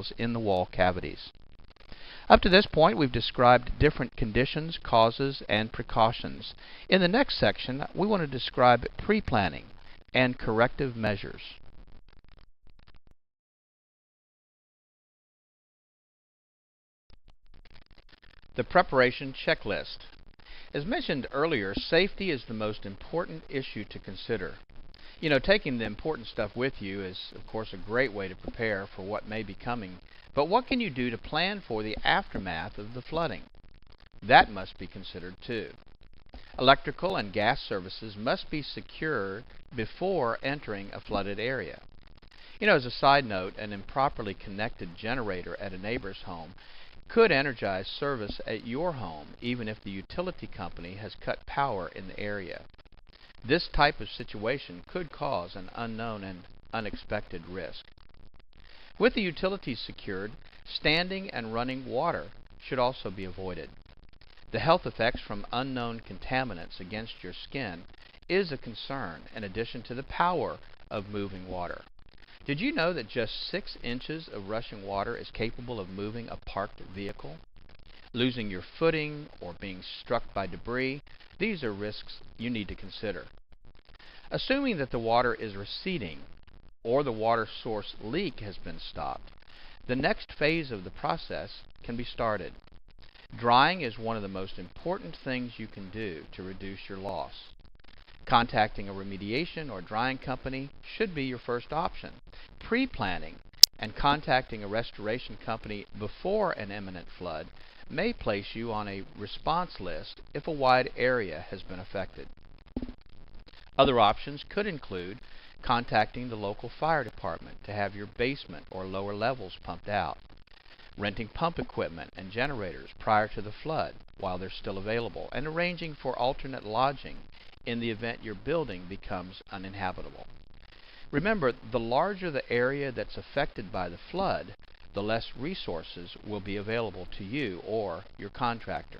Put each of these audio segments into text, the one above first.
materials in the wall cavities. Up to this point, we've described different conditions, causes, and precautions. In the next section, we want to describe pre-planning and corrective measures. The preparation checklist. As mentioned earlier, safety is the most important issue to consider. You know, taking the important stuff with you is, of course, a great way to prepare for what may be coming. But what can you do to plan for the aftermath of the flooding? That must be considered too. Electrical and gas services must be secured before entering a flooded area. You know, as a side note, an improperly connected generator at a neighbor's home could energize service at your home even if the utility company has cut power in the area. This type of situation could cause an unknown and unexpected risk. With the utilities secured, standing and running water should also be avoided. The health effects from unknown contaminants against your skin is a concern in addition to the power of moving water. Did you know that just 6 inches of rushing water is capable of moving a parked vehicle? Losing your footing or being struck by debris, these are risks you need to consider. Assuming that the water is receding or the water source leak has been stopped, the next phase of the process can be started. Drying is one of the most important things you can do to reduce your loss. Contacting a remediation or drying company should be your first option. Pre-planning and contacting a restoration company before an imminent flood may place you on a response list if a wide area has been affected. Other options could include contacting the local fire department to have your basement or lower levels pumped out, renting pump equipment and generators prior to the flood while they're still available, and arranging for alternate lodging in the event your building becomes uninhabitable. Remember, the larger the area that's affected by the flood, the less resources will be available to you or your contractor.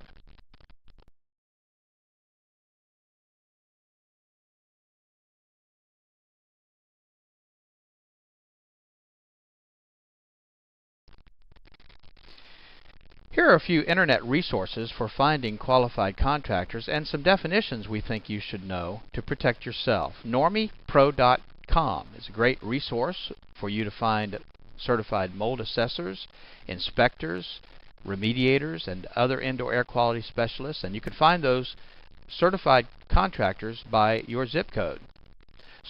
Here are a few internet resources for finding qualified contractors and some definitions we think you should know to protect yourself. NormiePro.com is a great resource for you to find certified mold assessors, inspectors, remediators, and other indoor air quality specialists, and you can find those certified contractors by your zip code.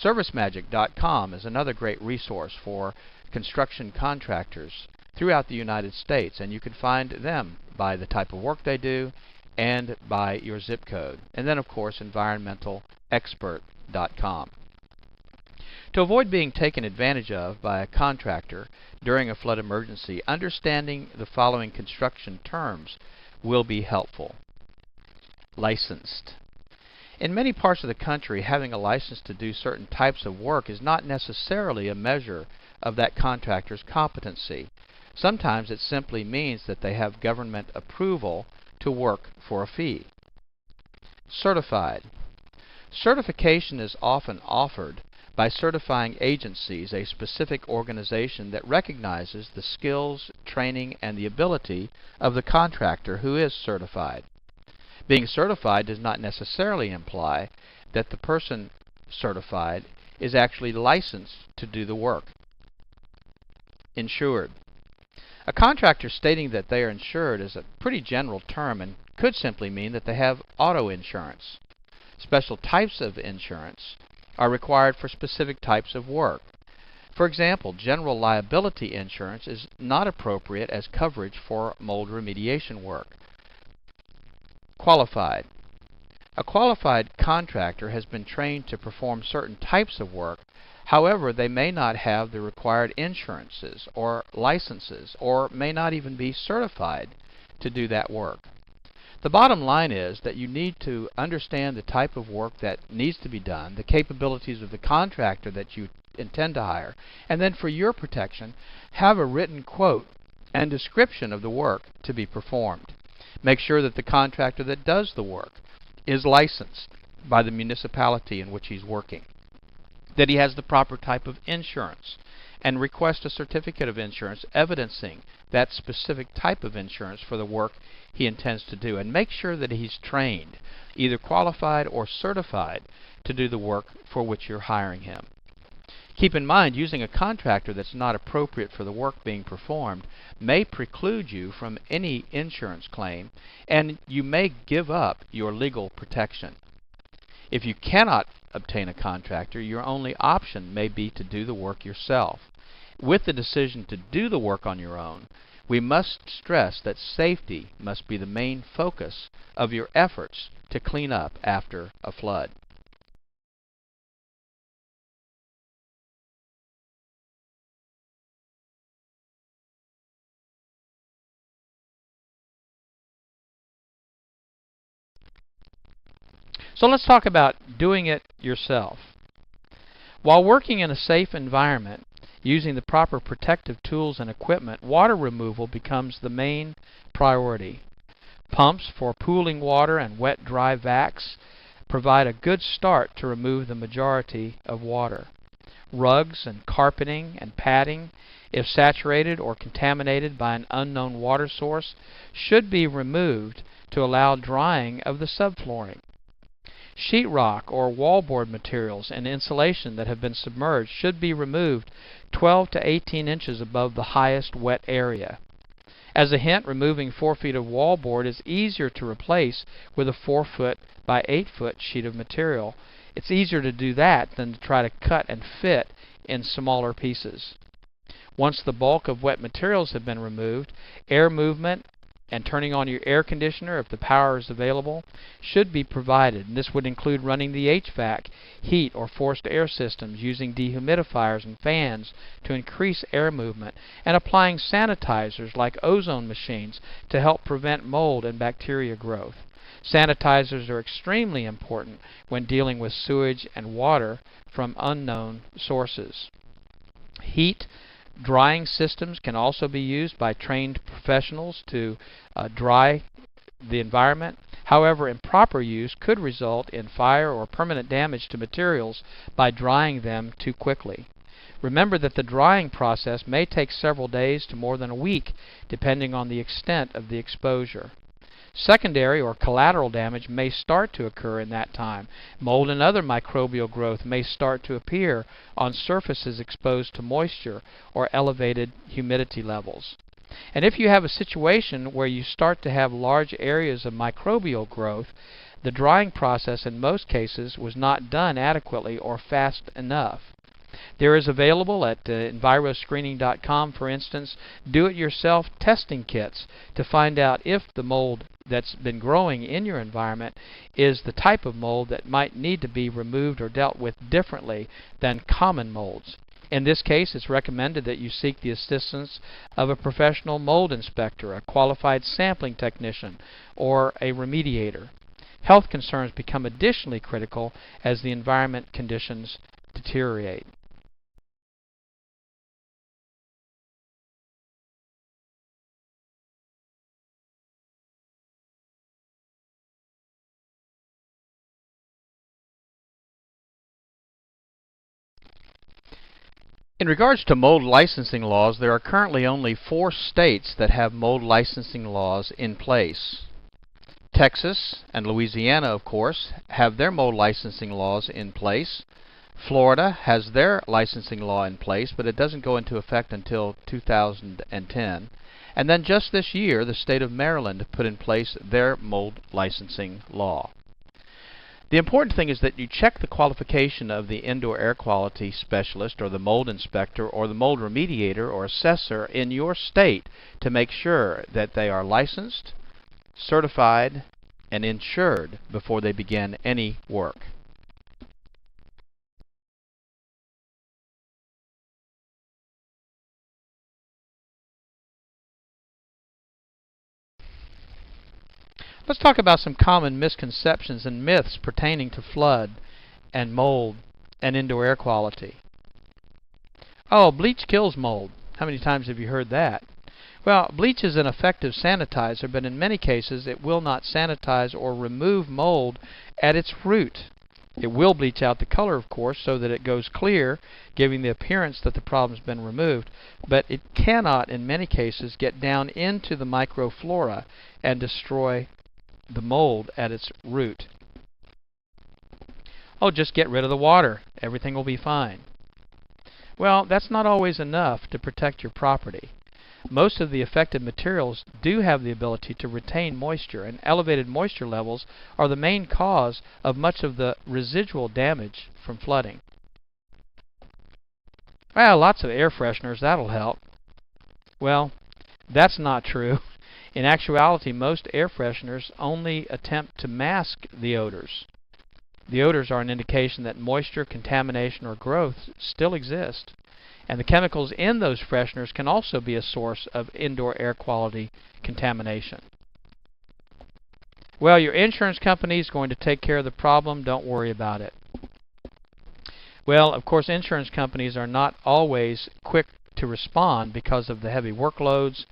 ServiceMagic.com is another great resource for construction contractors throughout the United States, and you can find them by the type of work they do and by your zip code. And then, of course, EnvironmentalExpert.com. To avoid being taken advantage of by a contractor during a flood emergency, understanding the following construction terms will be helpful. Licensed. In many parts of the country, having a license to do certain types of work is not necessarily a measure of that contractor's competency. Sometimes it simply means that they have government approval to work for a fee. Certified. Certification is often offered by certifying agencies, a specific organization that recognizes the skills, training, and the ability of the contractor who is certified. Being certified does not necessarily imply that the person certified is actually licensed to do the work. Insured. A contractor stating that they are insured is a pretty general term and could simply mean that they have auto insurance. Special types of insurance are required for specific types of work. For example, general liability insurance is not appropriate as coverage for mold remediation work. Qualified. A qualified contractor has been trained to perform certain types of work. However, they may not have the required insurances or licenses, or may not even be certified to do that work. The bottom line is that you need to understand the type of work that needs to be done, the capabilities of the contractor that you intend to hire, and then for your protection, have a written quote and description of the work to be performed. Make sure that the contractor that does the work is licensed by the municipality in which he's working, that he has the proper type of insurance, and request a certificate of insurance evidencing that specific type of insurance for the work he intends to do. And make sure that he's trained, either qualified or certified, to do the work for which you're hiring him. Keep in mind, using a contractor that's not appropriate for the work being performed may preclude you from any insurance claim, and you may give up your legal protection. If you cannot obtain a contractor, your only option may be to do the work yourself. With the decision to do the work on your own, we must stress that safety must be the main focus of your efforts to clean up after a flood. So let's talk about doing it yourself. While working in a safe environment, using the proper protective tools and equipment, water removal becomes the main priority. Pumps for pooling water and wet-dry vacs provide a good start to remove the majority of water. Rugs and carpeting and padding, if saturated or contaminated by an unknown water source, should be removed to allow drying of the subflooring. Sheetrock or wallboard materials and insulation that have been submerged should be removed 12 to 18 inches above the highest wet area. As a hint, removing 4 feet of wallboard is easier to replace with a 4 foot by 8 foot sheet of material. It's easier to do that than to try to cut and fit in smaller pieces. Once the bulk of wet materials have been removed, air movement and turning on your air conditioner, if the power is available, should be provided. And this would include running the HVAC, heat, or forced air systems, using dehumidifiers and fans to increase air movement, and applying sanitizers like ozone machines to help prevent mold and bacteria growth. Sanitizers are extremely important when dealing with sewage and water from unknown sources. Heat drying systems can also be used by trained professionals to dry the environment. However, improper use could result in fire or permanent damage to materials by drying them too quickly. Remember that the drying process may take several days to more than a week, depending on the extent of the exposure. Secondary or collateral damage may start to occur in that time. Mold and other microbial growth may start to appear on surfaces exposed to moisture or elevated humidity levels. And if you have a situation where you start to have large areas of microbial growth, the drying process in most cases was not done adequately or fast enough. There is available at enviroscreening.com, for instance, do-it-yourself testing kits to find out if the mold that's been growing in your environment is the type of mold that might need to be removed or dealt with differently than common molds. In this case, it's recommended that you seek the assistance of a professional mold inspector, a qualified sampling technician, or a remediator. Health concerns become additionally critical as the environment conditions deteriorate. In regards to mold licensing laws, there are currently only 4 states that have mold licensing laws in place. Texas and Louisiana, of course, have their mold licensing laws in place. Florida has their licensing law in place, but it doesn't go into effect until 2010. And then just this year, the state of Maryland put in place their mold licensing law. The important thing is that you check the qualification of the indoor air quality specialist or the mold inspector or the mold remediator or assessor in your state to make sure that they are licensed, certified, and insured before they begin any work. Let's talk about some common misconceptions and myths pertaining to flood and mold and indoor air quality. Oh, bleach kills mold. How many times have you heard that? Well, bleach is an effective sanitizer, but in many cases it will not sanitize or remove mold at its root. It will bleach out the color, of course, so that it goes clear, giving the appearance that the problem's been removed, but it cannot, in many cases, get down into the microflora and destroy the mold at its root. Oh, just get rid of the water. Everything will be fine. Well, that's not always enough to protect your property. Most of the affected materials do have the ability to retain moisture, and elevated moisture levels are the main cause of much of the residual damage from flooding. Well, lots of air fresheners, that'll help. Well, that's not true. In actuality, most air fresheners only attempt to mask the odors. The odors are an indication that moisture, contamination, or growth still exist. And the chemicals in those fresheners can also be a source of indoor air quality contamination. Well, your insurance company is going to take care of the problem. Don't worry about it. Well, of course, insurance companies are not always quick to respond because of the heavy workloads,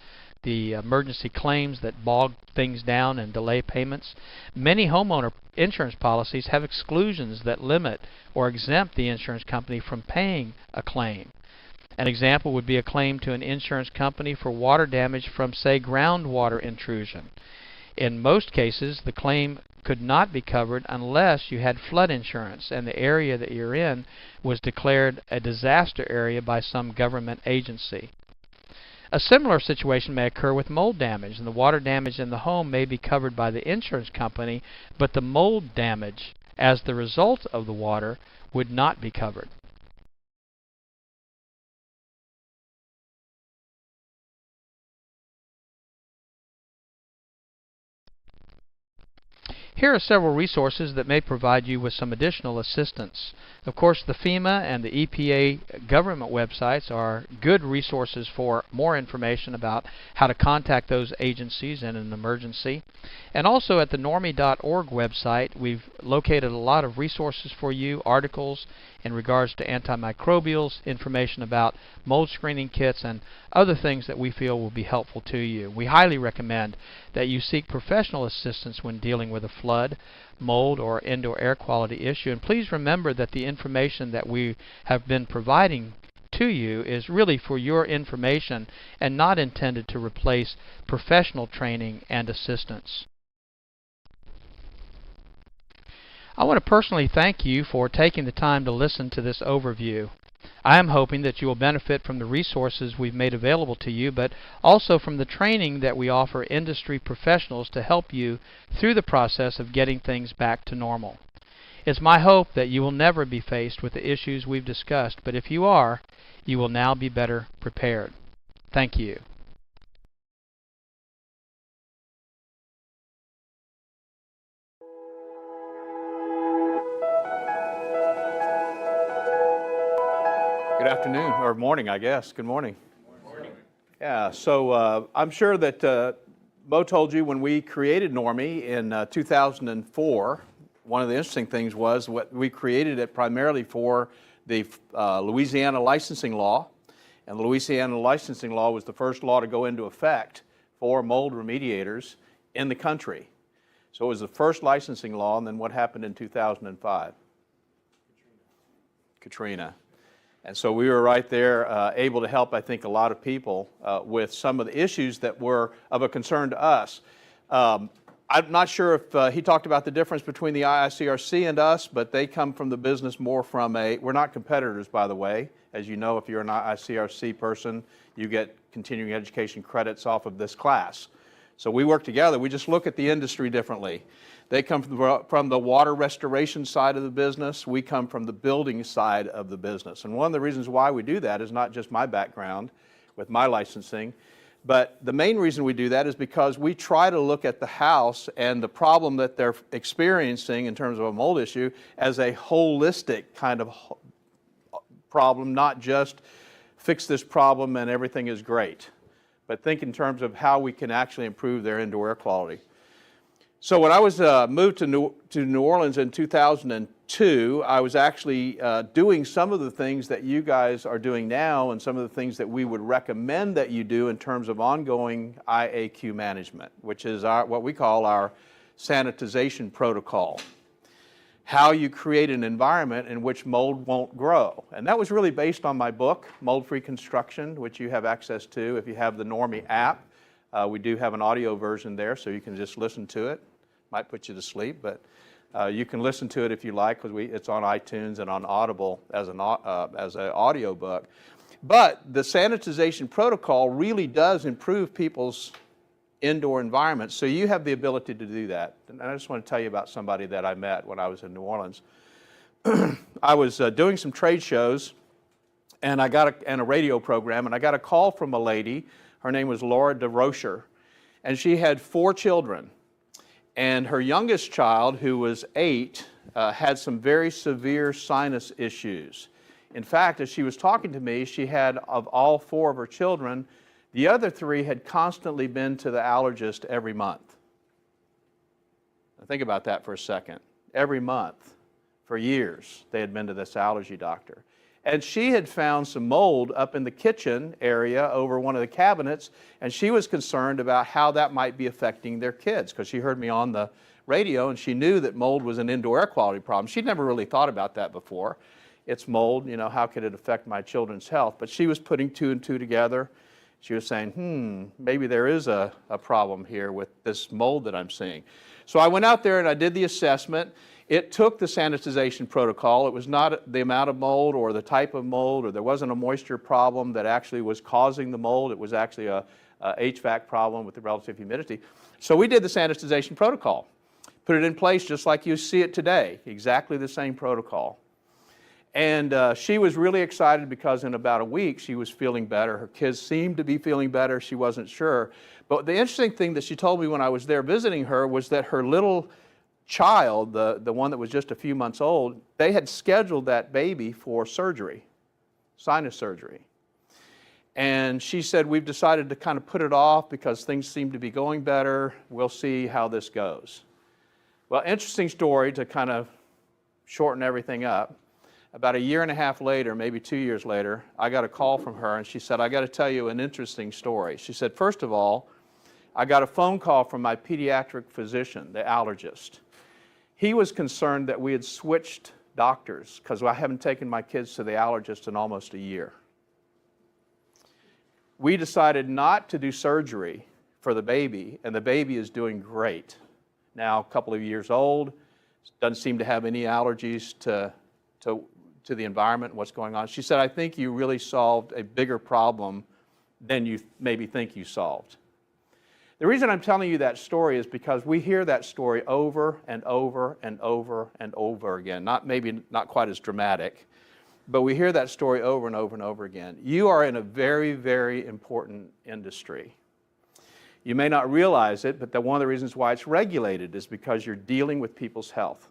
the emergency claims that bog things down and delay payments. Many homeowner insurance policies have exclusions that limit or exempt the insurance company from paying a claim. An example would be a claim to an insurance company for water damage from, say, groundwater intrusion. In most cases, the claim could not be covered unless you had flood insurance and the area that you're in was declared a disaster area by some government agency. A similar situation may occur with mold damage, and the water damage in the home may be covered by the insurance company, but the mold damage as the result of the water would not be covered. Here are several resources that may provide you with some additional assistance. Of course, the FEMA and the EPA government websites are good resources for more information about how to contact those agencies in an emergency. And also at the normie.org website, we've located a lot of resources for you, articles in regards to antimicrobials, information about mold screening kits, and other things that we feel will be helpful to you. We highly recommend that you seek professional assistance when dealing with a flood, mold, or indoor air quality issue. And please remember that the information that we have been providing to you is really for your information and not intended to replace professional training and assistance. I want to personally thank you for taking the time to listen to this overview. I am hoping that you will benefit from the resources we've made available to you, but also from the training that we offer industry professionals to help you through the process of getting things back to normal. It's my hope that you will never be faced with the issues we've discussed, but if you are, you will now be better prepared. Thank you. Good afternoon, or morning, I guess. Good morning. Good morning. Yeah, so I'm sure that Mo told you when we created Normie in 2004, one of the interesting things was what we created it primarily for the Louisiana licensing law. And the Louisiana licensing law was the first law to go into effect for mold remediators in the country. So it was the first licensing law, and then what happened in 2005? Katrina. And so we were right there able to help, I think, a lot of people with some of the issues that were of a concern to us. I'm not sure if he talked about the difference between the IICRC and us, but they come from the business more from we're not competitors, by the way. As you know, if you're an IICRC person, you get continuing education credits off of this class. So we work together. We just look at the industry differently. They come from the water restoration side of the business. We come from the building side of the business. And one of the reasons why we do that is not just my background with my licensing, but the main reason we do that is because we try to look at the house and the problem that they're experiencing in terms of a mold issue as a holistic kind of problem, not just fix this problem and everything is great, but think in terms of how we can actually improve their indoor air quality. So when I was moved to New Orleans in 2002, I was actually doing some of the things that you guys are doing now and some of the things that we would recommend that you do in terms of ongoing IAQ management, which is what we call our sanitization protocol. how you create an environment in which mold won't grow. And that was really based on my book, Mold-Free Construction, which you have access to if you have the Normie app. We do have an audio version there, so you can just listen to it. Might put you to sleep, but you can listen to it if you like, because it's on iTunes and on Audible as an audio book. But the sanitization protocol really does improve people's indoor environments, so you have the ability to do that. And I just want to tell you about somebody that I met when I was in New Orleans. I was doing some trade shows, and and a radio program, and I got a call from a lady. Her name was Laura DeRocher, and she had 4 children. And her youngest child, who was 8, had some very severe sinus issues. In fact, as she was talking to me, she had, of all 4 of her children, the other 3 had constantly been to the allergist every month. Now think about that for a second. Every month, for years, they had been to this allergy doctor. And she had found some mold up in the kitchen area over one of the cabinets, and she was concerned about how that might be affecting their kids, because she heard me on the radio, and she knew that mold was an indoor air quality problem. She'd never really thought about that before. It's mold, how could it affect my children's health? But she was putting 2 and 2 together. She was saying, maybe there is a problem here with this mold that I'm seeing. So I went out there and I did the assessment. It took the sanitization protocol. It was not the amount of mold or the type of mold, or there wasn't a moisture problem that actually was causing the mold. It was actually a HVAC problem with the relative humidity. So we did the sanitization protocol, put it in place just like you see it today, exactly the same protocol. And she was really excited because in about a week she was feeling better. Her kids seemed to be feeling better. She wasn't sure. But the interesting thing that she told me when I was there visiting her was that her little child, the one that was just a few months old, they had scheduled that baby for surgery, sinus surgery. And she said, we've decided to kind of put it off because things seem to be going better. We'll see how this goes. Well, interesting story to kind of shorten everything up. About 1.5 years later, maybe 2 years later, I got a call from her, and she said, I got to tell you an interesting story. She said, first of all, I got a phone call from my pediatric physician, the allergist. He was concerned that we had switched doctors because I haven't taken my kids to the allergist in almost a year. We decided not to do surgery for the baby, and the baby is doing great. Now, a couple of years old, doesn't seem to have any allergies to the environment and what's going on. She said, I think you really solved a bigger problem than you maybe think you solved. The reason I'm telling you that story is because we hear that story over and over and over and over again. Maybe not quite as dramatic, but we hear that story over and over and over again. You are in a very, very important industry. You may not realize it, but one of the reasons why it's regulated is because you're dealing with people's health.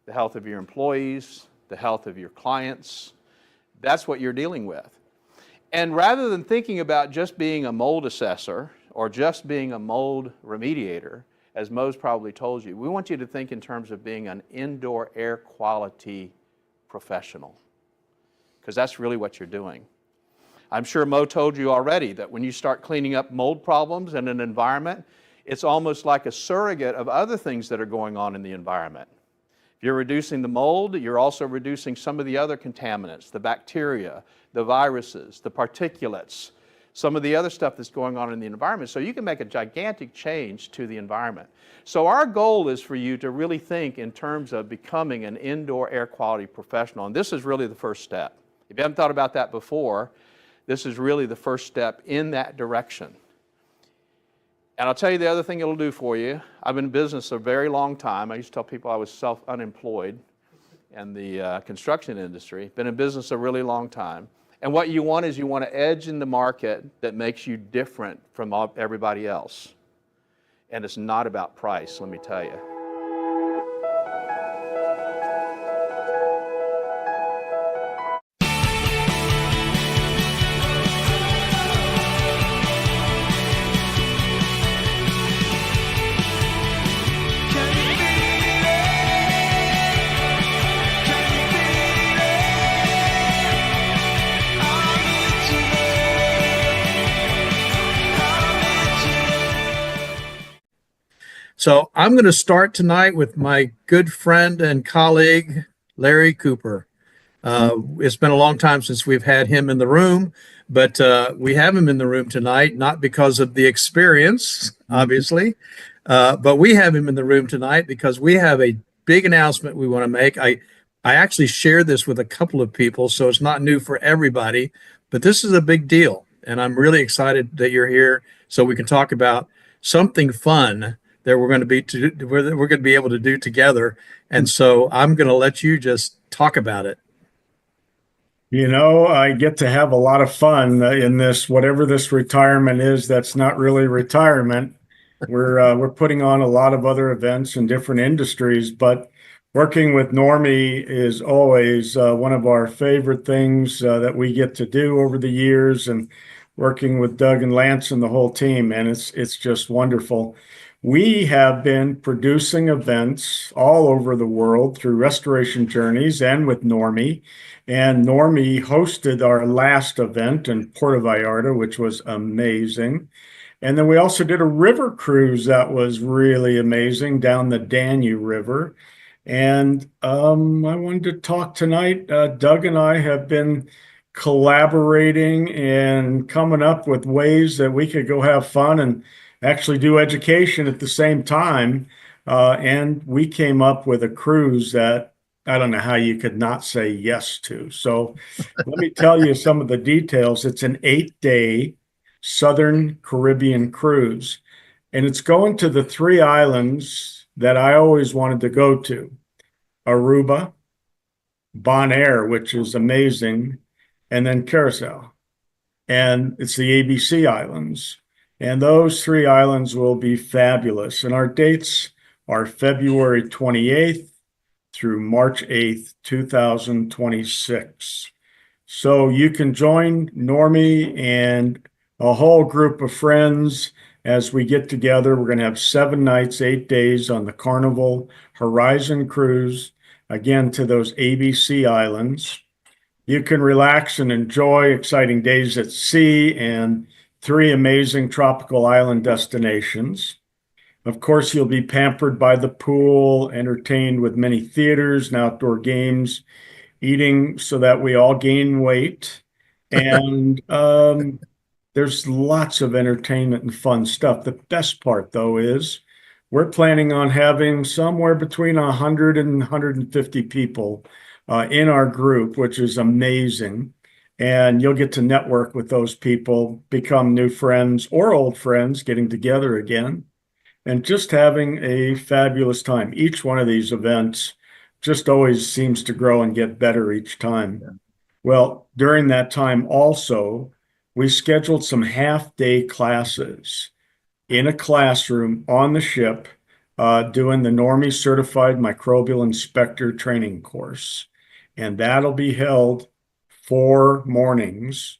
The health of your employees, the health of your clients. That's what you're dealing with. And rather than thinking about just being a mold assessor or just being a mold remediator, as Mo's probably told you, we want you to think in terms of being an indoor air quality professional, because that's really what you're doing. I'm sure Mo told you already that when you start cleaning up mold problems in an environment, it's almost like a surrogate of other things that are going on in the environment. If you're reducing the mold, you're also reducing some of the other contaminants, the bacteria, the viruses, the particulates, some of the other stuff that's going on in the environment. So you can make a gigantic change to the environment. So our goal is for you to really think in terms of becoming an indoor air quality professional. And this is really the first step. If you haven't thought about that before, this is really the first step in that direction. And I'll tell you the other thing it'll do for you. I've been in business a very long time. I used to tell people I was unemployed in the construction industry. Been in business a really long time. And what you want is you want an edge in the market that makes you different from everybody else. And it's not about price, let me tell you. So I'm going to start tonight with my good friend and colleague, Larry Cooper. It's been a long time since we've had him in the room, but we have him in the room tonight, not because of the experience, obviously, but we have him in the room tonight because we have a big announcement we want to make. I actually shared this with a couple of people, so it's not new for everybody, but this is a big deal. And I'm really excited that you're here so we can talk about something fun that we're going to be able to do together. And so I'm going to let you just talk about it. I get to have a lot of fun in this, whatever this retirement is, that's not really retirement. We're putting on a lot of other events in different industries, but working with Normie is always one of our favorite things that we get to do over the years, and working with Doug and Lance and the whole team, and it's just wonderful. We have been producing events all over the world through Restoration Journeys and with Normie. And Normie hosted our last event in Puerto Vallarta, which was amazing. And then we also did a river cruise that was really amazing down the Danube River. And I wanted to talk tonight. Doug and I have been collaborating and coming up with ways that we could go have fun and actually do education at the same time. And we came up with a cruise that I don't know how you could not say yes to. So let me tell you some of the details. It's an 8-day Southern Caribbean cruise, and it's going to the 3 islands that I always wanted to go to: Aruba, Bonaire, which is amazing, and then Curacao. And it's the ABC Islands. And those 3 islands will be fabulous. And our dates are February 28th through March 8th, 2026. So you can join Normie and a whole group of friends as we get together. We're going to have 7 nights, 8 days on the Carnival Horizon Cruise, again, to those ABC Islands. You can relax and enjoy exciting days at sea and 3 amazing tropical island destinations. Of course, you'll be pampered by the pool, entertained with many theaters and outdoor games, eating so that we all gain weight. And there's lots of entertainment and fun stuff. The best part, though, is we're planning on having somewhere between 100 and 150 people in our group, which is amazing. And you'll get to network with those people, become new friends or old friends, getting together again, and just having a fabulous time. Each one of these events just always seems to grow and get better each time. Yeah. Well, during that time also, we scheduled some half-day classes in a classroom on the ship, doing the Normie Certified Microbial Inspector training course. And that'll be held 4 mornings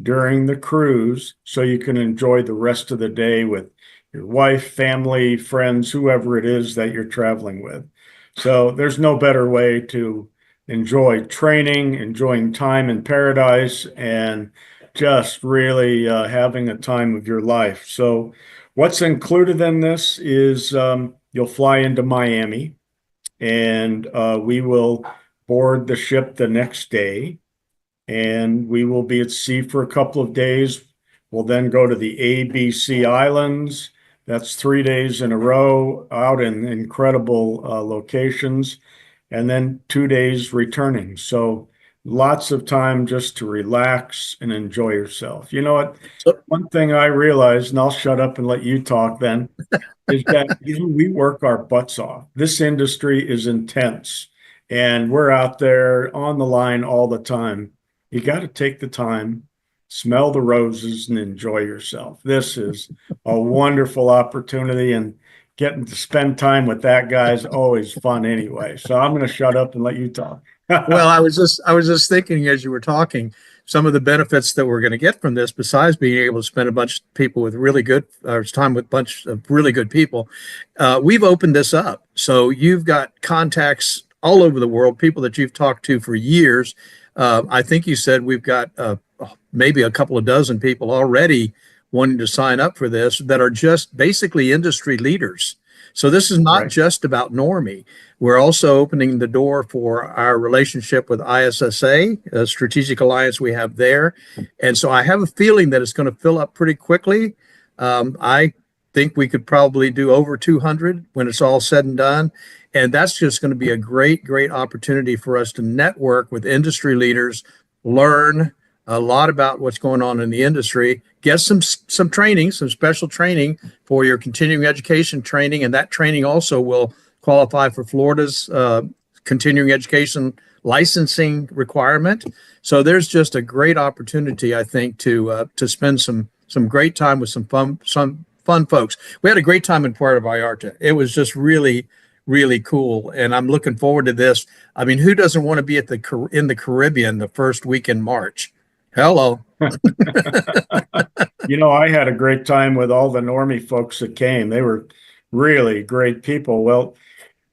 during the cruise, so you can enjoy the rest of the day with your wife, family, friends, whoever it is that you're traveling with. So there's no better way to enjoy training, enjoying time in paradise, and just really having a time of your life. So what's included in this is you'll fly into Miami, and we will board the ship the next day, and we will be at sea for a couple of days. We'll then go to the ABC Islands. That's 3 days in a row out in incredible locations, and then 2 days returning. So lots of time just to relax and enjoy yourself. You know what? One thing I realized, and I'll shut up and let you talk then, is that we work our butts off. This industry is intense, and we're out there on the line all the time. You got to take the time, smell the roses, and enjoy yourself. This is a wonderful opportunity, and getting to spend time with that guy is always fun anyway. So I'm going to shut up and let you talk. Well, I was just thinking as you were talking, some of the benefits that we're going to get from this, besides being able to spend a bunch of people with really good time with a bunch of really good people, we've opened this up. So you've got contacts all over the world, people that you've talked to for years. I think you said we've got maybe a couple of dozen people already wanting to sign up for this that are just basically industry leaders. So this is not Right. just about Normie. We're also opening the door for our relationship with ISSA, a strategic alliance we have there. And so I have a feeling that it's going to fill up pretty quickly. I think we could probably do over 200 when it's all said and done. And that's just going to be a great, great opportunity for us to network with industry leaders, learn a lot about what's going on in the industry, get some training, some special training for your continuing education training, and that training also will qualify for Florida's continuing education licensing requirement. So there's just a great opportunity, I think, to spend some great time with some fun folks. We had a great time in Puerto Vallarta. It was just really, really cool, and I'm looking forward to this. I mean, who doesn't want to be in the Caribbean the first week in March? Hello. You know, I had a great time with all the Normie folks that came. They were really great people. Well,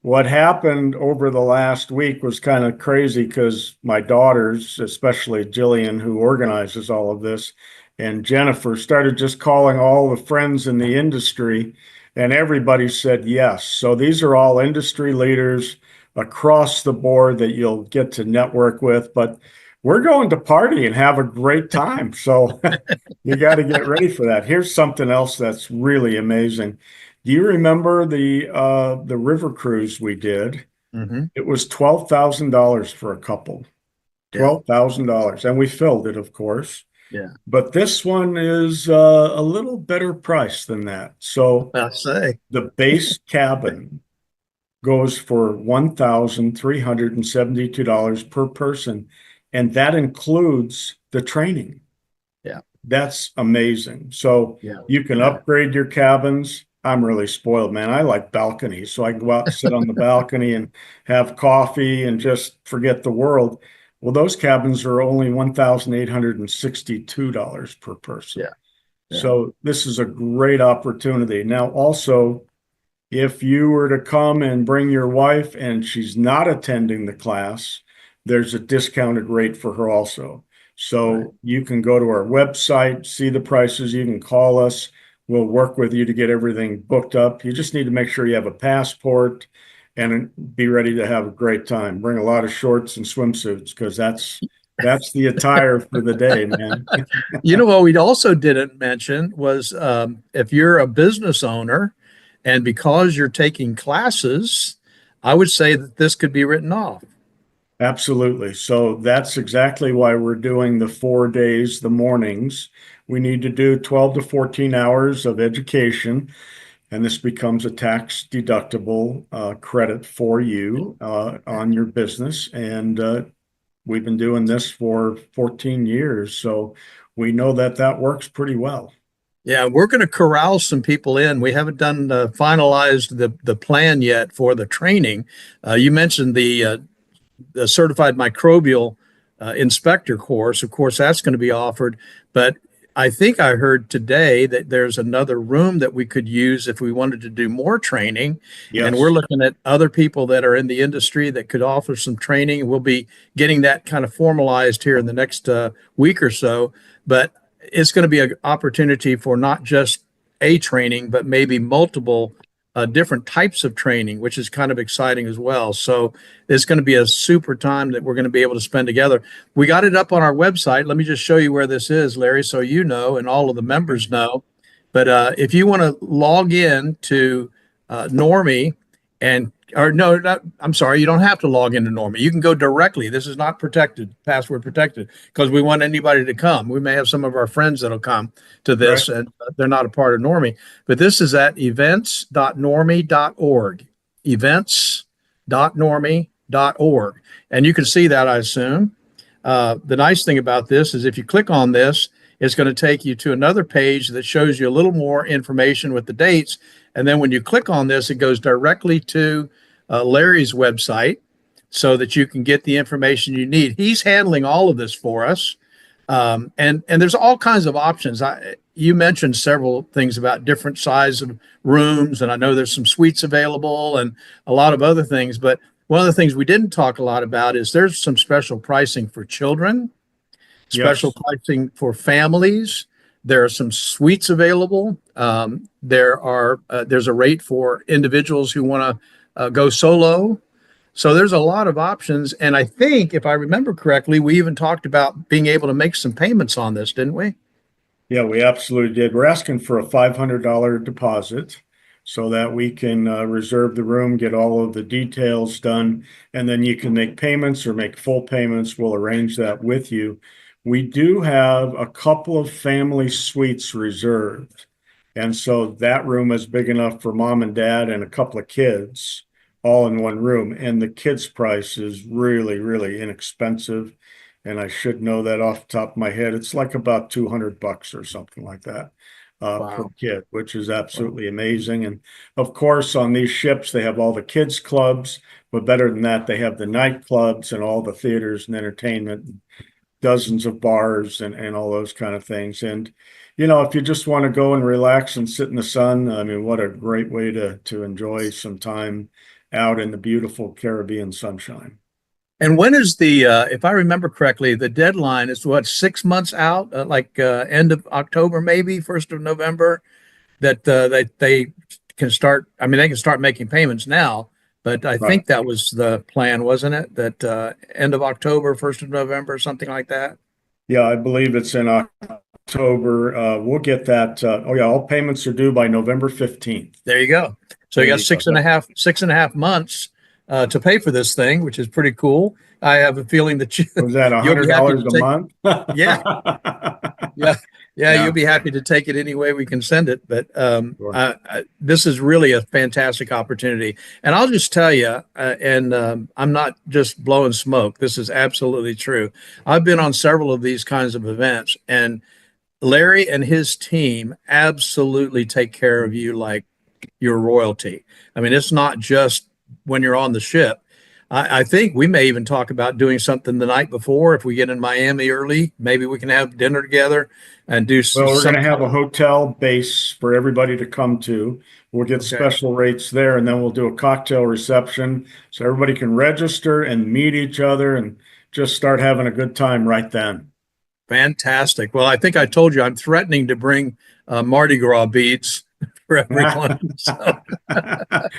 what happened over the last week was kind of crazy because my daughters, especially Jillian, who organizes all of this, and Jennifer started just calling all the friends in the industry, and everybody said yes. So these are all industry leaders across the board that you'll get to network with. But we're going to party and have a great time. So you got to get ready for that. Here's something else that's really amazing. Do you remember the river cruise we did? Mm-hmm. It was $12,000 for a couple. Yeah. $12,000, and we filled it, of course. Yeah. But this one is a little better price than that. So I'll say. the base cabin goes for $1,372 per person, and that includes the training. Yeah. That's amazing. So Yeah. you can upgrade your cabins. I'm really spoiled, man. I like balconies, so I can go out and sit on the balcony and have coffee and just forget the world. Well, those cabins are only $1,862 per person. Yeah. Yeah. So this is a great opportunity. Now, also, if you were to come and bring your wife and she's not attending the class, there's a discounted rate for her also. So Right. you can go to our website, see the prices. You can call us. We'll work with you to get everything booked up. You just need to make sure you have a passport and be ready to have a great time. Bring a lot of shorts and swimsuits because that's the attire for the day, man. You know what we also didn't mention was if you're a business owner and because you're taking classes, I would say that this could be written off. Absolutely. So that's exactly why we're doing the 4 days, the mornings. We need to do 12 to 14 hours of education, and this becomes a tax deductible credit for you on your business. And we've been doing this for 14 years, so we know that that works pretty well. Yeah, we're going to corral some people in. We haven't done finalized the plan yet for the training. You mentioned the certified microbial inspector course. Of course, that's going to be offered, but I think I heard today that there's another room that we could use if we wanted to do more training. Yes. And we're looking at other people that are in the industry that could offer some training. We'll be getting that kind of formalized here in the next week or so. But it's going to be an opportunity for not just a training, but maybe multiple different types of training, which is kind of exciting as well. So it's going to be a super time that we're going to be able to spend together. We got it up on our website. Let me just show you where this is, Larry, so you know and all of the members know. But if you want to log in to Normie I'm sorry, you don't have to log into Normie. You can go directly. This is not protected, password protected, because we want anybody to come. We may have some of our friends that'll come to this, right, and they're not a part of Normie. But this is at events.normie.org, events.normie.org. And you can see that, I assume. The nice thing about this is if you click on this, it's going to take you to another page that shows you a little more information with the dates. And then when you click on this, it goes directly to Larry's website so that you can get the information you need. He's handling all of this for us. And there's all kinds of options. You mentioned several things about different size of rooms, and I know there's some suites available and a lot of other things. But one of the things we didn't talk a lot about is there's some special pricing for children, special pricing for families. There are some suites available. There's a rate for individuals who want to go solo. So there's a lot of options. And I think, if I remember correctly, we even talked about being able to make some payments on this, didn't we? Yeah, we absolutely did. We're asking for a $500 deposit so that we can reserve the room, get all of the details done, and then you can make payments or make full payments. We'll arrange that with you. We do have a couple of family suites reserved. And so that room is big enough for mom and dad and a couple of kids all in one room. And the kids' price is really, really inexpensive. And I should know that off the top of my head. It's like about $200 or something like that per kid, which is absolutely amazing. And of course, on these ships, they have all the kids' clubs, but better than that, they have the nightclubs and all the theaters and entertainment, dozens of bars and all those kind of things. And, you know, if you just want to go and relax and sit in the sun, I mean, what a great way to enjoy some time out in the beautiful Caribbean sunshine. And when is if I remember correctly, the deadline is what, 6 months out, end of October, maybe 1st of November, that they can start. I mean, they can start making payments now, but I think that was the plan, wasn't it? That end of October, 1st of November, something like that. Yeah, I believe it's in October. We'll get that. All payments are due by November 15th. There you go. So you got 6.5 months to pay for this thing, which is pretty cool. I have a feeling that was that $100 a month? Yeah. Yeah. You'll be happy to take it any way we can send it. But this is really a fantastic opportunity. And I'll just tell you, I'm not just blowing smoke. This is absolutely true. I've been on several of these kinds of events, and Larry and his team absolutely take care of you like you're royalty. I mean, it's not just when you're on the ship. I think we may even talk about doing something the night before. If we get in Miami early, maybe we can have dinner together and do Well, we're going to have a hotel base for everybody to come to. We'll get special rates there, and then we'll do a cocktail reception so everybody can register and meet each other and just start having a good time right then. Fantastic. Well, I think I told you I'm threatening to bring Mardi Gras beads for everyone. So.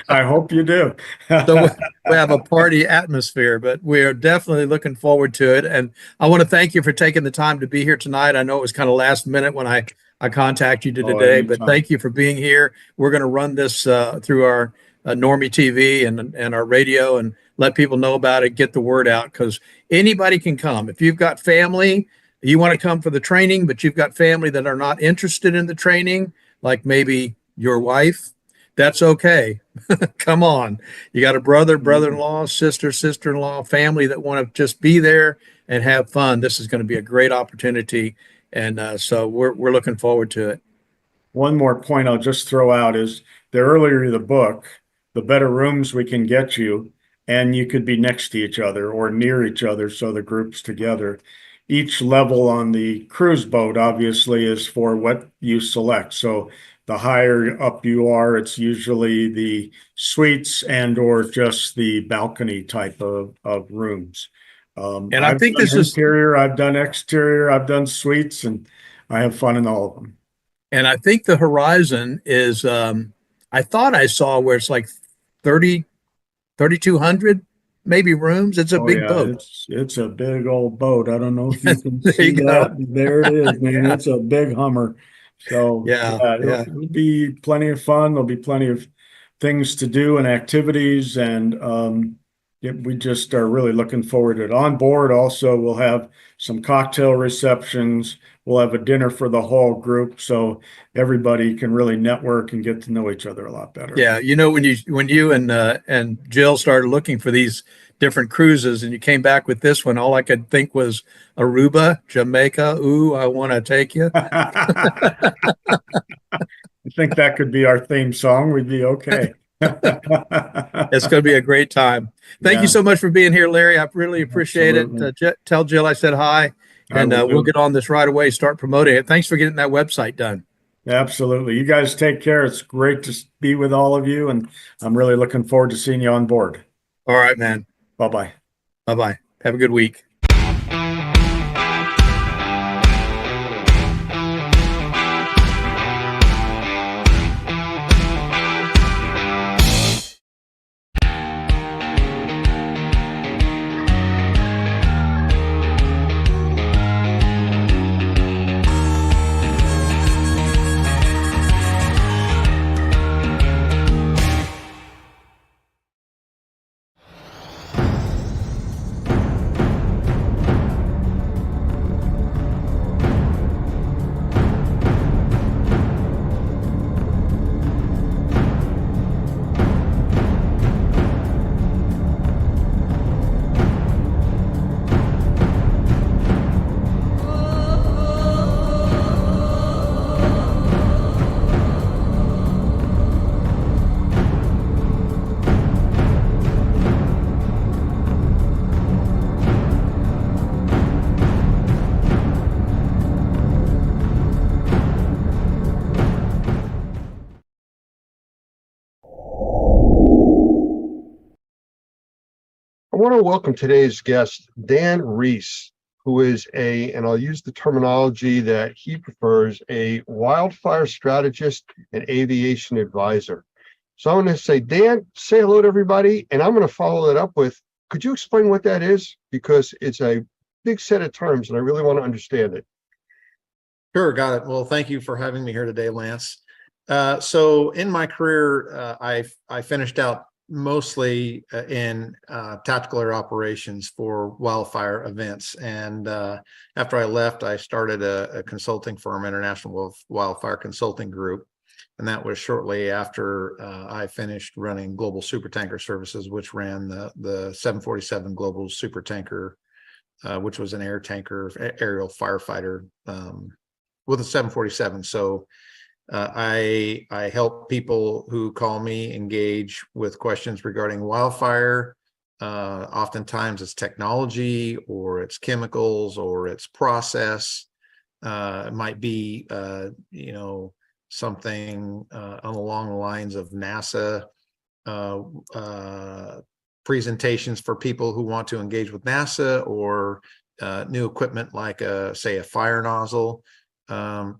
I hope you do. So we have a party atmosphere, but we are definitely looking forward to it. And I want to thank you for taking the time to be here tonight. I know it was kind of last minute when I contacted you today, but thank you for being here. We're going to run this through our Normie TV and our radio and let people know about it, get the word out, because anybody can come. If you've got family, you want to come for the training, but you've got family that are not interested in the training, like maybe your wife, that's okay. Come on. You got a brother, brother-in-law, sister, sister-in-law, family that want to just be there and have fun. This is going to be a great opportunity. And so we're looking forward to it. One more point I'll just throw out is the earlier the book, the better rooms we can get you. And you could be next to each other or near each other, so the group's together. Each level on the cruise boat obviously is for what you select. So the higher up you are, it's usually the suites and or just the balcony type of rooms. And I think this is interior, I've done exterior, I've done suites, and I have fun in all of them. And I think the Horizon is, I thought I saw where it's like 3,200 maybe rooms. It's a big boat. It's a big old boat. I don't know if you can see that. There it is, man. It's a big Hummer. So it'll be plenty of fun. There'll be plenty of things to do and activities, and we just are really looking forward to it. On board also, we'll have some cocktail receptions. We'll have a dinner for the whole group, so everybody can really network and get to know each other a lot better. Yeah, you know, when you and Jill started looking for these different cruises, and you came back with this one, all I could think was Aruba, Jamaica. Ooh, I want to take you. I think that could be our theme song. We'd be okay. It's going to be a great time. Thank you so much for being here, Larry. I really appreciate it. Tell Jill I said hi, and we'll get on this right away, start promoting it. Thanks for getting that website done. Absolutely. You guys take care. It's great to be with all of you, and I'm really looking forward to seeing you on board. All right, man. Bye-bye. Bye-bye. Have a good week. want to welcome today's guest, Dan Reese, who is and I'll use the terminology that he prefers, a wildfire strategist and aviation advisor. So I'm going to say, Dan, say hello to everybody, and I'm going to follow that up with, could you explain what that is? Because it's a big set of terms, and I really want to understand it. Sure, got it. Well, thank you for having me here today, Lance. So in my career, I finished out mostly in tactical air operations for wildfire events. And after I left, I started a consulting firm, International Wildfire Consulting Group. And that was shortly after I finished running Global Supertanker Services, which ran the 747 Global Supertanker, which was an air tanker, aerial firefighter with a 747. So I help people who call me engage with questions regarding wildfire. Oftentimes it's technology, or it's chemicals, or it's process. It might be, something along the lines of NASA presentations for people who want to engage with NASA, or new equipment like, say, a fire nozzle.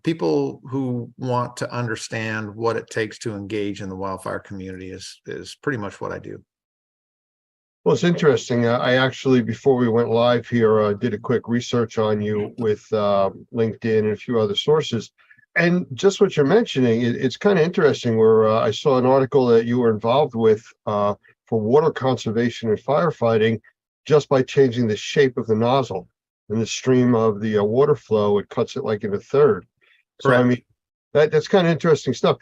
People who want to understand what it takes to engage in the wildfire community is pretty much what I do. Well, it's interesting. I actually, before we went live here, did a quick research on you with LinkedIn and a few other sources. And just what you're mentioning, it's kind of interesting, where I saw an article that you were involved with for water conservation and firefighting, just by changing the shape of the nozzle and the stream of the water flow. It cuts it like in a third. So, Correct. I mean, that's kind of interesting stuff.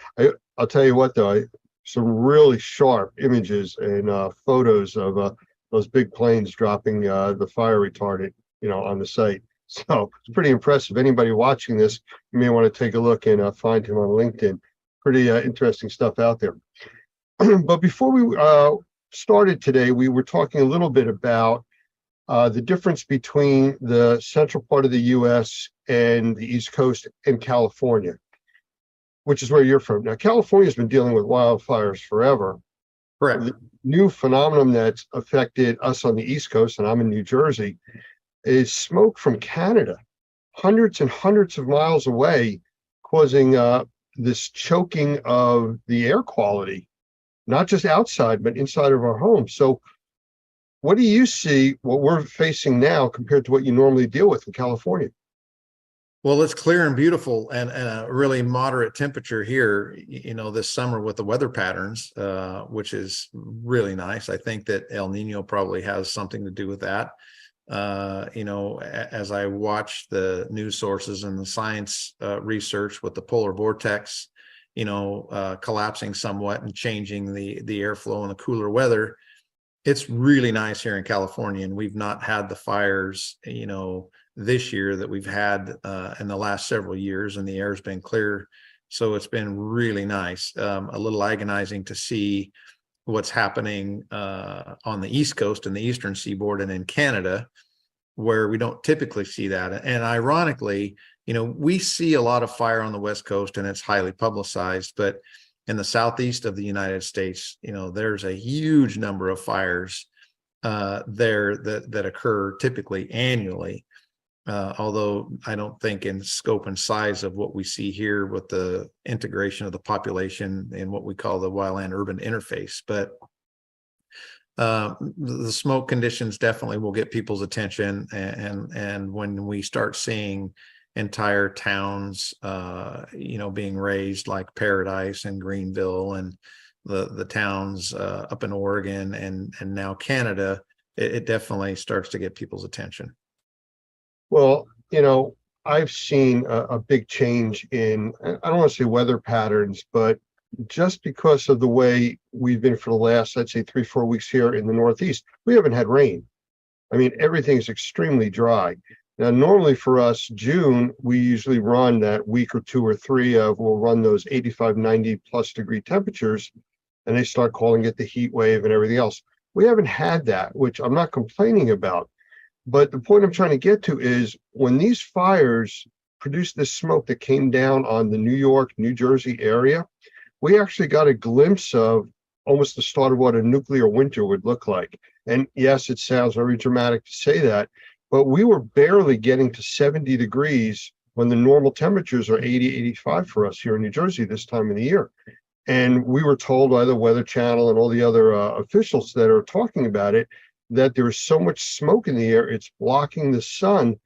I'll tell you what, though, some really sharp images and photos of those big planes dropping the fire retardant, on the site. So it's pretty impressive. Anybody watching this, you may want to take a look and find him on LinkedIn. Pretty interesting stuff out there. But before we started today, we were talking a little bit about the difference between the central part of the U.S. and the East Coast and California, which is where you're from. Now, California's been dealing with wildfires forever. Correct. The new phenomenon that's affected us on the East Coast, and I'm in New Jersey, is smoke from Canada, hundreds and hundreds of miles away, causing this choking of the air quality, not just outside, but inside of our homes. So what do you see, what we're facing now compared to what you normally deal with in California? Well, it's clear and beautiful, and a really moderate temperature here, this summer with the weather patterns, which is really nice. I think that El Nino probably has something to do with that. As I watch the news sources and the science research with the polar vortex, collapsing somewhat and changing the airflow and the cooler weather, it's really nice here in California. And we've not had the fires, this year that we've had in the last several years, and the air's been clear. So it's been really nice. A little agonizing to see what's happening on the East Coast and the Eastern Seaboard and in Canada, where we don't typically see that. And ironically, we see a lot of fire on the West Coast, and it's highly publicized, but in the Southeast of the United States, there's a huge number of fires there that occur typically annually. Although I don't think in scope and size of what we see here with the integration of the population in what we call the wildland urban interface. But the smoke conditions definitely will get people's attention. And when we start seeing entire towns, being razed, like Paradise and Greenville and the towns up in Oregon and now Canada, it definitely starts to get people's attention. Well, I've seen a big change in, I don't want to say weather patterns, but just because of the way we've been for the last, let's say, 3-4 weeks here in the Northeast, we haven't had rain. I mean, everything's extremely dry. Now, normally for us, June, we usually run that week or 2 or 3 of, we'll run those 85, 90 plus degree temperatures, and they start calling it the heat wave and everything else. We haven't had that, which I'm not complaining about. But the point I'm trying to get to is, when these fires produced this smoke that came down on the New York, New Jersey area, we actually got a glimpse of almost the start of what a nuclear winter would look like. And yes, it sounds very dramatic to say that, but we were barely getting to 70 degrees when the normal temperatures are 80, 85 for us here in New Jersey this time of the year. And we were told by the Weather Channel and all the other officials that are talking about it, that there is so much smoke in the air, it's blocking the sun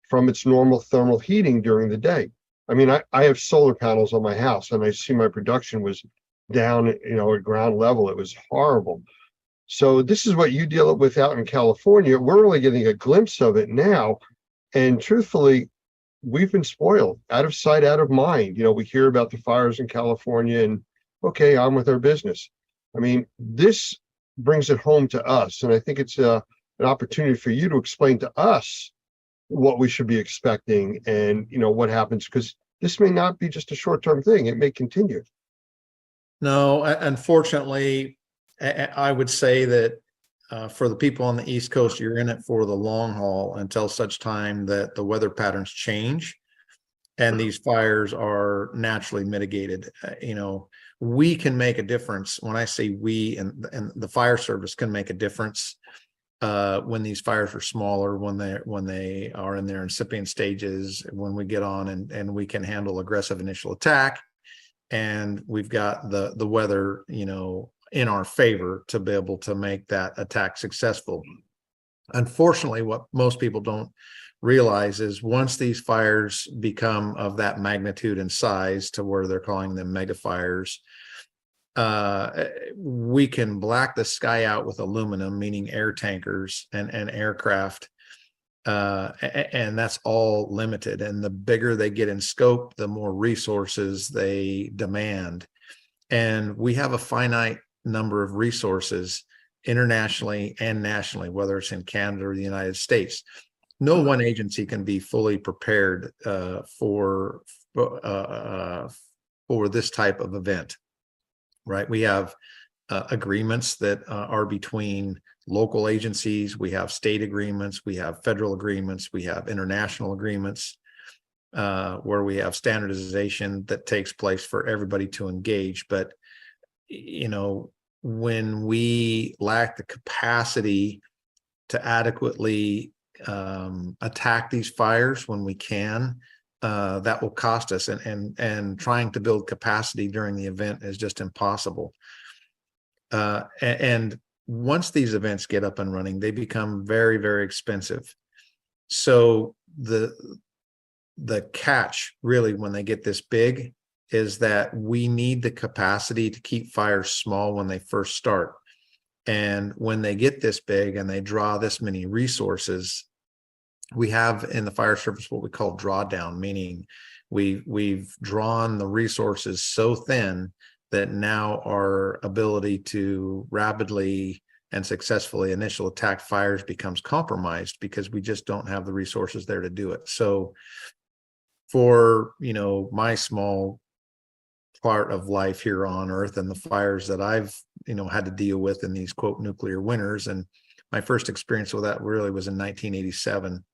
from its normal thermal heating during the day. I mean, I have solar panels on my house, and I see my production was down, at ground level. It was horrible. So this is what you deal with out in California. We're only getting a glimpse of it now. And truthfully, we've been spoiled, out of sight, out of mind. We hear about the fires in California and okay, on with our business. I mean, this brings it home to us. And I think it's an opportunity for you to explain to us what we should be expecting and, what happens, because this may not be just a short-term thing. It may continue. No, unfortunately, I would say that for the people on the East Coast, you're in it for the long haul until such time that the weather patterns change and these fires are naturally mitigated. We can make a difference. When I say we, and the fire service can make a difference when these fires are smaller, when they are in their incipient stages, when we get on and we can handle aggressive initial attack, and we've got the weather, in our favor to be able to make that attack successful. Unfortunately, what most people don't realize is once these fires become of that magnitude and size to where they're calling them mega fires, we can black the sky out with aluminum, meaning air tankers and aircraft, and that's all limited. And the bigger they get in scope, the more resources they demand. And we have a finite number of resources internationally and nationally, whether it's in Canada or the United States. No one agency can be fully prepared for this type of event, right? We have agreements that are between local agencies. We have state agreements. We have federal agreements. We have international agreements where we have standardization that takes place for everybody to engage. But, when we lack the capacity to adequately attack these fires when we can, that will cost us, and trying to build capacity during the event is just impossible. And once these events get up and running, they become very, very expensive. So the catch really when they get this big is that we need the capacity to keep fires small when they first start. And when they get this big and they draw this many resources, we have in the fire service what we call drawdown, meaning we've drawn the resources so thin that now our ability to rapidly and successfully initial attack fires becomes compromised because we just don't have the resources there to do it. So for, my small part of life here on Earth and the fires that I've, had to deal with in these quote nuclear winters, and my first experience with that really was in 1987.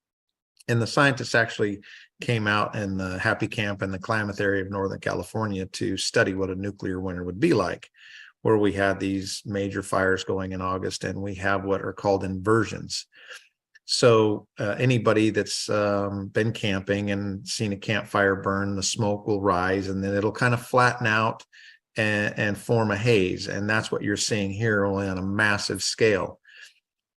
And the scientists actually came out in the Happy Camp in the Klamath area of Northern California to study what a nuclear winter would be like, where we had these major fires going in August, and we have what are called inversions. So anybody that's been camping and seen a campfire burn, the smoke will rise and then it'll kind of flatten out and form a haze. And that's what you're seeing here, only on a massive scale.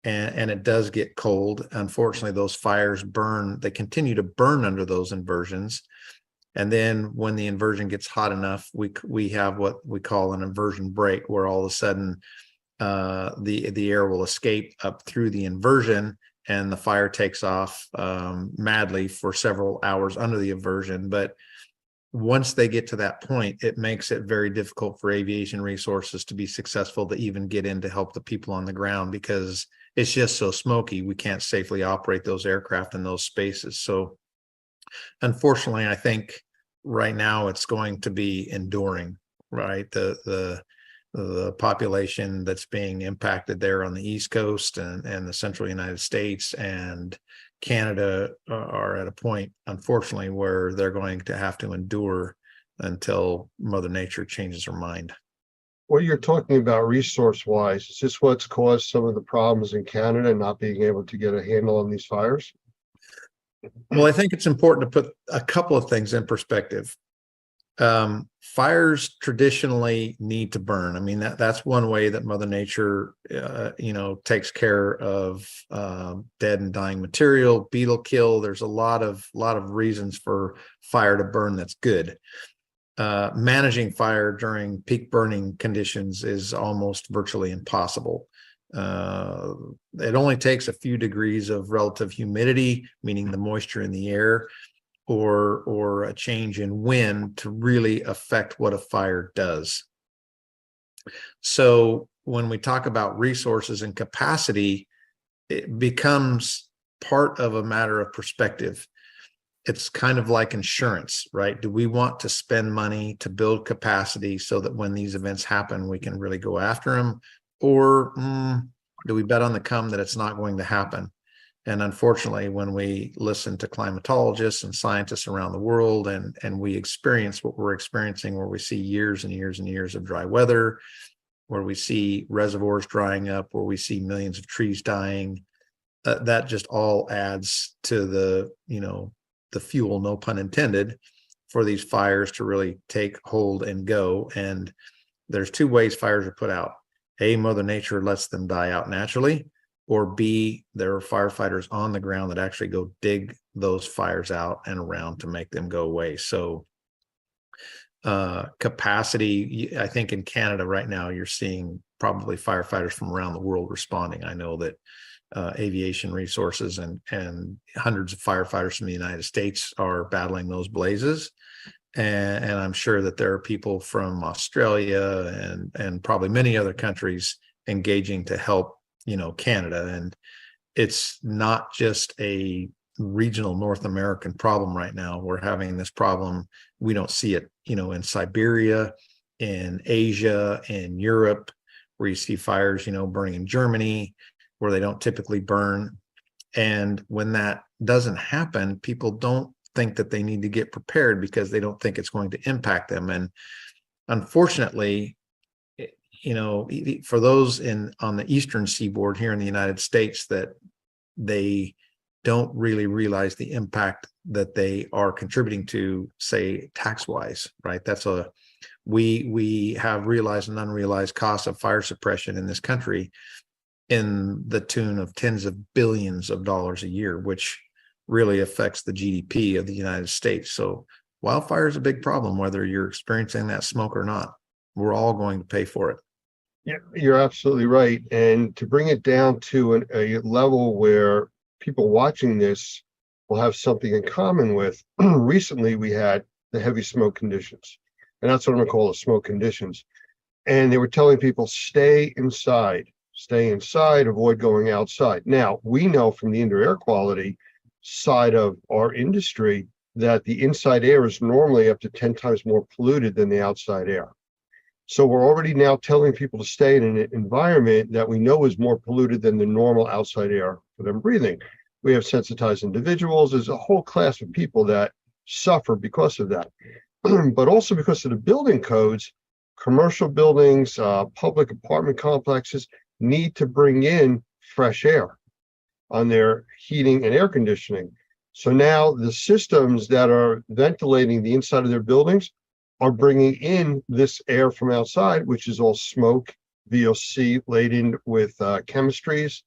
And it does get cold. Unfortunately, those fires burn. They continue to burn under those inversions. And then when the inversion gets hot enough, we have what we call an inversion break, where all of a sudden the air will escape up through the inversion and the fire takes off madly for several hours under the inversion. But once they get to that point, it makes it very difficult for aviation resources to be successful to even get in to help the people on the ground, because it's just so smoky. We can't safely operate those aircraft in those spaces. So unfortunately, I think right now it's going to be enduring, right? The population that's being impacted there on the East Coast and the central United States and Canada are at a point, unfortunately, where they're going to have to endure until Mother Nature changes her mind. what you're talking about resource-wise, is this what's caused some of the problems in Canada not being able to get a handle on these fires? Well, I think it's important to put a couple of things in perspective. Fires traditionally need to burn. I mean, that's one way that Mother Nature, takes care of dead and dying material, beetle kill. There's a lot of reasons for fire to burn. That's good. Managing fire during peak burning conditions is almost virtually impossible. It only takes a few degrees of relative humidity, meaning the moisture in the air, or a change in wind to really affect what a fire does. So when we talk about resources and capacity, it becomes part of a matter of perspective. It's kind of like insurance, right? Do we want to spend money to build capacity so that when these events happen, we can really go after them? Or do we bet on the come that it's not going to happen? And unfortunately, when we listen to climatologists and scientists around the world and we experience what we're experiencing, where we see years and years and years of dry weather, where we see reservoirs drying up, where we see millions of trees dying, that just all adds to the fuel, no pun intended, for these fires to really take hold and go. And there's two ways fires are put out. A, Mother Nature lets them die out naturally, or B, there are firefighters on the ground that actually go dig those fires out and around to make them go away. So capacity, I think in Canada right now, you're seeing probably firefighters from around the world responding. I know that aviation resources and hundreds of firefighters from the United States are battling those blazes. And I'm sure that there are people from Australia and probably many other countries engaging to help, Canada. And it's not just a regional North American problem right now. We're having this problem. We don't see it, in Siberia, in Asia, in Europe, where you see fires, burning in Germany, where they don't typically burn. And when that doesn't happen, people don't think that they need to get prepared because they don't think it's going to impact them. And unfortunately, for those on the eastern seaboard here in the United States, that they don't really realize the impact that they are contributing to, say, tax-wise, right? We have realized and unrealized costs of fire suppression in this country in the tune of tens of billions of dollars a year, which really affects the GDP of the United States. So wildfire is a big problem, whether you're experiencing that smoke or not. We're all going to pay for it. Yeah, you're absolutely right. And to bring it down to a level where people watching this will have something in common with, recently we had the heavy smoke conditions. And that's what I'm going to call the smoke conditions. And they were telling people, stay inside, avoid going outside. Now, we know from the indoor air quality side of our industry that the inside air is normally up to 10 times more polluted than the outside air. So we're already now telling people to stay in an environment that we know is more polluted than the normal outside air for them breathing. We have sensitized individuals. There's a whole class of people that suffer because of that. But also because of the building codes, commercial buildings, public apartment complexes need to bring in fresh air on their heating and air conditioning. So now the systems that are ventilating the inside of their buildings are bringing in this air from outside, which is all smoke, VOC laden with chemistries.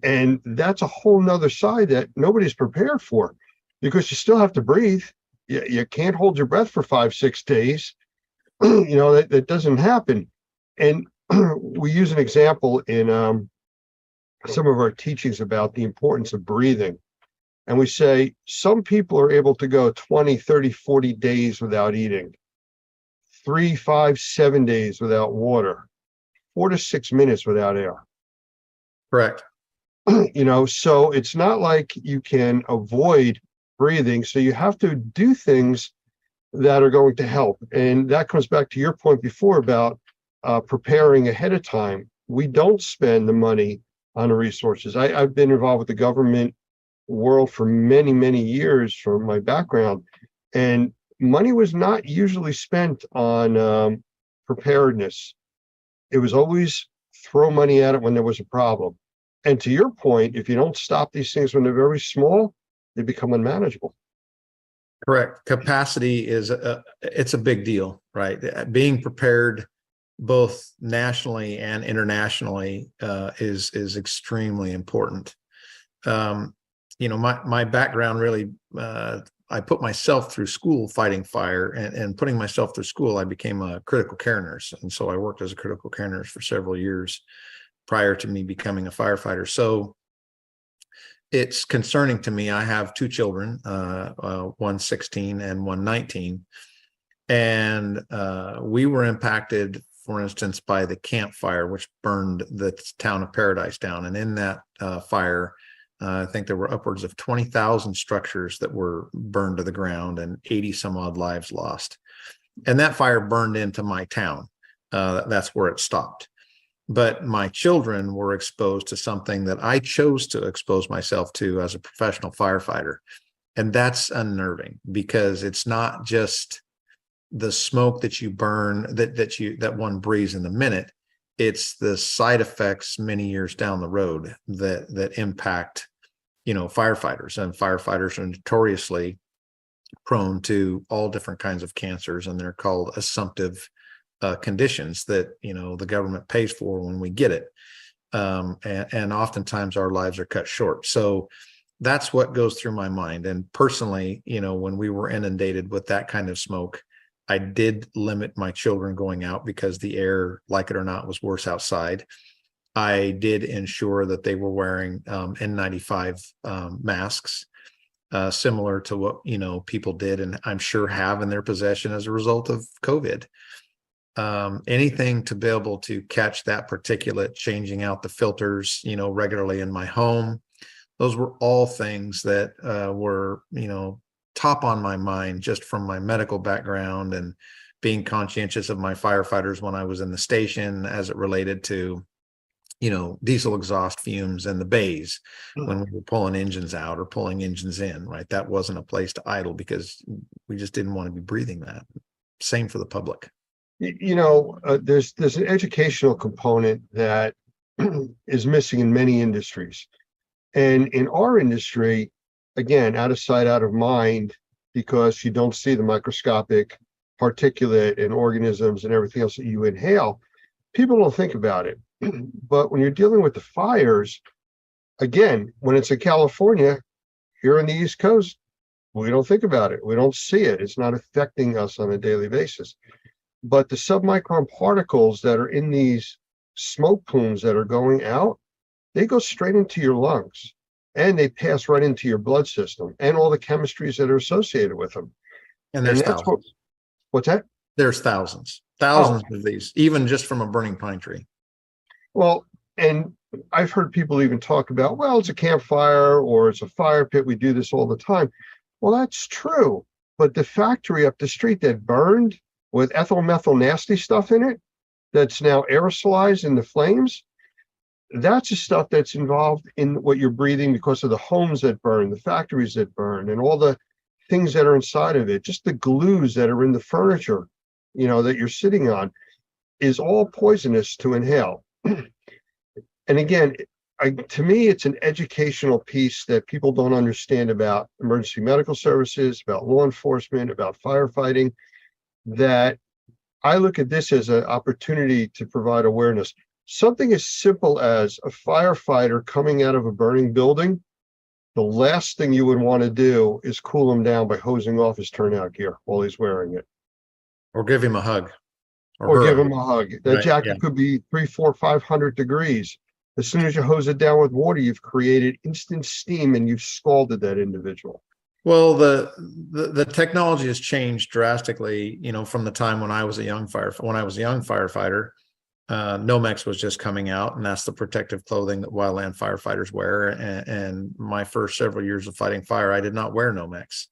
And that's a whole nother side that nobody's prepared for, because you still have to breathe. You can't hold your breath for 5-6 days. That doesn't happen. And we use an example in some of our teachings about the importance of breathing. And we say some people are able to go 20, 30, 40 days without eating, 3, 5, 7 days without water, 4 to 6 minutes without air. Correct. So it's not like you can avoid breathing. So you have to do things that are going to help. And that comes back to your point before about preparing ahead of time. We don't spend the money on the resources. I've been involved with the government world for many, many years from my background, and money was not usually spent on preparedness. it was always throw money at it when there was a problem. And to your point, if you don't stop these things when they're very small, they become unmanageable. Correct. Capacity is it's a big deal, right? Being prepared both nationally and internationally is extremely important. You know, my background really, I put myself through school fighting fire, and putting myself through school, I became a critical care nurse. And so I worked as a critical care nurse for several years prior to me becoming a firefighter. So it's concerning to me. I have two children, one 16 and one 19. And we were impacted, for instance, by the Camp Fire, which burned the town of Paradise down. And in that fire, I think there were upwards of 20,000 structures that were burned to the ground and 80 some odd lives lost. And that fire burned into my town. That's where it stopped. But my children were exposed to something that I chose to expose myself to as a professional firefighter. And that's unnerving, because it's not just the smoke that you burn, that one breathes in the minute. It's the side effects many years down the road that impact, you know, firefighters. And firefighters are notoriously prone to all different kinds of cancers, and they're called assumptive conditions that, you know, the government pays for when we get it. And oftentimes our lives are cut short. So that's what goes through my mind. And personally, you know, when we were inundated with that kind of smoke, I did limit my children going out, because the air, like it or not, was worse outside. I did ensure that they were wearing N95 masks, similar to what, you know, people did, and I'm sure have in their possession as a result of COVID. Anything to be able to catch that particulate, changing out the filters, you know, regularly in my home. Those were all things that were, you know, top on my mind, just from my medical background and being conscientious of my firefighters when I was in the station, as it related to, you know, diesel exhaust fumes and the bays when we were pulling engines out or pulling engines in, right? That wasn't a place to idle, because we just didn't want to be breathing that. Same for the public. You know, there's an educational component that is missing in many industries. And in our industry, again, out of sight, out of mind, because you don't see the microscopic particulate and organisms and everything else that you inhale, people don't think about it. But when you're dealing with the fires, again, when it's in California, here on the East Coast, we don't think about it. We don't see it. It's not affecting us on a daily basis. But the submicron particles that are in these smoke plumes that are going out, they go straight into your lungs, and they pass right into your blood system and all the chemistries that are associated with them. And there's that's thousands. What's that? There's thousands of these, even just from a burning pine tree. Well, and I've heard people even talk about, well, it's a campfire or it's a fire pit. We do this all the time. Well, that's true. But the factory up the street that burned with ethyl methyl nasty stuff in it, that's now aerosolized in the flames, that's the stuff that's involved in what you're breathing, because of the homes that burn, the factories that burn, and all the things that are inside of it. Just the glues that are in the furniture, you know, that you're sitting on, is all poisonous to inhale. And again, to me, it's an educational piece that people don't understand about emergency medical services, about law enforcement, about firefighting, that I look at this as an opportunity to provide awareness. Something as simple as a firefighter coming out of a burning building, the last thing you would want to do is cool him down by hosing off his turnout gear while he's wearing it. Or give him a hug. Or give him a hug. That Right, jacket yeah. could be 300, 400, 500 degrees. As soon as you hose it down with water, you've created instant steam and you've scalded that individual. Well, the technology has changed drastically, you know, from the time when I was a young firefighter. Nomex was just coming out, and that's the protective clothing that wildland firefighters wear. And my first several years of fighting fire, I did not wear Nomex.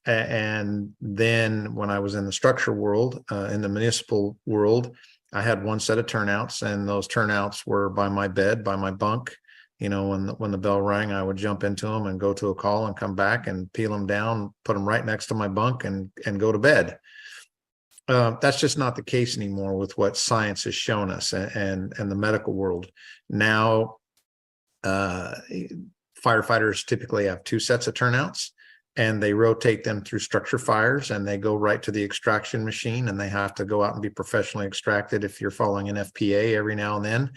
And then when I was in the structure world, in the municipal world, I had one set of turnouts, and those turnouts were by my bed, by my bunk. You know, when the bell rang, I would jump into them and go to a call and come back and peel them down, put them right next to my bunk, and go to bed. That's just not the case anymore with what science has shown us and the medical world. Now, firefighters typically have 2 sets of turnouts, and they rotate them through structure fires, and they go right to the extraction machine, and they have to go out and be professionally extracted if you're following an FPA every now and then.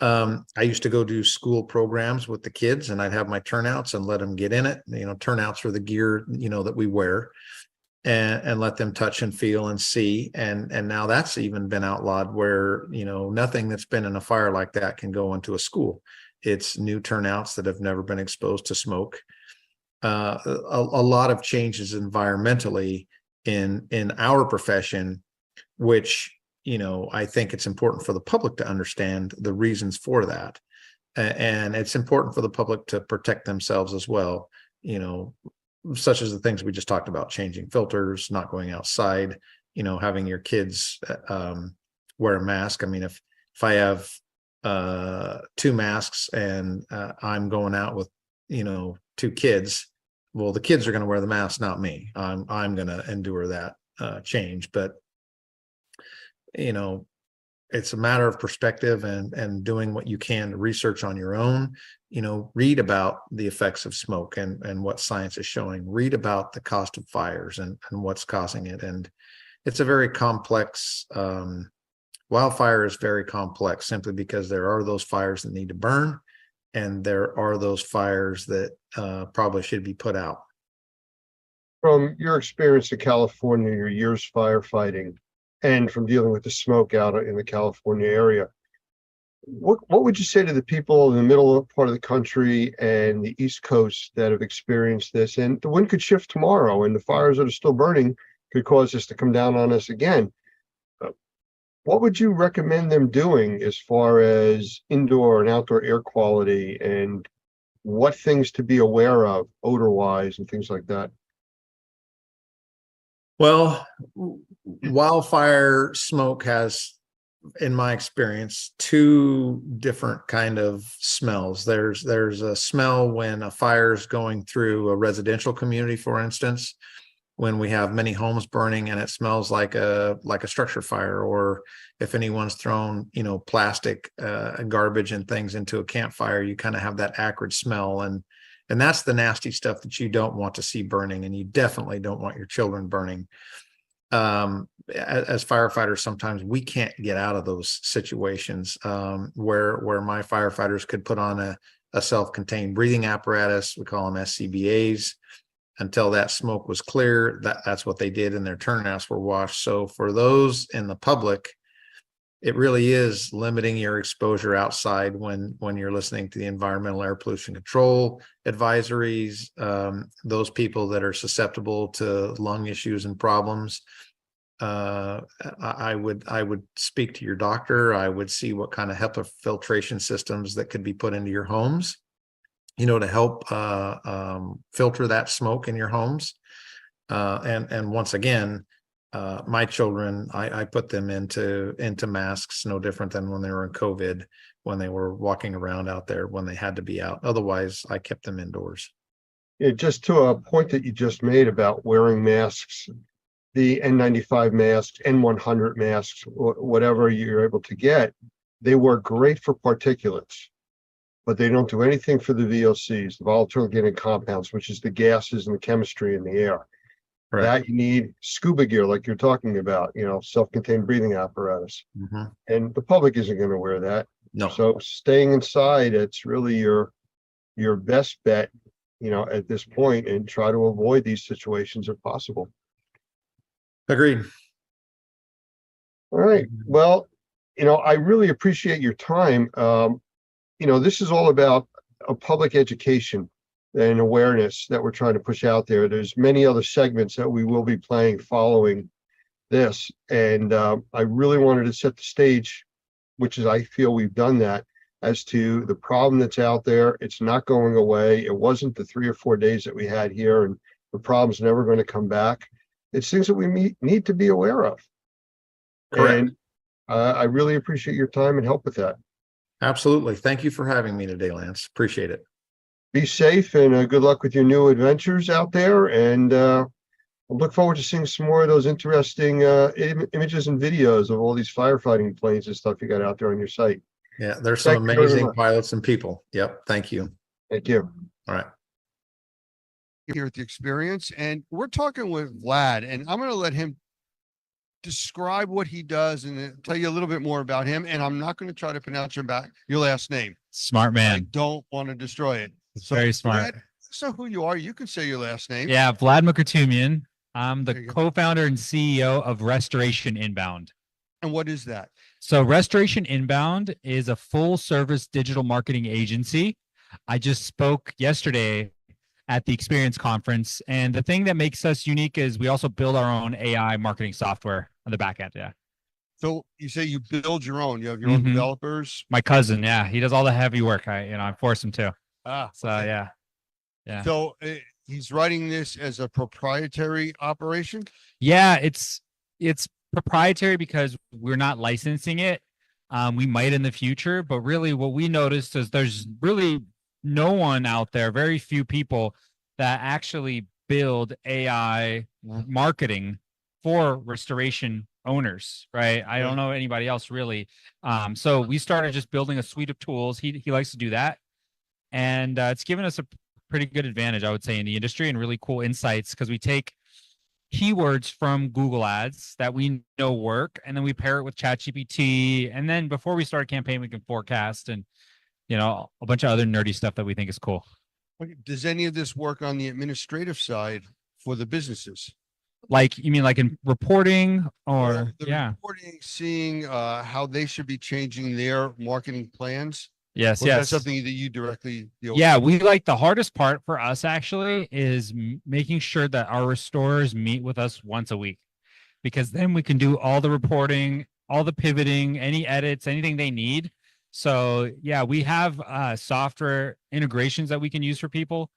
I used to go do school programs with the kids, and I'd have my turnouts and let them get in it. Turnouts are the gear, that we wear, and let them touch and feel and see. And now that's even been outlawed, where, nothing that's been in a fire like that can go into a school. It's new turnouts that have never been exposed to smoke. A lot of changes environmentally in our profession, which, I think it's important for the public to understand the reasons for that. And it's important for the public to protect themselves as well, such as the things we just talked about: changing filters, not going outside, having your kids wear a mask. I mean, if I have 2 masks and I'm going out with 2 kids, well, the kids are going to wear the mask, not me. I'm going to endure that change. But it's a matter of perspective and doing what you can to research on your own. Read about the effects of smoke and what science is showing. Read about the cost of fires and what's causing it. And it's a very complex, wildfire is very complex, simply because there are those fires that need to burn, and there are those fires that probably should be put out. From your experience in California, your years firefighting, and from dealing with the smoke out in the California area, what would you say to the people in the middle part of the country and the East Coast that have experienced this? And the wind could shift tomorrow, and the fires that are still burning could cause this to come down on us again. What would you recommend them doing as far as indoor and outdoor air quality, and what things to be aware of odor-wise and things like that? Well, wildfire smoke has, in my experience, 2 different kind of smells. There's a smell when a fire is going through a residential community, for instance, when we have many homes burning and it smells like a structure fire, or if anyone's thrown, plastic garbage and things into a campfire, you kind of have that acrid smell. And that's the nasty stuff that you don't want to see burning, and you definitely don't want your children burning. As firefighters, sometimes we can't get out of those situations where my firefighters could put on a self-contained breathing apparatus. We call them SCBAs. Until that smoke was clear, that's what they did, and their turnouts were washed. So for those in the public, it really is limiting your exposure outside when you're listening to the environmental air pollution control advisories. Those people that are susceptible to lung issues and problems, I would speak to your doctor. I would see what kind of HEPA filtration systems that could be put into your homes, to help filter that smoke in your homes. And once again, my children, I put them into masks, no different than when they were in COVID, when they were walking around out there, when they had to be out. Otherwise, I kept them indoors. Yeah, just to a point that you just made about wearing masks, the N95 masks, N100 masks, whatever you're able to get, they work great for particulates, but they don't do anything for the VOCs, the volatile organic compounds, which is the gases and the chemistry in the air. Right. That you need scuba gear, like you're talking about, self-contained breathing apparatus. Mm-hmm. And the public isn't going to wear that. No. So staying inside, it's really your best bet, at this point, and try to avoid these situations if possible. Agreed. All right. Well, I really appreciate your time. This is all about a public education and awareness that we're trying to push out there. There's many other segments that we will be playing following this. And I really wanted to set the stage, which is, I feel we've done that, as to the problem that's out there. It's not going away. It wasn't the 3 or 4 days that we had here, and the problem's never going to come back. It's things that we need to be aware of. Correct. And I really appreciate your time and help with that. Absolutely. Thank you for having me today, Lance. Appreciate it. Be safe, and good luck with your new adventures out there. And I look forward to seeing some more of those interesting images and videos of all these firefighting planes and stuff you got out there on your site. Yeah, there's some Thank you very amazing much. pilots and people. Yep. Thank you. Thank you. All right. Here at the experience, and we're talking with Vlad, and I'm going to let him describe what he does and tell you a little bit more about him. And I'm not going to try to pronounce your last name. Smart I man. don't want to destroy it. It's very smart. Vlad, so who you are, you can say your last name. Yeah, Vlad Mukatumian. I'm the There you go. co-founder and CEO of Restoration Inbound. And what is that? So Restoration Inbound is a full service digital marketing agency. I just spoke yesterday at the Experience Conference, and the thing that makes us unique is we also build our own AI marketing software on the back end. Yeah. So you say you build your own, you have your own Mhm. developers. My cousin, yeah, he does all the heavy work. I force him to. So Okay. yeah. Yeah. So he's writing this as a proprietary operation. Yeah, it's proprietary because we're not licensing it. We might in the future, but really what we noticed is there's really no one out there, very few people that actually build AI marketing for restoration owners, right? I don't know anybody else really. So we started just building a suite of tools. He likes to do that. And it's given us a pretty good advantage, I would say, in the industry, and really cool insights because we take keywords from Google Ads that we know work, and then we pair it with ChatGPT. And then before we start a campaign, we can forecast and, a bunch of other nerdy stuff that we think is cool. Okay, does any of this work on the administrative side for the businesses? Like, you mean like in reporting or, Well, the yeah. reporting, seeing how they should be changing their marketing plans? Yes, Or is that yes. something that you directly deal with? Yeah, we like the hardest part for us actually is making sure that our restorers meet with us once a week, because then we can do all the reporting, all the pivoting, any edits, anything they need. So yeah, we have software integrations that we can use for people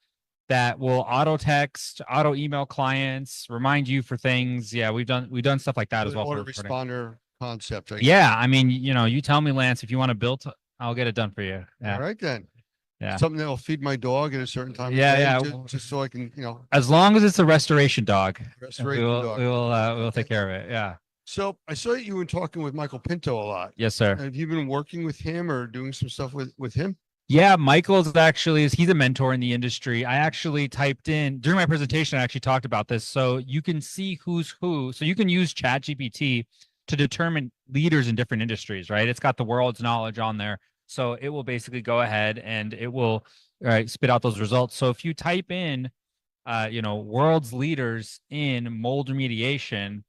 that will auto text, auto email clients, remind you for things. Yeah, we've done stuff like that as well. For reporting. Autoresponder concept. I guess. Yeah, I mean, you tell me, Lance, if you want to build, I'll get it done for you. Yeah. All right then. Yeah. Something that will feed my dog at a certain time. of Yeah, day, yeah. Just so I can, As long as it's a restoration dog, restoration dog. we'll take care of it. Yeah. So I saw that you were talking with Michael Pinto a lot. Yes, sir. Have you been working with him or doing some stuff with him? Yeah, Michael's actually he's a mentor in the industry. I actually typed in during my presentation, I actually talked about this. So you can see who's who. So you can use ChatGPT to determine leaders in different industries, right? It's got the world's knowledge on there. So it will basically go ahead and it will spit out those results. So if you type in, world's leaders in mold remediation,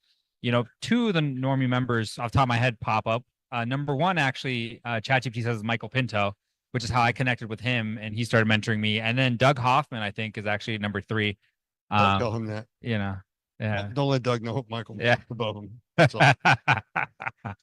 two of the Normie members off the top of my head pop up. Number one, actually, ChatGPT says Michael Pinto, which is how I connected with him, and he started mentoring me. And then Doug Hoffman, I think, is actually number three. Don't tell him that. Yeah. Don't let Doug know Michael Yeah. above him. That's all.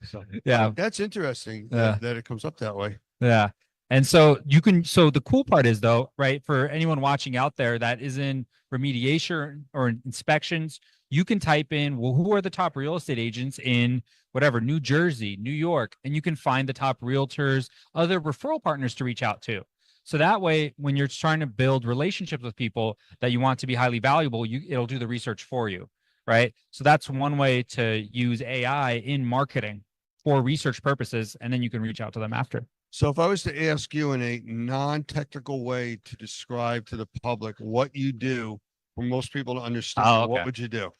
So, Yeah. That's interesting Yeah. that it comes up that way. Yeah. And so the cool part is though, right, for anyone watching out there that is in remediation or inspections, you can type in, well, who are the top real estate agents in whatever, New Jersey, New York, and you can find the top realtors, other referral partners to reach out to. So that way, when you're trying to build relationships with people that you want to be highly valuable, it'll do the research for you, right? So that's one way to use AI in marketing for research purposes, and then you can reach out to them after. So if I was to ask you in a non-technical way to describe to the public what you do for most people to understand, what would you do?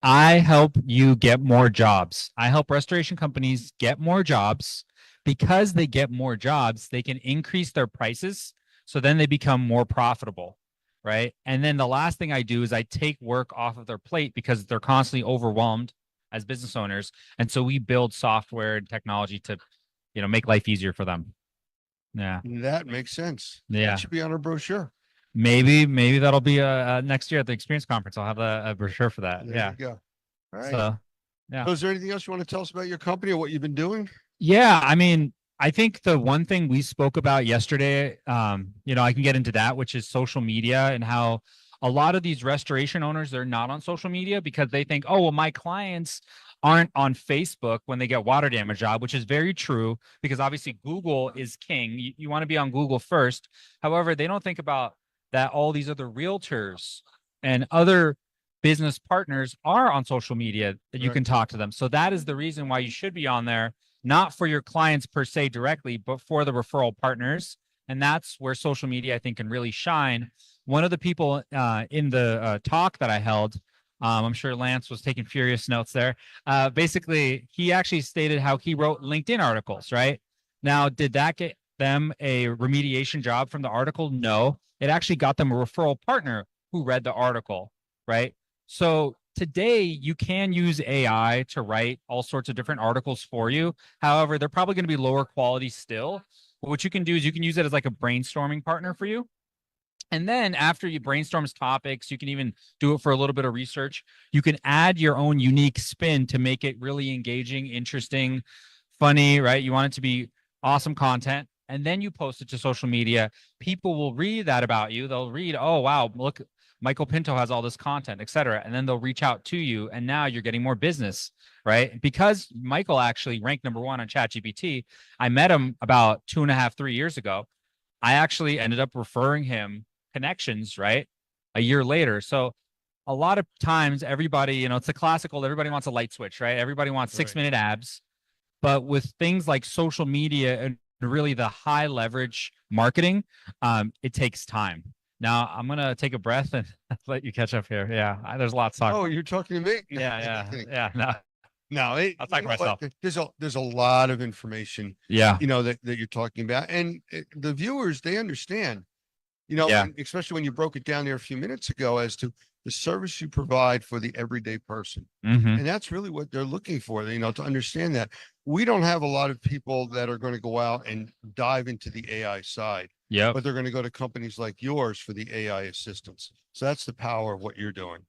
I help you get more jobs. I help restoration companies get more jobs. Because they get more jobs, they can increase their prices. So then they become more profitable, right? And then the last thing I do is I take work off of their plate because they're constantly overwhelmed as business owners. And so we build software and technology to, make life easier for them. Yeah. That makes sense. Yeah. That should be on our brochure. Maybe that'll be next year at the Experience Conference. I'll have a brochure for that. There Yeah. you go. All right. So, yeah. So is there anything else you want to tell us about your company or what you've been doing? Yeah, I mean, I think the one thing we spoke about yesterday, I can get into that, which is social media and how a lot of these restoration owners, they're not on social media because they think, oh, well, my clients aren't on Facebook when they get water damage job, which is very true because obviously Google is king. You want to be on Google first. However, they don't think about that all these other realtors and other business partners are on social media that you Right. can talk to them. So that is the reason why you should be on there, not for your clients per se directly, but for the referral partners. And that's where social media, I think, can really shine. One of the people in the talk that I held, I'm sure Lance was taking furious notes there. Basically, he actually stated how he wrote LinkedIn articles, right? Now, did that get them a remediation job from the article? No. It actually got them a referral partner who read the article, right? So today you can use AI to write all sorts of different articles for you. However, they're probably going to be lower quality still. But what you can do is you can use it as like a brainstorming partner for you. And then after you brainstorm topics, you can even do it for a little bit of research. You can add your own unique spin to make it really engaging, interesting, funny, right? You want it to be awesome content. And then you post it to social media. People will read that about you. They'll read, oh, wow, look, Michael Pinto has all this content, et cetera. And then they'll reach out to you. And now you're getting more business, right? Because Michael actually ranked #1 on ChatGPT. I met him about 2.5, 3 years ago. I actually ended up referring him connections, right? A year later. So a lot of times everybody, you know, it's a classical, everybody wants a light switch, right? Everybody wants 6-minute abs. But with things like social media and really the high leverage marketing, it takes time. Now I'm going to take a breath and let you catch up here. Yeah. There's a lot to talk. Oh, you're talking to me? Yeah. No, No, I'll talk you know what? myself. There's a lot of information, Yeah. you know, that you're talking about, and the viewers, they understand, you know, Yeah. and especially when you broke it down there a few minutes ago as to the service you provide for the everyday person. Mm-hmm. And that's really what they're looking for, you know, to understand that we don't have a lot of people that are going to go out and dive into the AI side, Yep. but they're going to go to companies like yours for the AI assistance. So that's the power of what you're doing.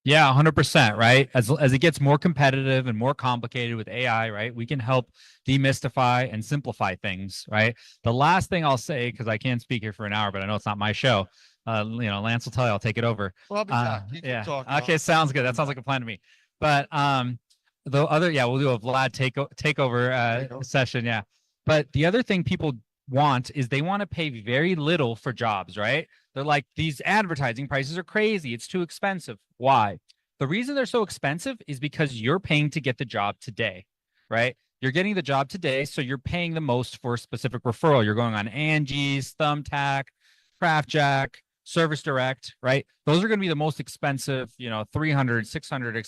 Yeah, 100%, right? As it gets more competitive and more complicated with AI, right? We can help demystify and simplify things, right? The last thing I'll say, because I can't speak here for an hour, but I know it's not my show. You know, Lance will tell you, I'll take it over. Well, I'll be back. You keep Yeah. talking. Okay, sounds good. That sounds like a plan to me. But the other, yeah, we'll do a Vlad takeover session, yeah. But the other thing people want is they want to pay very little for jobs, right? They're like, these advertising prices are crazy. It's too expensive. Why? The reason they're so expensive is because you're paying to get the job today, right? You're getting the job today, so you're paying the most for a specific referral. You're going on Angie's, Thumbtack, CraftJack, Service Direct, right? Those are going to be the most expensive, you know, 300, 600, et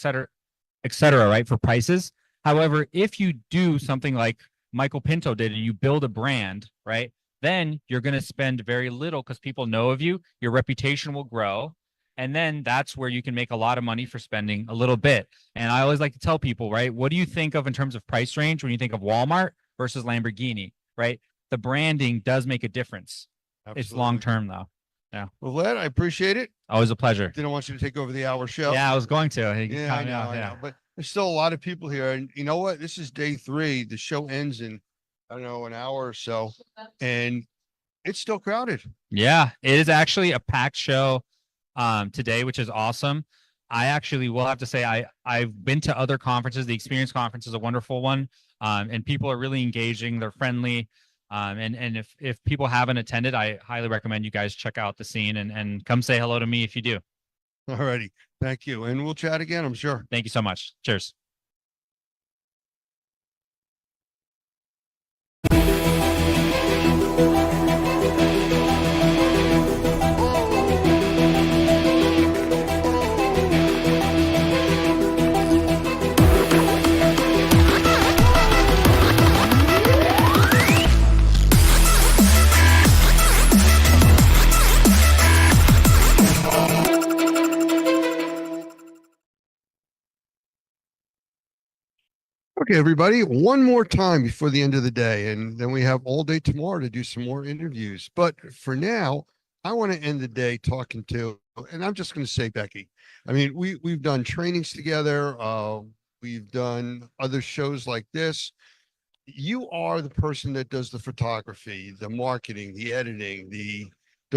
cetera, right? For prices. However, if you do something like Michael Pinto did and you build a brand, right? Then you're going to spend very little because people know of you. Your reputation will grow. And then that's where you can make a lot of money for spending a little bit. And I always like to tell people, right? What do you think of in terms of price range when you think of Walmart versus Lamborghini, right? The branding does make a difference. It's long-term though. Yeah. Well, Vlad, I appreciate it. Always a pleasure. Didn't want you to take over the hour show. Yeah, I was going to. Yeah, I know. But there's still a lot of people here. And you know what? This is day 3. The show ends in, I don't know, an hour or so. And it's still crowded. Yeah, it is actually a packed show today, which is awesome. I actually will have to say I've been to other conferences. The Experience Conference is a wonderful one. And people are really engaging. They're friendly. And if people haven't attended, I highly recommend you guys check out the scene and come say hello to me if you do. All righty. Thank you. And we'll chat again, I'm sure. Thank you so much. Cheers. Okay, everybody, one more time before the end of the day, and then we have all day tomorrow to do some more interviews. But for now, I want to end the day talking to, and I'm just going to say, Becky, I mean, we've done trainings together. We've done other shows like this. You are the person that does the photography, the marketing, the editing, the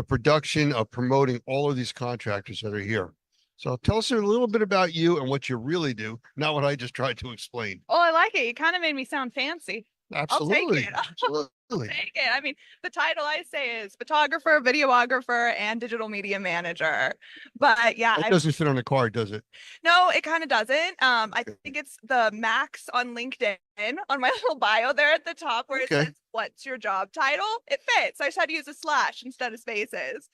production of promoting all of these contractors that are here. So tell us a little bit about you and what you really do, not what I just tried to explain. Oh, I like it. You kind of made me sound fancy. Absolutely. it. Absolutely. Take it. I mean, the title I say is photographer, videographer, and digital media manager. But yeah, It doesn't fit on the card, does it? no, it kind of doesn't. I think it's the max on LinkedIn on my little bio there at the top where it Okay. says, "What's your job title?" It fits. I just had to use a slash instead of spaces.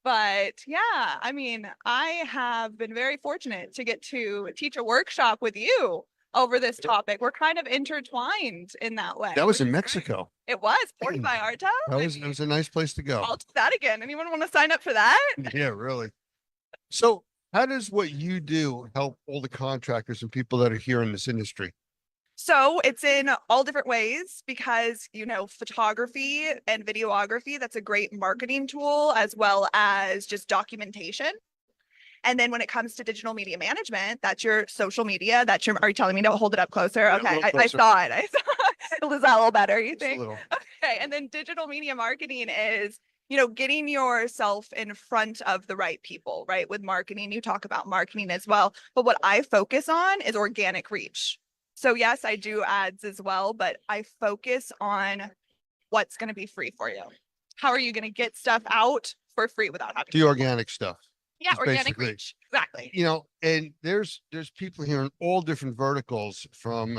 But yeah, I mean, I have been very fortunate to get to teach a workshop with you over this topic. We're kind of intertwined in that way. That was which in is great. Mexico. It was Puerto Vallarta. It was a nice place to go. I'll do that again. Anyone want to sign up for that? Yeah, really. So how does what you do help all the contractors and people that are here in this industry? So it's in all different ways because, you know, photography and videography, that's a great marketing tool as well as just documentation. And then when it comes to digital media management, that's your social media. That's your, are you telling me to hold it up closer? Yeah, a Okay, little I closer. saw it. I saw it. Is that a little better, you Just a think? little. Okay, and then digital media marketing is, you know, getting yourself in front of the right people, right? With marketing, you talk about marketing as well. But what I focus on is organic reach. So yes, I do ads as well, but I focus on what's going to be free for you. How are you going to get stuff out for free without having The to- organic stuff. Yeah, just organic basically- reach. Exactly. You know, and there's people here in all different verticals from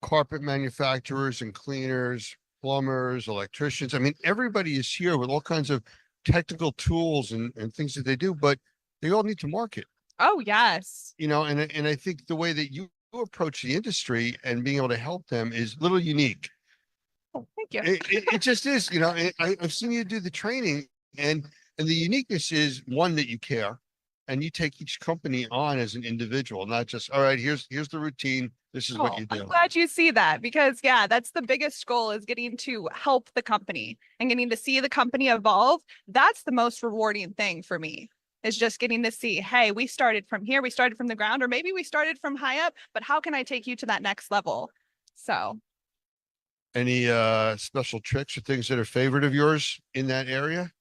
carpet manufacturers and cleaners, plumbers, electricians. I mean, everybody is here with all kinds of technical tools and things that they do, but they all need to market, Oh, yes. you know, and I think the way that you approach the industry and being able to help them is a little unique. Oh, thank you. It just is, you know, I've seen you do the training and the uniqueness is one that you care and you take each company on as an individual, not just, all right, here's the routine. This is what you do. I'm glad you see that because yeah, that's the biggest goal is getting to help the company and getting to see the company evolve. That's the most rewarding thing for me is just getting to see, hey, we started from here, we started from the ground, or maybe we started from high up, but how can I take you to that next level? So Any special tricks or things that are favorite of yours in that area?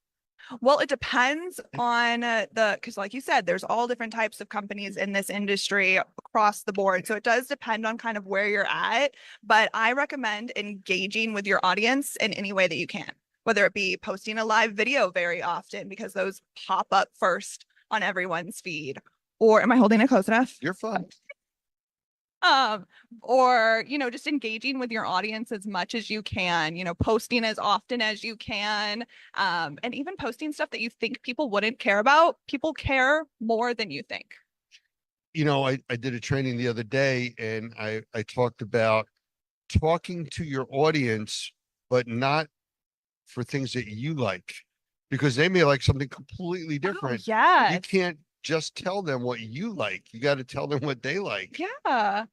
well, it depends on because like you said, there's all different types of companies in this industry across the board. So it does depend on kind of where you're at, but I recommend engaging with your audience in any way that you can, whether it be posting a live video very often because those pop up first on everyone's feed. Or am I holding it close enough? You're fine. Or, you know, just engaging with your audience as much as you can, you know, posting as often as you can, and even posting stuff that you think people wouldn't care about. People care more than you think. You know, I did a training the other day and I talked about talking to your audience, but not for things that you like, because they may like something completely different. You Yeah. can't just tell them what you like. You got to tell them what they like. Yeah.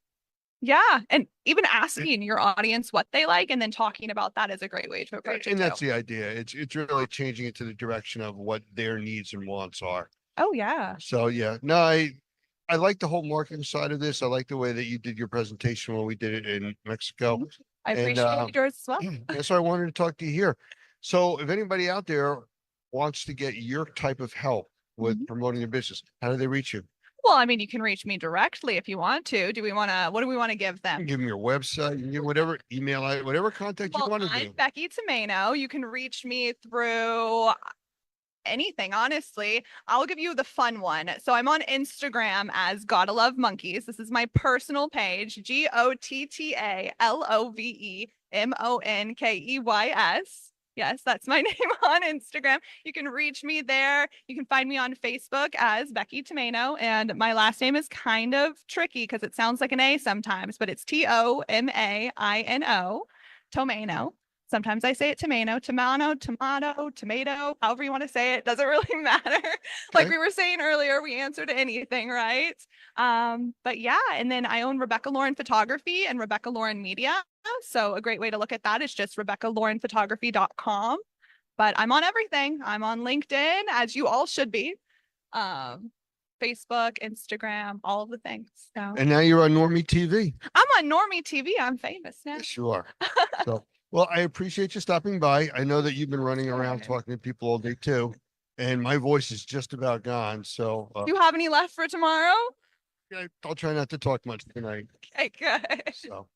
Yeah. And even asking your audience what they like and then talking about that is a great way to approach it. And that's too. the idea. It's really changing it to the direction of what their needs and wants are. Oh, yeah. So yeah, no, I like the whole marketing side of this. I like the way that you did your presentation when we did it in Mexico. I And, appreciate yours as well. That's why I wanted to talk to you here. So if anybody out there wants to get your type of help with promoting their business, how do they reach you? Well, I mean, you can reach me directly if you want to. Do we want to, what do we want to give You them? can give them your website, you can give whatever email, whatever contact you Well, want to I'm do. Becky Tomeno. You can reach me through anything, honestly. I'll give you the fun one. So I'm on Instagram as Gotta Love Monkeys. This is my personal page, GOTTALOVEMONKEYS. Yes, that's my name on Instagram. You can reach me there. You can find me on Facebook as Becky Tomeno. And my last name is kind of tricky because it sounds like an A sometimes, but it's TOMAINO, Tomeno. Sometimes I say it tomato, tomato, however you want to say it, doesn't really matter. Like Okay. we were saying earlier, we answer to anything, right? But yeah, and then I own Rebecca Lauren Photography and Rebecca Lauren Media. So a great way to look at that is just RebeccaLaurenPhotography.com. But I'm on everything. I'm on LinkedIn, as you all should be. Facebook, Instagram, all of the things. So And now you're on Normie TV. I'm on Normie TV. I'm famous now. Yes, you are. So, well, I appreciate you stopping by. I know that you've been running around Sure. talking to people all day too. And my voice is just about gone. So Do you have any left for tomorrow? I'll try not to talk much tonight. Okay, good. So,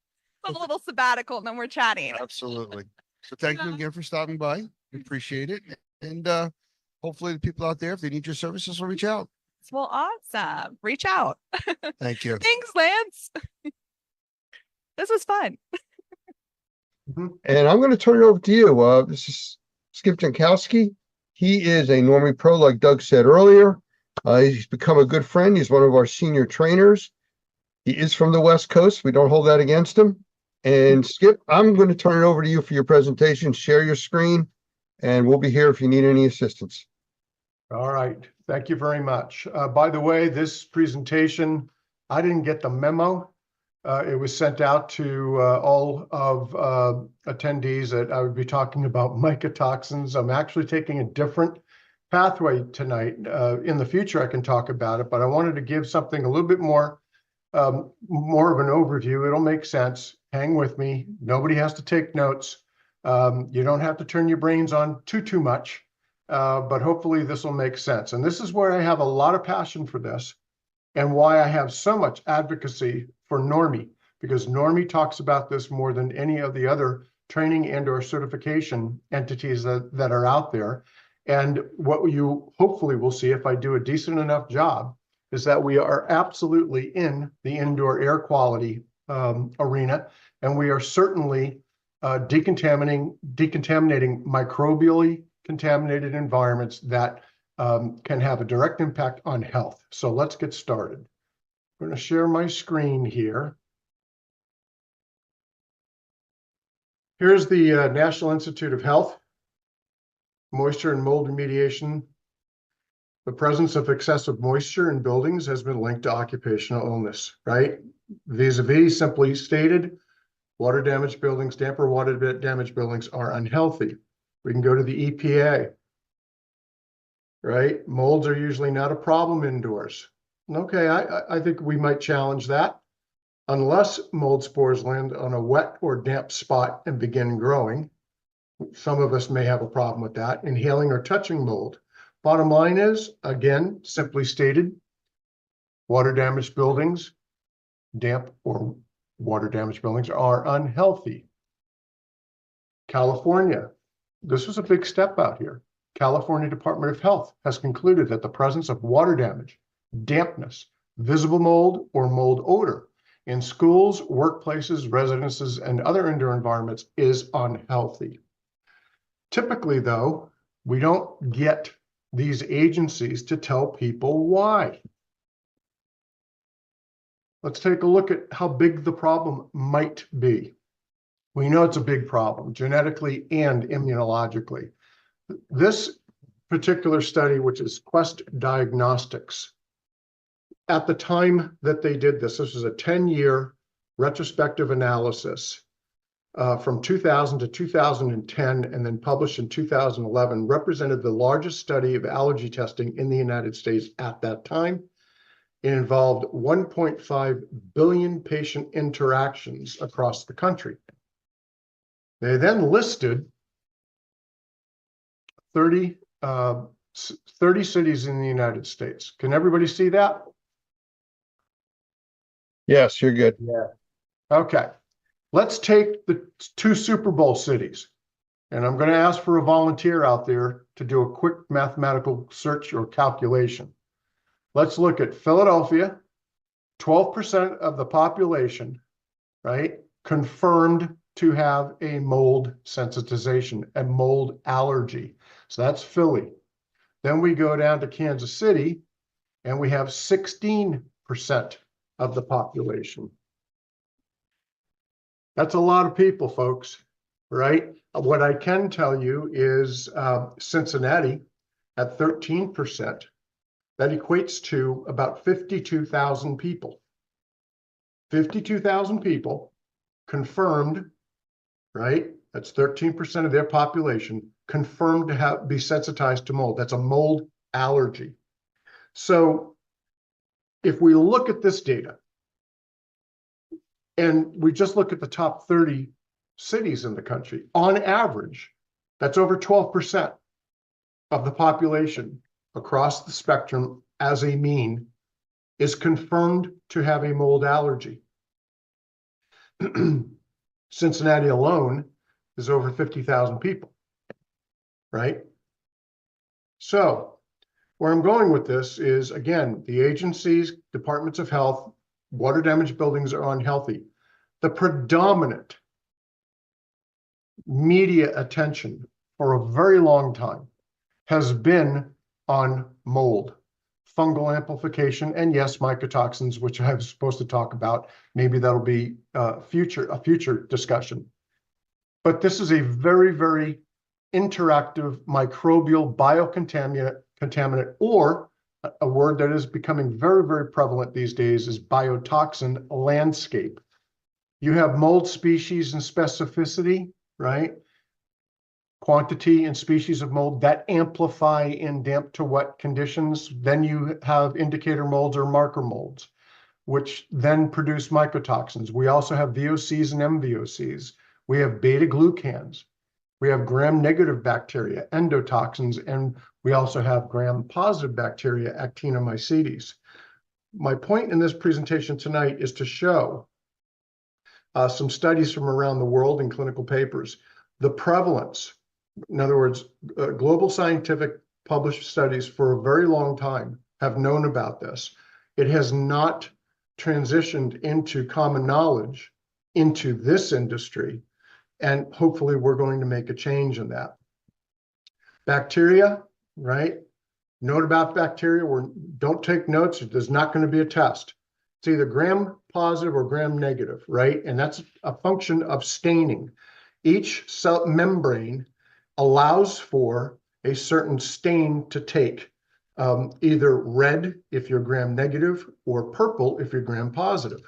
A little sabbatical and then we're chatting. Absolutely. So thank you again for stopping by. We appreciate it. And hopefully the people out there, if they need your services, will reach out. Well, awesome. Reach out. Thank you. Thanks, Lance. This was fun. And I'm going to turn it over to you. This is Skip Jankowski. He is a Normie Pro, like Doug said earlier. He's become a good friend. He's one of our senior trainers. He is from the West Coast. We don't hold that against him. And Skip, I'm going to turn it over to you for your presentation. Share your screen, and we'll be here if you need any assistance. All right. Thank you very much. By the way, this presentation, I didn't get the memo. It was sent out to all of attendees that I would be talking about mycotoxins. I'm actually taking a different pathway tonight. In the future, I can talk about it, but I wanted to give something a little bit more of an overview. It'll make sense. Hang with me. Nobody has to take notes. You don't have to turn your brains on too much, but hopefully this will make sense. And this is where I have a lot of passion for this and why I have so much advocacy for Normie, because Normie talks about this more than any of the other training and or certification entities that are out there. And what you hopefully will see if I do a decent enough job is that we are absolutely in the indoor air quality arena, and we are certainly decontaminating microbially contaminated environments that can have a direct impact on health. So let's get started. I'm going to share my screen here. Here's the National Institute of Health, moisture and mold remediation. The presence of excessive moisture in buildings has been linked to occupational illness, right? Vis-a-vis, simply stated, water damaged buildings, damper water damaged buildings are unhealthy. We can go to the EPA, right? Molds are usually not a problem indoors. Okay, I think we might challenge that. Unless mold spores land on a wet or damp spot and begin growing. Some of us may have a problem with that. Inhaling or touching mold. Bottom line is, again, simply stated, water damaged buildings, damp or water damaged buildings are unhealthy. California, this was a big step out here. California Department of Health has concluded that the presence of water damage, dampness, visible mold, or mold odor in schools, workplaces, residences, and other indoor environments is unhealthy. Typically, though, we don't get these agencies to tell people why. Let's take a look at how big the problem might be. We know it's a big problem, genetically and immunologically. This particular study, which is Quest Diagnostics, at the time that they did this was a 10-year retrospective analysis from 2000 to 2010 and then published in 2011, represented the largest study of allergy testing in the United States at that time. It involved 1.5 billion patient interactions across the country. They then listed 30 cities in the United States. Can everybody see that? Yes, you're good. Yeah. Okay. Let's take the 2 Super Bowl cities. And I'm going to ask for a volunteer out there to do a quick mathematical search or calculation. Let's look at Philadelphia, 12% of the population, right, confirmed to have a mold sensitization, a mold allergy. So that's Philly. Then we go down to Kansas City, and we have 16% of the population. That's a lot of people, folks, right? What I can tell you is Cincinnati at 13%, that equates to about 52,000 people. 52,000 people confirmed, right? That's 13% of their population confirmed to be sensitized to mold. That's a mold allergy. So if we look at this data and we just look at the top 30 cities in the country, on average, that's over 12% of the population across the spectrum as a mean is confirmed to have a mold allergy. Cincinnati alone is over 50,000 people, right? So where I'm going with this is, again, the agencies, departments of health, water damaged buildings are unhealthy. The predominant media attention for a very long time has been on mold, fungal amplification, and yes, mycotoxins, which I was supposed to talk about. Maybe that'll be a future discussion. But this is a very, very interactive microbial biocontaminant, or a word that is becoming very, very prevalent these days is biotoxin landscape. You have mold species and specificity, right? Quantity and species of mold that amplify in damp to wet conditions. Then you have indicator molds or marker molds, which then produce mycotoxins. We also have VOCs and MVOCs. We have beta glucans. We have gram-negative bacteria, endotoxins, and we also have gram-positive bacteria, Actinomycetes. My point in this presentation tonight is to show some studies from around the world in clinical papers. The prevalence, in other words, global scientific published studies for a very long time have known about this. It has not transitioned into common knowledge into this industry, and hopefully we're going to make a change in that. Bacteria, right? Note about bacteria, don't take notes. There's not going to be a test. It's either gram positive or gram negative, right? And that's a function of staining. Each cell membrane allows for a certain stain to take, either red if you're gram negative or purple if you're gram positive.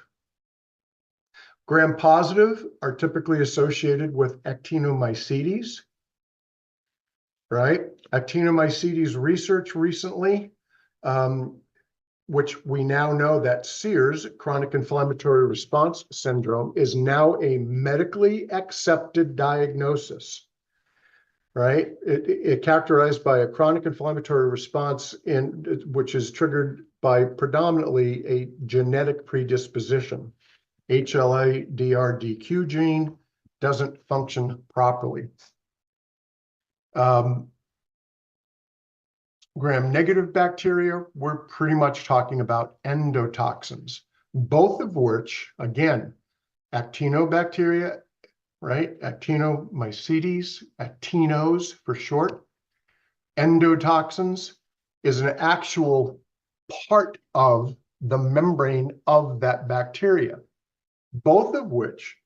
Gram positive are typically associated with Actinomycetes, right? Actinomycetes research recently, which we now know that CIRS, chronic inflammatory response syndrome, is now a medically accepted diagnosis, right? It characterized by a chronic inflammatory response which is triggered by predominantly a genetic predisposition. HLA-DRDQ gene doesn't function properly. Gram-negative bacteria, we're pretty much talking about endotoxins, both of which, again, actinobacteria, right? Actinomycetes, actinos for short. Endotoxins is an actual part of the membrane of that bacteria, both of which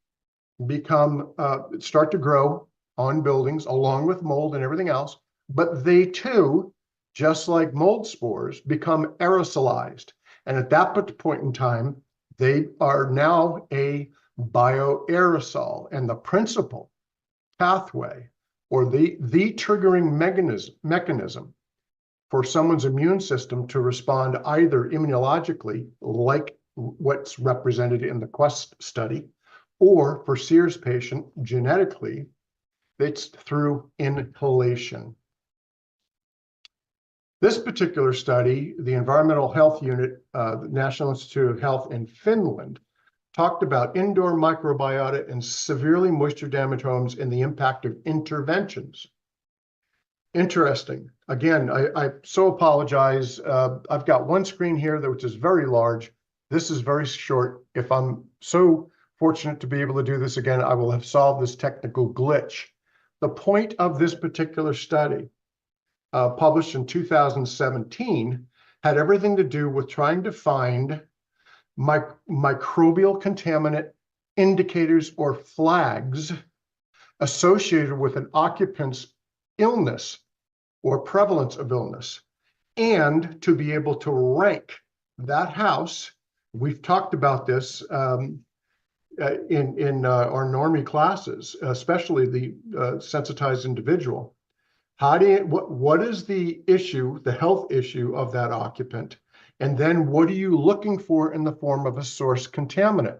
start to grow on buildings along with mold and everything else, but they too, just like mold spores, become aerosolized. And at that point in time, they are now a bioaerosol. And the principal pathway or the triggering mechanism for someone's immune system to respond either immunologically, like what's represented in the Quest study, or for CIRS patient genetically, it's through inhalation. This particular study, the Environmental Health Unit, the National Institute of Health in Finland, talked about indoor microbiota and severely moisture damaged homes and the impact of interventions. Interesting. Again, I so apologize. I've got one screen here which is very large. This is very short. If I'm so fortunate to be able to do this again, I will have solved this technical glitch. The point of this particular study, published in 2017, had everything to do with trying to find microbial contaminant indicators or flags associated with an occupant's illness or prevalence of illness, and to be able to rank that house. We've talked about this in our normie classes, especially the sensitized individual. What is the issue, the health issue of that occupant? And then what are you looking for in the form of a source contaminant?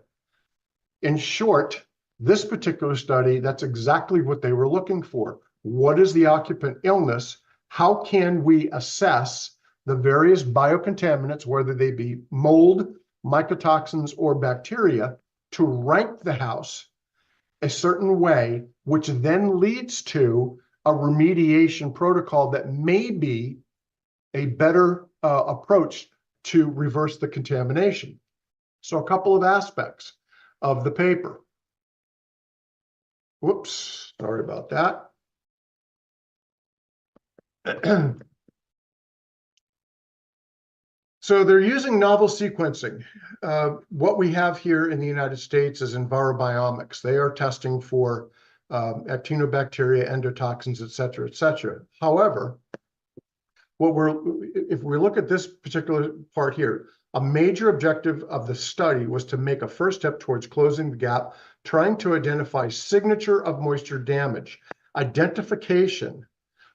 In short, this particular study, that's exactly what they were looking for. What is the occupant illness? How can we assess the various biocontaminants, whether they be mold, mycotoxins, or bacteria, to rank the house a certain way, which then leads to a remediation protocol that may be a better approach to reverse the contamination. So a couple of aspects of the paper. Whoops, sorry about that. So they're using novel sequencing. What we have here in the United States is EnviroBiomics. They are testing for actinobacteria, endotoxins, et cetera, et cetera. However, if we look at this particular part here, a major objective of the study was to make a first step towards closing the gap, trying to identify signature of moisture damage, identification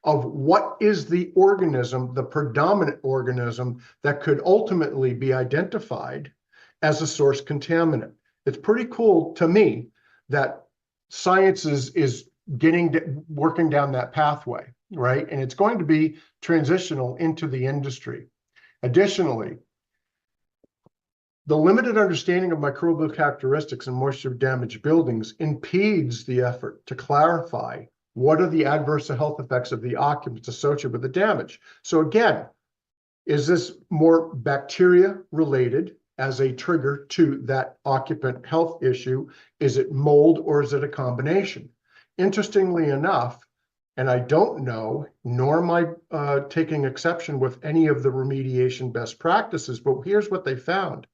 of what is the organism, the predominant organism that could ultimately be identified as a source contaminant. It's pretty cool to me that science is working down that pathway, right? And it's going to be transitional into the industry. Additionally, the limited understanding of microbial characteristics in moisture damaged buildings impedes the effort to clarify what are the adverse health effects of the occupants associated with the damage. So again, is this more bacteria related as a trigger to that occupant health issue? Is it mold or is it a combination? Interestingly enough, and I don't know, nor am I taking exception with any of the remediation best practices, but here's what they found.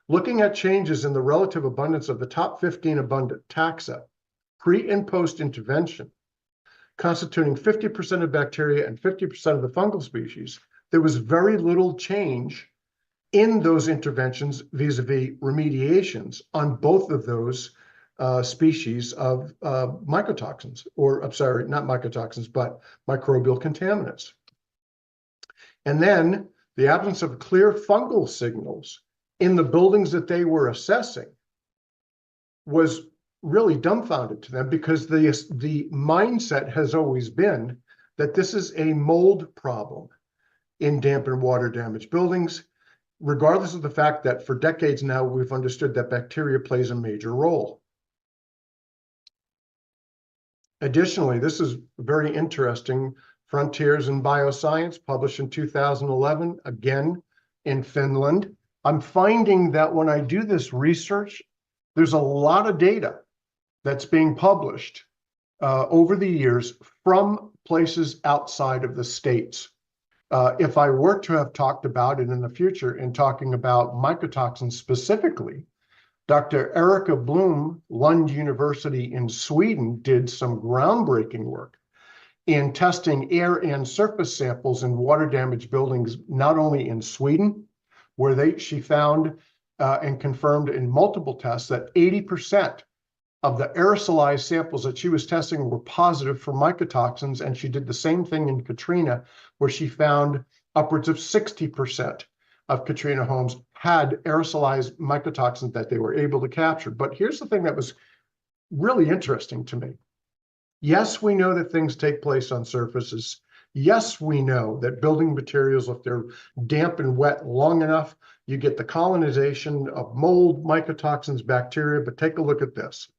Looking at changes in the relative abundance of the top 15 abundant taxa, pre and post intervention, constituting 50% of bacteria and 50% of the fungal species, there was very little change in those interventions vis-a-vis remediations on both of those species of mycotoxins, or I'm sorry, not mycotoxins, but microbial contaminants. And then the absence of clear fungal signals in the buildings that they were assessing was really dumbfounded to them, because the mindset has always been that this is a mold problem in damp and water damaged buildings, regardless of the fact that for decades now we've understood that bacteria plays a major role. Additionally, this is very interesting, Frontiers in Bioscience, published in 2011, again in Finland. I'm finding that when I do this research, there's a lot of data that's being published over the years from places outside of the States. If I were to have talked about it in the future in talking about mycotoxins specifically, Dr. Erika Blom, Lund University in Sweden, did some groundbreaking work in testing air and surface samples in water damaged buildings, not only in Sweden, where she found and confirmed in multiple tests that 80% of the aerosolized samples that she was testing were positive for mycotoxins, and she did the same thing in Katrina, where she found upwards of 60% of Katrina homes had aerosolized mycotoxins that they were able to capture. But here's the thing that was really interesting to me. Yes, we know that things take place on surfaces. Yes, we know that building materials, if they're damp and wet long enough, you get the colonization of mold, mycotoxins, bacteria. But take a look at this.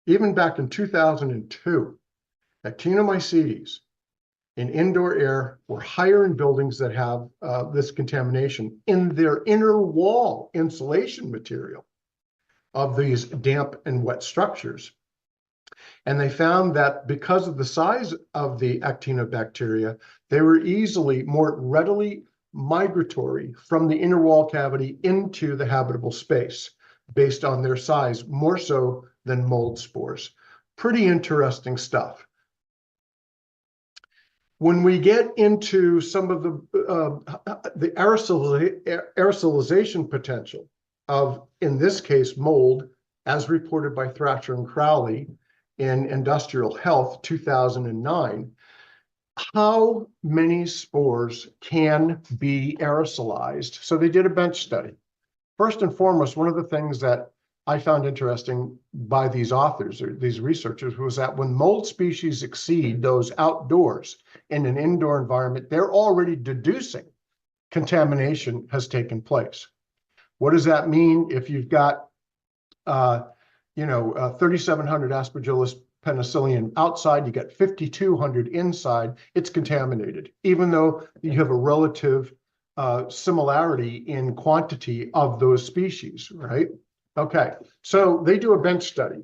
Even back in 2002, actinomycetes in indoor air were higher in buildings that have this contamination in their inner wall insulation material of these damp and wet structures. And they found that because of the size of the actinobacteria, they were more readily migratory from the inner wall cavity into the habitable space based on their size, more so than mold spores. Pretty interesting stuff. When we get into some of the aerosolization potential of, in this case, mold, as reported by Thrasher and Crowley in Industrial Health 2009, how many spores can be aerosolized? So they did a bench study. First and foremost, one of the things that I found interesting by these authors or these researchers was that when mold species exceed those outdoors in an indoor environment, they're already deducing contamination has taken place. What does that mean if you've got 3,700 Aspergillus penicillium outside, you get 5,200 inside, it's contaminated, even though you have a relative similarity in quantity of those species, right? Okay, so they do a bench study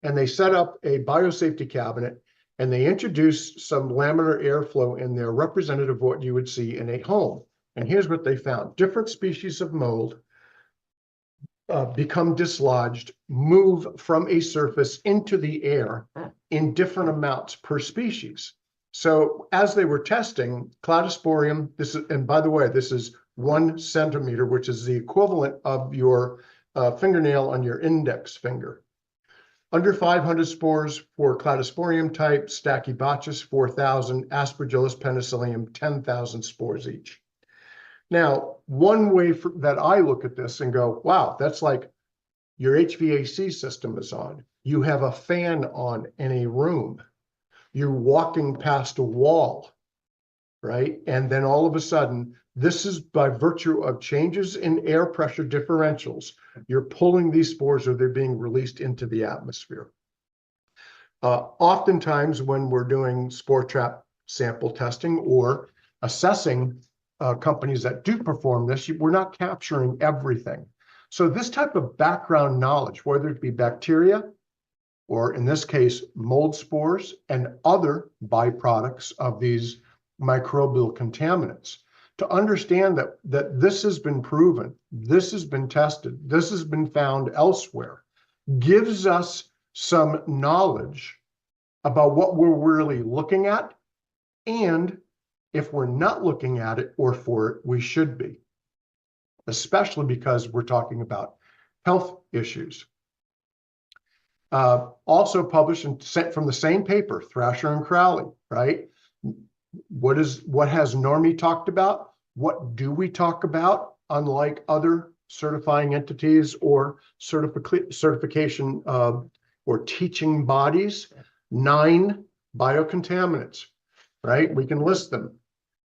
and they set up a biosafety cabinet and they introduce some laminar airflow in there representative of what you would see in a home. And here's what they found. Different species of mold become dislodged, move from a surface into the air in different amounts per species. So as they were testing Cladosporium, this is, and by the way, this is 1 centimeter, which is the equivalent of your fingernail on your index finger. Under 500 spores for Cladosporium type, Stachybotrys 4,000, Aspergillus penicillium 10,000 spores each. Now, one way that I look at this and go, wow, that's like your HVAC system is on. You have a fan on in a room. You're walking past a wall, right? And then all of a sudden, this is by virtue of changes in air pressure differentials. You're pulling these spores or they're being released into the atmosphere. Oftentimes when we're doing spore trap sample testing or assessing companies that do perform this, we're not capturing everything. So this type of background knowledge, whether it be bacteria, or in this case, mold spores and other byproducts of these microbial contaminants, to understand that this has been proven, this has been tested, this has been found elsewhere, gives us some knowledge about what we're really looking at, and if we're not looking at it or for it, we should be, especially because we're talking about health issues. Also published and sent from the same paper, Thrasher and Crowley, right? What has Normie talked about? What do we talk about? Unlike other certifying entities or certification or teaching bodies, 9 biocontaminants, right? We can list them.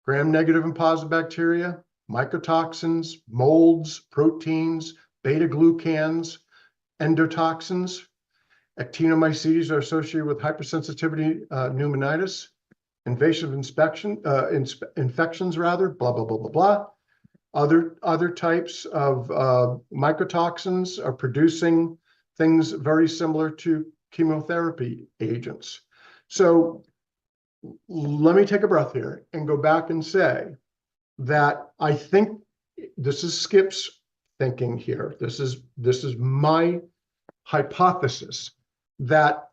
Gram-negative and positive bacteria, mycotoxins, molds, proteins, beta-glucans, endotoxins. Actinomycetes are associated with hypersensitivity pneumonitis, invasive infections, blah, blah, blah, blah, blah. Other types of mycotoxins are producing things very similar to chemotherapy agents. So let me take a breath here and go back and say that I think this is Skip's thinking here. This is my hypothesis that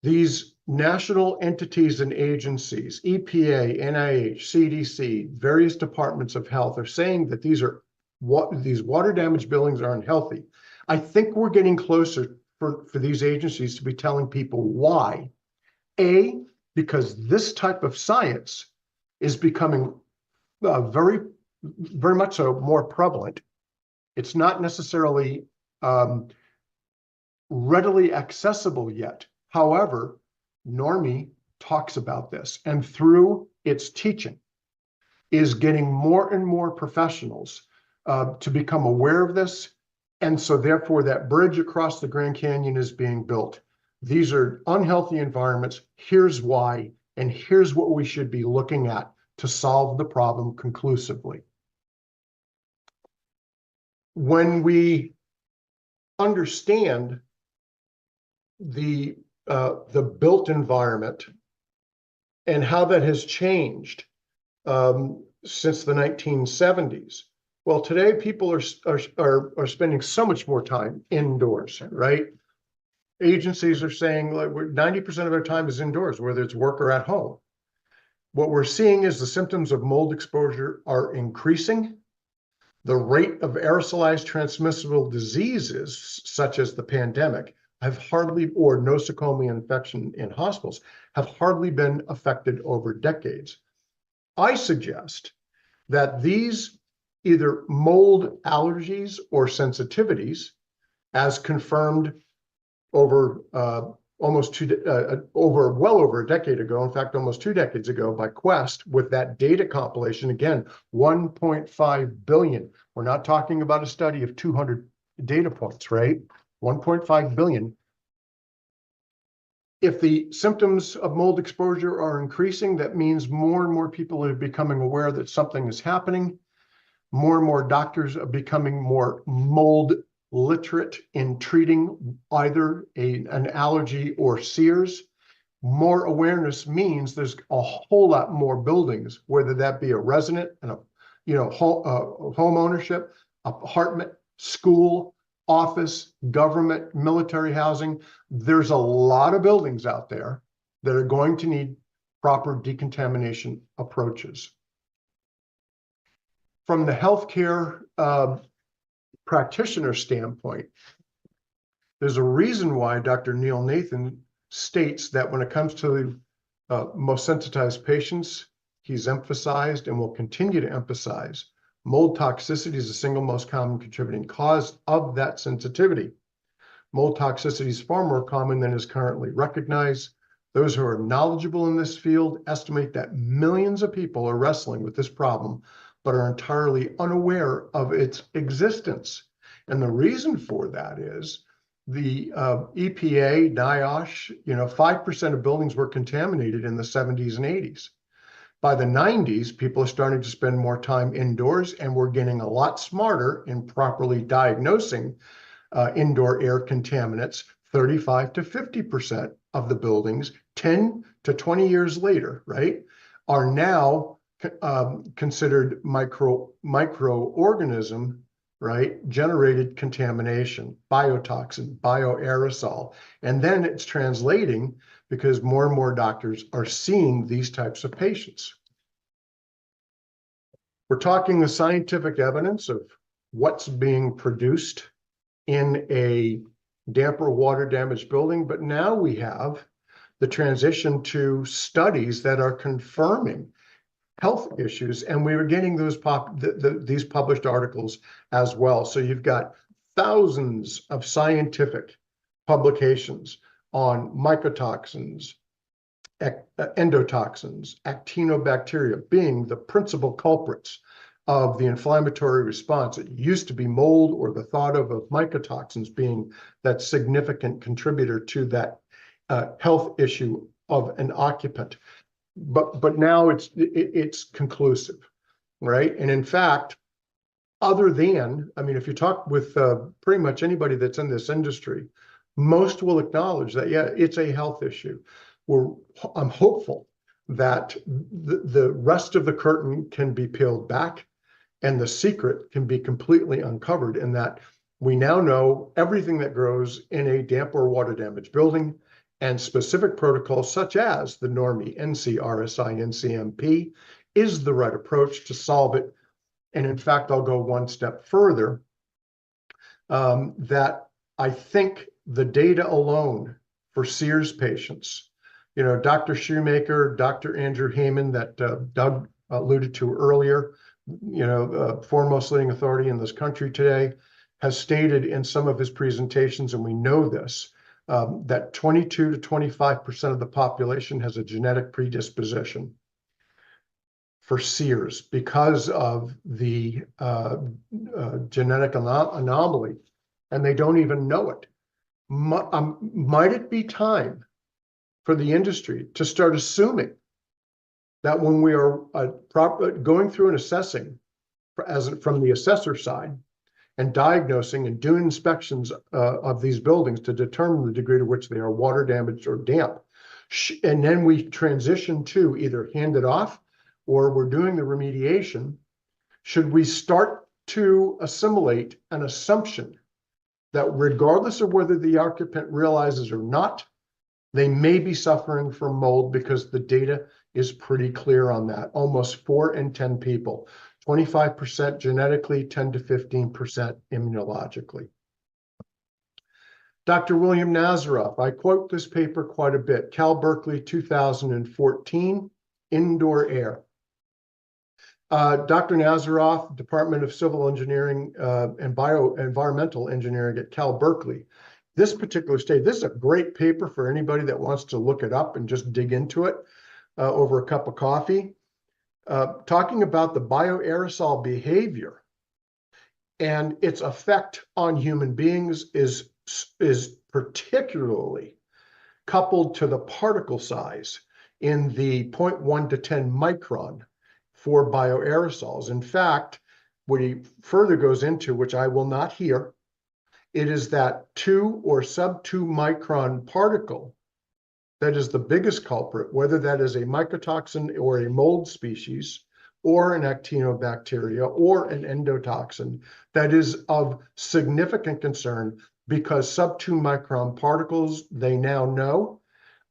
these national entities and agencies, EPA, NIH, CDC, various departments of health are saying that these water damaged buildings are unhealthy. I think we're getting closer for these agencies to be telling people why. A, because this type of science is becoming very, very much so more prevalent. It's not necessarily readily accessible yet. However, Normie talks about this, and through its teaching is getting more and more professionals to become aware of this. And so therefore that bridge across the Grand Canyon is being built. These are unhealthy environments. Here's why, and here's what we should be looking at to solve the problem conclusively. When we understand the built environment and how that has changed since the 1970s. Well, today people are spending so much more time indoors, right? Agencies are saying like 90% of their time is indoors, whether it's work or at home. What we're seeing is the symptoms of mold exposure are increasing. The rate of aerosolized transmissible diseases, such as the pandemic, have hardly, or nosocomial infection in hospitals, have hardly been affected over decades. I suggest that these either mold allergies or sensitivities, as confirmed over well over a decade ago, in fact, almost 2 decades ago by Quest with that data compilation, again, 1.5 billion. We're not talking about a study of 200 data points, right? 1.5 billion. If the symptoms of mold exposure are increasing, that means more and more people are becoming aware that something is happening. More and more doctors are becoming more mold literate in treating either an allergy or SEERS. More awareness means there's a whole lot more buildings, whether that be a resident and home ownership, apartment, school, office, government, military housing. There's a lot of buildings out there that are going to need proper decontamination approaches. From the healthcare practitioner standpoint, there's a reason why Dr. Neil Nathan states that when it comes to most sensitized patients, he's emphasized and will continue to emphasize mold toxicity is the single most common contributing cause of that sensitivity. Mold toxicity is far more common than is currently recognized. Those who are knowledgeable in this field estimate that millions of people are wrestling with this problem, but are entirely unaware of its existence. And the reason for that is the EPA, NIOSH, 5% of buildings were contaminated in the 70s and 80s. By the 90s, people are starting to spend more time indoors, and we're getting a lot smarter in properly diagnosing indoor air contaminants. 35 to 50% of the buildings 10 to 20 years later, right, are now considered microorganism, right, generated contamination, biotoxin, bioaerosol. And then it's translating because more and more doctors are seeing these types of patients. We're talking the scientific evidence of what's being produced in a damp or water damaged building, but now we have the transition to studies that are confirming health issues, and we were getting those these published articles as well. So you've got thousands of scientific publications on mycotoxins, endotoxins, actinobacteria being the principal culprits of the inflammatory response. It used to be mold, or the thought of mycotoxins being that significant contributor to that health issue of an occupant. But now it's conclusive, right? And in fact, other than, I mean, if you talk with pretty much anybody that's in this industry, most will acknowledge that, yeah, it's a health issue. I'm hopeful that the rest of the curtain can be peeled back and the secret can be completely uncovered, in that we now know everything that grows in a damp or water damaged building, and specific protocols such as the NORMI, NC, RSI, NCMP is the right approach to solve it. And in fact, I'll go one step further, that I think the data alone for SEERS patients, Dr. Shoemaker, Dr. Andrew Heyman that Doug alluded to earlier, foremost leading authority in this country today, has stated in some of his presentations, and we know this, that 22 to 25% of the population has a genetic predisposition for SEERS because of the genetic anomaly, and they don't even know it. Might it be time for the industry to start assuming that when we are going through and assessing from the assessor side and diagnosing and doing inspections of these buildings to determine the degree to which they are water damaged or damp, and then we transition to either hand it off or we're doing the remediation, should we start to assimilate an assumption that regardless of whether the occupant realizes or not, they may be suffering from mold, because the data is pretty clear on that. Almost 4 in 10 people, 25% genetically, 10 to 15% immunologically. Dr. William Nazaroff, I quote this paper quite a bit, Cal Berkeley 2014, Indoor Air. Dr. Nazaroff, Department of Civil Engineering and Environmental Engineering at Cal Berkeley. This particular study, this is a great paper for anybody that wants to look it up and just dig into it over a cup of coffee. Talking about the bioaerosol behavior and its effect on human beings is is particularly coupled to the particle size in the 0.1 to 10 micron for bioaerosols. In fact, what he further goes into, which I will not hear, it is that 2 or sub 2 micron particle that is the biggest culprit, whether that is a mycotoxin or a mold species, or an actinobacteria, or an endotoxin, that is of significant concern, because sub 2 micron particles, they now know,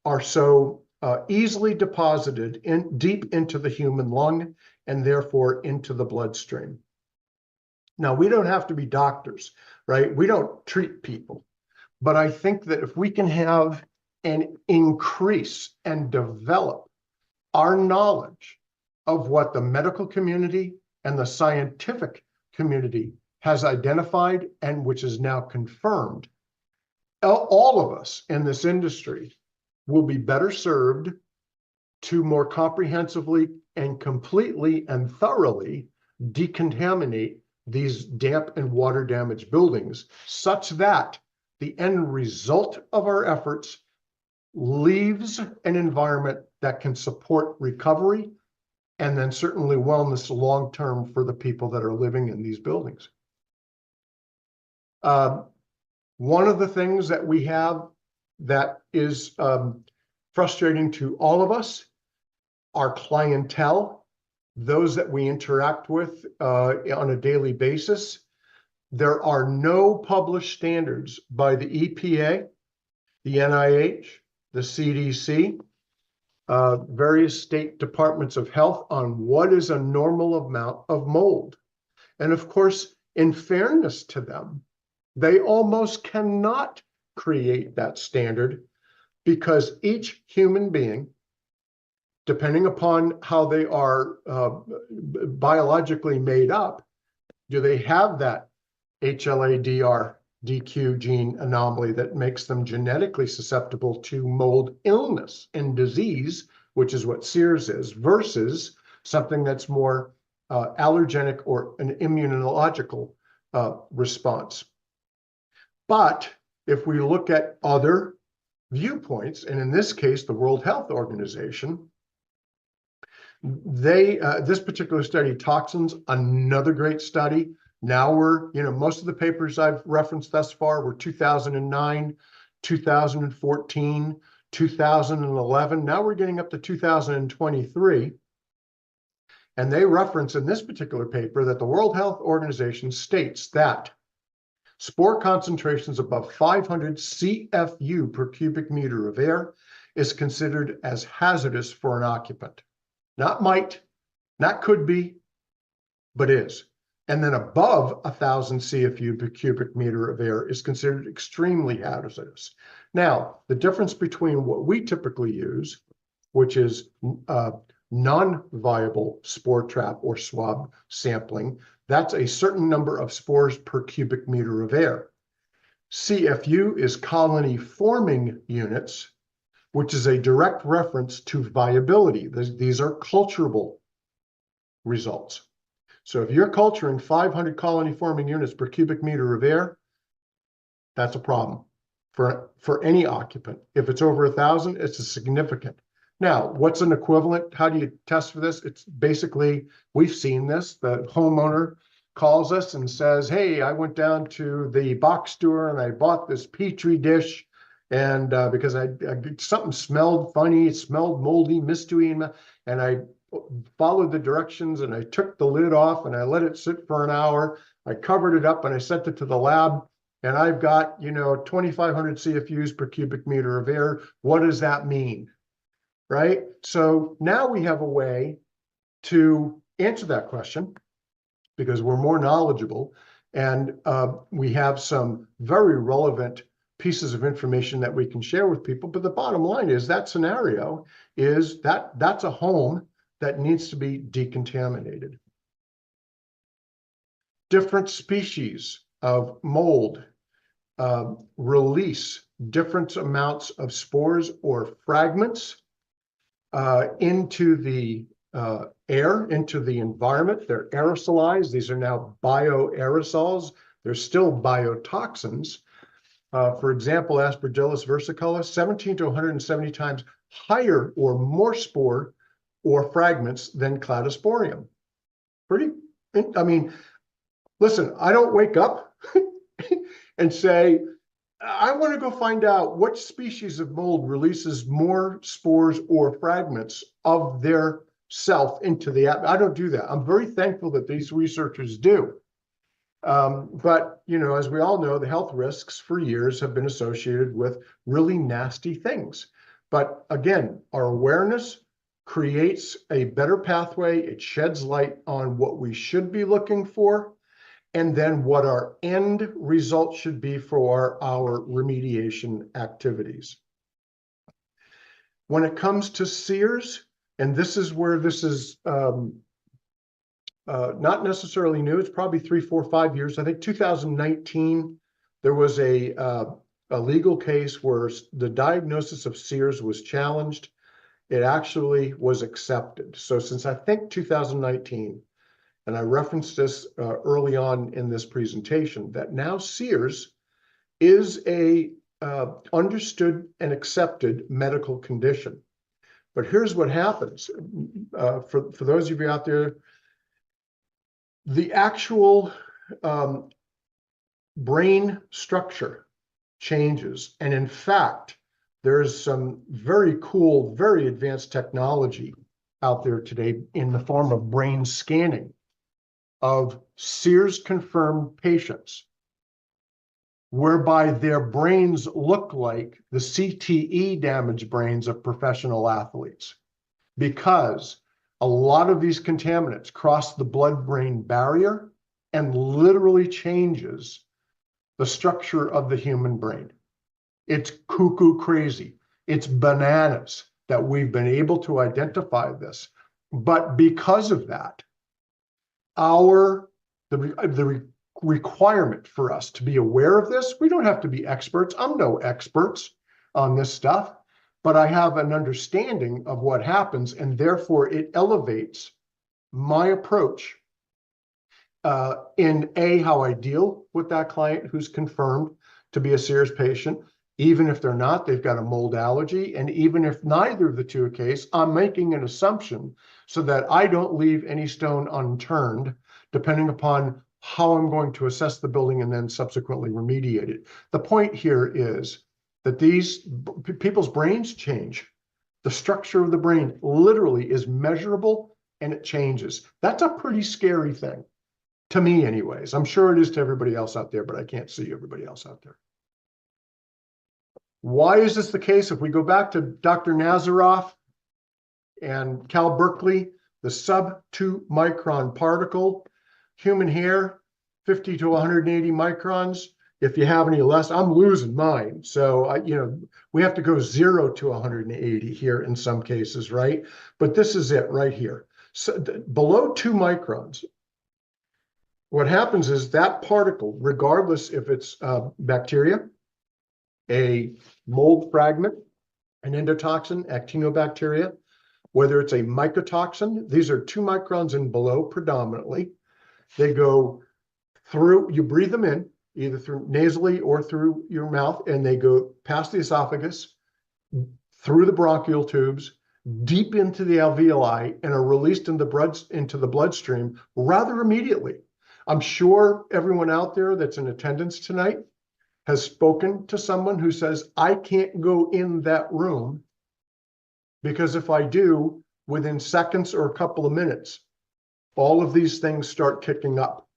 are so easily deposited deep into the human lung and therefore into the bloodstream. Now, we don't have to be doctors, right? We don't treat people. But I think that if we can have and increase and develop our knowledge of what the medical community and the scientific community has identified, and which is now confirmed, all of us in this industry will be better served to more comprehensively and completely and thoroughly decontaminate these damp and water damaged buildings, such that the end result of our efforts leaves an environment that can support recovery and then certainly wellness long-term for the people that are living in these buildings. One of the things that we have that is frustrating to all of us, our clientele, those that we interact with on a daily basis, there are no published standards by the EPA, the NIH, the CDC, various state departments of health on what is a normal amount of mold. And of course, in fairness to them, they almost cannot create that standard, because each human being, depending upon how they are biologically made up, do they have that HLA-DR-DQ gene anomaly that makes them genetically susceptible to mold illness and disease, which is what SEERS is, versus something that's more allergenic or an immunological response. But if we look at other viewpoints, and in this case, the World Health Organization, this particular study, toxins, another great study. Now we're, most of the papers I've referenced thus far were 2009, 2014, 2011. Now we're getting up to 2023. And they reference in this particular paper that the World Health Organization states that spore concentrations above 500 CFU per cubic meter of air is considered as hazardous for an occupant. Not might, not could be, but is. And then above 1,000 CFU per cubic meter of air is considered extremely hazardous. Now, the difference between what we typically use, which is non-viable spore trap or swab sampling, that's a certain number of spores per cubic meter of air. CFU is colony forming units, which is a direct reference to viability. These are culturable results. So if you're culturing 500 colony forming units per cubic meter of air, that's a problem for any occupant. If it's over 1,000, it's a significant. Now, what's an equivalent? How do you test for this? It's basically, we've seen this, the homeowner calls us and says, hey, I went down to the box store and I bought this Petri dish, and because something smelled funny, it smelled moldy, misty, and I followed the directions and I took the lid off and I let it sit for an hour. I covered it up and I sent it to the lab, and I've got, 2,500 CFUs per cubic meter of air. What does that mean? Right? So now we have a way to answer that question because we're more knowledgeable, and we have some very relevant pieces of information that we can share with people. But the bottom line is that scenario is that's a home that needs to be decontaminated. Different species of mold release different amounts of spores or fragments into the air, into the environment. They're aerosolized. These are now bioaerosols. They're still biotoxins. For example, Aspergillus versicolor, 17 to 170 times higher or more spore or fragments than Cladosporium. I mean, listen, I don't wake up and say, I want to go find out what species of mold releases more spores or fragments of their self into the atmosphere. I don't do that. I'm very thankful that these researchers do. But, you know, as we all know, the health risks for years have been associated with really nasty things. But again, our awareness creates a better pathway. It sheds light on what we should be looking for, and then what our end result should be for our remediation activities. When it comes to SEERS, and this is where this is not necessarily new, it's probably 3, 4, 5 years. I think 2019, there was a legal case where the diagnosis of SEERS was challenged. It actually was accepted. So since I think 2019, and I referenced this early on in this presentation, that now SEERS is a understood and accepted medical condition. But here's what happens. For those of you out there, the actual brain structure changes. And in fact, there's some very cool, very advanced technology out there today in the form of brain scanning of SEERS confirmed patients, whereby their brains look like the CTE damaged brains of professional athletes, because a lot of these contaminants cross the blood-brain barrier and literally changes the structure of the human brain. It's cuckoo crazy. It's bananas that we've been able to identify this. But because of that, the requirement for us to be aware of this, we don't have to be experts. I'm no experts on this stuff, but I have an understanding of what happens, and therefore it elevates my approach in how I deal with that client who's confirmed to be a SEERS patient. Even if they're not, they've got a mold allergy. And even if neither of the two are case, I'm making an assumption so that I don't leave any stone unturned, depending upon how I'm going to assess the building and then subsequently remediate it. The point here is that these people's brains change. The structure of the brain literally is measurable and it changes. That's a pretty scary thing, to me anyways. I'm sure it is to everybody else out there, but I can't see everybody else out there. Why is this the case? If we go back to Dr. Nazaroff and Cal Berkeley, the sub-2 micron particle, human hair, 50 to 180 microns. If you have any less, I'm losing mine. So, we have to go 0 to 180 here in some cases, right? But this is it right here. So below 2 microns, what happens is that particle, regardless if it's bacteria, a mold fragment, an endotoxin, actinobacteria, whether it's a mycotoxin, these are 2 microns and below predominantly. They go through, you breathe them in, either through nasally or through your mouth, and they go past the esophagus, through the bronchial tubes, deep into the alveoli, and are released into the bloodstream rather immediately. I'm sure everyone out there that's in attendance tonight has spoken to someone who says, I can't go in that room because if I do, within seconds or a couple of minutes, all of these things start kicking up.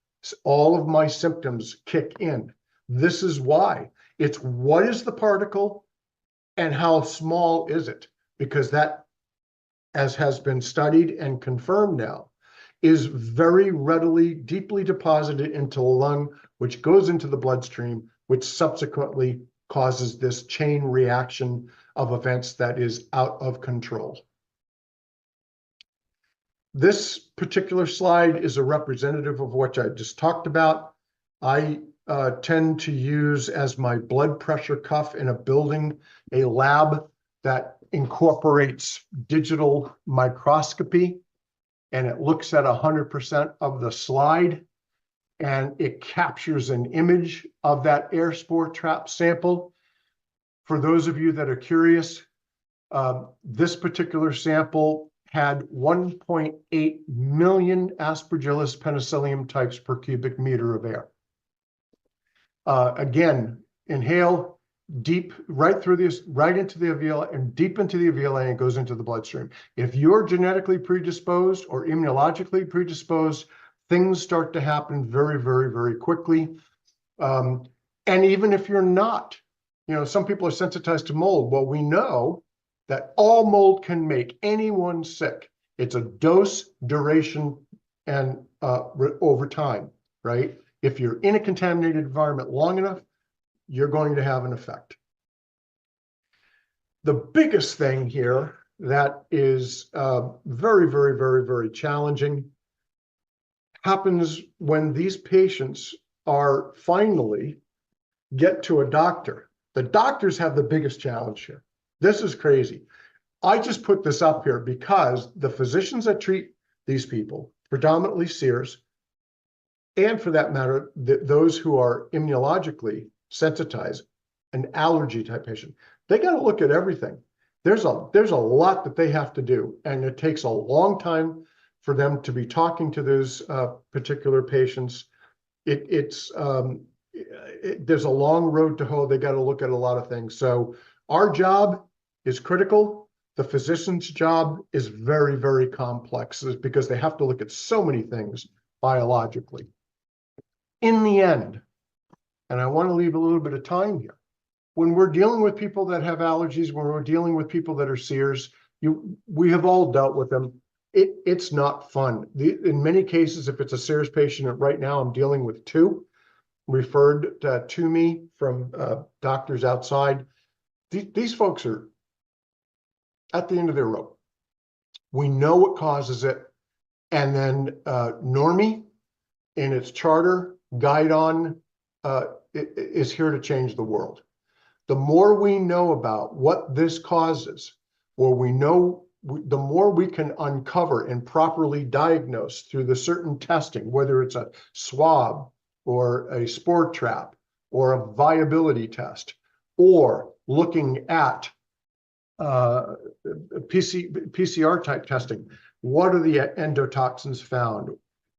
All of my symptoms kick in. This is why. It's what is the particle and how small is it? Because that, as has been studied and confirmed now, is very readily, deeply deposited into the lung, which goes into the bloodstream, which subsequently causes this chain reaction of events that is out of control. This particular slide is a representative of what I just talked about. I tend to use as my blood pressure cuff in a building, a lab that incorporates digital microscopy, and it looks at 100% of the slide. and it captures an image of that air spore trap sample. For those of you that are curious, this particular sample had 1.8 million Aspergillus penicillium types per cubic meter of air. Again, inhale deep right through this, right into the alveoli and deep into the alveoli, and it goes into the bloodstream. If you're genetically predisposed or immunologically predisposed, things start to happen very, very, very quickly. And even if you're not, some people are sensitized to mold. Well, we know that all mold can make anyone sick. It's a dose, duration, and over time, right? If you're in a contaminated environment long enough, you're going to have an effect. The biggest thing here that is very, very, very, very challenging happens when these patients are finally get to a doctor. The doctors have the biggest challenge here. This is crazy. I just put this up here because the physicians that treat these people, predominantly SEERs, and for that matter, those who are immunologically sensitized, an allergy type patient, they got to look at everything. There's a lot that they have to do, and it takes a long time for them to be talking to those particular patients. There's a long road to hoe. They got to look at a lot of things. So our job is critical. The physician's job is very, very complex because they have to look at so many things biologically. In the end, and I want to leave a little bit of time here, when we're dealing with people that have allergies, when we're dealing with people that are SEERs, we have all dealt with them. It's not fun. In many cases, if it's a SEERs patient, right now I'm dealing with 2 referred to me from doctors outside. These folks are at the end of their rope. We know what causes it. And then Normie, in its charter, Guidon, is here to change the world. The more we know about what this causes, the more we can uncover and properly diagnose through the certain testing, whether it's a swab or a spore trap or a viability test, or looking at PCR type testing. What are the endotoxins found?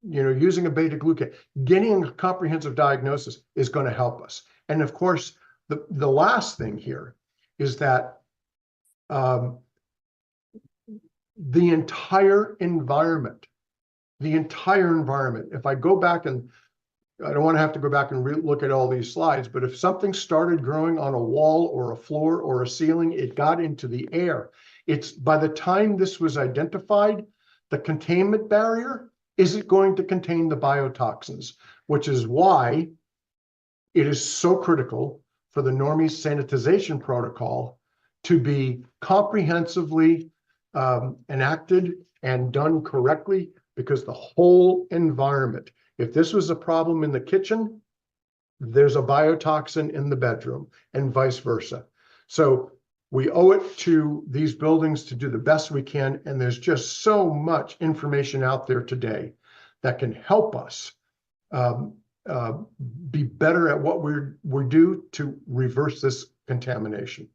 Using a beta glucan, getting a comprehensive diagnosis is going to help us. And of course, the last thing here is that the entire environment, if I go back, and I don't want to have to go back and look at all these slides, but if something started growing on a wall or a floor or a ceiling, it got into the air. It's by the time this was identified, the containment barrier isn't going to contain the biotoxins, which is why it is so critical for the Normie sanitization protocol to be comprehensively enacted and done correctly, because the whole environment, if this was a problem in the kitchen, there's a biotoxin in the bedroom, and vice versa. So we owe it to these buildings to do the best we can, and there's just so much information out there today that can help us be better at what we do to reverse this contamination.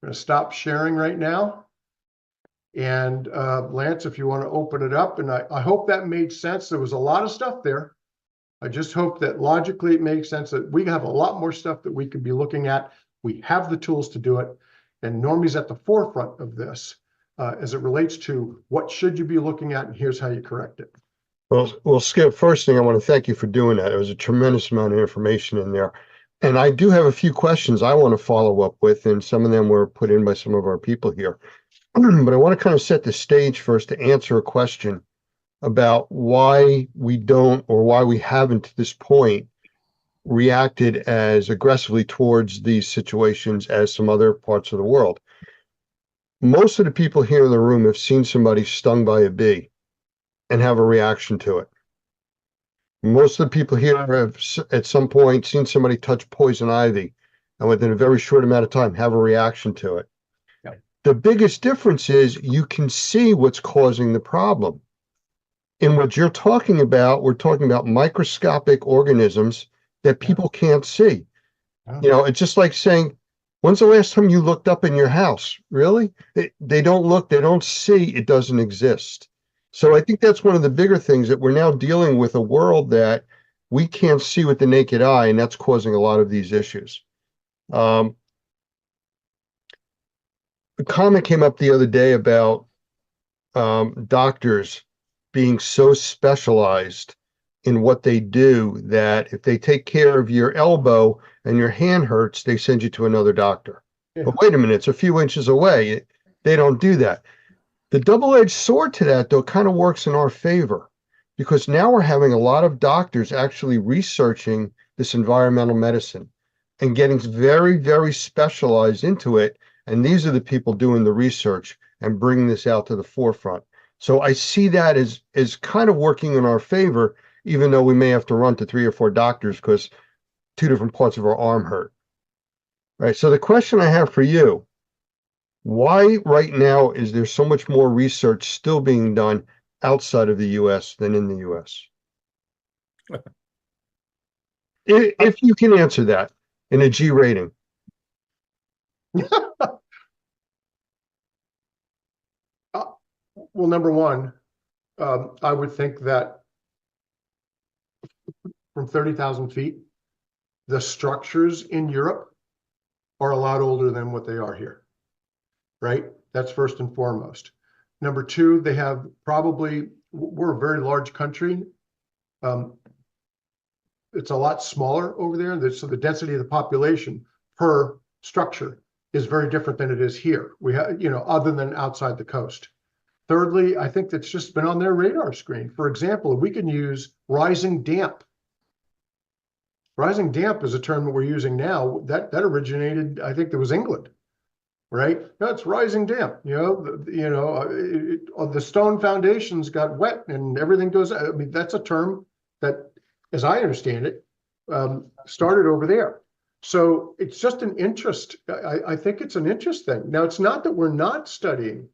I'm going to stop sharing right now. And Lance, if you want to open it up, and I hope that made sense. There was a lot of stuff there. I just hope that logically it makes sense, that we have a lot more stuff that we could be looking at. We have the tools to do it. And Normie's at the forefront of this as it relates to what should you be looking at, and here's how you correct it. Well, Skip, first thing, I want to thank you for doing that. It was a tremendous amount of information in there. And I do have a few questions I want to follow up with, and some of them were put in by some of our people here. But I want to kind of set the stage first to answer a question about why we don't, or why we haven't to this point reacted as aggressively towards these situations as some other parts of the world. Most of the people here in the room have seen somebody stung by a bee and have a reaction to it. Most of the people here have at some point seen somebody touch poison ivy and within a very short amount of time have a reaction to it. The biggest difference is you can see what's causing the problem. in what you're talking about, we're talking about microscopic organisms that people can't see. You know, it's just like saying, when's the last time you looked up in your house? Really? They don't look, they don't see, it doesn't exist. So I think that's one of the bigger things, that we're now dealing with a world that we can't see with the naked eye, and that's causing a lot of these issues. A comment came up the other day about doctors being so specialized in what they do that if they take care of your elbow and your hand hurts, they send you to another doctor. Yeah. But wait a minute, it's a few inches away. They don't do that. The double-edged sword to that, though, kind of works in our favor, because now we're having a lot of doctors actually researching this environmental medicine and getting very, very specialized into it. And these are the people doing the research and bringing this out to the forefront. So I see that as kind of working in our favor, even though we may have to run to 3 or 4 doctors because 2 different parts of our arm hurt. Right. So the question I have for you, why right now is there so much more research still being done outside of the US than in the US? If you can answer that in a G rating. Well, number one, I would think that from 30,000 feet, the structures in Europe are a lot older than what they are here, right? That's first and foremost. Number two, they have probably, we're a very large country. It's a lot smaller over there. So the density of the population per structure is very different than it is here. We have, you know, other than outside the coast. Thirdly, I think that's just been on their radar screen. For example, we can use rising damp. Rising damp is a term that we're using now. That originated, I think, that was England, right? That's rising damp. The stone foundations got wet and everything goes. I mean, that's a term that, as I understand it, started over there. So it's just an interest. I think it's an interest thing. Now, it's not that we're not studying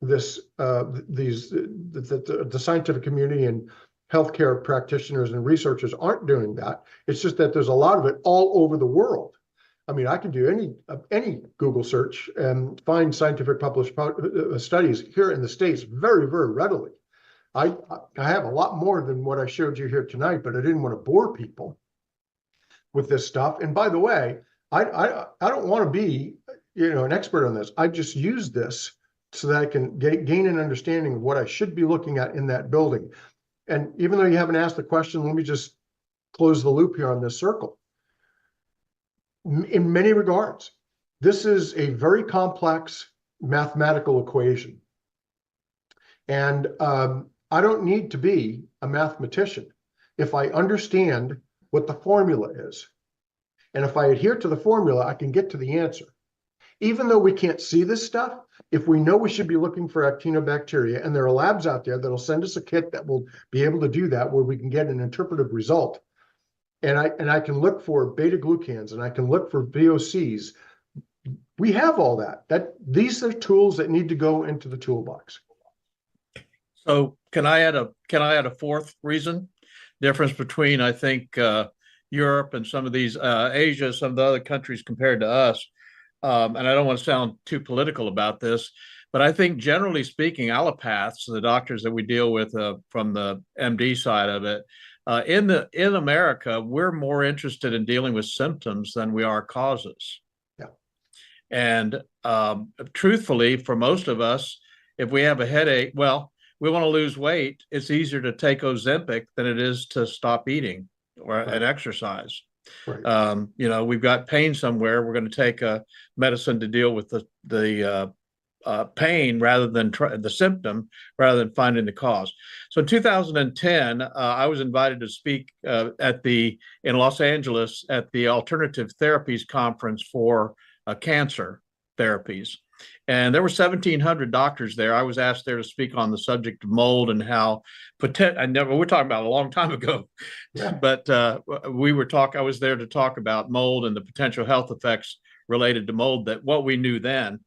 this, the scientific community and healthcare practitioners and researchers aren't doing that. It's just that there's a lot of it all over the world. I mean, I can do any Google search and find scientific published studies here in the States very, very readily. I have a lot more than what I showed you here tonight, but I didn't want to bore people with this stuff. And by the way, I don't want to be, an expert on this. I just use this so that I can gain an understanding of what I should be looking at in that building. And even though you haven't asked the question, let me just close the loop here on this circle. In many regards, this is a very complex mathematical equation. And I don't need to be a mathematician if I understand what the formula is. And if I adhere to the formula, I can get to the answer. Even though we can't see this stuff, if we know we should be looking for actinobacteria, and there are labs out there that'll send us a kit that will be able to do that, where we can get an interpretive result, and I can look for beta glucans and I can look for VOCs. We have all that. These are tools that need to go into the toolbox. So can I add a fourth reason? Difference between, I think, Europe and some of these Asia, some of the other countries compared to us. And I don't want to sound too political about this, but I think generally speaking, allopaths, the doctors that we deal with from the MD side of it, in America, we're more interested in dealing with symptoms than we are causes. Yeah. And truthfully, for most of us, if we have a headache, well, we want to lose weight, it's easier to take Ozempic than it is to stop eating and exercise. Right. We've got pain somewhere. We're going to take a medicine to deal with the pain rather than the symptom, rather than finding the cause. So in 2010, I was invited to speak in Los Angeles at the Alternative Therapies Conference for cancer therapies. And there were 1,700 doctors there. I was asked there to speak on the subject of mold and how we're talking about a long time ago, yeah. But I was there to talk about mold and the potential health effects related to mold, that what we knew then.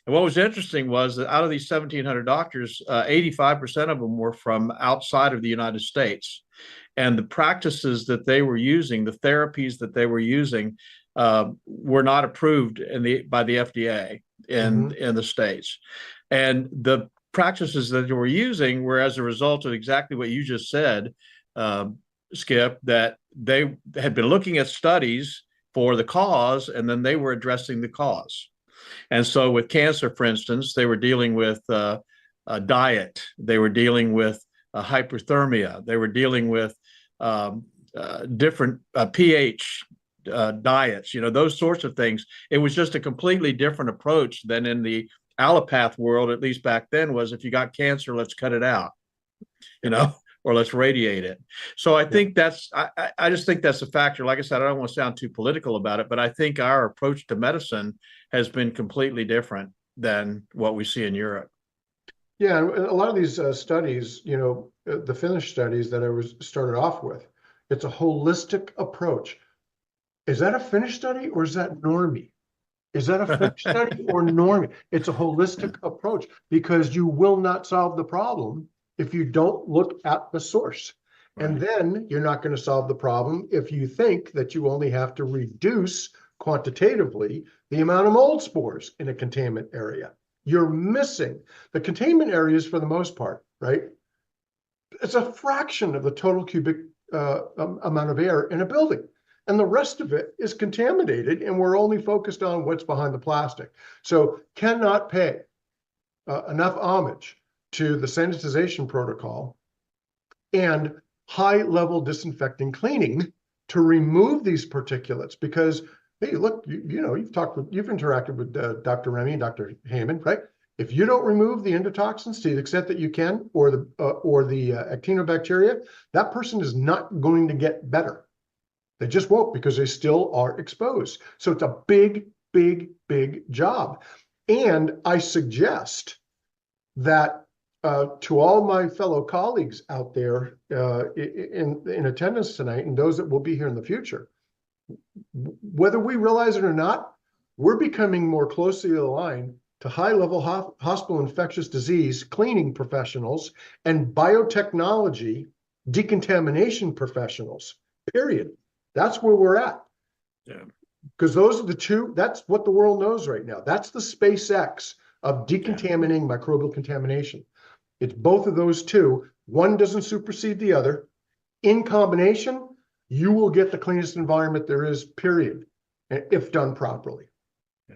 And what was interesting was that out of these 1,700 doctors, 85% of them were from outside of the United States. And the practices that they were using, the therapies that they were using, were not approved by the FDA in the States. And the practices that they were using were as a result of exactly what you just said, Skip, that they had been looking at studies for the cause, and then they were addressing the cause. And so with cancer, for instance, they were dealing with diet. They were dealing with hyperthermia. They were dealing with different pH diets, those sorts of things. It was just a completely different approach than in the allopath world, at least back then, was if you got cancer, let's cut it out, or let's radiate it. So I think I just think that's a factor. Like I said, I don't want to sound too political about it, but I think our approach to medicine has been completely different than what we see in Europe. Yeah, a lot of these studies, the Finnish studies that I started off with, it's a holistic approach. Is that a Finnish study or is that normie? Is that a Finnish study or normie? It's a holistic approach because you will not solve the problem if you don't look at the source. Right. And then you're not going to solve the problem if you think that you only have to reduce quantitatively the amount of mold spores in a containment area. You're missing the containment areas for the most part, right? It's a fraction of the total cubic amount of air in a building. And the rest of it is contaminated, and we're only focused on what's behind the plastic. So cannot pay enough homage to the sanitization protocol and high-level disinfecting cleaning to remove these particulates. Because, hey, look, you've interacted with Dr. Remy and Dr. Heyman, right? If you don't remove the endotoxins to the extent that you can, or the actinobacteria, that person is not going to get better. They just won't, because they still are exposed. So it's a big, big, big job. And I suggest that to all my fellow colleagues out there in attendance tonight, and those that will be here in the future, whether we realize it or not, we're becoming more closely aligned to high-level hospital infectious disease cleaning professionals and biotechnology decontamination professionals, period. That's where we're at. Yeah. Because those are the two, that's what the world knows right now. That's the SpaceX of decontaminating microbial contamination. It's both of those two. One doesn't supersede the other. In combination, you will get the cleanest environment there is, period, if done properly.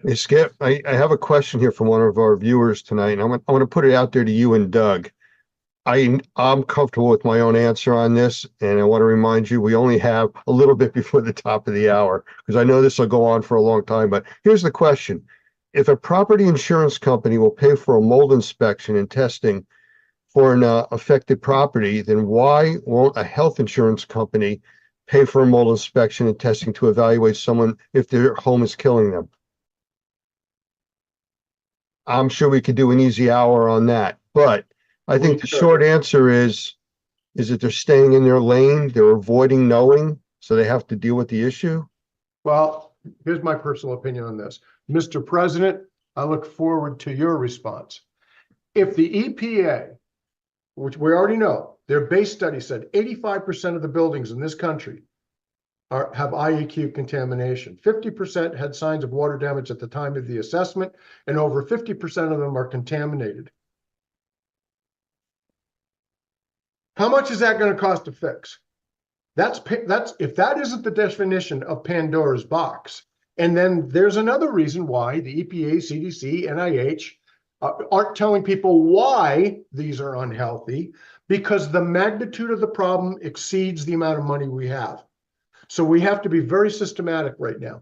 Hey, Skip, I have a question here from one of our viewers tonight, and I want to put it out there to you and Doug. I'm comfortable with my own answer on this, and I want to remind you, we only have a little bit before the top of the hour, because I know this will go on for a long time, but here's the question. If a property insurance company will pay for a mold inspection and testing for an affected property, then why won't a health insurance company pay for a mold inspection and testing to evaluate someone if their home is killing them? I'm sure we could do an easy hour on that, but I think the short answer is that they're staying in their lane, they're avoiding knowing, so they have to deal with the issue? Well, here's my personal opinion on this. Mr. President, I look forward to your response. If the EPA, which we already know, their base study said 85% of the buildings in this country have IEQ contamination. 50% had signs of water damage at the time of the assessment, and over 50% of them are contaminated. How much is that going to cost to fix? That's if that isn't the definition of Pandora's box. And then there's another reason why the EPA, CDC, NIH aren't telling people why these are unhealthy, because the magnitude of the problem exceeds the amount of money we have. So we have to be very systematic right now.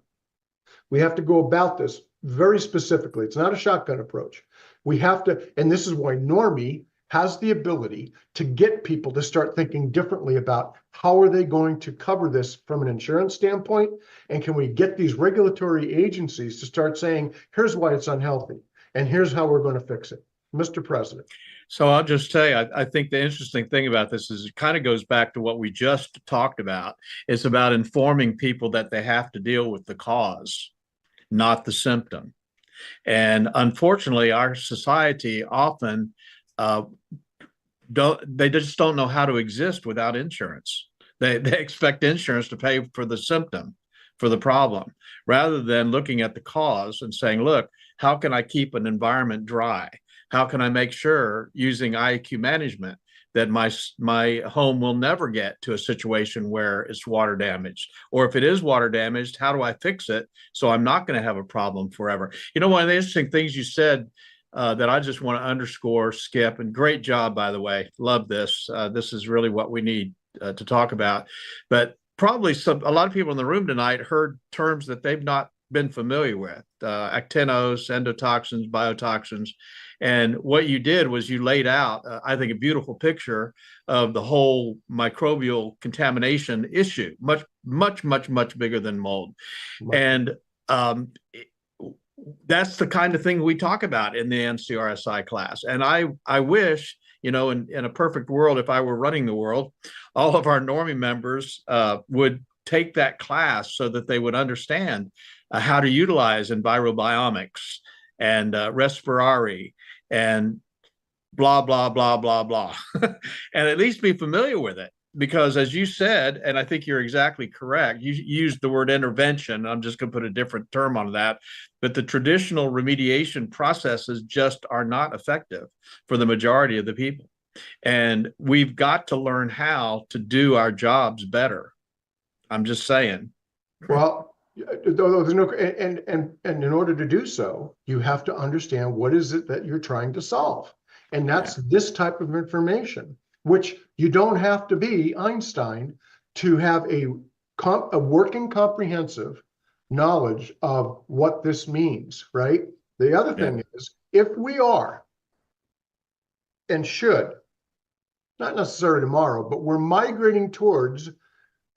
We have to go about this very specifically. It's not a shotgun approach. We have to, and this is why Normie has the ability to get people to start thinking differently about how are they going to cover this from an insurance standpoint, and can we get these regulatory agencies to start saying, here's why it's unhealthy, and here's how we're going to fix it. Mr. President. So I'll just tell you, I think the interesting thing about this is it kind of goes back to what we just talked about. It's about informing people that they have to deal with the cause, not the symptom. And unfortunately, our society often they just don't know how to exist without insurance. They expect insurance to pay for the symptom, for the problem, rather than looking at the cause and saying, look, how can I keep an environment dry? How can I make sure, using IAQ management, that my home will never get to a situation where it's water damaged? Or if it is water damaged, how do I fix it so I'm not going to have a problem forever? You know, one of the interesting things you said that I just want to underscore, Skip, and great job, by the way. Love this. This is really what we need to talk about. But probably a lot of people in the room tonight heard terms that they've not been familiar with, actinos, endotoxins, biotoxins. And what you did was you laid out, I think, a beautiful picture of the whole microbial contamination issue, much, much, much, much bigger than mold. And that's the kind of thing we talk about in the NCRSI class. And I wish, you know, in a perfect world, if I were running the world, all of our Normie members would take that class so that they would understand how to utilize EnviroBiomics and Respirari and blah, blah, blah, blah, blah, and at least be familiar with it. Because as you said, and I think you're exactly correct, you used the word intervention. I'm just going to put a different term on that. But the traditional remediation processes just are not effective for the majority of the people. And we've got to learn how to do our jobs better. I'm just saying. Well, there's no, and in order to do so, you have to understand what is it that you're trying to solve. And that's this type of information, which you don't have to be Einstein to have a working comprehensive knowledge of what this means, right? The other thing is, if we are and should, not necessarily tomorrow, but we're migrating towards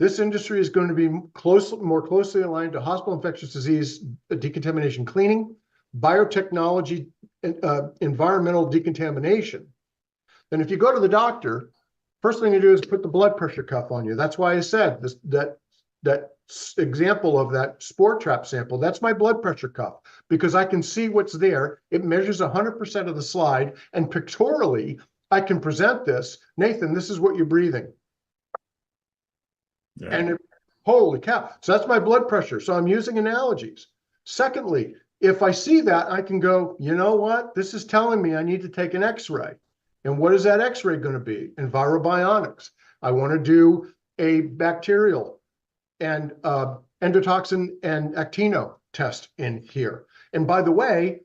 this industry is going to be more closely aligned to hospital infectious disease decontamination cleaning, biotechnology, environmental decontamination. Then if you go to the doctor, first thing you do is put the blood pressure cuff on you. That's why I said this, that example of that spore trap sample, that's my blood pressure cuff, because I can see what's there. It measures 100% of the slide, and pictorially, I can present this. Nathan, this is what you're breathing. Yeah. And holy cow. So that's my blood pressure. So I'm using analogies. Secondly, if I see that, I can go, you know what? This is telling me I need to take an X-ray. And what is that X-ray going to be? EnviroBiomics. I want to do a bacterial and endotoxin and actino test in here. And by the way,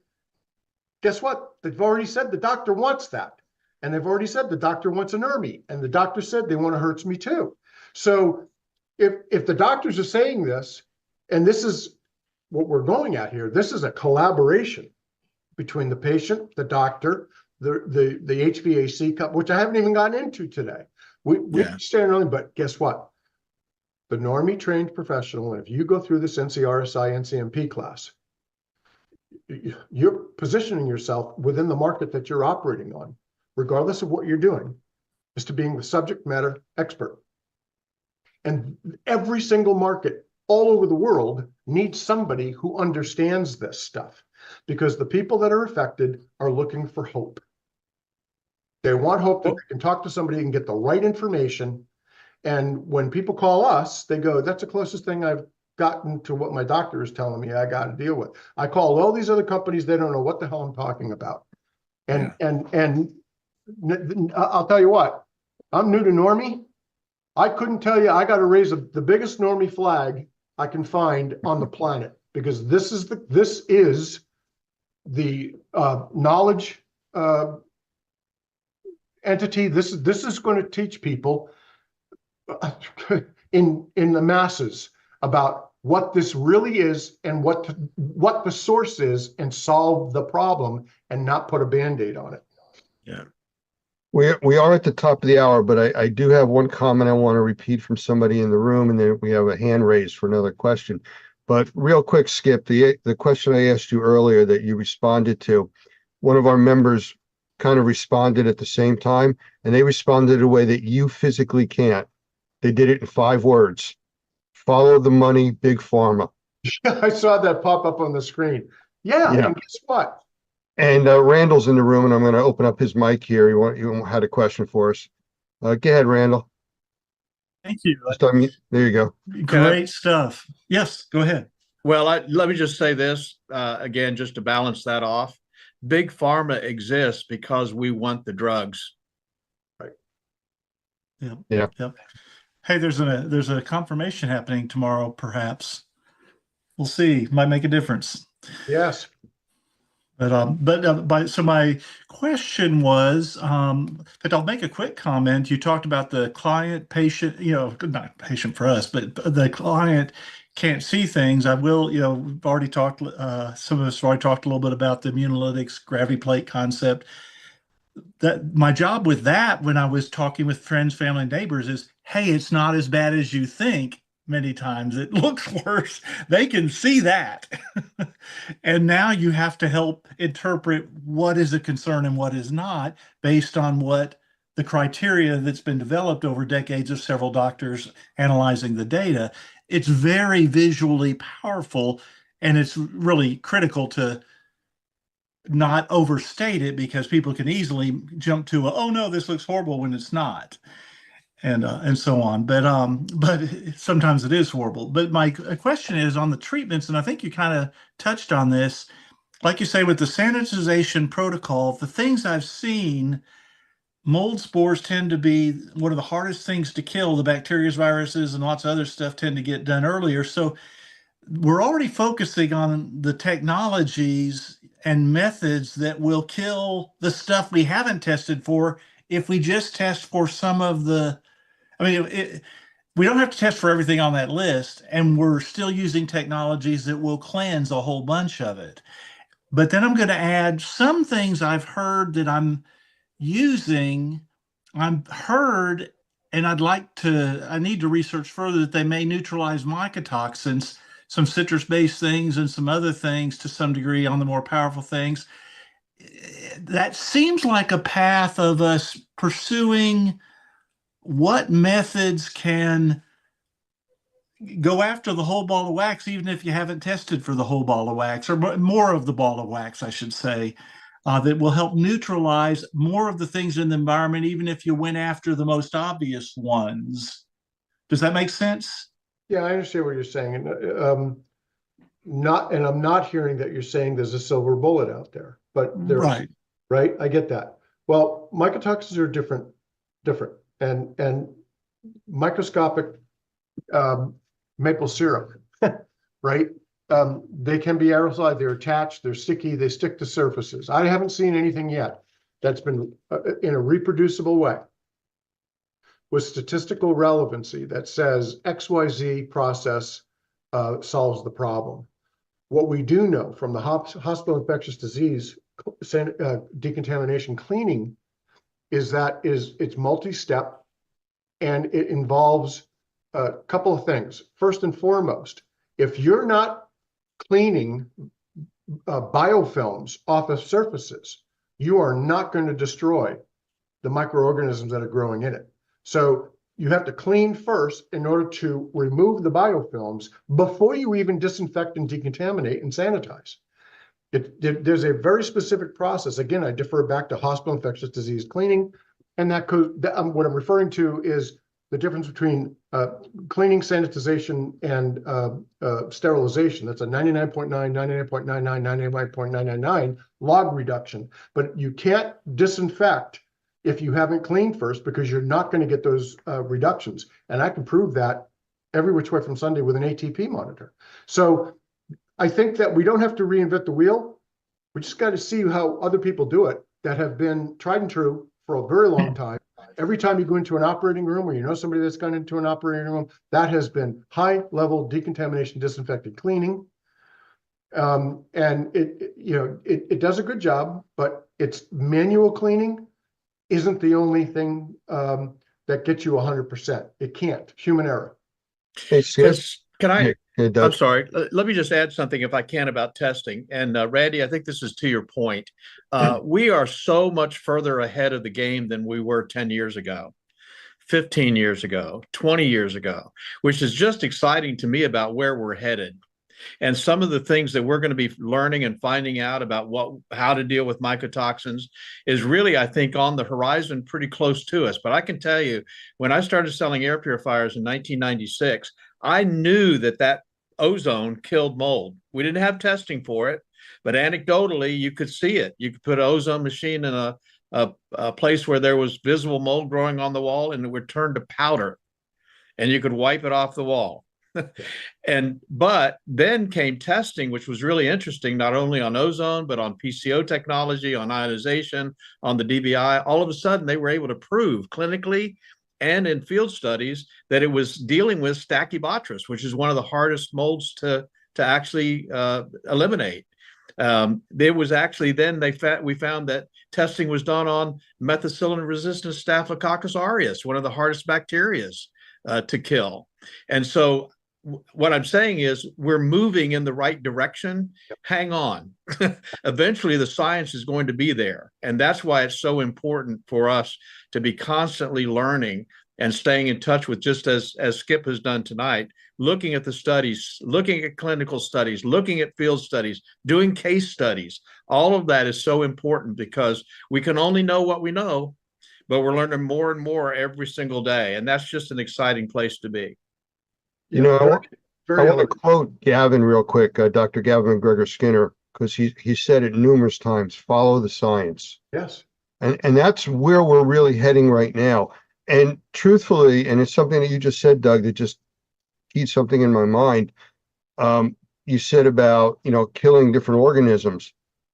guess what? They've already said the doctor wants that. And they've already said the doctor wants an ERMI. And the doctor said they want a Hertz Me too. So if the doctors are saying this, and this is what we're going at here, this is a collaboration between the patient, the doctor, the HVAC company, which I haven't even gotten into today. We stand on, but guess what? The Normie trained professional, and if you go through this NCRSI NCMP class, you're positioning yourself within the market that you're operating on, regardless of what you're doing, is to being the subject matter expert. And every single market all over the world needs somebody who understands this stuff, because the people that are affected are looking for hope. They want hope that they can talk to somebody and get the right information. And when people call us, they go, that's the closest thing I've gotten to what my doctor is telling me I got to deal with. I call all these other companies, they don't know what the hell I'm talking about. And I'll tell you what, I'm new to Normie. I couldn't tell you, I got to raise the biggest Normie flag I can find on the planet, because this is the knowledge entity. This is going to teach people in the masses about what this really is and what the source is, and solve the problem and not put a Band-Aid on it. Yeah. We are at the top of the hour, but I do have one comment I want to repeat from somebody in the room, and then we have a hand raised for another question. But real quick, Skip, the question I asked you earlier that you responded to, one of our members kind of responded at the same time, and they responded in a way that you physically can't. They did it in 5 words. Follow the money, big pharma. I saw that pop up on the screen. Yeah, Yeah. and guess what? And Randall's in the room, and I'm going to open up his mic here. You had a question for us. Go ahead, Randall. Thank you. There you go. Great stuff. Yes, go ahead. Well, let me just say this again, just to balance that off. Big Pharma exists because we want the drugs. Right. Yeah. Yeah. Yep. Hey, there's a confirmation happening tomorrow, perhaps. We'll see. Might make a difference. Yes. So my question was, but I'll make a quick comment. You talked about the client, patient, not patient for us, but the client can't see things. I will, we've already talked, some of us have already talked a little bit about the Immunolytics gravity plate concept. That my job with that, when I was talking with friends, family, and neighbors, is, hey, it's not as bad as you think. Many times it looks worse. They can see that. And now you have to help interpret what is a concern and what is not based on what the criteria that's been developed over decades of several doctors analyzing the data. It's very visually powerful, and it's really critical to not overstate it, because people can easily jump to, oh no, this looks horrible, when it's not. And so on. But sometimes it is horrible. But my question is on the treatments, and I think you kind of touched on this. Like you say, with the sanitization protocol, the things I've seen, mold spores tend to be one of the hardest things to kill. The bacteria, viruses, and lots of other stuff tend to get done earlier. So we're already focusing on the technologies and methods that will kill the stuff we haven't tested for. If we just test for some of the, we don't have to test for everything on that list, and we're still using technologies that will cleanse a whole bunch of it. But then I'm going to add some things I've heard that I'm using. I've heard, and I need to research further, that they may neutralize mycotoxins, some citrus-based things and some other things to some degree on the more powerful things. That seems like a path of us pursuing what methods can go after the whole ball of wax, even if you haven't tested for the whole ball of wax, or more of the ball of wax, I should say, that will help neutralize more of the things in the environment, even if you went after the most obvious ones. Does that make sense? Yeah, I understand what you're saying. And I'm not hearing that you're saying there's a silver bullet out there, but there's, right? I get that. Well, mycotoxins are different, and microscopic maple syrup, right? They can be aerosolized, they're attached, they're sticky, they stick to surfaces. I haven't seen anything yet that's been in a reproducible way with statistical relevancy that says XYZ process solves the problem. What we do know from the hospital infectious disease decontamination cleaning is that it's multi-step, and it involves a couple of things. First and foremost, if you're not cleaning biofilms off of surfaces, you are not going to destroy the microorganisms that are growing in it. So you have to clean first in order to remove the biofilms before you even disinfect and decontaminate and sanitize. There's a very specific process. Again, I defer back to hospital infectious disease cleaning, and what I'm referring to is the difference between cleaning, sanitization, and sterilization. That's a 99.9, 99.99, 99.999 log reduction. But you can't disinfect if you haven't cleaned first, because you're not going to get those reductions. And I can prove that every which way from Sunday with an ATP monitor. So I think that we don't have to reinvent the wheel. We just got to see how other people do it that have been tried and true for a very long time. Every time you go into an operating room, or you know somebody that's gone into an operating room, that has been high-level decontamination, disinfectant cleaning. And it does a good job, but it's manual cleaning isn't the only thing that gets you 100%. It can't. Human error. Hey, Can I? Doug. I'm sorry. Let me just add something, if I can, about testing. And Randy, I think this is to your point. We are so much further ahead of the game than we were 10 years ago, 15 years ago, 20 years ago, which is just exciting to me about where we're headed. And some of the things that we're going to be learning and finding out about how to deal with mycotoxins is really, I think, on the horizon, pretty close to us. But I can tell you, when I started selling air purifiers in 1996, I knew that ozone killed mold. We didn't have testing for it, but anecdotally, you could see it. You could put an ozone machine in a place where there was visible mold growing on the wall, and it would turn to powder, and you could wipe it off the wall. But then came testing, which was really interesting, not only on ozone, but on PCO technology, on ionization, on the DBI. All of a sudden, they were able to prove clinically and in field studies that it was dealing with Stachybotrys, which is one of the hardest molds to actually eliminate. There was actually we found that testing was done on methicillin-resistant Staphylococcus aureus, one of the hardest bacteria to kill. And so what I'm saying is we're moving in the right direction. Hang on. Eventually, the science is going to be there. And that's why it's so important for us to be constantly learning and staying in touch with, just as Skip has done tonight, looking at the studies, looking at clinical studies, looking at field studies, doing case studies. All of that is so important because we can only know what we know, but we're learning more and more every single day. And that's just an exciting place to be. You know, I want to quote Gavin real quick, Dr. Gavin McGregor Skinner, because he said it numerous times, follow the science. Yes. And that's where we're really heading right now. And truthfully, and it's something that you just said, Doug, that just keyed something in my mind. You said about, killing different organisms.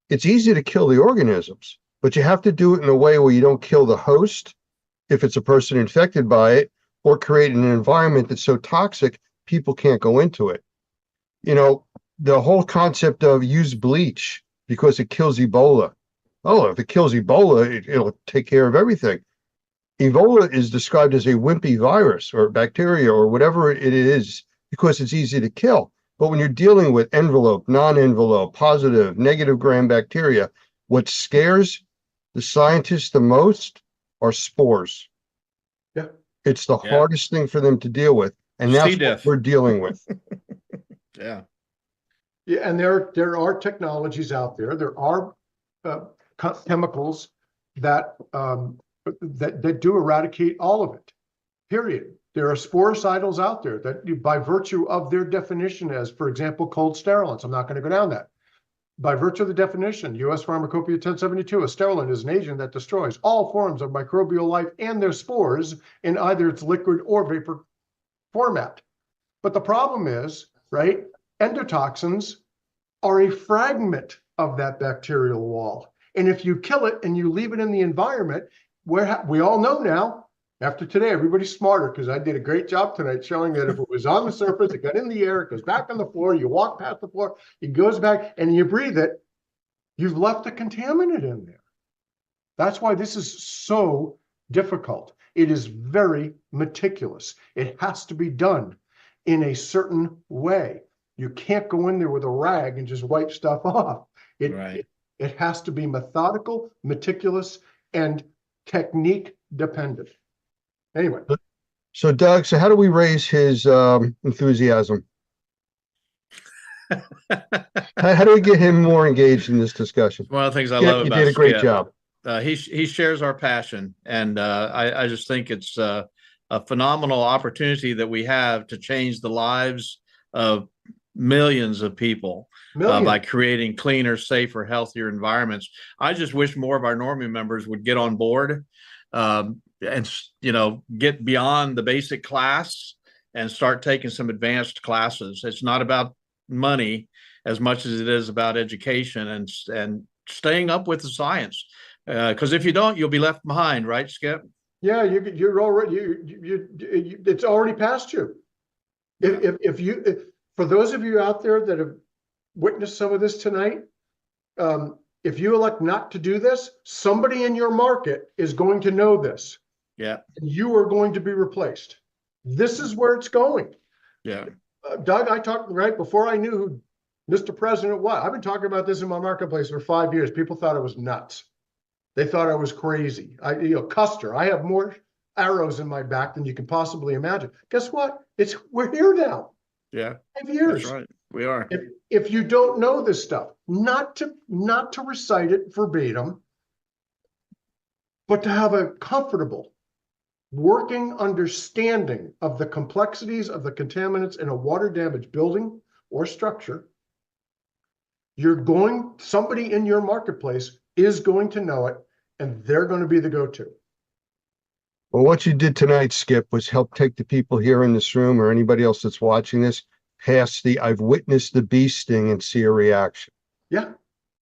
It's easy to kill the organisms, but you have to do it in a way where you don't kill the host, if it's a person infected by it, or create an environment that's so toxic people can't go into it. The whole concept of use bleach because it kills Ebola. Oh, if it kills Ebola, it'll take care of everything. Ebola is described as a wimpy virus or bacteria or whatever it is because it's easy to kill. But when you're dealing with envelope, non-envelope, positive, negative gram bacteria, what scares the scientists the most are spores. Yeah. It's the hardest thing for them to deal with. And that's what we're dealing with. Yeah. Yeah, and there are technologies out there. There are chemicals that do eradicate all of it. Period. There are sporicidals out there that, by virtue of their definition, as for example, cold sterilants. I'm not going to go down that. By virtue of the definition, U.S. Pharmacopoeia 1072, a sterilant is an agent that destroys all forms of microbial life and their spores in either its liquid or vapor format. But the problem is, right, endotoxins are a fragment of that bacterial wall. And if you kill it and you leave it in the environment, we all know now, after today, everybody's smarter because I did a great job tonight showing that if it was on the surface, it got in the air, it goes back on the floor, you walk past the floor, it goes back and you breathe it, you've left a contaminant in there. That's why this is so difficult. It is very meticulous. It has to be done in a certain way. You can't go in there with a rag and just wipe stuff off. It has to be methodical, meticulous, and technique dependent. Anyway. So Doug, how do we raise his enthusiasm? How do we get him more engaged in this discussion? One of the things I love about you did a great job. He shares our passion, and I just think it's a phenomenal opportunity that we have to change the lives of millions of people by creating cleaner, safer, healthier environments. I just wish more of our Normie members would get on board and get beyond the basic class and start taking some advanced classes. It's not about money as much as it is about education and staying up with the science. Because if you don't, you'll be left behind, right, Skip? Yeah, you're already it's already past you. If for those of you out there that have witnessed some of this tonight, if you elect not to do this, somebody in your market is going to know this. Yeah. And you are going to be replaced. This is where it's going. Yeah. Doug, I talked right before I knew who Mr. President was. I've been talking about this in my marketplace for 5 years. People thought I was nuts. They thought I was crazy. Custer, I have more arrows in my back than you can possibly imagine. Guess what? We're here now. Yeah, 5 years. that's right. We are. If you don't know this stuff, not to recite it verbatim, but to have a comfortable working understanding of the complexities of the contaminants in a water damaged building or structure, somebody in your marketplace is going to know it, and they're going to be the go-to. Well, what you did tonight, Skip, was help take the people here in this room or anybody else that's watching this past the I've witnessed the bee sting and see a reaction. Yeah.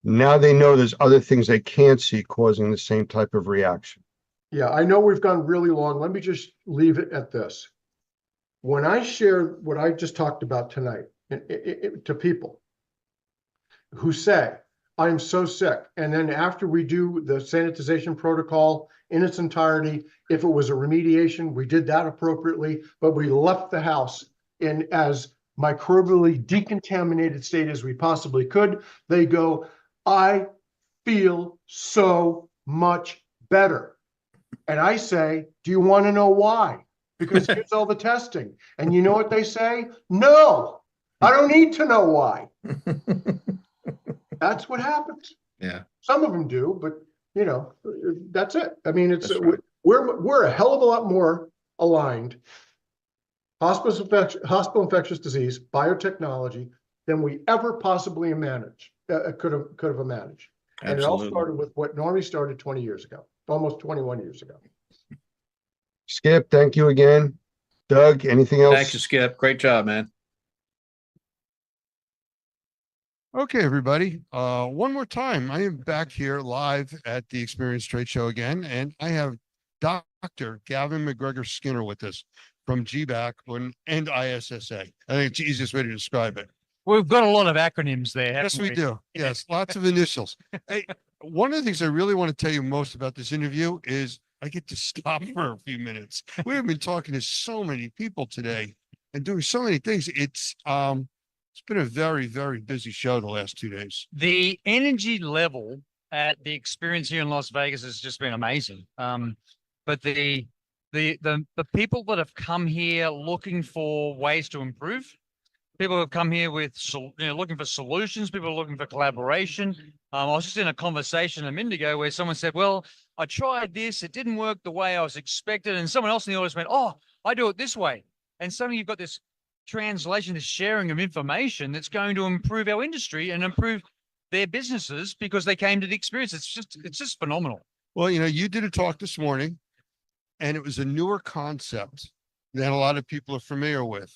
Now they know there's other things they can't see causing the same type of reaction. Yeah, I know we've gone really long. Let me just leave it at this. When I share what I just talked about tonight to people who say, I'm so sick, and then after we do the sanitization protocol in its entirety, if it was a remediation, we did that appropriately, but we left the house in as microbially decontaminated state as we possibly could, they go, I feel so much better. And I say, do you want to know why? Because here's all the testing. And you know what they say? No, I don't need to know why. That's what happens. Yeah. Some of them do, but you know, that's it. I mean, it's Right. we're a hell of a lot more aligned, hospital infectious disease, biotechnology, than we ever possibly could have imagined. And it all Absolutely. started with what Normie started 20 years ago, almost 21 years ago. Skip, thank you again. Doug, anything else? Thanks, Skip. Great job, man. Okay, everybody. One more time. I am back here live at the Experience Trade Show again, and I have Dr. Gavin McGregor Skinner with us from GBAC and ISSA. I think it's the easiest way to describe it. We've got a lot of acronyms there. Yes, we do. Yes, lots of initials. Hey, one of the things I really want to tell you most about this interview is I get to stop for a few minutes. We have been talking to so many people today and doing so many things. It's been a very, very busy show the last 2 days. The energy level at the Experience here in Las Vegas has just been amazing. But the people that have come here looking for ways to improve, people have come here with looking for solutions, people are looking for collaboration. I was just in a conversation a minute ago where someone said, well, I tried this, it didn't work the way I was expected, and someone else in the audience went, oh, I do it this way. And suddenly you've got this translation, this sharing of information that's going to improve our industry and improve their businesses because they came to the experience. It's just phenomenal. Well, you know, you did a talk this morning and it was a newer concept that a lot of people are familiar with.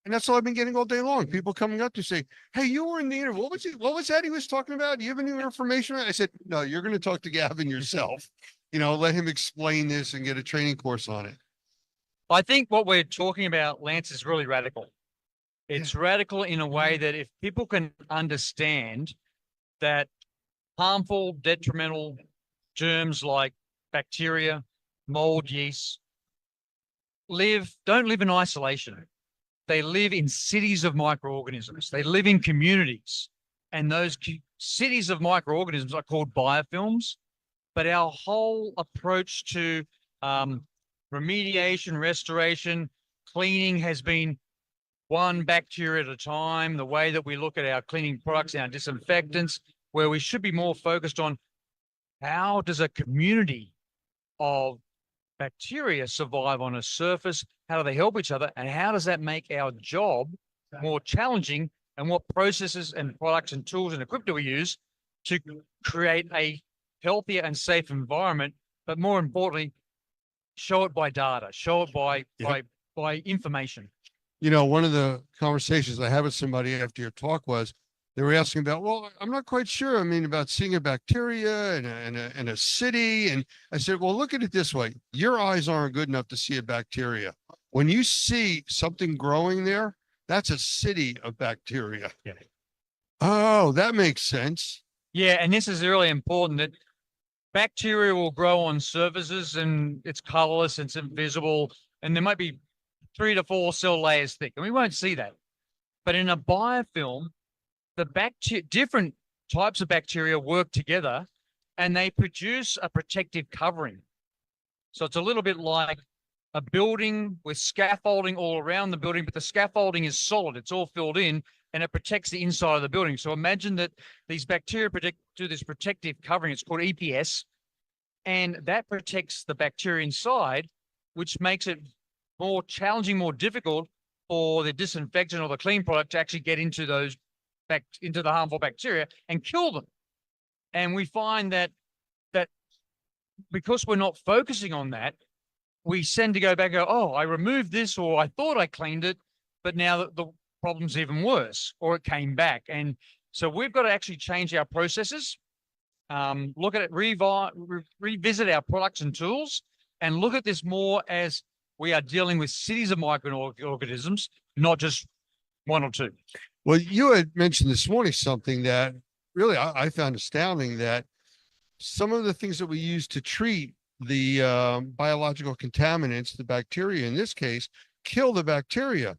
And that's all I've been getting all day long. People coming up to say, hey, you were in the interview. What was that he was talking about? Do you have any information? I said, no, you're going to talk to Gavin yourself. You know, let him explain this and get a training course on it. I think what we're talking about, Lance, is really radical. It's radical in a way that if people can understand that harmful, detrimental germs like bacteria, mold, yeast, don't live in isolation. They live in cities of microorganisms. They live in communities. And those cities of microorganisms are called biofilms. But our whole approach to remediation, restoration, cleaning has been one bacteria at a time. The way that we look at our cleaning products, our disinfectants, where we should be more focused on how does a community of bacteria survive on a surface? How do they help each other? And how does that make our job more challenging? And what processes and products and tools and equipment do we use to create a healthier and safe environment? But more importantly, show it by data, show it by information. You know, one of the conversations I had with somebody after your talk was they were asking about, well, I'm not quite sure. I mean, about seeing a bacteria in a city. And I said, well, look at it this way. Your eyes aren't good enough to see a bacteria. When you see something growing there, that's a city of bacteria. Yeah. Oh, that makes sense. Yeah, and this is really important that bacteria will grow on surfaces and it's colorless, it's invisible, and there might be 3 to 4 cell layers thick, and we won't see that. But in a biofilm, the different types of bacteria work together and they produce a protective covering. So it's a little bit like a building with scaffolding all around the building, but the scaffolding is solid. It's all filled in and it protects the inside of the building. So imagine that these bacteria do this protective covering. It's called EPS. And that protects the bacteria inside, which makes it more challenging, more difficult for the disinfectant or the clean product to actually get into those into the harmful bacteria and kill them. And we find that because we're not focusing on that, we tend to go back and go, oh, I removed this, or I thought I cleaned it, but now the problem's even worse, or it came back. And so we've got to actually change our processes, look at it, revisit our products and tools, and look at this more as we are dealing with cities of microorganisms, not just one or two. Well, you had mentioned this morning something that really I found astounding, that some of the things that we use to treat the biological contaminants, the bacteria in this case, kill the bacteria,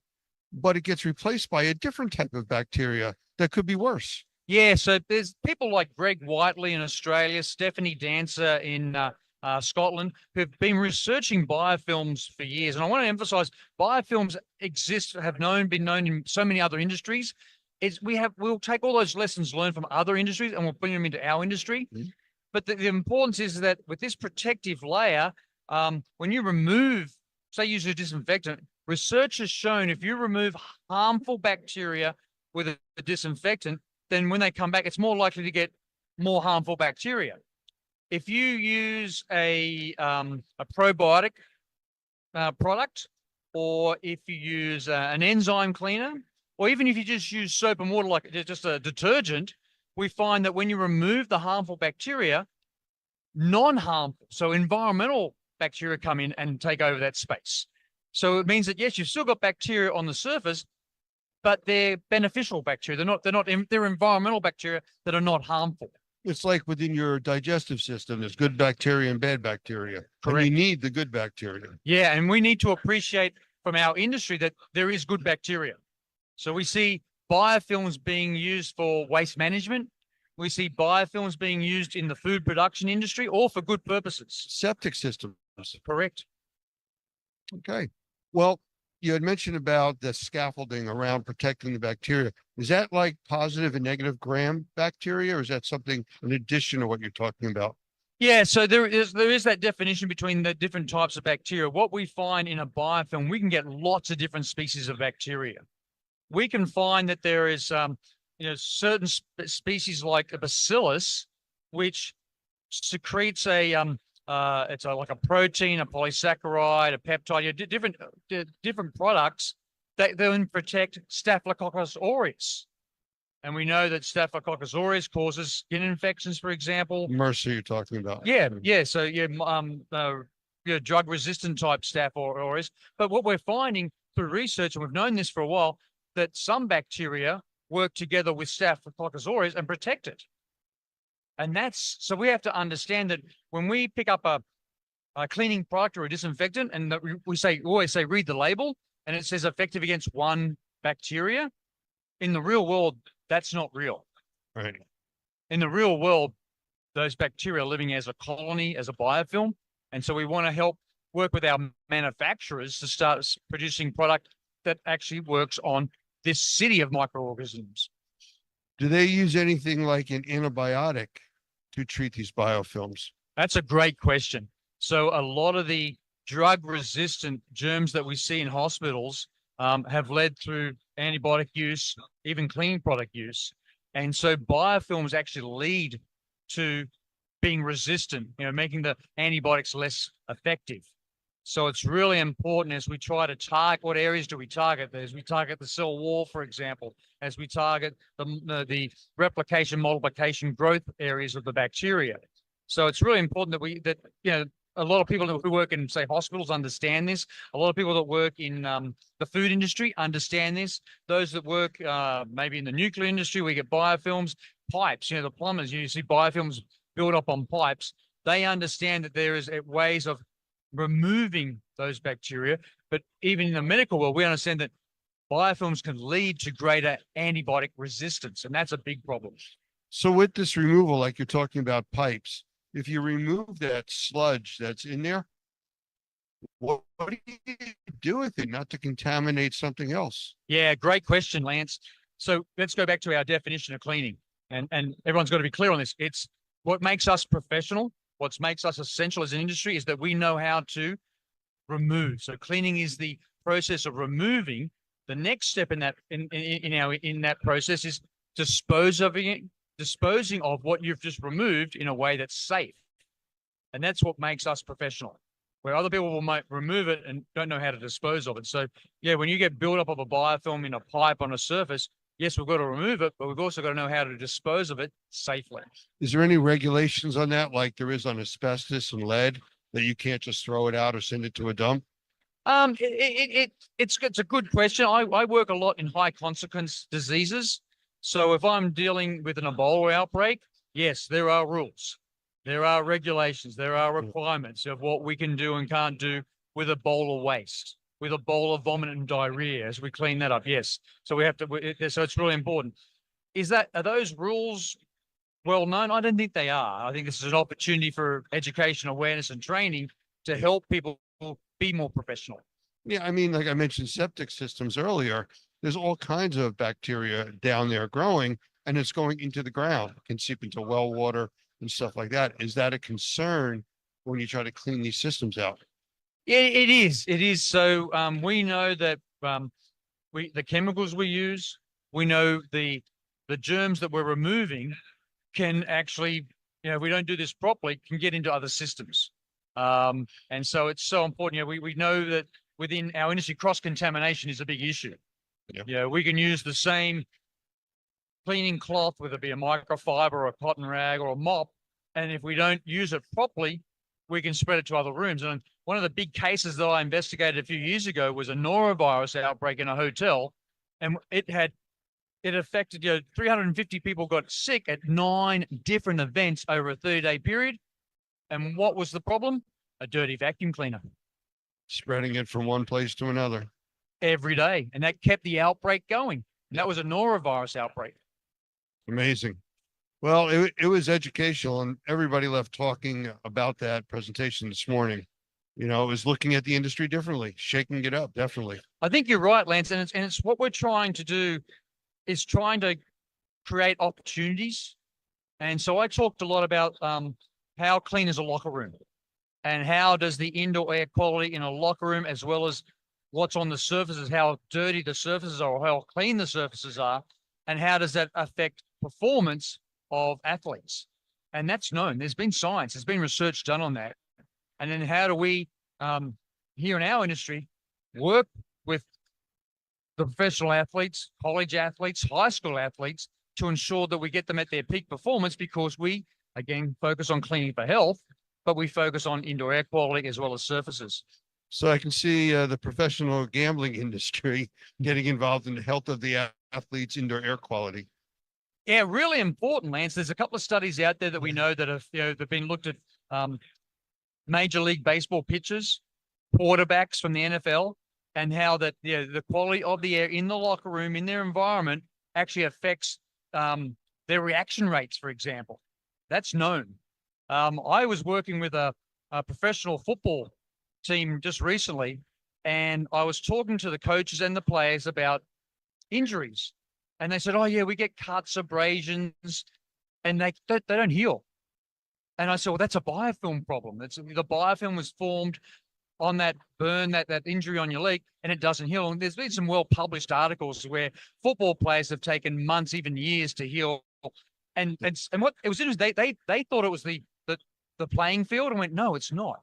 but it gets replaced by a different type of bacteria that could be worse. Yeah, so there's people like Greg Whiteley in Australia, Stephanie Dancer in Scotland, who've been researching biofilms for years. And I want to emphasize, biofilms been known in so many other industries. We'll take all those lessons learned from other industries and we'll bring them into our industry. Mm-hmm. But the importance is that with this protective layer, when you remove, say, use a disinfectant, research has shown if you remove harmful bacteria with a disinfectant, then when they come back, it's more likely to get more harmful bacteria. If you use a probiotic product, or if you use an enzyme cleaner, or even if you just use soap and water like just a detergent, we find that when you remove the harmful bacteria, non-harmful, so environmental bacteria come in and take over that space. So it means that, yes, you've still got bacteria on the surface, but they're beneficial bacteria. They're environmental bacteria that are not harmful. It's like within your digestive system, there's good bacteria and bad bacteria. Correct. And you need the good bacteria. Yeah, and we need to appreciate from our industry that there is good bacteria. So we see biofilms being used for waste management. We see biofilms being used in the food production industry, all for good purposes. Septic systems. Correct. Okay. Well, you had mentioned about the scaffolding around protecting the bacteria. Is that like positive and negative gram bacteria, or is that something in addition to what you're talking about? Yeah, so there is that definition between the different types of bacteria. What we find in a biofilm, we can get lots of different species of bacteria. We can find that there is, certain species like a bacillus, which secretes it's like a protein, a polysaccharide, a peptide, different products that then protect Staphylococcus aureus. And we know that Staphylococcus aureus causes skin infections, for example. MRSA you're talking about. Yeah. So drug-resistant type Staph aureus. But what we're finding through research, and we've known this for a while, that some bacteria work together with Staphylococcus aureus and protect it. And so we have to understand that when we pick up a cleaning product or a disinfectant, and we always say, read the label, and it says effective against one bacteria, in the real world, that's not real. Right. In the real world, those bacteria are living as a colony, as a biofilm. And so we want to help work with our manufacturers to start producing product that actually works on this city of microorganisms. Do they use anything like an antibiotic to treat these biofilms? That's a great question. So a lot of the drug-resistant germs that we see in hospitals have led through antibiotic use, even cleaning product use. And so biofilms actually lead to being resistant, making the antibiotics less effective. So it's really important as we try to target, what areas do we target? As we target the cell wall, for example, as we target the replication, multiplication, growth areas of the bacteria. So it's really important that a lot of people who work in, say, hospitals understand this. A lot of people that work in the food industry understand this. Those that work maybe in the nuclear industry, we get biofilms, pipes, the plumbers, you see biofilms built up on pipes. They understand that there is ways of removing those bacteria. But even in the medical world, we understand that biofilms can lead to greater antibiotic resistance, and that's a big problem. So with this removal, like you're talking about pipes, if you remove that sludge that's in there, what do you do with it not to contaminate something else? Yeah, great question, Lance. So let's go back to our definition of cleaning. And everyone's got to be clear on this. It's what makes us professional, what makes us essential as an industry is that we know how to remove. So cleaning is the process of removing. The next step in that process is disposing of what you've just removed in a way that's safe. And that's what makes us professional. Where other people might remove it and don't know how to dispose of it. So yeah, when you get buildup of a biofilm in a pipe on a surface, yes, we've got to remove it, but we've also got to know how to dispose of it safely. Is there any regulations on that, like there is on asbestos and lead, that you can't just throw it out or send it to a dump? It's a good question. I work a lot in high consequence diseases. So if I'm dealing with an Ebola outbreak, yes, there are rules. There are regulations. There are requirements of what we can do and can't do with Ebola waste, with Ebola vomit and diarrhea as we clean that up. Yes. So we have to, so it's really important. Are those rules well known? I don't think they are. I think this is an opportunity for education, awareness, and training to help people be more professional. Yeah, I mean, like I mentioned septic systems earlier, there's all kinds of bacteria down there growing, and it's going into the ground. It can seep into well water and stuff like that. Is that a concern when you try to clean these systems out? Yeah, it is. It is. So we know that the chemicals we use, we know the germs that we're removing can actually, if we don't do this properly, can get into other systems. And so it's so important. We know that within our industry, cross-contamination is a big issue. Yep. We can use the same cleaning cloth, whether it be a microfiber or a cotton rag or a mop, and if we don't use it properly, we can spread it to other rooms. And one of the big cases that I investigated a few years ago was a norovirus outbreak in a hotel, and it affected 350 people got sick at 9 different events over a 30-day period. And what was the problem? A dirty vacuum cleaner. Spreading it from one place to another. Every day. And that kept the outbreak going. And that was a norovirus outbreak. Amazing. Well, it was educational, and everybody left talking about that presentation this morning. It was looking at the industry differently, shaking it up, definitely. I think you're right, Lance. And it's what we're trying to do is trying to create opportunities. And so I talked a lot about how clean is a locker room, and how does the indoor air quality in a locker room, as well as what's on the surfaces, how dirty the surfaces are or how clean the surfaces are, and how does that affect performance of athletes. And that's known. There's been science, there's been research done on that. And then how do we, here in our industry, work with the professional athletes, college athletes, high school athletes, to ensure that we get them at their peak performance, because we, again, focus on cleaning for health, but we focus on indoor air quality as well as surfaces. So I can see the professional gambling industry getting involved in the health of the athletes' indoor air quality. Yeah, really important, Lance. There's a couple of studies out there that we know that have, they've been looked at Major League Baseball pitchers, quarterbacks from the NFL, and how that the quality of the air in the locker room, in their environment, actually affects their reaction rates, for example. That's known. I was working with a professional football team just recently, and I was talking to the coaches and the players about injuries. And they said, oh, yeah, we get cuts, abrasions, and they don't heal. And I said, well, that's a biofilm problem. The biofilm was formed on that burn, that injury on your leg, and it doesn't heal. And there's been some well-published articles where football players have taken months, even years to heal. And what it was interesting, they thought it was the playing field, and went, no, it's not.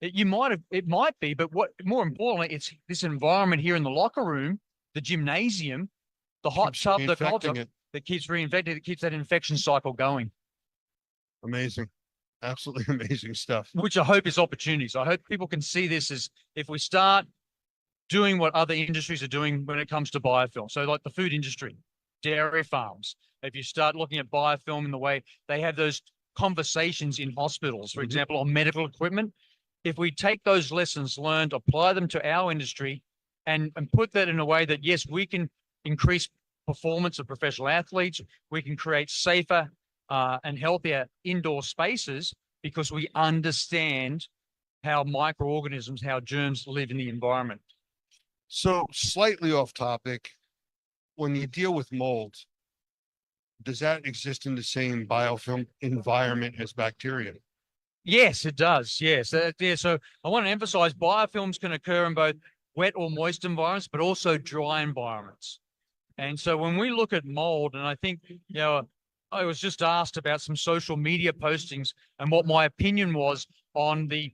It might be, but what more importantly, it's this environment here in the locker room, the gymnasium, the hot tub, the cold tub, that keeps reinfecting, that keeps that infection cycle going. Amazing. Absolutely amazing stuff. Which I hope is opportunities. I hope people can see this as, if we start doing what other industries are doing when it comes to biofilm. So like the food industry, dairy farms, if you start looking at biofilm in the way they have those conversations in hospitals, for example, on medical equipment, if we take those lessons learned, apply them to our industry, and put that in a way that, yes, we can increase performance of professional athletes, we can create safer and healthier indoor spaces, because we understand how microorganisms, how germs live in the environment. So slightly off topic, when you deal with mold, does that exist in the same biofilm environment as bacteria? Yes, it does. Yes. Yeah. So I want to emphasize biofilms can occur in both wet or moist environments, but also dry environments. And so when we look at mold, and I think, I was just asked about some social media postings and what my opinion was on the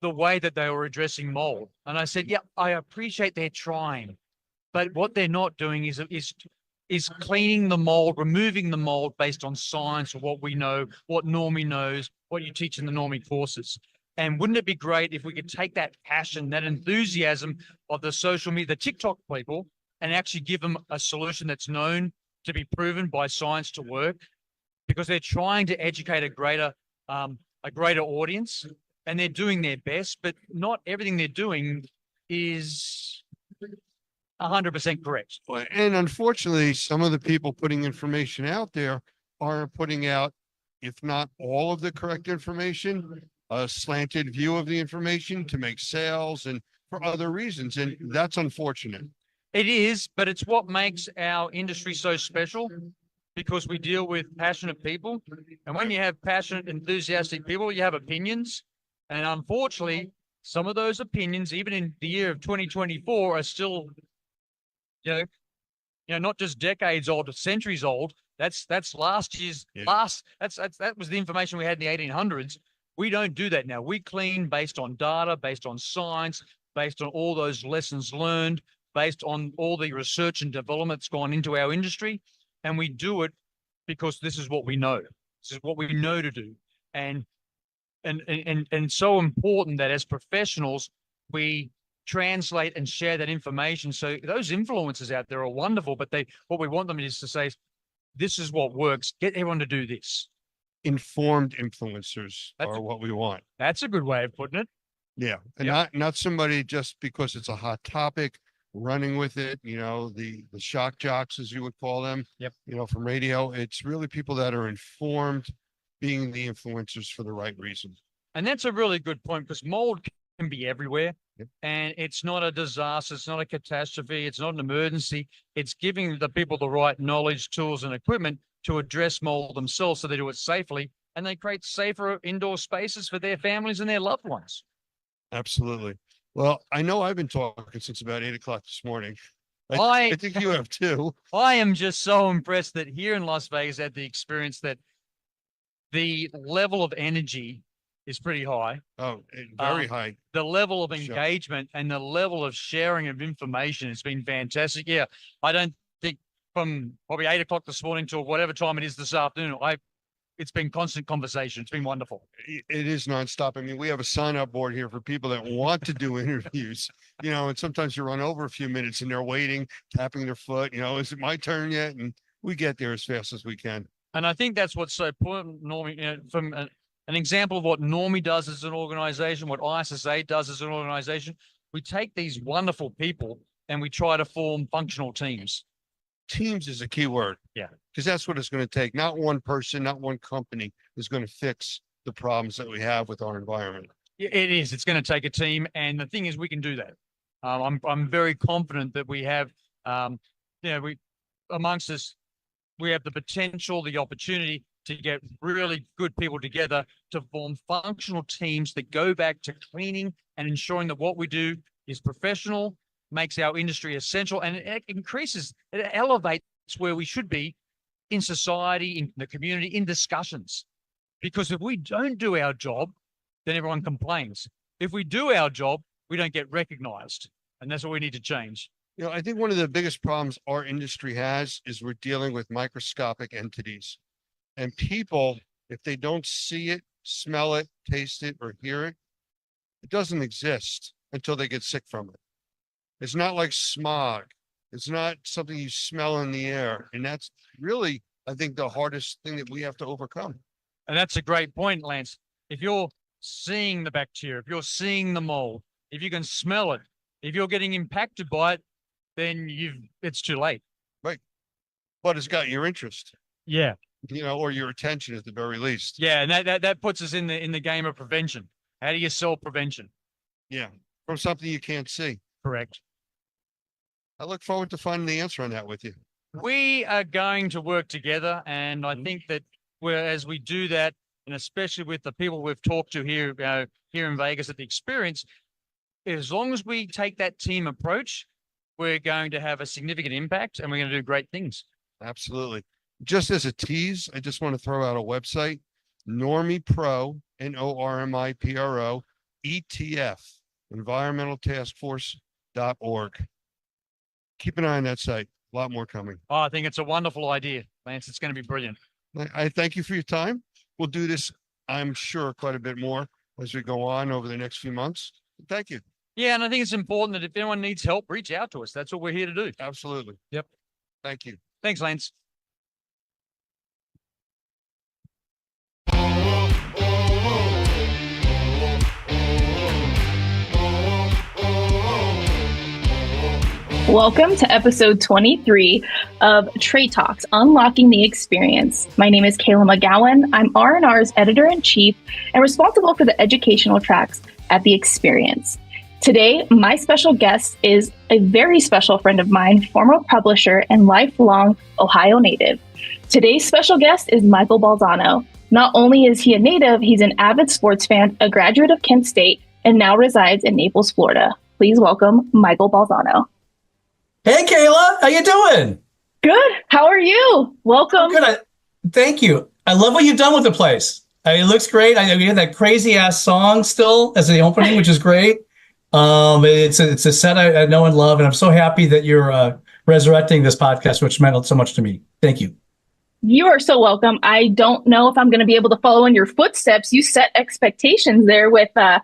way that they were addressing mold. And I said, yeah, I appreciate they're trying, but what they're not doing is cleaning the mold, removing the mold based on science or what we know, what Normie knows, what you teach in the Normie courses. And wouldn't it be great if we could take that passion, that enthusiasm of the social media, the TikTok people, and actually give them a solution that's known to be proven by science to work, because they're trying to educate a greater audience, and they're doing their best, but not everything they're doing is 100% correct. And unfortunately, some of the people putting information out there are putting out, if not all of the correct information, a slanted view of the information to make sales and for other reasons. And that's unfortunate. It is, but it's what makes our industry so special, because we deal with passionate people. And when you have passionate, enthusiastic people, you have opinions. And unfortunately, some of those opinions, even in the year of 2024, are still, not just decades old, but centuries old. That's last year's that was the information we had in the 1800s. We don't do that now. We clean based on data, based on science, based on all those lessons learned, based on all the research and development that's gone into our industry. And we do it because this is what we know. This is what we know to do. And so important that as professionals, we translate and share that information. So those influencers out there are wonderful, but what we want them is to say, this is what works. Get everyone to do this. Informed influencers are what we want. That's a good way of putting it. Yeah. And not somebody just because it's a hot topic running with it, the shock jocks, as you would call them, from radio. It's really people that are informed, being the influencers for the right reason. And that's a really good point, because mold can be everywhere. And it's not a disaster. It's not a catastrophe. It's not an emergency. It's giving the people the right knowledge, tools, and equipment to address mold themselves, so they do it safely, and they create safer indoor spaces for their families and their loved ones. Absolutely. Well, I know I've been talking since about 8 o'clock this morning. I think you have too. I am just so impressed that here in Las Vegas, I had the experience that the level of energy is pretty high. Oh, very high. The level of engagement and the level of sharing of information has been fantastic. Yeah, I don't think from probably 8 o'clock this morning till whatever time it is this afternoon, it's been constant conversation. It's been wonderful. It is nonstop. I mean, we have a sign-up board here for people that want to do interviews, and sometimes you run over a few minutes and they're waiting, tapping their foot, is it my turn yet? And we get there as fast as we can. And I think that's what's so important, Normie, from an example of what Normie does as an organization, what ISSA does as an organization. We take these wonderful people and we try to form functional teams. Teams is a key word. Yeah. Because that's what it's going to take. Not one person, not one company is going to fix the problems that we have with our environment. It is. It's going to take a team. And the thing is, we can do that. I'm very confident that we have, amongst us, we have the potential, the opportunity to get really good people together to form functional teams that go back to cleaning and ensuring that what we do is professional, makes our industry essential, and it elevates where we should be in society, in the community, in discussions. Because if we don't do our job, then everyone complains. If we do our job, we don't get recognized. And that's what we need to change. I think one of the biggest problems our industry has is we're dealing with microscopic entities. And people, if they don't see it, smell it, taste it, or hear it, it doesn't exist until they get sick from it. It's not like smog. It's not something you smell in the air. And that's really, I think, the hardest thing that we have to overcome. And that's a great point, Lance. If you're seeing the bacteria, if you're seeing the mold, if you can smell it, if you're getting impacted by it, then it's too late. Right. But it's got your interest. Yeah. Or your attention at the very least. Yeah, and that puts us in the game of prevention. How do you sell prevention? Yeah, from something you can't see. Correct. I look forward to finding the answer on that with you. We are going to work together, and I think that as we do that, and especially with the people we've talked to here, here in Vegas at the Experience, as long as we take that team approach, we're going to have a significant impact, and we're going to do great things. Absolutely. Just as a tease, I just want to throw out a website, NormiPro, NORMIPRO, ETF, environmentaltaskforce.org. Keep an eye on that site. A lot more coming. Oh, I think it's a wonderful idea, Lance. It's going to be brilliant. I thank you for your time. We'll do this, I'm sure, quite a bit more as we go on over the next few months. Thank you. Yeah, and I think it's important that if anyone needs help, reach out to us. That's what we're here to do. Absolutely. Yep. Thank you. Thanks, Lance. Welcome to episode 23 of Trade Talks, Unlocking the Experience. My name is Kayla McGowan. I'm R&R's editor-in-chief and responsible for the educational tracks at The Experience. Today, my special guest is a very special friend of mine, former publisher and lifelong Ohio native. Today's special guest is Michael Balzano. Not only is he a native, he's an avid sports fan, a graduate of Kent State, and now resides in Naples, Florida. Please welcome Michael Balzano. Hey, Kayla, how you doing? Good. How are you? Welcome. Good. Thank you. I love what you've done with the place. It looks great. We had that crazy ass song still as the opening, which is great. It's a set I know and love, and I'm so happy that you're resurrecting this podcast, which meant so much to me. Thank you. You are so welcome. I don't know if I'm going to be able to follow in your footsteps. You set expectations there with the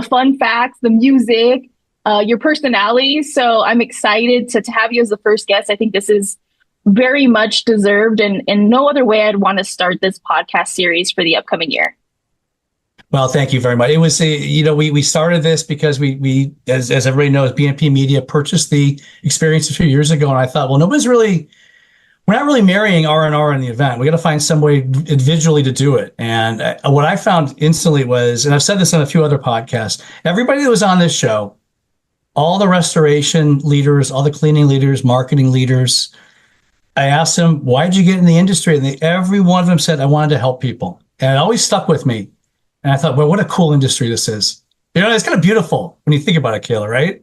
fun facts, the music, your personality. So I'm excited to have you as the first guest. I think this is very much deserved, and in no other way I'd want to start this podcast series for the upcoming year. Well, thank you very much. It was, we started this because we as everybody knows, BNP Media purchased the Experience a few years ago. And I thought, well, we're not really marrying R&R in the event. We got to find some way individually to do it. And what I found instantly was, and I've said this on a few other podcasts, everybody that was on this show, all the restoration leaders, all the cleaning leaders, marketing leaders, I asked them, why did you get in the industry? And every one of them said, I wanted to help people. And it always stuck with me. And I thought, well, what a cool industry this is. It's kind of beautiful when you think about it, Kayla, right?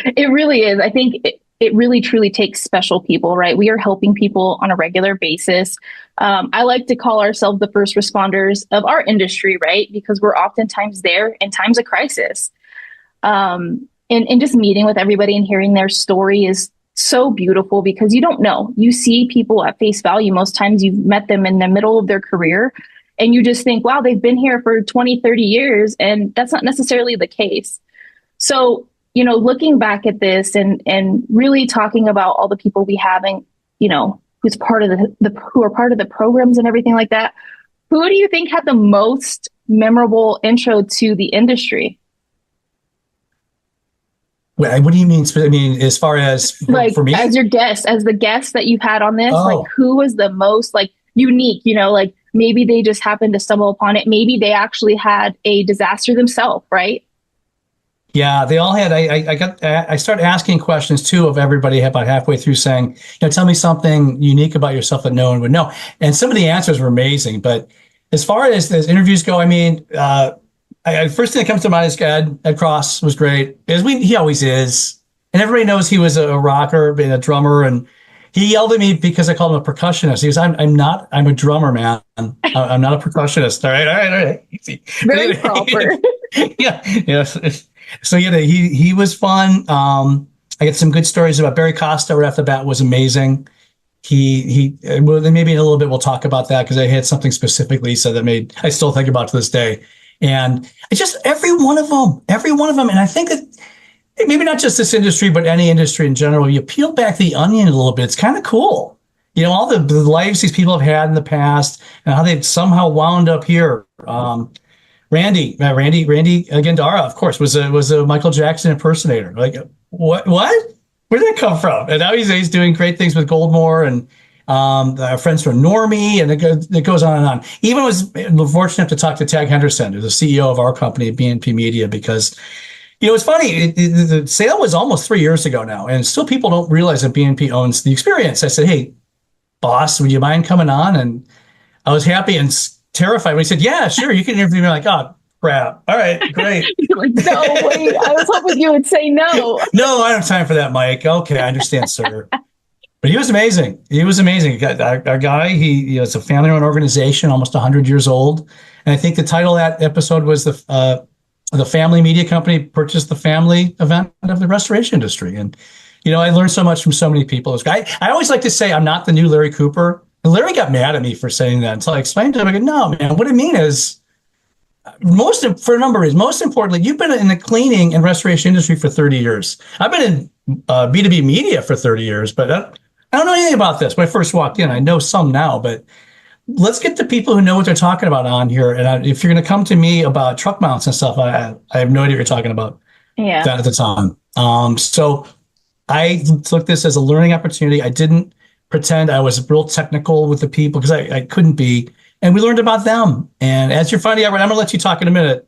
It really is. I think it really truly takes special people, right? We are helping people on a regular basis. I like to call ourselves the first responders of our industry, right? Because we're oftentimes there in times of crisis. And just meeting with everybody and hearing their story is so beautiful because you don't know. You see people at face value. Most times you've met them in the middle of their career and you just think, wow, they've been here for 20, 30 years. And that's not necessarily the case. So, looking back at this and really talking about all the people we have and, who's part of who are part of the programs and everything like that, who do you think had the most memorable intro to the industry? What do you mean? I mean, as far as for me, as your guest, as the guest that you've had on this, like who was the most unique? Maybe they just happened to stumble upon it. Maybe they actually had a disaster themselves, right? Yeah, they all had. I started asking questions too of everybody about halfway through, saying, tell me something unique about yourself that no one would know. And some of the answers were amazing. But as far as interviews go, I mean. First thing that comes to mind is Ed Cross was great, he always is, and everybody knows he was a rocker and a drummer, and he yelled at me because I called him a percussionist. He goes, I'm a drummer, man. I'm not a percussionist. All right. Easy. Very proper. Yeah. So he was fun. I got some good stories about Barry Costa right off the bat. Was amazing. He well, maybe in a little bit we'll talk about that because I had something specifically he said that I still think about to this day. And it's just every one of them. And I think that maybe not just this industry, but any industry in general, you peel back the onion a little bit. It's kind of cool. All the lives these people have had in the past and how they've somehow wound up here. Randy Gandara, of course, was a Michael Jackson impersonator. Like, what? Where did that come from? And now he's doing great things with Goldmore. And Our friends from Normie, and it goes on and on. Even was fortunate to talk to Tag Henderson, who's the CEO of our company, BNP Media, because it's funny. The sale was almost 3 years ago now, and still people don't realize that BNP owns the experience. I said, "Hey, boss, would you mind coming on?" And I was happy and terrified when he said, "Yeah, sure, you can interview me." Like, oh, crap. All right, great. You're like, no, wait, I was hoping you would say no. No, I don't have time for that, Mike. Okay, I understand, sir. But he was amazing. He was amazing. Our guy, it's a family-run organization, almost 100 years old. And I think the title of that episode was the family media company purchased the family event of the restoration industry. And, I learned so much from so many people. I always like to say I'm not the new Larry Cooper. And Larry got mad at me for saying that until I explained to him. I go, no, man, what I mean is, for a number of reasons. Most importantly, you've been in the cleaning and restoration industry for 30 years. I've been in B2B media for 30 years, but I don't know anything about this. When I first walked in, I know some now, but let's get the people who know what they're talking about on here. And if you're going to come to me about truck mounts and stuff, I have no idea what you're talking about. Yeah. That at the time. So I took this as a learning opportunity. I didn't pretend I was real technical with the people because I couldn't be. And we learned about them. And as you're finding out, I'm going to let you talk in a minute.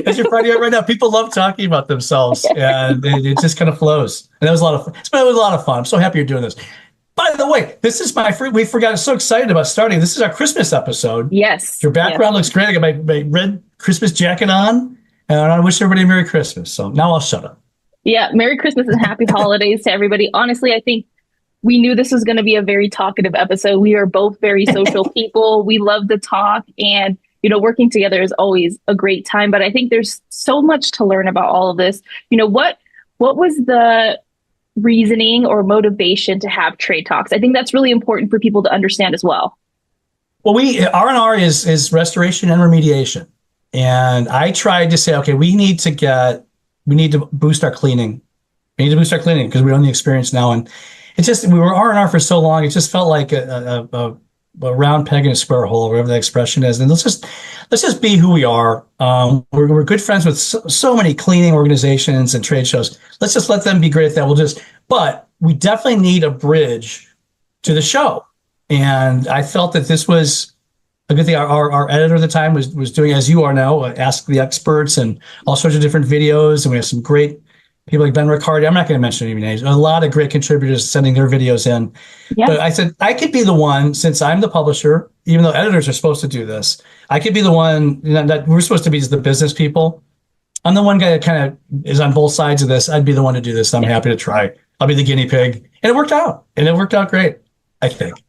As you're finding out right now, people love talking about themselves, and it just kind of flows. And that was a lot of fun. It was a lot of fun. I'm so happy you're doing this. By the way, this is we forgot. I'm so excited about starting. This is our Christmas episode. Yes. Your background looks great. I got my red Christmas jacket on, and I wish everybody a Merry Christmas. So now I'll shut up. Yeah. Merry Christmas and happy holidays to everybody. Honestly, I think we knew this was going to be a very talkative episode. We are both very social people. We love to talk, and working together is always a great time. But I think there's so much to learn about all of this. What was the reasoning or motivation to have trade talks? I think that's really important for people to understand as well. Well, R&R is restoration and remediation, and I tried to say, okay, we need to boost our cleaning. We need to boost our cleaning because we own the experience now, and we were R&R for so long. It just felt like a round peg in a square hole, whatever that expression is. And let's just be who we are. We're good friends with so many cleaning organizations and trade shows. Let's just let them be great at that. But we definitely need a bridge to the show. And I felt that this was a good thing. Our editor at the time was doing, as you are now, Ask the Experts and all sorts of different videos. And we have some great people like Ben Riccardi. I'm not going to mention any names. A lot of great contributors sending their videos in. Yeah. But I said, I could be the one, since I'm the publisher, even though editors are supposed to do this, I could be the one that we're supposed to be as the business people. I'm the one guy that kind of is on both sides of this. I'd be the one to do this. I'm happy to try. I'll be the guinea pig. And it worked out. And it worked out great, I think.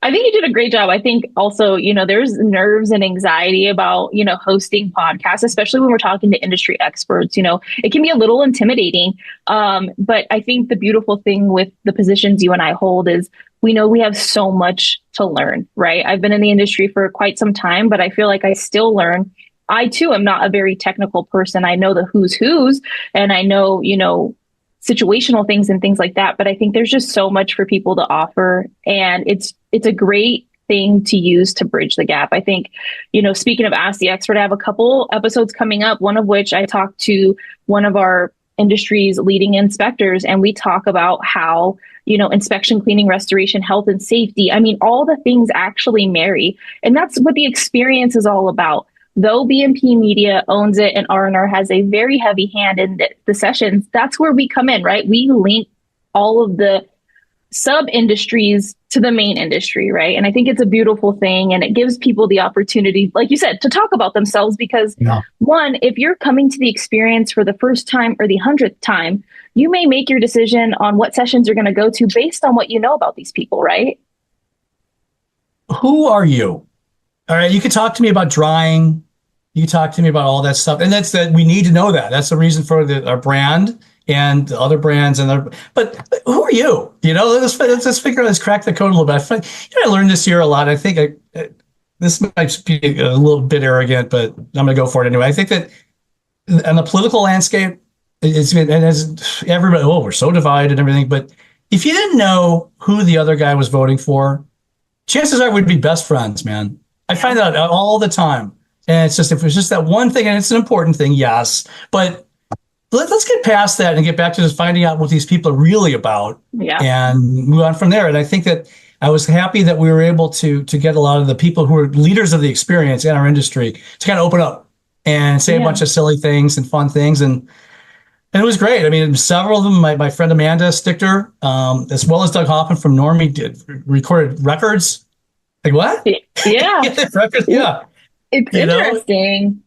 I think you did a great job. I think also, there's nerves and anxiety about, hosting podcasts, especially when we're talking to industry experts. It can be a little intimidating. But I think the beautiful thing with the positions you and I hold is we know we have so much to learn, right? I've been in the industry for quite some time, but I feel like I still learn. I too am not a very technical person. I know the who's and I know, situational things and things like that. But I think there's just so much for people to offer, and it's a great thing to use to bridge the gap. I think, speaking of Ask the Expert, I have a couple episodes coming up, one of which I talked to one of our industry's leading inspectors, and we talk about how, inspection, cleaning, restoration, health, and safety. I mean, all the things actually marry, and that's what the experience is all about. Though BNP Media owns it and R&R has a very heavy hand in the sessions, that's where we come in, right? We link all of the sub-industries to the main industry, right? And I think it's a beautiful thing, and it gives people the opportunity, like you said, to talk about themselves because, one, if you're coming to the experience for the first time or the 100th time, you may make your decision on what sessions you're going to go to based on what you know about these people, right? Who are you? All right, you can talk to me about drying. You can talk to me about all that stuff, and that's that. We need to know that. That's the reason for our brand and the other brands. But who are you? Let's figure out. Let's crack the code a little bit. I learned this year a lot. I think this might be a little bit arrogant, but I'm going to go for it anyway. I think that on the political landscape, as everybody, we're so divided and everything. But if you didn't know who the other guy was voting for, chances are we'd be best friends, man. I find that out all the time. And it's just, if it's just that one thing, and it's an important thing, yes, but let's get past that and get back to just finding out what these people are really about, Yeah. and move on from there. And I think that I was happy that we were able to get a lot of the people who are leaders of the experience in our industry to kind of open up and say a bunch of silly things and fun things, and it was great. I mean, several of them, my friend Amanda Stichter, as well as Doug Hoffman from Normie, recorded records. Like what? Yeah. Records, yeah. It's interesting.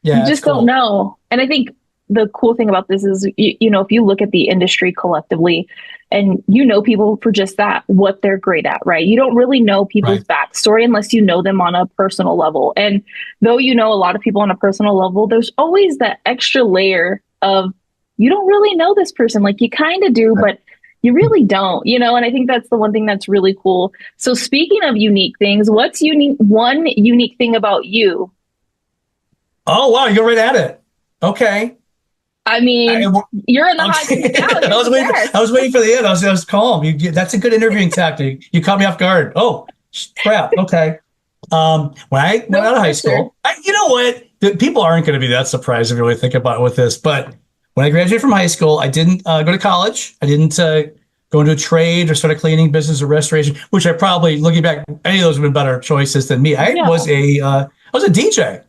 Yeah, You just don't know. And I think the cool thing about this is, you know, if you look at the industry collectively and you know people for just that, what they're great at, right? You don't really know people's backstory unless you know them on a personal level. And though you know a lot of people on a personal level, there's always that extra layer of, you don't really know this person. Like you kind of do, but you really don't, you know? And I think that's the one thing that's really cool. So speaking of unique things, what's one unique thing about you? Oh, wow. You're right at it. Okay. I mean, you're in the hot seat now. I was waiting for the end. I was calm. That's a good interviewing tactic. You caught me off guard. Oh, crap. Okay. When I went out of high school, you know what? People aren't going to be that surprised if you really think about it with this. But when I graduated from high school, I didn't go to college. I didn't go into a trade or start a cleaning business or restoration, which I probably, looking back, any of those would have been better choices than me. I was a DJ.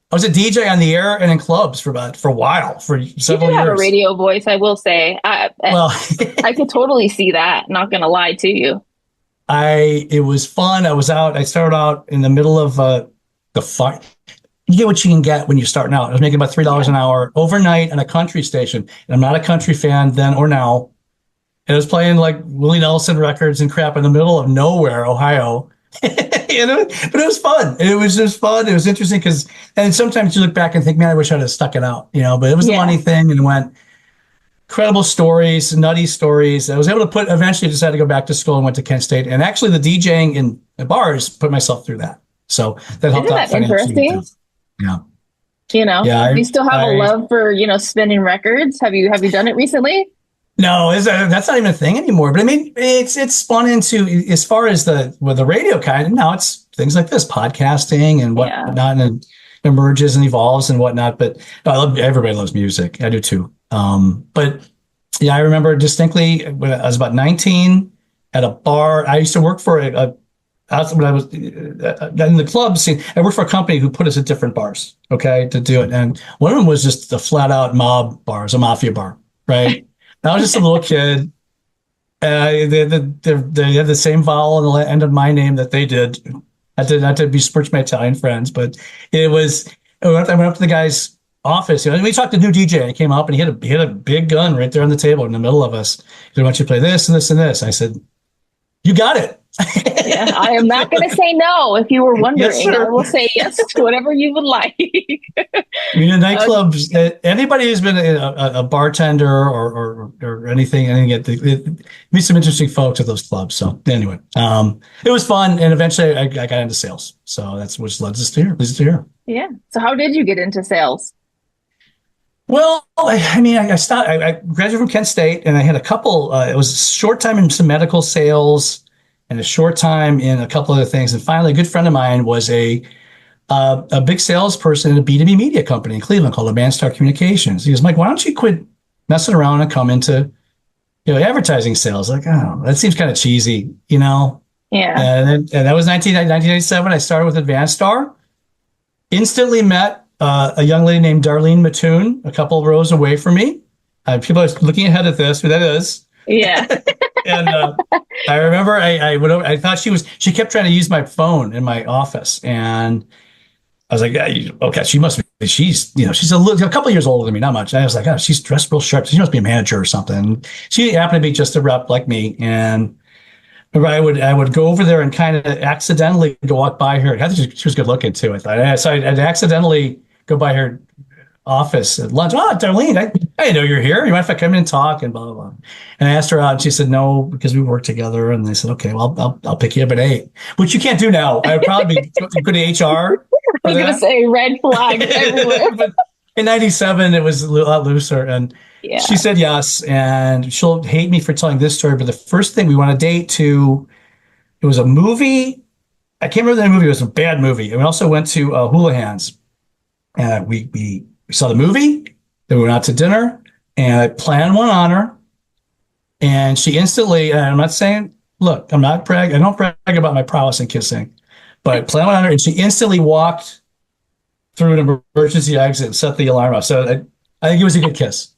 I was a DJ on the air and in clubs for a while, for several you do years. have a radio voice, I will say. I could totally see that. Not going to lie to you. It was fun. I started out in the middle of the fun. You get what you can get when you're starting out. I was making about $3 an hour overnight on a country station. And I'm not a country fan then or now. And I was playing like Willie Nelson records and crap in the middle of nowhere, Ohio. But it was fun. It was just fun. It was interesting and sometimes you look back and think, man, I wish I'd have stuck it out, you know, but it was the money thing and went incredible stories, nutty stories. I was able to eventually decided to go back to school and went to Kent State. And actually the DJing in the bars put myself through that. So that helped out financially. Interesting? Yeah. You know, you still have a love for, you know, spinning records. Have you done it recently? No, that's not even a thing anymore. But I mean, it's spun into, as far as the radio kind, now it's things like this, podcasting and whatnot, and it emerges and evolves and whatnot. But everybody loves music. I do too. But yeah, I remember distinctly when I was about 19 at a bar. I used to work for when I was in the club scene. I worked for a company who put us at different bars, okay, to do it. And one of them was just the flat out mob bars, a mafia bar, right? I was just a little kid. They had the same vowel in the end of my name that they did. Not to besmirch my Italian friends, but it was. I went up to the guy's office. You know, we talked to new DJ, and he came up and he had a big gun right there on the table in the middle of us. He said, "I want you to play this and this and this." I said, "You got it." Yeah, I am not going to say no. If you were wondering, Yes, sir. I will say yes to whatever you would like. I mean, in nightclubs, anybody who's been a bartender or anything, meet some interesting folks at those clubs. So anyway, it was fun, and eventually I got into sales. So that's what led us to here. Yeah. So how did you get into sales? Well, I mean, I graduated from Kent State, and I had a couple. It was a short time in some medical sales, and a short time in a couple other things. And finally, a good friend of mine was a big salesperson in a B2B media company in Cleveland called Advanced Communications. He goes, "Mike, why don't you quit messing around and come into, advertising sales?" Like, oh, that seems kind of cheesy, you know? Yeah. And that was 1997. I started with Advanced Star. Instantly met a young lady named Darlene Mattoon, a couple of rows away from me. People are looking ahead at this, who that is. Yeah. And I remember I went over, I thought she kept trying to use my phone in my office. And I was like, yeah, okay, she's a couple of years older than me, not much. And I was like, oh, she's dressed real sharp. She must be a manager or something. She happened to be just a rep like me. And I would go over there and kind of accidentally go walk by her. I think she was good looking too, I thought. So I'd accidentally go by her office at lunch. "Oh, Darlene, I didn't know you're here. You mind if I come in and talk?" And blah, blah, blah. And I asked her out, and she said no, because we work together. And they said, "Okay, well, I'll pick you up at 8," which you can't do now. I'd probably be good at HR. I was going to say red flags everywhere. But in 97, it was a lot looser. And Yeah. she said yes. And she'll hate me for telling this story, but the first thing we went on a date to, it was a movie. I can't remember the movie. It was a bad movie. And we also went to Houlihan's. And we saw the movie. Then we went out to dinner. and I planned one on her. And she instantly, and I'm not saying, look, I don't brag about my prowess in kissing, but I planned one on her, and she instantly walked through an emergency exit and set the alarm off. So I think it was a good kiss.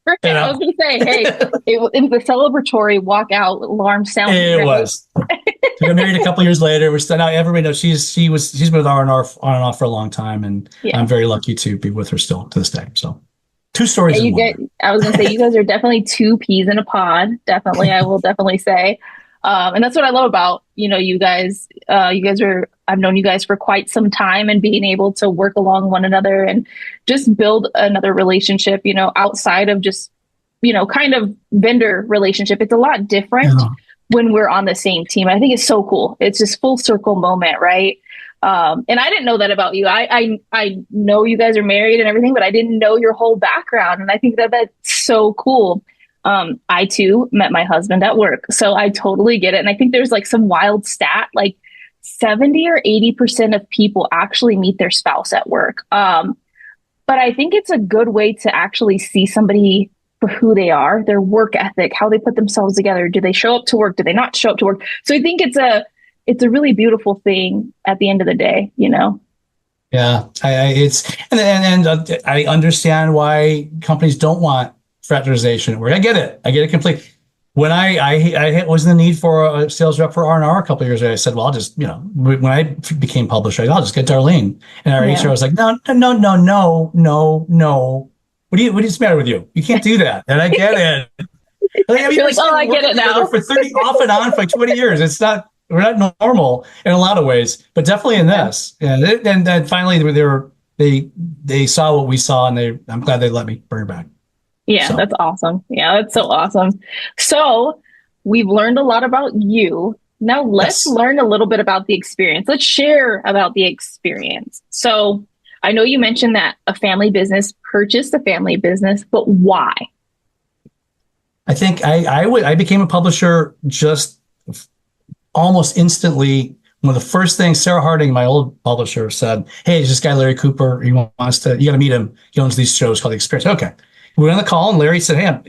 Perfect. I was going to say, hey, it was a celebratory walkout alarm sound. It was. We got married a couple years later. We're still now. Everybody knows she's been with R&R on and off for a long time, and I'm very lucky to be with her still to this day. So, two stories. I was going to say, you guys are definitely two peas in a pod. Definitely, I will definitely say, and that's what I love about you guys. I've known you guys for quite some time, and being able to work along one another and just build another relationship. Outside of just kind of vendor relationship. It's a lot different when we're on the same team. I think it's so cool. It's just full circle moment, right? And I didn't know that about you. I know you guys are married and everything, but I didn't know your whole background. And I think that that's so cool. I too met my husband at work, so I totally get it. And I think there's like some wild stat, like 70 or 80% of people actually meet their spouse at work. But I think it's a good way to actually see somebody for who they are, their work ethic, how they put themselves together. Do they show up to work? Do they not show up to work? So I think it's a really beautiful thing at the end of the day, Yeah, I understand why companies don't want fraternization at work. I get it completely. When I was in the need for a sales rep for R&R a couple of years ago, I said, well, I'll just, when I became publisher, I'll just get Darlene. And our HR was like, no. What is the matter with you? You can't do that. And I get it. You're like, I get it now. For 30 off and on for like 20 years. We're not normal in a lot of ways, but definitely in this. And then finally they saw what we saw, and I'm glad they let me bring her back. Yeah, that's awesome. Yeah, that's so awesome. So we've learned a lot about you. Now let's learn a little bit about the experience. Let's share about the experience. So I know you mentioned that a family business purchased a family business, but why? I think I became a publisher just almost instantly. One of the first things Sarah Harding, my old publisher, said, "Hey, there's this guy Larry Cooper. You got to meet him. He owns these shows called The Experience." Okay, we went on the call, and Larry said, "Hey,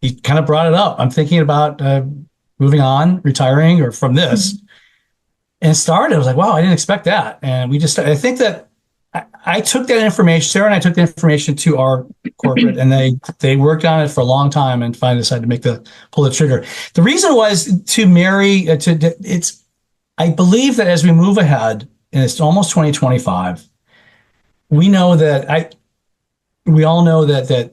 he kind of brought it up. I'm thinking about moving on, retiring, or from this." And started. I was like, "Wow, I didn't expect that." And I think that I took that information. Sarah and I took the information to our corporate, and they worked on it for a long time, and finally decided to pull the trigger. The reason was to marry. I believe that as we move ahead, and it's almost 2025, we all know that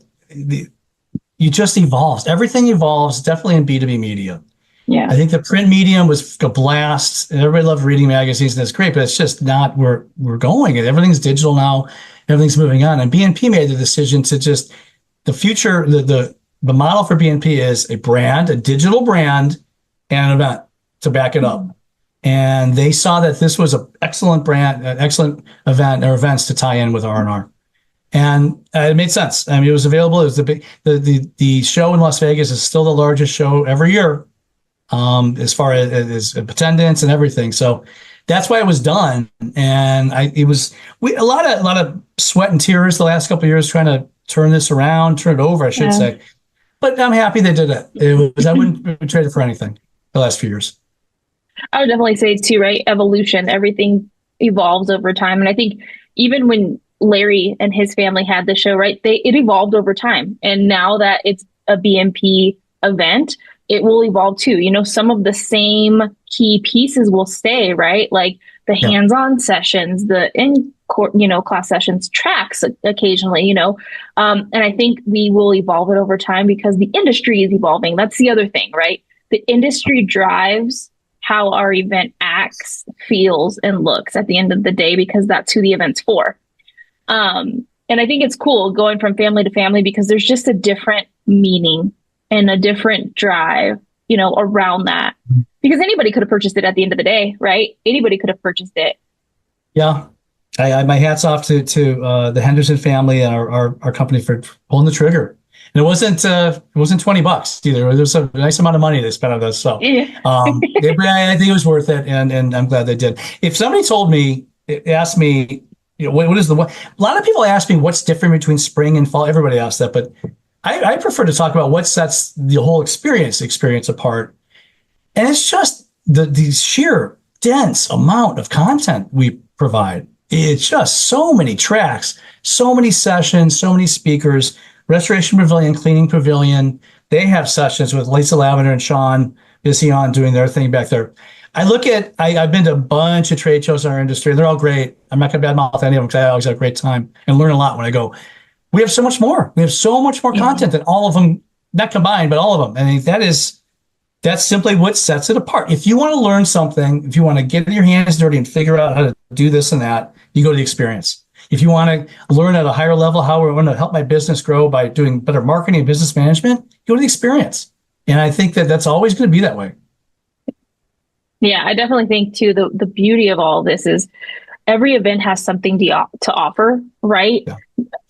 you just evolves. Everything evolves, definitely in B2B media. Yeah. I think the print medium was a blast, and everybody loved reading magazines, and that's great, but it's just not where we're going. Everything's digital now. Everything's moving on. And BNP made the decision to just, the future, the model for BNP is a brand, a digital brand, and an event to back it up. And they saw that this was an excellent brand, an excellent event or events to tie in with R&R. And it made sense. I mean, it was available. It was the show in Las Vegas is still the largest show every year, as far as attendance and everything. So that's why it was done. And a lot of sweat and tears the last couple of years trying to turn this around, turn it over, I should say. But I'm happy they did it. I wouldn't trade it for anything the last few years. I would definitely say too, right? Evolution, everything evolves over time. And I think even when Larry and his family had the show, right, it evolved over time. And now that it's a BNP event, it will evolve too. Some of the same key pieces will stay, right? Like the hands-on sessions, the in-court, class sessions, tracks occasionally, and I think we will evolve it over time because the industry is evolving. That's the other thing, right? The industry drives how our event acts, feels, and looks at the end of the day, because that's who the event's for. And I think it's cool going from family to family because there's just a different meaning and a different drive, around that. Because anybody could have purchased it at the end of the day, right? Anybody could have purchased it. Yeah. My hat's off to the Henderson family and our company for pulling the trigger. And it wasn't $20 either. There was a nice amount of money they spent on this. So I think it was worth it, and I'm glad they did. If somebody asked me, what is a lot of people ask me what's different between spring and fall. Everybody asks that, but I prefer to talk about what sets the whole experience apart. And it's just the sheer dense amount of content we provide. It's just so many tracks, so many sessions, so many speakers. Restoration Pavilion, Cleaning Pavilion, they have sessions with Lisa Lavender and Sean Bission doing their thing back there. I've been to a bunch of trade shows in our industry. They're all great. I'm not going to badmouth any of them because I always have a great time and learn a lot when I go. We have so much more. We have so much more content than all of them, not combined, but all of them. I mean, that's simply what sets it apart. If you want to learn something, if you want to get your hands dirty and figure out how to do this and that, you go to the experience. If you want to learn at a higher level how we're going to help my business grow by doing better marketing and business management, go to the experience. And I think that that's always going to be that way. Yeah, I definitely think too, the beauty of all this is every event has something to offer, right? Yeah.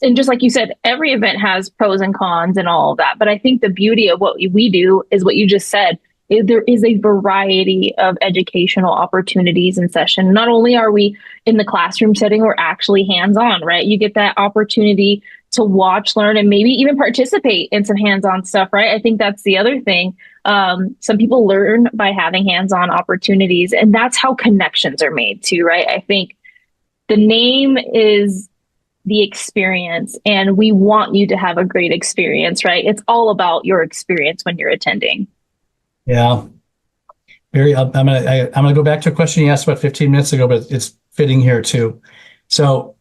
And just like you said, every event has pros and cons and all of that. But I think the beauty of what we do is what you just said. There is a variety of educational opportunities in session. Not only are we in the classroom setting, we're actually hands-on, right? You get that opportunity to watch, learn, and maybe even participate in some hands-on stuff, right? I think that's the other thing. Some people learn by having hands-on opportunities, and that's how connections are made too, right? I think the name is the experience, and we want you to have a great experience, right? It's all about your experience when you're attending. Yeah. I'm gonna go back to a question you asked about 15 minutes ago, but it's fitting here too. So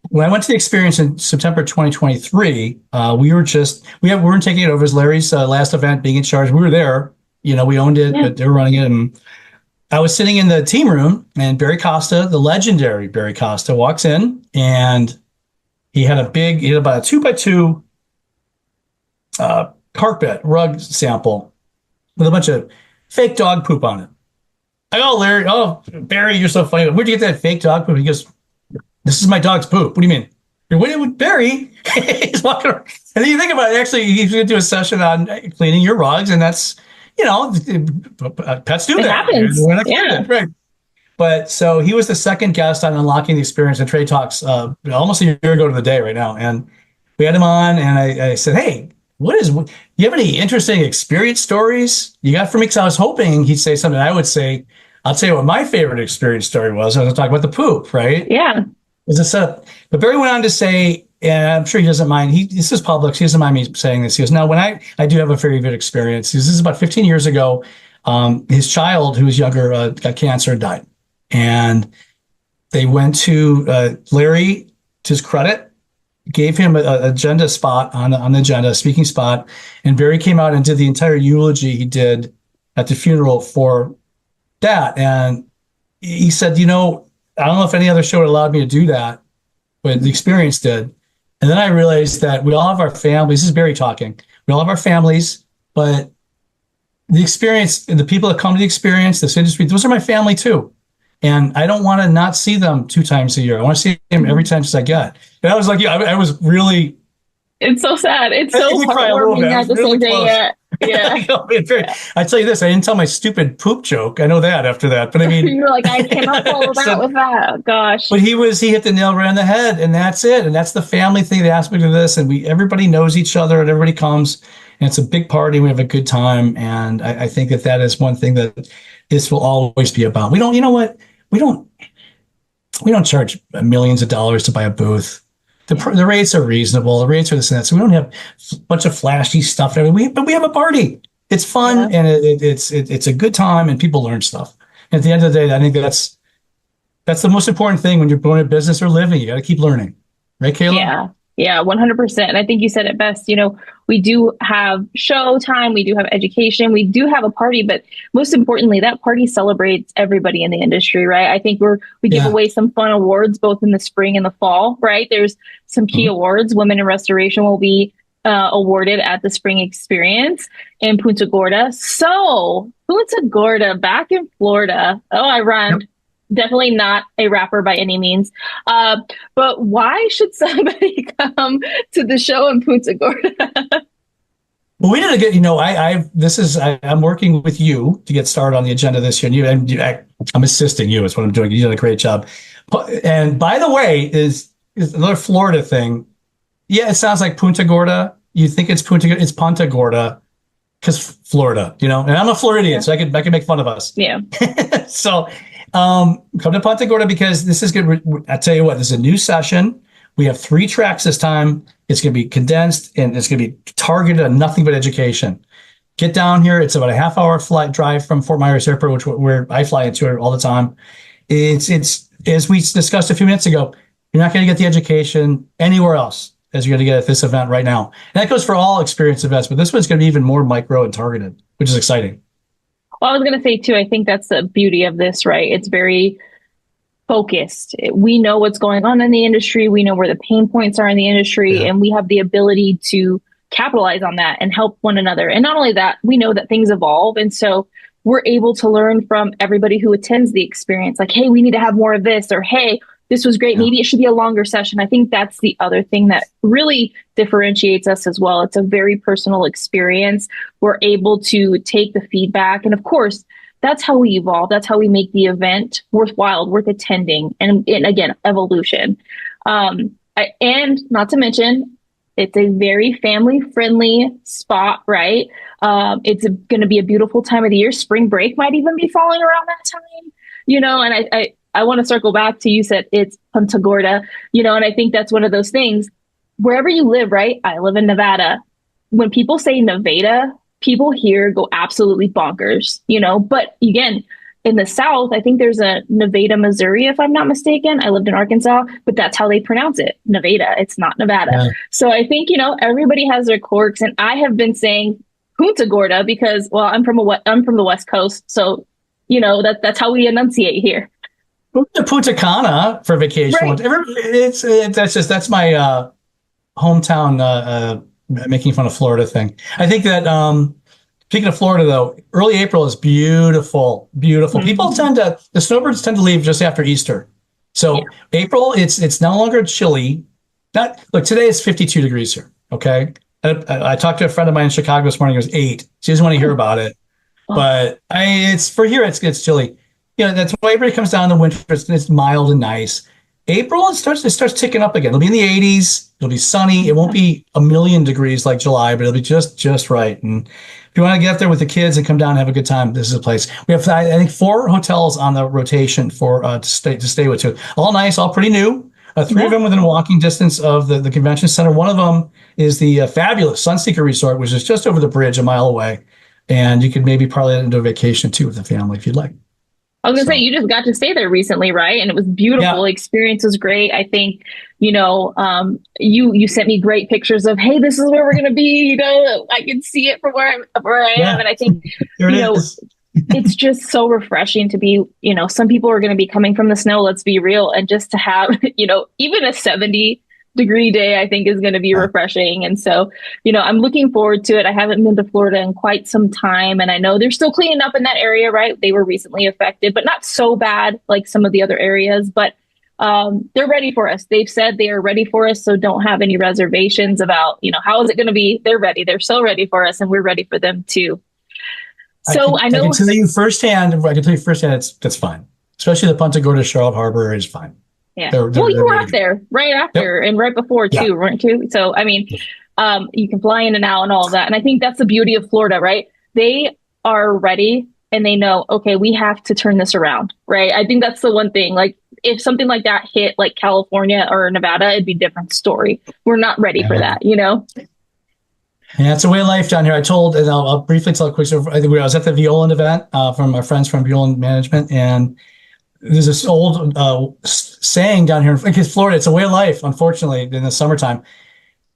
when I went to the experience in September 2023, we weren't taking it over as Larry's last event, being in charge. We were there, we owned it, but they were running it. And I was sitting in the team room, and Barry Costa, the legendary Barry Costa, walks in, and he had about a 2x2 carpet rug sample with a bunch of fake dog poop on it. I go, Larry, Barry, you're so funny. Where'd you get that fake dog poop? He goes, this is my dog's poop. What do you mean? What, Barry? He's walking around. And then you think about it, actually, he's going to do a session on cleaning your rugs, and that's, pets do that. It happens. Yeah. Right. But so he was the second guest on Unlocking the Experience and Trade Talks almost a year ago to the day right now. And we had him on, and I said, hey, do you have any interesting experience stories you got for me? Because I was hoping he'd say something. I would say, I'll tell you what my favorite experience story was. I was talking about the poop, right? Yeah. It was a setup. But Barry went on to say, and I'm sure he doesn't mind. This is public. So he doesn't mind me saying this. He goes, no, when I do have a very good experience. This is about 15 years ago. His child, who was younger, got cancer and died. And they went to Larry, to his credit, gave him an agenda spot on the agenda, a speaking spot. And Barry came out and did the entire eulogy he did at the funeral for that. And he said, I don't know if any other show would allowed me to do that, but the experience did. And then I realized that we all have our families. This is Barry talking. We all have our families, but the experience and the people that come to the experience, this industry, those are my family too. And I don't want to not see them 2 times a year. I want to see them every time I get. And I was like, I was really. It's so sad. It's so heartwarming at the same day. Yeah. I tell you this, I didn't tell my stupid poop joke. I know that after that, but I mean. You're like, I cannot follow that with that. Gosh. But he hit the nail right on the head, and that's it. And that's the family thing, the aspect of this. And everybody knows each other, and everybody comes, and it's a big party. We have a good time. And I think that is one thing that this will always be about. We don't, we don't charge millions of dollars to buy a booth. The rates are reasonable. The rates are this and that. So we don't have a bunch of flashy stuff. But we have a party. It's fun, and it's a good time, and people learn stuff. And at the end of the day, I think that's the most important thing when you're going to business or living. You got to keep learning, right, Kayla? Yeah, 100%. And I think you said it best. We do have show time, we do have education, we do have a party, but most importantly, that party celebrates everybody in the industry, right? I think we give away some fun awards both in the spring and the fall, right? There's some key awards. Women in Restoration will be awarded at the Spring Experience in Punta Gorda. So Punta Gorda, back in Florida. Oh, I rhymed. Yep. Definitely not a rapper by any means. But why should somebody come to the show in Punta Gorda? Well, we need to get, I'm working with you to get started on the agenda this year. And I'm assisting you is what I'm doing. You did a great job. And by the way, is another Florida thing. Yeah, it sounds like Punta Gorda. You think it's Punta Gorda because Florida, and I'm a Floridian, so I could make fun of us. Yeah. So come to Punta Gorda because this is good. I tell you what, this is a new session. We have 3 tracks this time. It's going to be condensed and it's going to be targeted on nothing but education. Get down here. It's about a half-hour flight drive from Fort Myers Airport, where I fly into it all the time. It's as we discussed a few minutes ago. You're not going to get the education anywhere else as you're going to get at this event right now. And that goes for all experience events, but this one's going to be even more micro and targeted, which is exciting. Well, I was going to say too, I think that's the beauty of this, right? It's very focused. We know what's going on in the industry. We know where the pain points are in the industry, and we have the ability to capitalize on that and help one another. And not only that, we know that things evolve. And so we're able to learn from everybody who attends the experience. Like, hey, we need to have more of this, or hey, this was great. Maybe it should be a longer session. I think that's the other thing that really differentiates us as well. It's a very personal experience. We're able to take the feedback. And of course, that's how we evolve. That's how we make the event worthwhile, worth attending. And again, evolution. And not to mention, it's a very family-friendly spot, right? It's going to be a beautiful time of the year. Spring break might even be falling around that time, and I want to circle back to, you said it's Punta Gorda, and I think that's one of those things. Wherever you live, right? I live in Nevada. When people say Nevada, people here go absolutely bonkers, but again, in the South, I think there's a Nevada, Missouri, if I'm not mistaken. I lived in Arkansas, but that's how they pronounce it. Nevada. It's not Nevada. Yeah. So I think, everybody has their quirks, and I have been saying Punta Gorda because, well, I'm from the West Coast. So, that's how we enunciate here. Punta Cana for vacation. Right. That's my hometown making fun of Florida thing. I think that speaking of Florida, though, early April is beautiful, beautiful. Mm-hmm. The snowbirds tend to leave just after Easter. So April, it's no longer chilly. Look, today it's 52 degrees here. Okay. I talked to a friend of mine in Chicago this morning. It was 8. She doesn't want to hear about it, but it's for here. It's chilly. That's why everybody comes down in the winter. It's mild and nice. April, it starts ticking up again. It'll be in the 80s. It'll be sunny. It won't be a million degrees like July, but it'll be just right. And if you want to get up there with the kids and come down and have a good time, this is a place. We have, I think, 4 hotels on the rotation for to stay with too. All nice, all pretty new. 3 of them within walking distance of the convention center. One of them is the fabulous Sunseeker Resort, which is just over the bridge, a mile away. And you could maybe parlay it into a vacation too with the family if you'd like. I was gonna say, you just got to stay there recently, right? And it was beautiful. Yeah. Experience was great. I think, you sent me great pictures of, hey, this is where we're gonna be. I can see it from where I am, and I think it's just so refreshing to be. Some people are gonna be coming from the snow. Let's be real, and just to have, even a 70-degree day, I think is going to be refreshing. And so, I'm looking forward to it. I haven't been to Florida in quite some time, and I know they're still cleaning up in that area, right? They were recently affected, but not so bad like some of the other areas, but they're ready for us. They've said they are ready for us. So don't have any reservations about, how is it going to be? They're ready. They're so ready for us, and we're ready for them too. So I know. I can tell you firsthand, that's fine. Especially the Punta Gorda, Charlotte Harbor is fine. Yeah. Well, you were out there right after and right before too, weren't you? So, I mean, you can fly in and out and all of that. And I think that's the beauty of Florida, right? They are ready and they know, okay, we have to turn this around, right? I think that's the one thing. Like, if something like that hit like California or Nevada, it'd be a different story. We're not ready for that, Yeah, it's a way of life down here. And I'll briefly tell a quick story. I was at the Violand event from our friends from Violand Management, and there's this old saying down here in Florida. It's a way of life, unfortunately, in the summertime.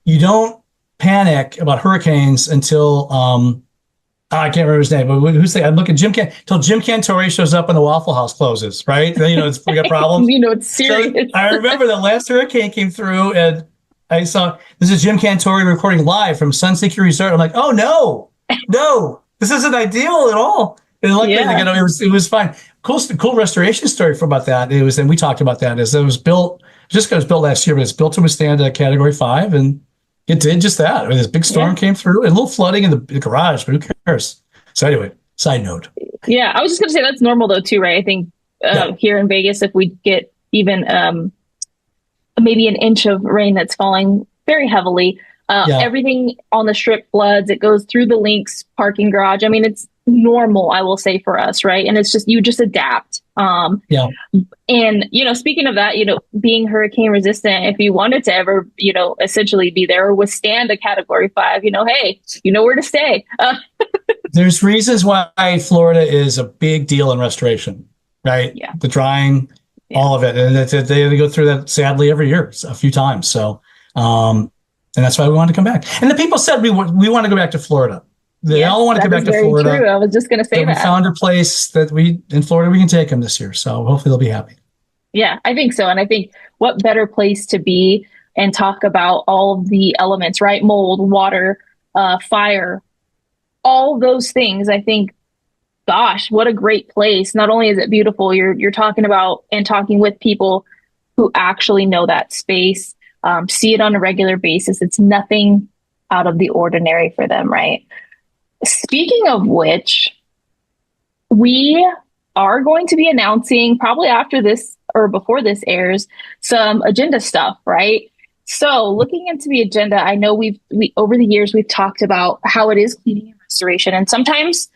You don't panic about hurricanes until I can't remember his name, but who's the? I'm looking until Jim Cantore shows up and the Waffle House closes, right? Then, we got problems. It's serious. So I remember the last hurricane came through, and I saw this is Jim Cantore recording live from Sunseeker Resort. I'm like, oh no, this isn't ideal at all. And luckily, it was fine. Cool restoration story about that. And we talked about that. It was built last year, but it's built to withstand a Category 5, and it did just that. I mean, this big storm came through, and a little flooding in the garage, but who cares? So anyway, side note. Yeah, I was just going to say that's normal though too, right? I think here in Vegas, if we get even maybe an inch of rain that's falling very heavily. Yeah. Everything on the strip floods. It goes through the Lynx parking garage. I mean, it's normal, I will say, for us, right? And it's just, you just adapt. Yeah. And, speaking of that, being hurricane resistant, if you wanted to ever, essentially be there or withstand a Category 5, hey, you know where to stay. There's reasons why Florida is a big deal in restoration, right? Yeah. The drying, all of it. And they go through that sadly every year, a few times. So, and that's why we wanted to come back. And the people said we want to go back to Florida. They all want to come back to Florida. True. I was just going to say that. We found a place that in Florida, we can take them this year. So hopefully they'll be happy. Yeah, I think so. And I think what better place to be and talk about all of the elements, right? Mold, water, fire, all those things. I think, gosh, what a great place. Not only is it beautiful, you're talking about and talking with people who actually know that space, see it on a regular basis. It's nothing out of the ordinary for them, right? Speaking of which, we are going to be announcing probably after this or before this airs some agenda stuff, right? So looking into the agenda, I know we over the years we've talked about how it is cleaning and restoration, and sometimes,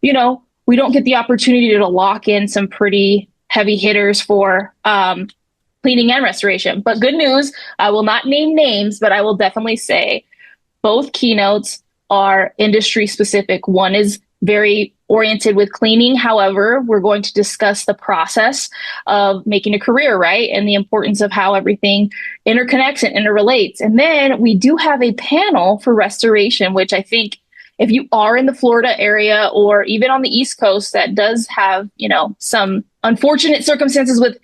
we don't get the opportunity to lock in some pretty heavy hitters for cleaning and restoration. But good news, I will not name names, but I will definitely say both keynotes are industry specific. One is very oriented with cleaning. However, we're going to discuss the process of making a career, right? And the importance of how everything interconnects and interrelates. And then we do have a panel for restoration, which I think if you are in the Florida area or even on the East Coast that does have, some unfortunate circumstances with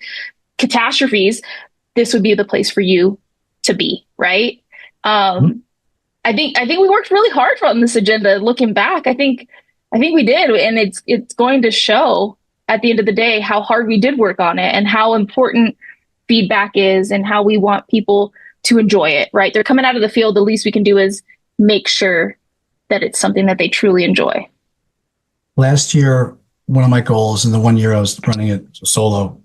catastrophes, this would be the place for you to be, right? I think we worked really hard on this agenda. Looking back, I think we did, and it's going to show at the end of the day how hard we did work on it and how important feedback is and how we want people to enjoy it, right? They're coming out of the field. The least we can do is make sure that it's something that they truly enjoy. Last year, one of my goals in the 1 year I was running it solo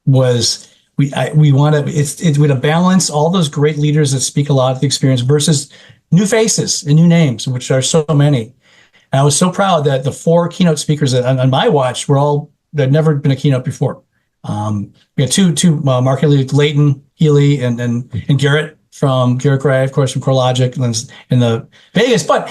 was we want to balance all those great leaders that speak a lot of the experience versus new faces and new names, which are so many. And I was so proud that the 4 keynote speakers that on my watch had never been a keynote before. We had two market leaders, Leighton Healy and Garrett Gray, of course, from CoreLogic in the Vegas, but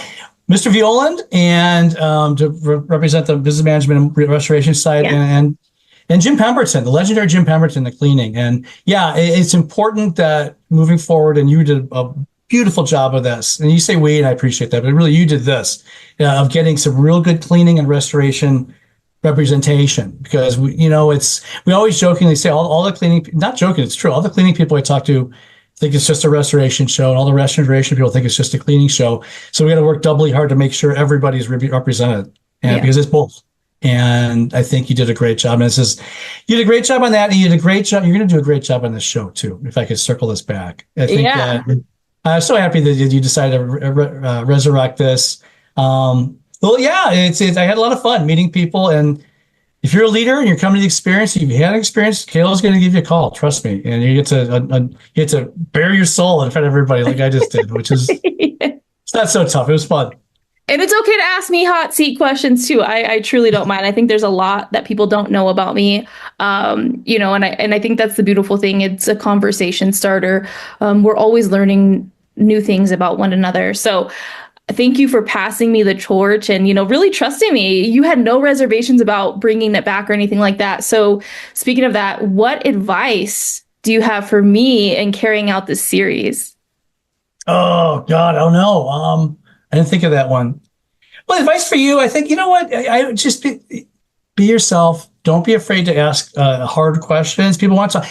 Mr. Violand and to represent the business management and restoration side, and Jim Pemberton, the legendary Jim Pemberton, the cleaning. And yeah, it's important that moving forward, and you did a beautiful job of this. And you say we, and I appreciate that, but really you did this of getting some real good cleaning and restoration representation, because we always jokingly say all the cleaning, not joking, it's true. All the cleaning people I talk to think it's just a restoration show, and all the restoration people think it's just a cleaning show. So we got to work doubly hard to make sure everybody's represented, because it's both. And I think you did a great job. And you did a great job on that. And you did a great job. You're going to do a great job on this show too. If I could circle this back, I think I'm so happy that you decided to resurrect this. Well, yeah, I had a lot of fun meeting people. And if you're a leader and you're coming to the experience, if you had an experience, Kayla's going to give you a call. Trust me. And you get to bare your soul in front of everybody like I just did, which is it's not so tough. It was fun. And it's okay to ask me hot seat questions too. I truly don't mind. I think there's a lot that people don't know about me, and I think that's the beautiful thing. It's a conversation starter. We're always learning new things about one another. So thank you for passing me the torch and, really trusting me. You had no reservations about bringing it back or anything like that. So speaking of that, what advice do you have for me in carrying out this series? Oh God, I don't know. I didn't think of that one. Well, advice for you, I think, you know what? I would just be yourself. Don't be afraid to ask hard questions. People want to,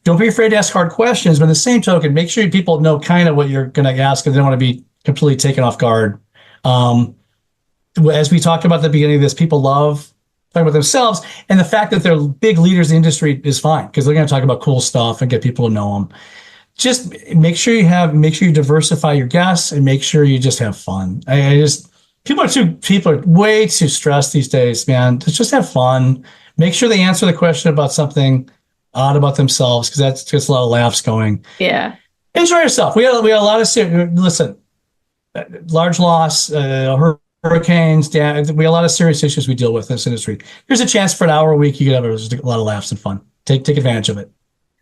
don't be afraid to ask hard questions, but in the same token, make sure people know kind of what you're going to ask, and they don't want to be completely taken off guard. As we talked about at the beginning of this, people love talking about themselves, and the fact that they're big leaders in the industry is fine, because they're going to talk about cool stuff and get people to know them. Just make sure you diversify your guests, and make sure you just have fun. People are way too stressed these days, man. Just have fun. Make sure they answer the question about something odd about themselves, because that gets a lot of laughs going. Yeah. Enjoy yourself. We had a lot of listen, large loss, hurricanes, we have a lot of serious issues we deal with in this industry. Here's a chance for an hour a week. You could have a lot of laughs and fun. Take advantage of it.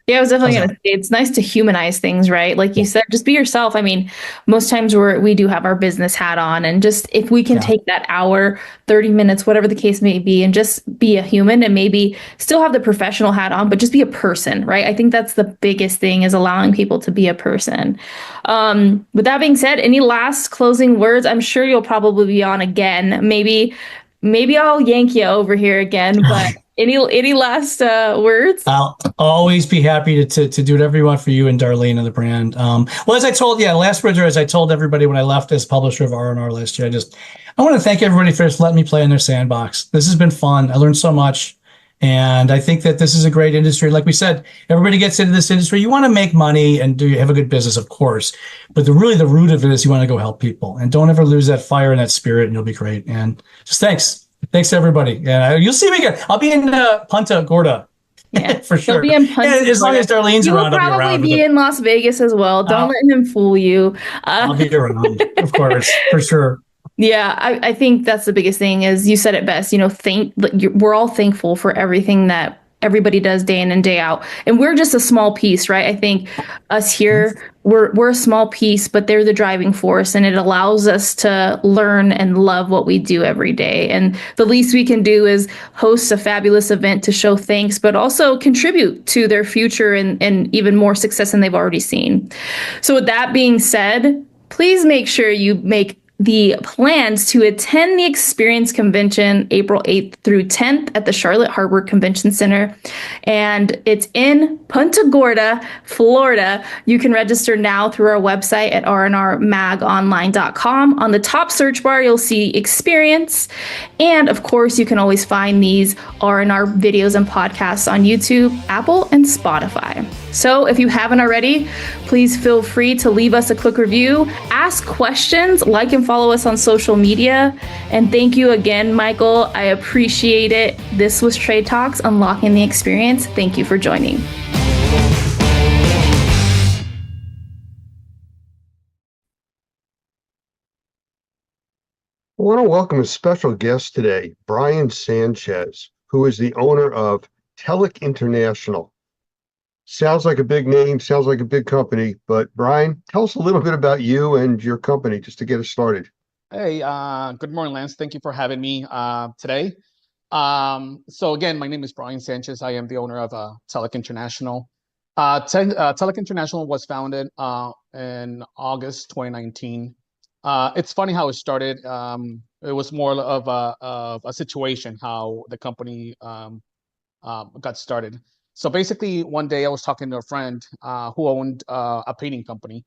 Yeah, I was definitely going to say it's nice to humanize things, right? Like you said, just be yourself. I mean, most times we do have our business hat on, and just if we can take that hour, 30 minutes, whatever the case may be, and just be a human and maybe still have the professional hat on, but just be a person, right? I think that's the biggest thing, is allowing people to be a person. With that being said, any last closing words? I'm sure you'll probably be on again. Maybe I'll yank you over here again, but any last words? I'll always be happy to do whatever you want for you and Darlene and the brand. Well, as I told, last words are, as I told everybody when I left as publisher of R&R last year, I want to thank everybody for just letting me play in their sandbox. This has been fun. I learned so much. And I think that this is a great industry. Like we said, everybody gets into this industry. You want to make money and have a good business, of course. But the root of it is you want to go help people. And don't ever lose that fire and that spirit, and you'll be great. And just thanks. Thanks to everybody. Yeah, you'll see me again. I'll be in Punta Gorda. Yeah, for sure. He'll be in Punta as long as Darlene's Gorda. around, He'll probably be in Las Vegas as well. Don't let him fool you. I'll be around, of course, for sure. Yeah, I think that's the biggest thing, is you said it best. We're all thankful for everything that everybody does day in and day out, and we're just a small piece, right? I think us here, we're a small piece, but they're the driving force, and it allows us to learn and love what we do every day. And the least we can do is host a fabulous event to show thanks, but also contribute to their future and even more success than they've already seen. So with that being said, please make sure you make the plans to attend the Experience Convention April 8th through 10th at the Charlotte Harbor Convention Center. And it's in Punta Gorda, Florida. You can register now through our website at rnrmagonline.com. On the top search bar, you'll see Experience. And of course, you can always find these R&R videos and podcasts on YouTube, Apple, and Spotify. So if you haven't already, please feel free to leave us a quick review, ask questions, like and follow us on social media. And thank you again, Michael. I appreciate it. This was Trade Talks, Unlocking the Experience. Thank you for joining. I want to welcome a special guest today, Brian Sanchez, who is the owner of Telek International. Sounds like a big name, sounds like a big company, but Brian, tell us a little bit about you and your company just to get us started. Hey, good morning, Lance. Thank you for having me today. So again, my name is Brian Sanchez. I am the owner of Telek International. Telek International was founded in August 2019. It's funny how it started. It was more of a situation how the company got started. So basically, one day I was talking to a friend who owned a painting company,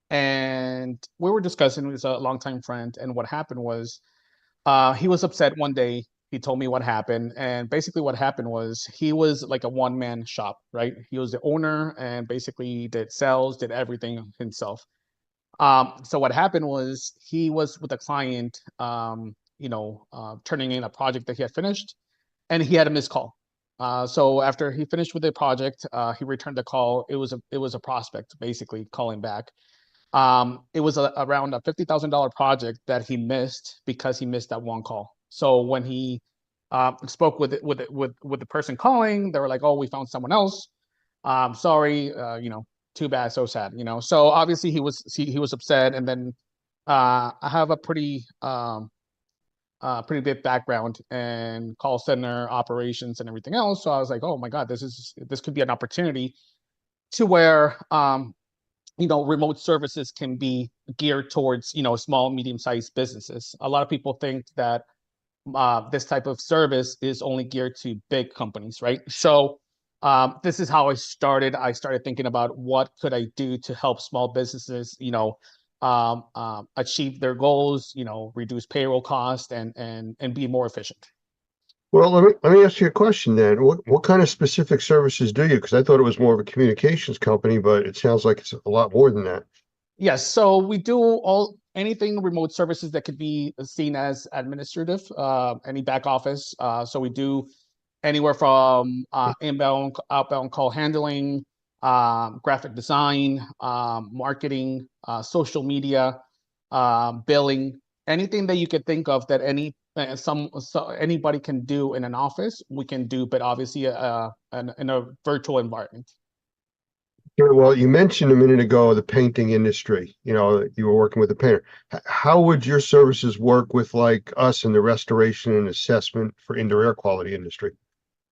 and we were discussing. He was a longtime friend, and what happened was he was upset one day. He told me what happened, and basically what happened was he was like a one-man shop, right? He was the owner and basically did sales, did everything himself. So what happened was he was with a client, turning in a project that he had finished, and he had a missed call. So after he finished with the project, he returned the call. It was a prospect basically calling back. It was around a $50,000 project that he missed because he missed that one call. So when he spoke with the person calling, they were like, "Oh, we found someone else. Sorry, too bad, so sad." So obviously he was upset, and then I have a pretty big background in call center operations and everything else. So I was like, oh my God, this could be an opportunity to where, remote services can be geared towards, small, medium-sized businesses. A lot of people think that this type of service is only geared to big companies, right? So this is how I started. I started thinking about what could I do to help small businesses, achieve their goals, reduce payroll costs and be more efficient. Well, let me ask you a question then. What kind of specific services do you? Because I thought it was more of a communications company, but it sounds like it's a lot more than that. Yes, so we do anything remote services that could be seen as administrative, any back office. So we do anywhere from inbound, outbound call handling, graphic design, marketing, social media, billing, anything that you could think of that anybody can do in an office, we can do, but obviously in a virtual environment. Sure. Well, you mentioned a minute ago the painting industry. You know, you were working with a painter. How would your services work with like us in the restoration and assessment for indoor air quality industry?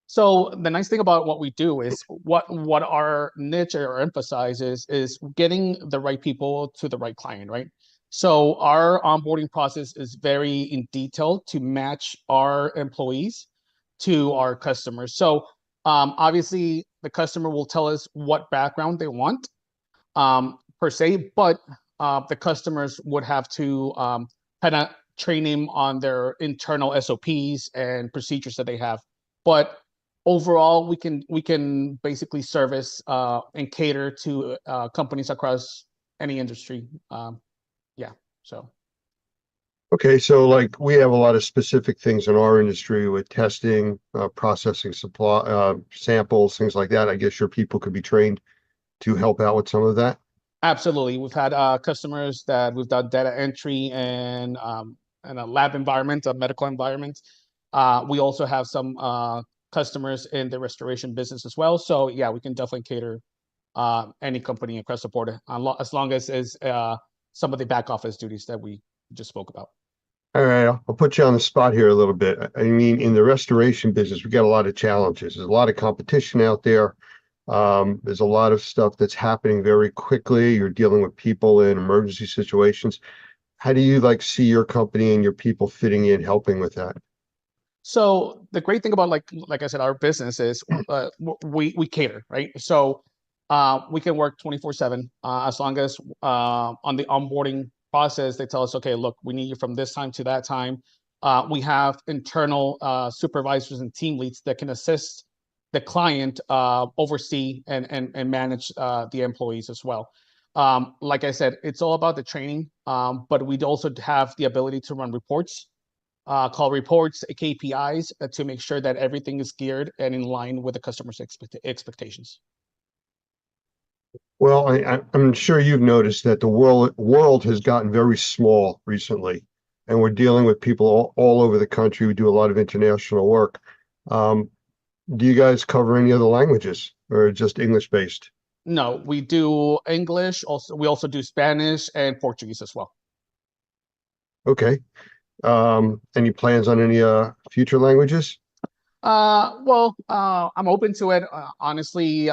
So the nice thing about what we do is what our niche or emphasizes is getting the right people to the right client, right? So our onboarding process is very in detail to match our employees to our customers. So obviously the customer will tell us what background they want per se, but the customers would have to kind of train them on their internal SOPs and procedures that they have. But overall, we can basically service and cater to companies across any industry. Yeah, so. Okay, so like we have a lot of specific things in our industry with testing, processing supply, samples, things like that. I guess your people could be trained to help out with some of that. Absolutely. We've had customers that we've done data entry and in a lab environment, a medical environment. We also have some customers in the restoration business as well. So yeah, we can definitely cater any company across the board as long as some of the back office duties that we just spoke about. All right, I'll put you on the spot here a little bit. I mean, in the restoration business, we got a lot of challenges. There's a lot of competition out there. There's a lot of stuff that's happening very quickly. You're dealing with people in emergency situations. How do you like see your company and your people fitting in, helping with that? So the great thing about like I said, our business is we cater, right? So we can work 24/7 as long as on the onboarding process they tell us, okay, look, we need you from this time to that time. We have internal supervisors and team leads that can assist the client oversee and manage the employees as well. Like I said, it's all about the training, but we also have the ability to run reports, call reports, KPIs to make sure that everything is geared and in line with the customer's expectations. Well, I'm sure you've noticed that the world has gotten very small recently, and we're dealing with people all over the country. We do a lot of international work. Do you guys cover any other languages or just English based? No, we do English. We also do Spanish and Portuguese as well. Okay. Any plans on any future languages? Well, I'm open to it. Honestly,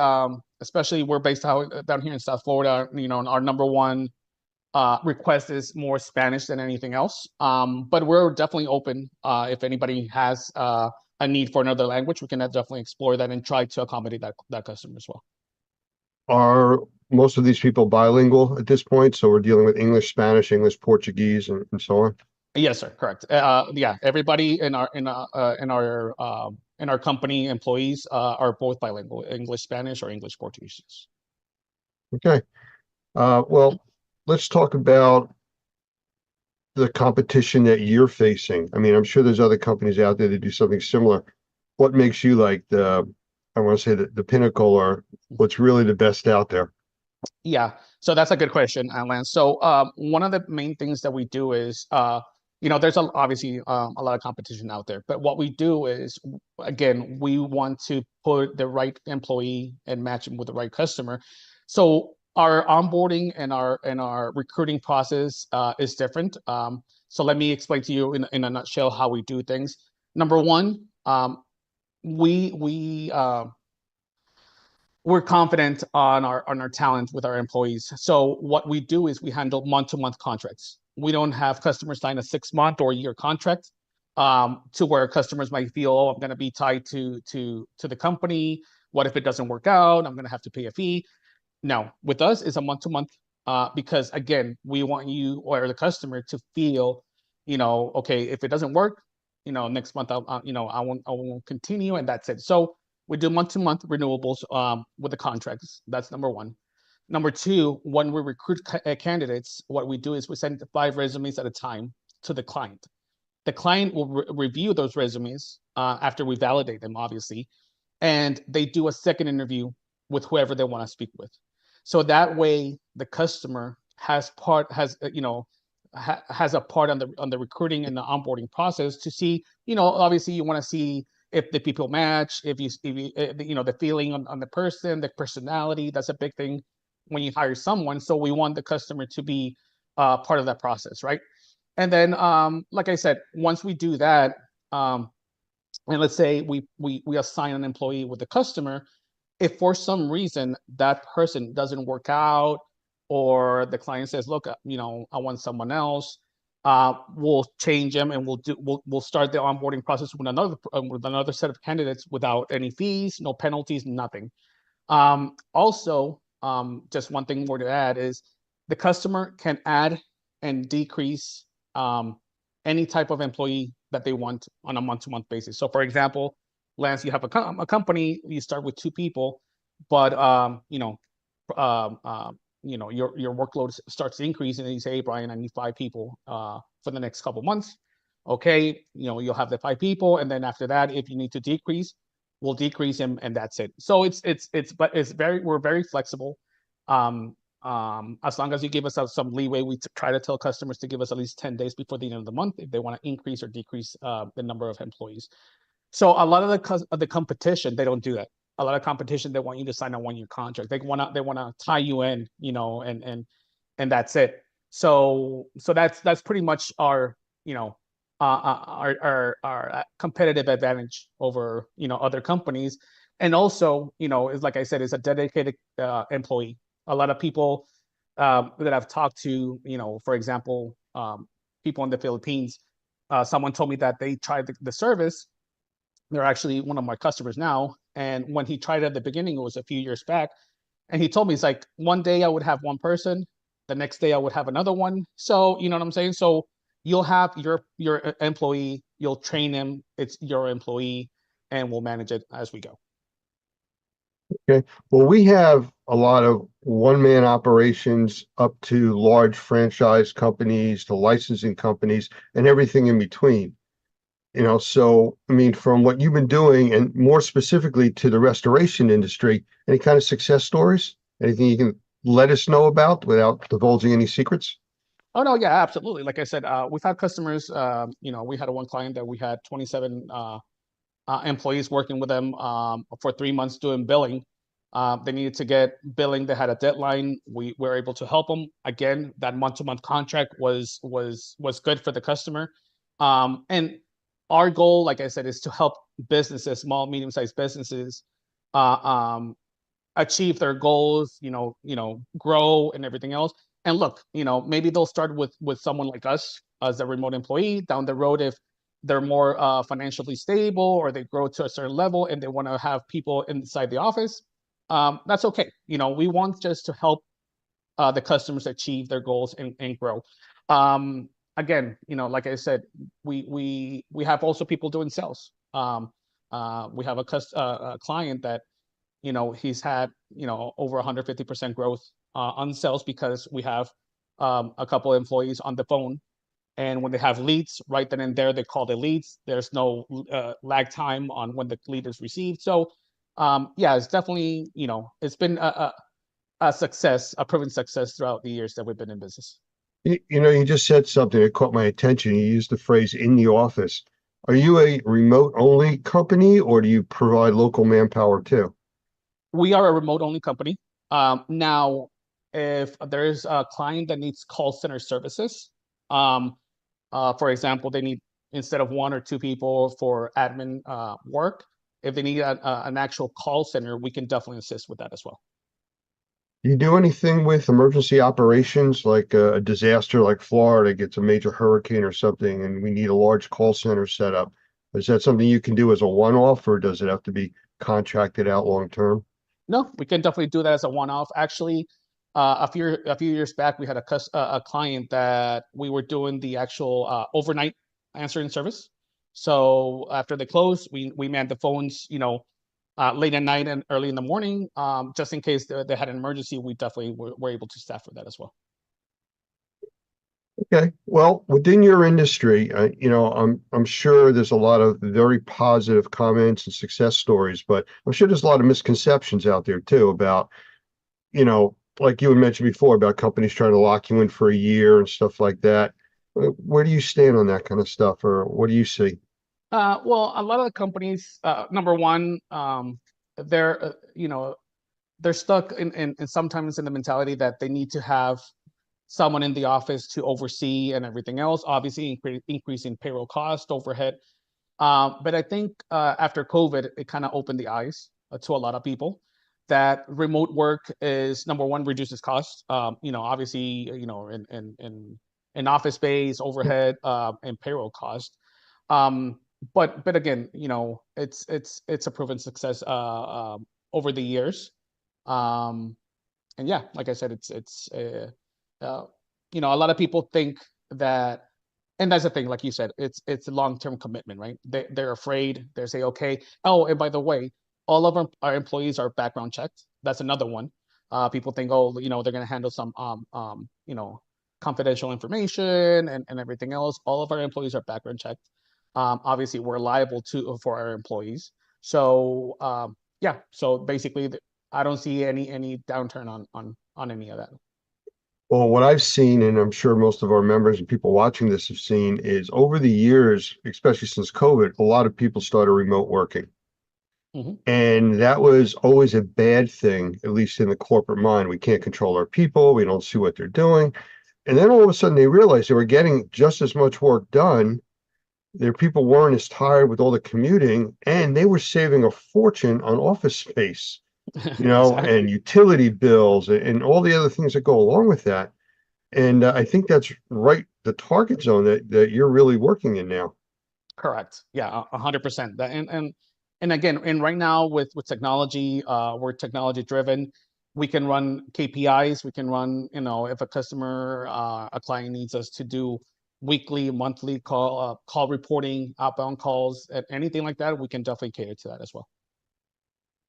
especially we're based down here in South Florida. You know, our number one request is more Spanish than anything else. But we're definitely open. If anybody has a need for another language, we can definitely explore that and try to accommodate that customer as well. Are most of these people bilingual at this point? So we're dealing with English, Spanish, English, Portuguese, and so on. Yes, sir. Correct. Yeah, everybody in our company employees are both bilingual, English, Spanish, or English, Portuguese. Okay. Well, let's talk about the competition that you're facing. I mean, I'm sure there's other companies out there that do something similar. What makes you like I want to say the pinnacle, or what's really the best out there? Yeah, so that's a good question, Lance. So one of the main things that we do is, you know, there's obviously a lot of competition out there, but what we do is, again, we want to put the right employee and match them with the right customer. So our onboarding and our recruiting process is different. So let me explain to you in a nutshell how we do things. Number one, we're confident on our talent with our employees. So what we do is we handle month-to-month contracts. We don't have customers sign a 6-month or a year contract to where customers might feel, oh, I'm going to be tied to the company. What if it doesn't work out? I'm going to have to pay a fee. No, with us it's a month-to-month because again, we want you or the customer to feel, you know, okay, if it doesn't work, you know, next month I won't continue, and that's it. So we do month-to-month renewables with the contracts. That's number one. Number two, when we recruit candidates, what we do is we send 5 resumes at a time to the client. The client will review those resumes after we validate them, obviously, and they do a second interview with whoever they want to speak with. So that way the customer has a part on the recruiting and the onboarding process to see, obviously you want to see if the people match, if you the feeling on the person, the personality. That's a big thing when you hire someone. So we want the customer to be part of that process, right? And then, like I said, once we do that, and let's say we assign an employee with the customer, if for some reason that person doesn't work out, or the client says, look, I want someone else, we'll change them, and we'll start the onboarding process with another set of candidates without any fees, no penalties, nothing. Also, just one thing more to add is the customer can add and decrease any type of employee that they want on a month-to-month basis. So, for example, Lance, you have a company, you start with 2 people, but your workload starts to increase, and then you say, hey, Brian, I need 5 people for the next couple months. Okay, you'll have the 5 people, and then after that, if you need to decrease, we'll decrease them, and that's it. So we're very flexible. As long as you give us some leeway, we try to tell customers to give us at least 10 days before the end of the month if they want to increase or decrease the number of employees. So a lot of the competition, they don't do that. A lot of competition, they want you to sign a 1-year contract. They want to tie you in, and that's it. So that's pretty much our competitive advantage over other companies. And also, is like I said, is a dedicated employee. A lot of people that I've talked to, for example, people in the Philippines, someone told me that they tried the service. They're actually one of my customers now. And when he tried it at the beginning, it was a few years back. And he told me, it's like, one day I would have one person, the next day I would have another one. So, you know what I'm saying? So you'll have your employee, you'll train him, it's your employee, and we'll manage it as we go. Okay. Well, we have a lot of one-man operations up to large franchise companies to licensing companies and everything in between. So, I mean, from what you've been doing, and more specifically to the restoration industry, any kind of success stories? Anything you can let us know about without divulging any secrets? Oh, no, yeah, absolutely. Like I said, we've had customers, we had one client that we had 27 employees working with them for 3 months doing billing. They needed to get billing. They had a deadline. We were able to help them. Again, that month-to-month contract was good for the customer. And our goal, like I said, is to help businesses, small, medium-sized businesses, achieve their goals, grow and everything else. And look, maybe they'll start with someone like us as a remote employee. Down the road, if they're more financially stable, or they grow to a certain level and they want to have people inside the office, that's okay. We want just to help the customers achieve their goals and grow. Again, like I said, we have also people doing sales. We have a client that, he's had, over 150% growth on sales, because we have a couple of employees on the phone. And when they have leads, right then and there, they call the leads. There's no lag time on when the lead is received. So, yeah, it's definitely, it's been a success, a proven success throughout the years that we've been in business. You just said something that caught my attention. You used the phrase "in the office." Are you a remote-only company, or do you provide local manpower too? We are a remote-only company. Now, if there's a client that needs call center services, for example, they need, instead of 1 or 2 people for admin work, if they need an actual call center, we can definitely assist with that as well. Do you do anything with emergency operations, like a disaster like Florida gets a major hurricane or something and we need a large call center set up? Is that something you can do as a one-off, or does it have to be contracted out long-term? No, we can definitely do that as a one-off. Actually, a few years back, we had a client that we were doing the actual overnight answering service. So after they close, we manned the phones, late at night and early in the morning, just in case they had an emergency. We definitely were able to staff for that as well. Okay, well, within your industry, I'm sure there's a lot of very positive comments and success stories, but I'm sure there's a lot of misconceptions out there too about, like you had mentioned before about companies trying to lock you in for a year and stuff like that. Where do you stand on that kind of stuff, or what do you see? Well, a lot of the companies, number one, they're they're stuck in sometimes in the mentality that they need to have someone in the office to oversee and everything else. Obviously, increasing payroll cost, overhead. But I think after COVID, it kind of opened the eyes to a lot of people that remote work is number one, reduces cost. Obviously, in office space, overhead, and payroll cost. But again, it's a proven success over the years. And yeah, like I said, a lot of people think that, and that's the thing, like you said, it's a long-term commitment, right? They're afraid. They say, okay, oh, and by the way, all of our employees are background checked. That's another one. People think, oh, they're going to handle some, confidential information and everything else. All of our employees are background checked. Obviously, we're liable for our employees. So yeah, so basically, I don't see any downturn on any of that. Well, what I've seen, and I'm sure most of our members and people watching this have seen, is over the years, especially since COVID, a lot of people started remote working. And that was always a bad thing, at least in the corporate mind. We can't control our people. We don't see what they're doing. And then all of a sudden they realized they were getting just as much work done. Their people weren't as tired with all the commuting, and they were saving a fortune on office space, Exactly. and utility bills and all the other things that go along with that. And I think that's right, the target zone that you're really working in now. Correct. Yeah, 100%. And again, and right now with technology, we're technology driven. We can run KPIs. We can run, if a customer, a client needs us to do weekly, monthly call reporting, outbound calls, anything like that, we can definitely cater to that as well.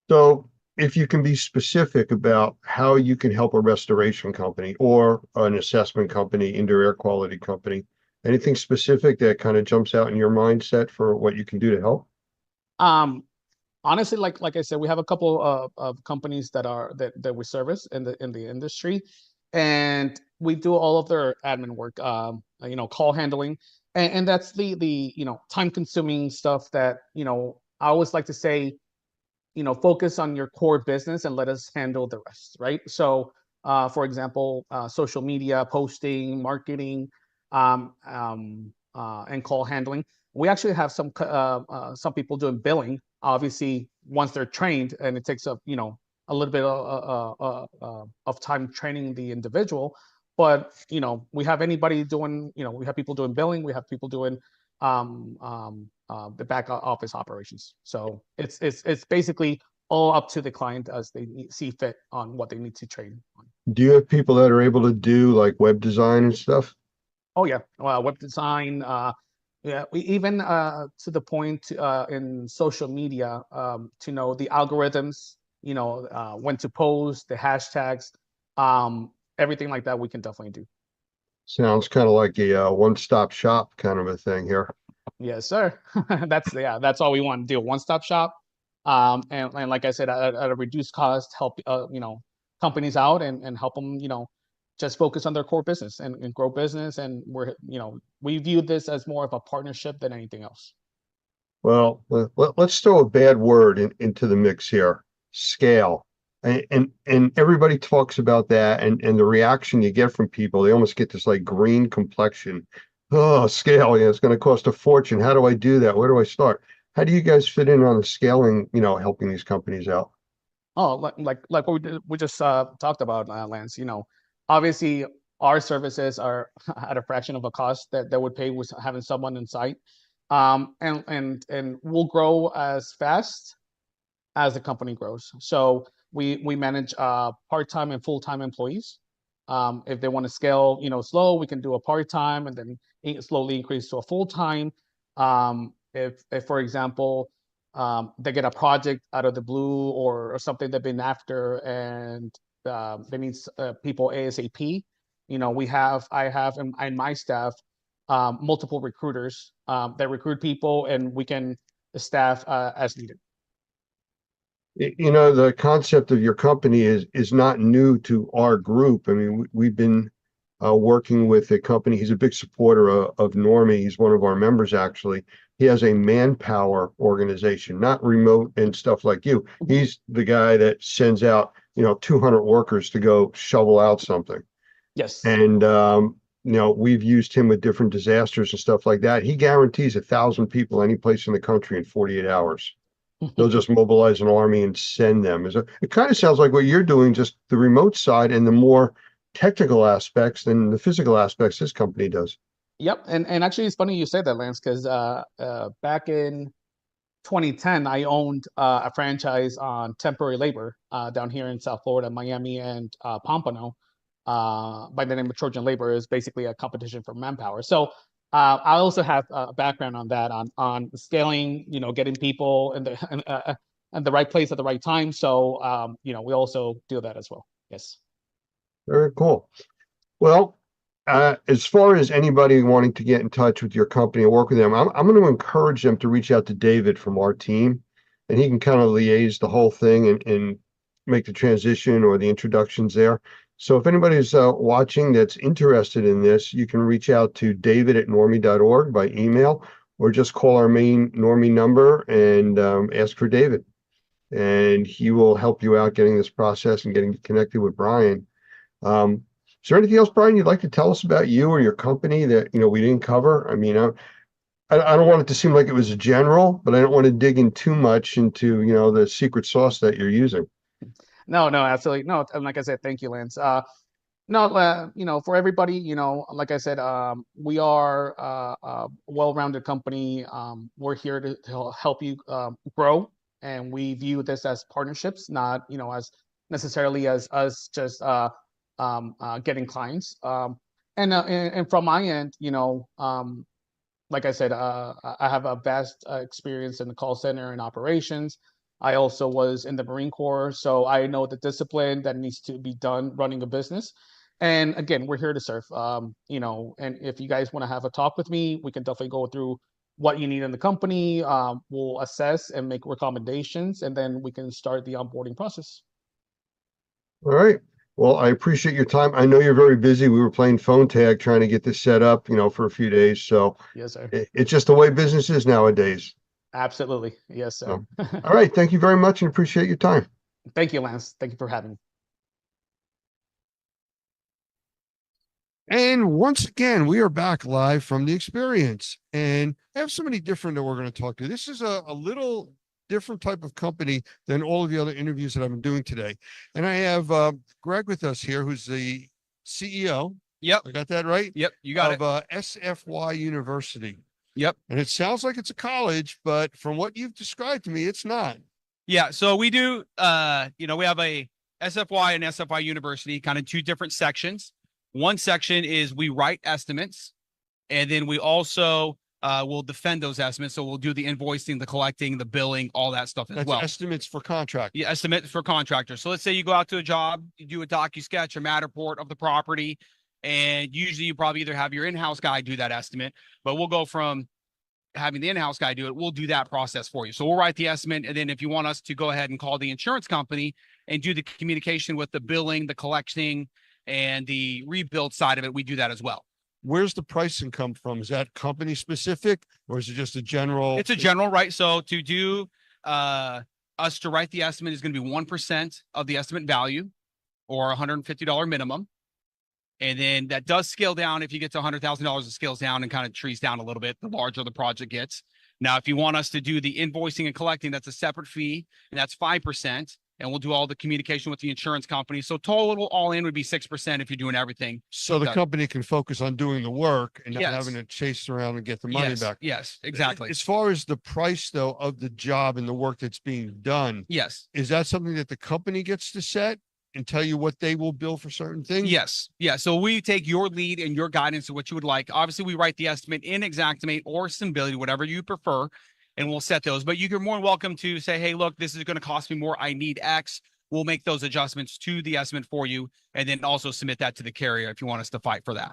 So if you can be specific about how you can help a restoration company or an assessment company, indoor air quality company, anything specific that kind of jumps out in your mindset for what you can do to help? Honestly, like I said, we have a couple of companies that we service in the industry, and we do all of their admin work, call handling, and that's the time consuming stuff that I always like to say, focus on your core business and let us handle the rest, right? So, for example, social media posting, marketing, and call handling. We actually have some people doing billing. Obviously, once they're trained, and it takes a little bit of time training the individual. But we have anybody doing, we have people doing billing. We have people doing the back office operations. So it's basically all up to the client as they see fit on what they need to train on. Do you have people that are able to do like web design and stuff? Oh yeah, web design. Yeah, we even to the point in social media to know the algorithms, when to post, the hashtags, everything like that we can definitely do. Sounds kind of like a one-stop shop kind of a thing here. Yes, sir. That's all we want to do. One-stop shop. And like I said, at a reduced cost, help companies out and help them, just focus on their core business and grow business. And we view this as more of a partnership than anything else. Well, let's throw a bad word into the mix here, scale. And everybody talks about that, and the reaction you get from people, they almost get this like green complexion. Oh, scale, it's going to cost a fortune. How do I do that? Where do I start? How do you guys fit in on the scaling, helping these companies out? Oh, like what we just talked about, Lance. Obviously our services are at a fraction of a cost that would pay with having someone in site. And we'll grow as fast as the company grows. So we manage part-time and full-time employees. If they want to scale, slow, we can do a part-time and then slowly increase to a full-time. If for example, they get a project out of the blue or something they've been after and they need people ASAP, I have in my staff multiple recruiters that recruit people, and we can staff as needed. You know, the concept of your company is not new to our group. I mean, we've been working with a company. He's a big supporter of Normie. He's one of our members, actually. He has a manpower organization, not remote and stuff like you. He's the guy that sends out, 200 workers to go shovel out something. Yes. And, we've used him with different disasters and stuff like that. He guarantees 1,000 people any place in the country in 48 hours. They'll just mobilize an army and send them. It kind of sounds like what you're doing, just the remote side and the more technical aspects than the physical aspects this company does. Yep. And actually, it's funny you say that, Lance, because back in 2010, I owned a franchise on temporary labor down here in South Florida, Miami and Pompano, by the name of Trojan Labor. Is basically a competition for manpower. So I also have a background on that, on scaling, getting people in the right place at the right time. So, we also do that as well. Yes. Very cool. Well, as far as anybody wanting to get in touch with your company and work with them, I'm going to encourage them to reach out to David from our team, and he can kind of liaise the whole thing and make the transition or the introductions there. So if anybody's watching that's interested in this, you can reach out to david@normie.org by email, or just call our main Normie number and ask for David. And he will help you out getting this process and getting connected with Brian. Is there anything else, Brian, you'd like to tell us about you or your company that, we didn't cover? I mean, I don't want it to seem like it was a general, but I don't want to dig in too much into, the secret sauce that you're using. No, absolutely. No, and like I said, thank you, Lance. For everybody, like I said, we are a well-rounded company. We're here to help you grow, and we view this as partnerships, not, as necessarily as us just getting clients. And from my end, like I said, I have a vast experience in the call center and operations. I also was in the Marine Corps, so I know the discipline that needs to be done running a business. And again, we're here to serve. And if you guys want to have a talk with me, we can definitely go through what you need in the company. We'll assess and make recommendations, and then we can start the onboarding process. All right. Well, I appreciate your time. I know you're very busy. We were playing phone tag trying to get this set up, for a few days. So yes, sir. It's just the way business is nowadays. Absolutely. Yes, sir. All right. Thank you very much and appreciate your time. Thank you, Lance. Thank you for having me. And once again, we are back live from the experience, and I have somebody different that we're going to talk to. This is a little different type of company than all of the other interviews that I've been doing today. And I have Greg with us here, who's the CEO. Yep. I got that right? Yep. You got it. Of SFY University. Yep. And it sounds like it's a college, but from what you've described to me, it's not. Yeah. So we do, we have a SFY and SFY University, kind of two different sections. One section is we write estimates, and then we also will defend those estimates. So we'll do the invoicing, the collecting, the billing, all that stuff as well. Estimates for contract. Yeah, estimates for contractors. So let's say you go out to a job, you do a DocuSketch, a Matterport of the property, and usually you probably either have your in-house guy do that estimate, but we'll go from having the in-house guy do it. We'll do that process for you. So we'll write the estimate, and then if you want us to go ahead and call the insurance company and do the communication with the billing, the collecting, and the rebuild side of it, we do that as well. Where's the pricing come from? Is that company specific, or is it just a general? It's a general, right? So to do us to write the estimate is going to be 1% of the estimate value, or $150 minimum. And then that does scale down. If you get to $100,000, it scales down and kind of trees down a little bit the larger the project gets. Now, if you want us to do the invoicing and collecting, that's a separate fee, and that's 5%. And we'll do all the communication with the insurance company. So total all in would be 6% if you're doing everything. So the company can focus on doing the work and not Yes. having to chase around and get the money Yes, back. yes, exactly. As far as the price, though, of the job and the work that's being done, Yes. is that something that the company gets to set and tell you what they will bill for certain things? Yes. Yeah. So we take your lead and your guidance of what you would like. Obviously, we write the estimate in Xactimate or Symbility, whatever you prefer, and we'll set those. But you're more than welcome to say, hey, look, this is going to cost me more. I need X. we'll make those adjustments to the estimate for you, and then also submit that to the carrier if you want us to fight for that.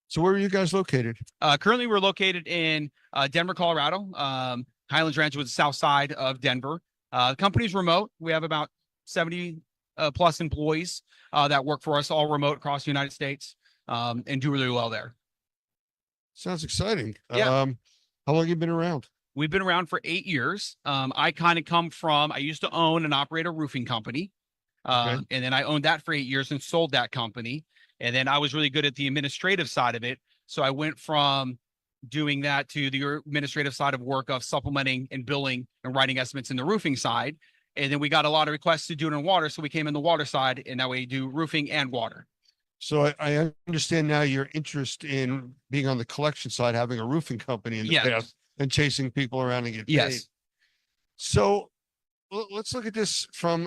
So where are you guys located? Currently, we're located in Denver, Colorado. Highlands Ranch was the south side of Denver. The company's remote. We have about 70 plus employees that work for us, all remote across the United States, and do really well there. Sounds exciting. Yeah. How long have you been around? We've been around for 8 years. I kind of come from, I used to own and operate a roofing company. And then I owned that for 8 years and sold that company. And then I was really good at the administrative side of it. So I went from doing that to the administrative side of work of supplementing and billing and writing estimates in the roofing side. And then we got a lot of requests to do it in water. So we came in the water side, and now we do roofing and water. So I understand now your interest in being on the collection side, having a roofing company in the past, and chasing people around and get paid. Yes. So let's look at this from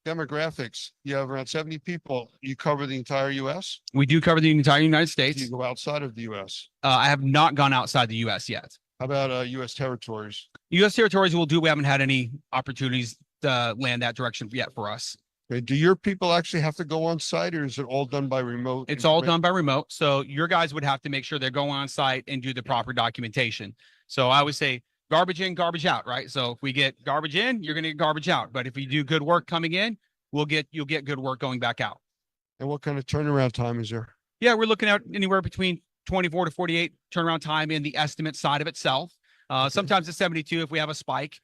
demographics. You have around 70 people. You cover the entire U.S.? We do cover the entire United States. Do you go outside of the U.S.? I have not gone outside the U.S. yet. How about U.S. territories? U.S. territories will do. We haven't had any opportunities to land that direction yet for us. Okay. Do your people actually have to go on site, or is it all done by remote? It's all done by remote. So your guys would have to make sure they're going on site and do the proper documentation. So I would say garbage in, garbage out, right? So if we get garbage in, you're going to get garbage out. But if you do good work coming in, you'll get good work going back out. And what kind of turnaround time is there? Yeah, we're looking at anywhere between 24 to 48 turnaround time in the estimate side of itself. Sometimes it's 72 if we have a spike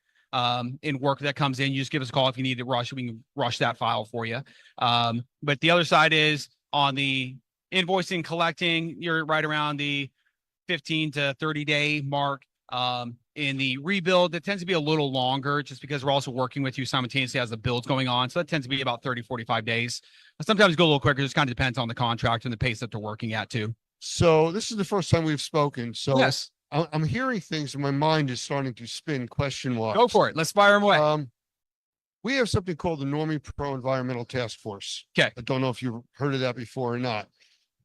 in work that comes in. You just give us a call if you need to rush. We can rush that file for you. But the other side is on the invoicing, collecting, you're right around the 15 to 30 day mark. In the rebuild, it tends to be a little longer just because we're also working with you simultaneously as the build's going on. So that tends to be about 30, 45 days. Sometimes go a little quicker. It just kind of depends on the contract and the pace that they're working at too. So this is the first time we've spoken. So yes, I'm hearing things and my mind is starting to spin question-wise. Go for it. Let's fire them away. We have something called the Normie Pro Environmental Task Force. Okay. I don't know if you've heard of that before or not,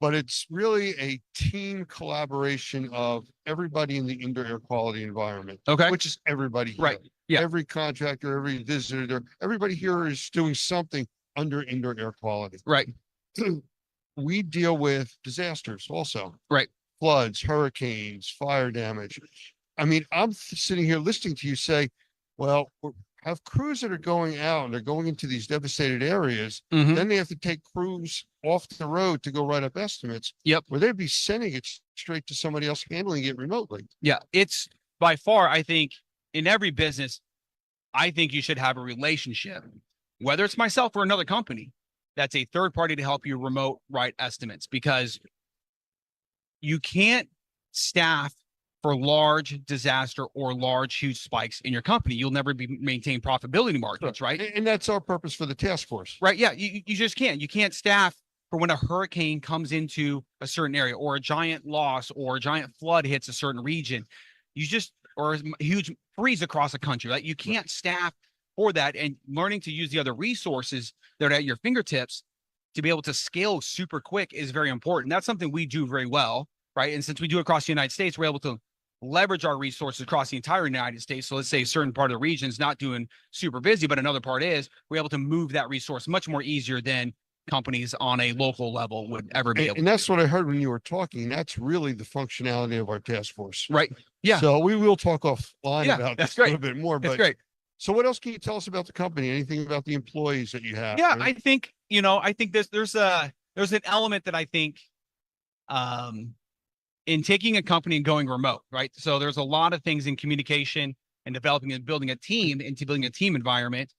but it's really a team collaboration of everybody in the indoor air quality environment. Okay. Which is everybody here. Right. Yeah. Every contractor, every visitor, everybody here is doing something under indoor air quality. Right. We deal with disasters also. Right. Floods, hurricanes, fire damage. I mean, I'm sitting here listening to you say, well, have crews that are going out and they're going into these devastated areas. Mhm. Then they have to take crews off the road to go write up estimates. Yep. Where they'd be sending it straight to somebody else handling it remotely. Yeah, it's by far, I think, in every business, I think you should have a relationship, whether it's myself or another company, that's a third party to help you remote write estimates, because you can't staff for large disaster or large, huge spikes in your company. You'll never maintain profitability margins, right? And that's our purpose for the task force. Right. Yeah. You just can't. You can't staff for when a hurricane comes into a certain area, or a giant loss or a giant flood hits a certain region. Or a huge freeze across a country. Like, you can't staff for that. And learning to use the other resources that are at your fingertips to be able to scale super quick is very important. That's something we do very well, right? And since we do it across the United States, we're able to leverage our resources across the entire United States. So let's say a certain part of the region is not doing super busy, but another part is, we're able to move that resource much more easier than companies on a local level would ever be able to. And that's what I heard when you were talking. That's really the functionality of our task force. Right. Yeah. So we will talk offline Yeah, about that's this a great. little bit more. That's But great. so what else can you tell us about the company? Anything about the employees that you have? Yeah, right? I think, there's an element that I think in taking a company and going remote, right? So there's a lot of things in communication and developing and building a team, into building a team environment,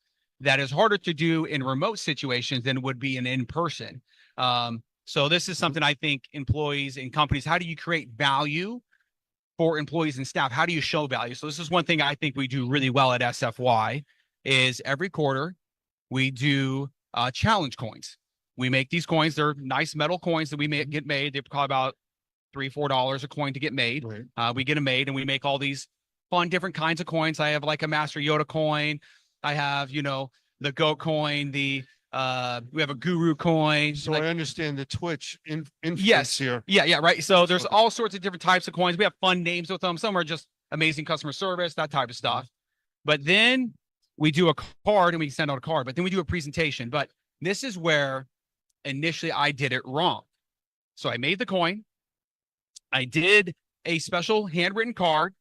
that is harder to do in remote situations than would be in person. So this is something I think employees and companies, how do you create value for employees and staff? How do you show value? So this is one thing I think we do really well at SFY, is every quarter we do challenge coins. We make these coins. They're nice metal coins that we get made. They cost about $3, $4 a coin to get made. Right. We get them made, and we make all these fun different kinds of coins. I have like a Master Yoda coin. I have, the GOAT coin, we have a Guru coin. So I understand the Twitch influence Yes. here. Yeah, right. So there's all sorts of different types of coins. We have fun names with them. Some are just amazing customer service, that type of stuff. But then we do a card and we send out a card, but then we do a presentation. But this is where initially I did it wrong. So I made the coin. I did a special handwritten card,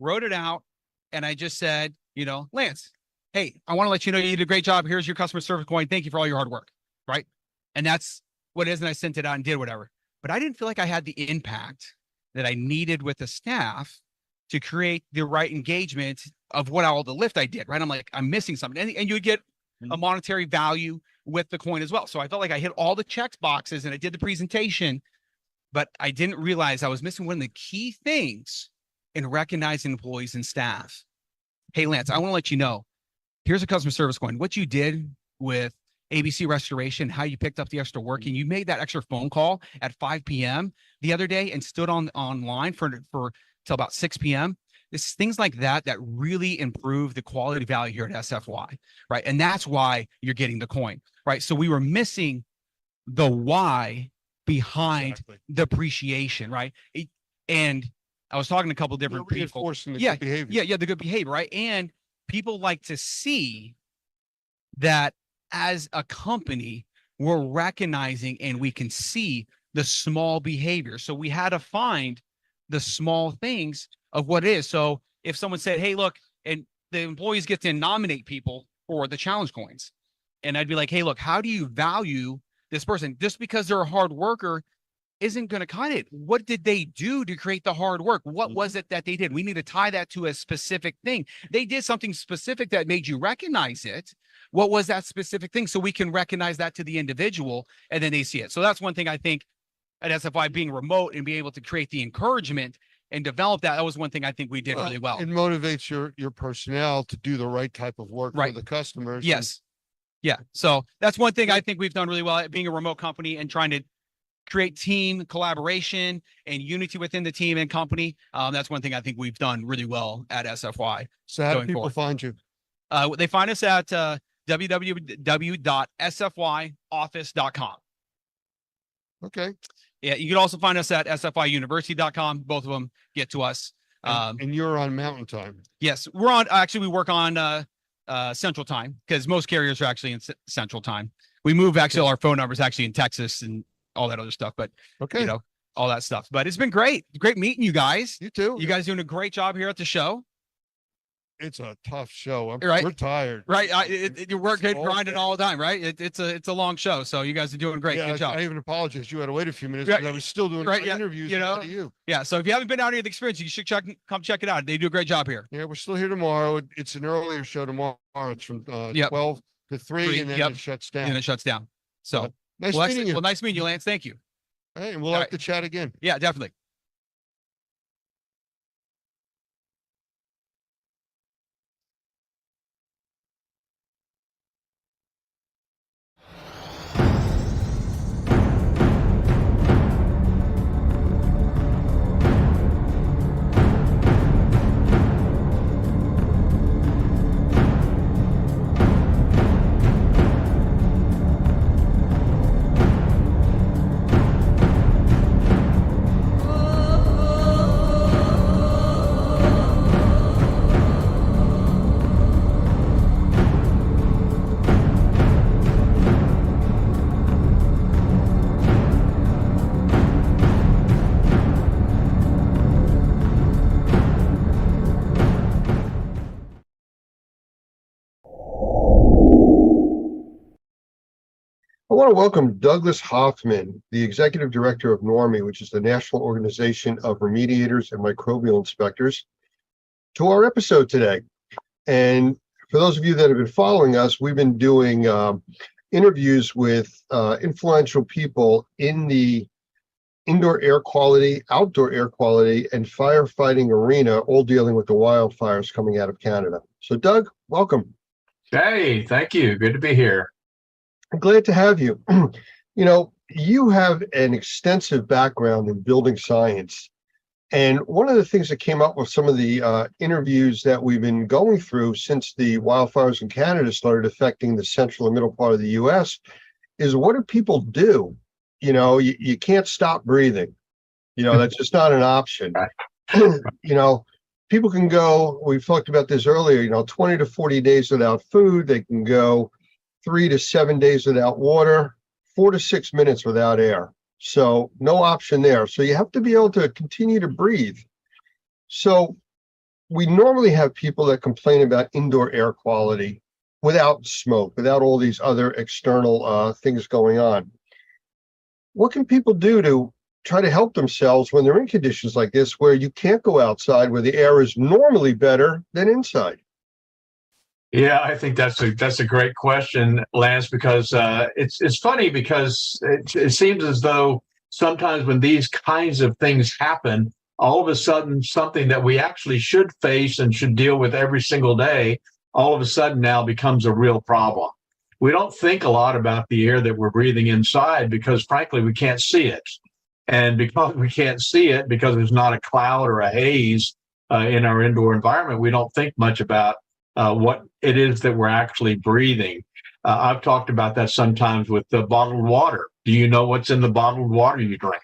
wrote it out, and I just said, you know, Lance, hey, I want to let you know you did a great job. Here's your customer service coin. Thank you for all your hard work. Right. And that's what it is. And I sent it out and did whatever. But I didn't feel like I had the impact that I needed with the staff to create the right engagement of what all the lift I did. Right. I'm like, I'm missing something. And you would get a monetary value with the coin as well. So I felt like I hit all the check boxes and I did the presentation, but I didn't realize I was missing one of the key things in recognizing employees and staff. Hey, Lance, I want to let you know, here's a customer service coin. What you did with ABC Restoration, how you picked up the extra work, and you made that extra phone call at 5 p.m. the other day and stood online for till about 6 p.m. It's things like that that really improve the quality value here at SFY, right? And that's why you're getting the coin, right? So we were missing the why behind the appreciation, right? And I was talking to a couple of different people. Reinforcing the Yeah, good behavior. yeah, the good behavior, right? And people like to see that as a company, we're recognizing and we can see the small behavior. So we had to find the small things of what it is. So if someone said, hey, look, and the employees get to nominate people for the challenge coins. And I'd be like, hey, look, how do you value this person? Just because they're a hard worker isn't going to cut it. What did they do to create the hard work? What was it that they did? We need to tie that to a specific thing. They did something specific that made you recognize it. What was that specific thing? So we can recognize that to the individual and then they see it. So that's one thing I think at SFY, being remote and being able to create the encouragement and develop that. That was one thing I think we did really well. It motivates your personnel to do the right type of work for the customers. Yes. Yeah. So that's one thing I think we've done really well at being a remote company and trying to create team collaboration and unity within the team and company. That's one thing I think we've done really well at SFY. So how do people find you? They find us at www.sfyoffice.com. Okay. Yeah, you can also find us at sfyuniversity.com. Both of them get to us. And you're on Mountain Time. Yes, we're on. Actually, we work on Central Time because most carriers are actually in Central Time. We move actually all our phone numbers actually in Texas and all that other stuff. But you know, all that stuff. But it's been great meeting you guys. You too. You guys doing a great job here at the show. It's a tough show. Right. We're tired. Right. You're working, grinding all the time, right? It's a long show. So you guys are doing great. Yeah, Good job. I even apologize. You had to wait a few minutes because I was still doing interviews. You know, yeah. So if you haven't been out here, the experience, you should come check it out. They do a great job here. Yeah, we're still here tomorrow. It's an earlier show tomorrow. It's from 12 to 3, and then it shuts down. And it shuts down. So nice meeting you. Well, nice meeting you, Lance. Thank you. Hey, and we'll have to chat again. Yeah, definitely. I want to welcome Douglas Hoffman, the Executive Director of NORMI, which is the National Organization of Remediators and Microbial Inspectors, to our episode today. And for those of you that have been following us, we've been doing interviews with influential people in the indoor air quality, outdoor air quality, and firefighting arena, all dealing with the wildfires coming out of Canada. So Doug, welcome. Hey, thank you. Good to be here. I'm glad to have you. You know, you have an extensive background in building science. And one of the things that came up with some of the interviews that we've been going through since the wildfires in Canada started affecting the central and middle part of the US is, what do people do? You know, you can't stop breathing. You know, that's just not an option. You know, people can go, we've talked about this earlier, 20 to 40 days without food. They can go 3 to 7 days without water, 4 to 6 minutes without air. So no option there. So you have to be able to continue to breathe. So we normally have people that complain about indoor air quality without smoke, without all these other external things going on. What can people do to try to help themselves when they're in conditions like this, where you can't go outside, where the air is normally better than inside? Yeah, I think that's a great question, Lance, because it's funny because it seems as though sometimes when these kinds of things happen, all of a sudden something that we actually should face and should deal with every single day, all of a sudden now becomes a real problem. We don't think a lot about the air that we're breathing inside because, frankly, we can't see it. And because we can't see it, because there's not a cloud or a haze in our indoor environment, we don't think much about what it is that we're actually breathing. I've talked about that sometimes with the bottled water. Do you know what's in the bottled water you drink?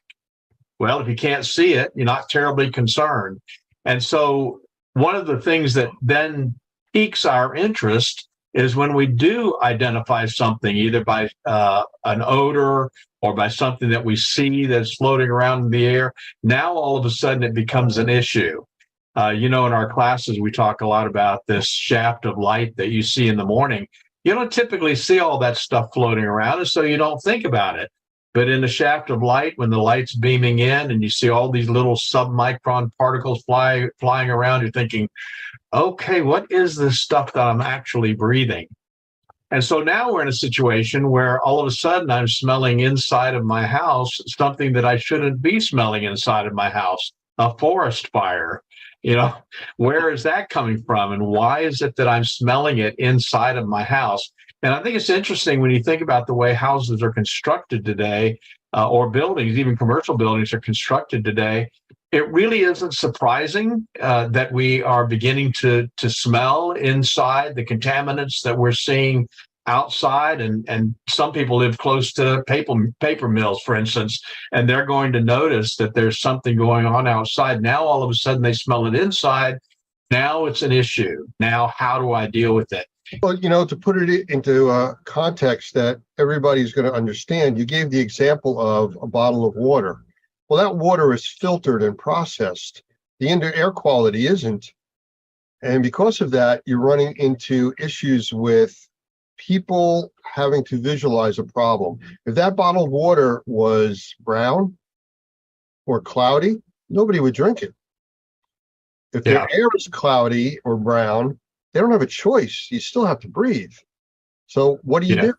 Well, if you can't see it, you're not terribly concerned. And so one of the things that then piques our interest is when we do identify something, either by an odor or by something that we see that's floating around in the air. Now, all of a sudden, it becomes an issue. In our classes, we talk a lot about this shaft of light that you see in the morning. You don't typically see all that stuff floating around, and so you don't think about it. But in the shaft of light, when the light's beaming in and you see all these little submicron particles flying around, you're thinking, okay, what is this stuff that I'm actually breathing? And so now we're in a situation where all of a sudden I'm smelling inside of my house something that I shouldn't be smelling inside of my house, a forest fire. Where is that coming from? And why is it that I'm smelling it inside of my house? And I think it's interesting when you think about the way houses are constructed today, or buildings, even commercial buildings are constructed today. It really isn't surprising that we are beginning to smell inside the contaminants that we're seeing outside. And some people live close to paper mills, for instance, and they're going to notice that there's something going on outside. Now, all of a sudden, they smell it inside. Now it's an issue. Now, how do I deal with it? Well, to put it into context that everybody's going to understand, you gave the example of a bottle of water. Well, that water is filtered and processed. The indoor air quality isn't. And because of that, you're running into issues with people having to visualize a problem. If that bottled water was brown or cloudy, nobody would drink it. If their air is cloudy or brown, they don't have a choice. You still have to breathe. So what do you do?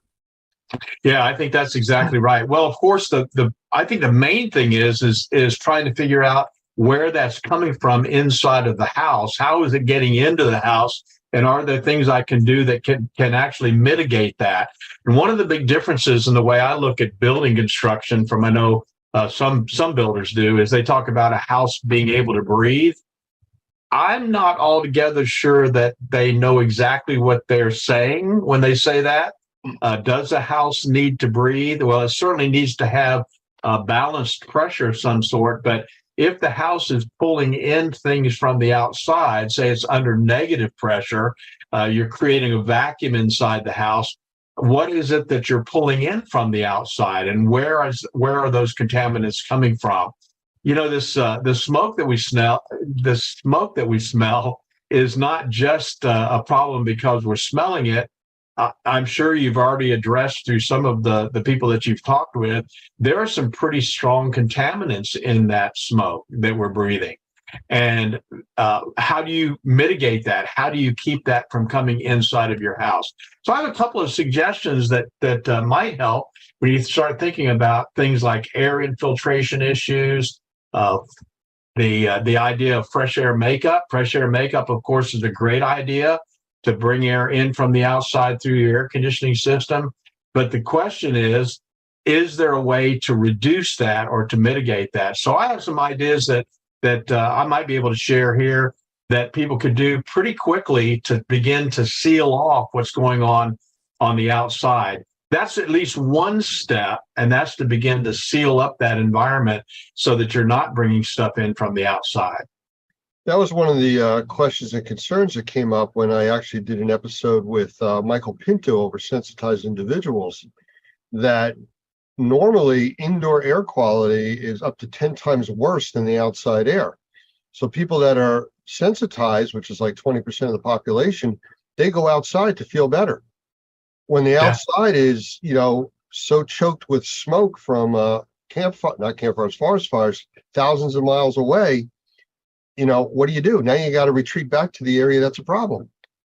Yeah, I think that's exactly right. Well, of course, I think the main thing is trying to figure out where that's coming from inside of the house. How is it getting into the house? And are there things I can do that can actually mitigate that? And one of the big differences in the way I look at building construction from, I know some builders do, is they talk about a house being able to breathe. I'm not altogether sure that they know exactly what they're saying when they say that. Does a house need to breathe? Well, it certainly needs to have balanced pressure of some sort, but if the house is pulling in things from the outside, say it's under negative pressure, you're creating a vacuum inside the house. What is it that you're pulling in from the outside, and where are those contaminants coming from? The smoke that we smell is not just a problem because we're smelling it. I'm sure you've already addressed through some of the people that you've talked with, there are some pretty strong contaminants in that smoke that we're breathing. And how do you mitigate that? How do you keep that from coming inside of your house? So I have a couple of suggestions that might help when you start thinking about things like air infiltration issues, the idea of fresh air makeup. Fresh air makeup, of course, is a great idea to bring air in from the outside through your air conditioning system. But the question is there a way to reduce that or to mitigate that? So I have some ideas that I might be able to share here that people could do pretty quickly to begin to seal off what's going on the outside. That's at least one step, and that's to begin to seal up that environment so that you're not bringing stuff in from the outside. That was one of the questions and concerns that came up when I actually did an episode with Michael Pinto over sensitized individuals, that normally indoor air quality is up to 10 times worse than the outside air. So people that are sensitized, which is like 20% of the population, they go outside to feel better. When the outside is, so choked with smoke from not campfires, forest fires, thousands of miles away, what do? Now you got to retreat back to the area that's a problem.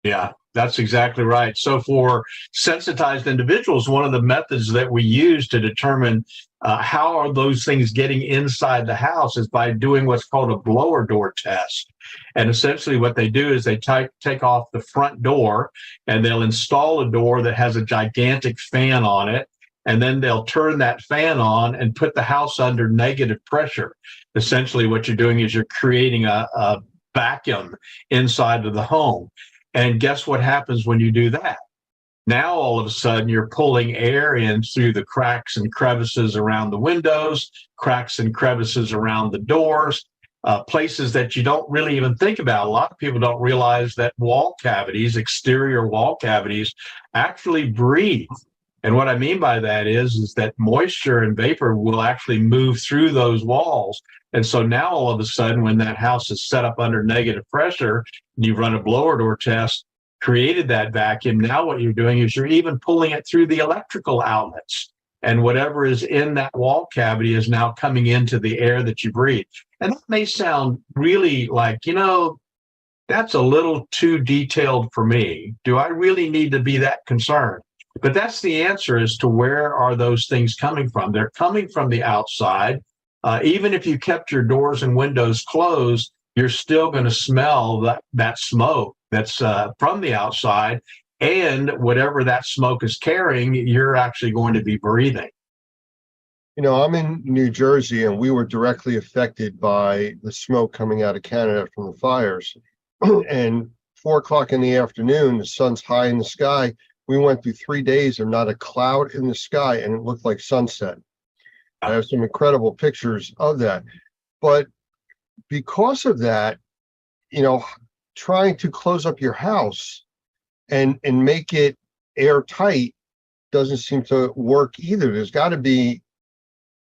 Yeah, that's exactly right. So for sensitized individuals, one of the methods that we use to determine how are those things getting inside the house is by doing what's called a blower door test. And essentially what they do is they take off the front door and they'll install a door that has a gigantic fan on it. And then they'll turn that fan on and put the house under negative pressure. Essentially what you're doing is you're creating a vacuum inside of the home. And guess what happens when you do that? Now, all of a sudden, you're pulling air in through the cracks and crevices around the windows, cracks and crevices around the doors, places that you don't really even think about. A lot of people don't realize that wall cavities, exterior wall cavities, actually breathe. And what I mean by that is that moisture and vapor will actually move through those walls. And so now all of a sudden, when that house is set up under negative pressure, and you run a blower door test, created that vacuum, now what you're doing is you're even pulling it through the electrical outlets. And whatever is in that wall cavity is now coming into the air that you breathe. And that may sound really like, that's a little too detailed for me. Do I really need to be that concerned? But that's the answer as to where are those things coming from. They're coming from the outside. Even if you kept your doors and windows closed, you're still going to smell that smoke that's from the outside. And whatever that smoke is carrying, you're actually going to be breathing. I'm in New Jersey, and we were directly affected by the smoke coming out of Canada from the fires. And 4:00 in the afternoon, the sun's high in the sky. We went through 3 days of not a cloud in the sky, and it looked like sunset. I have some incredible pictures of that. But because of that, trying to close up your house and make it airtight doesn't seem to work either. There's got to be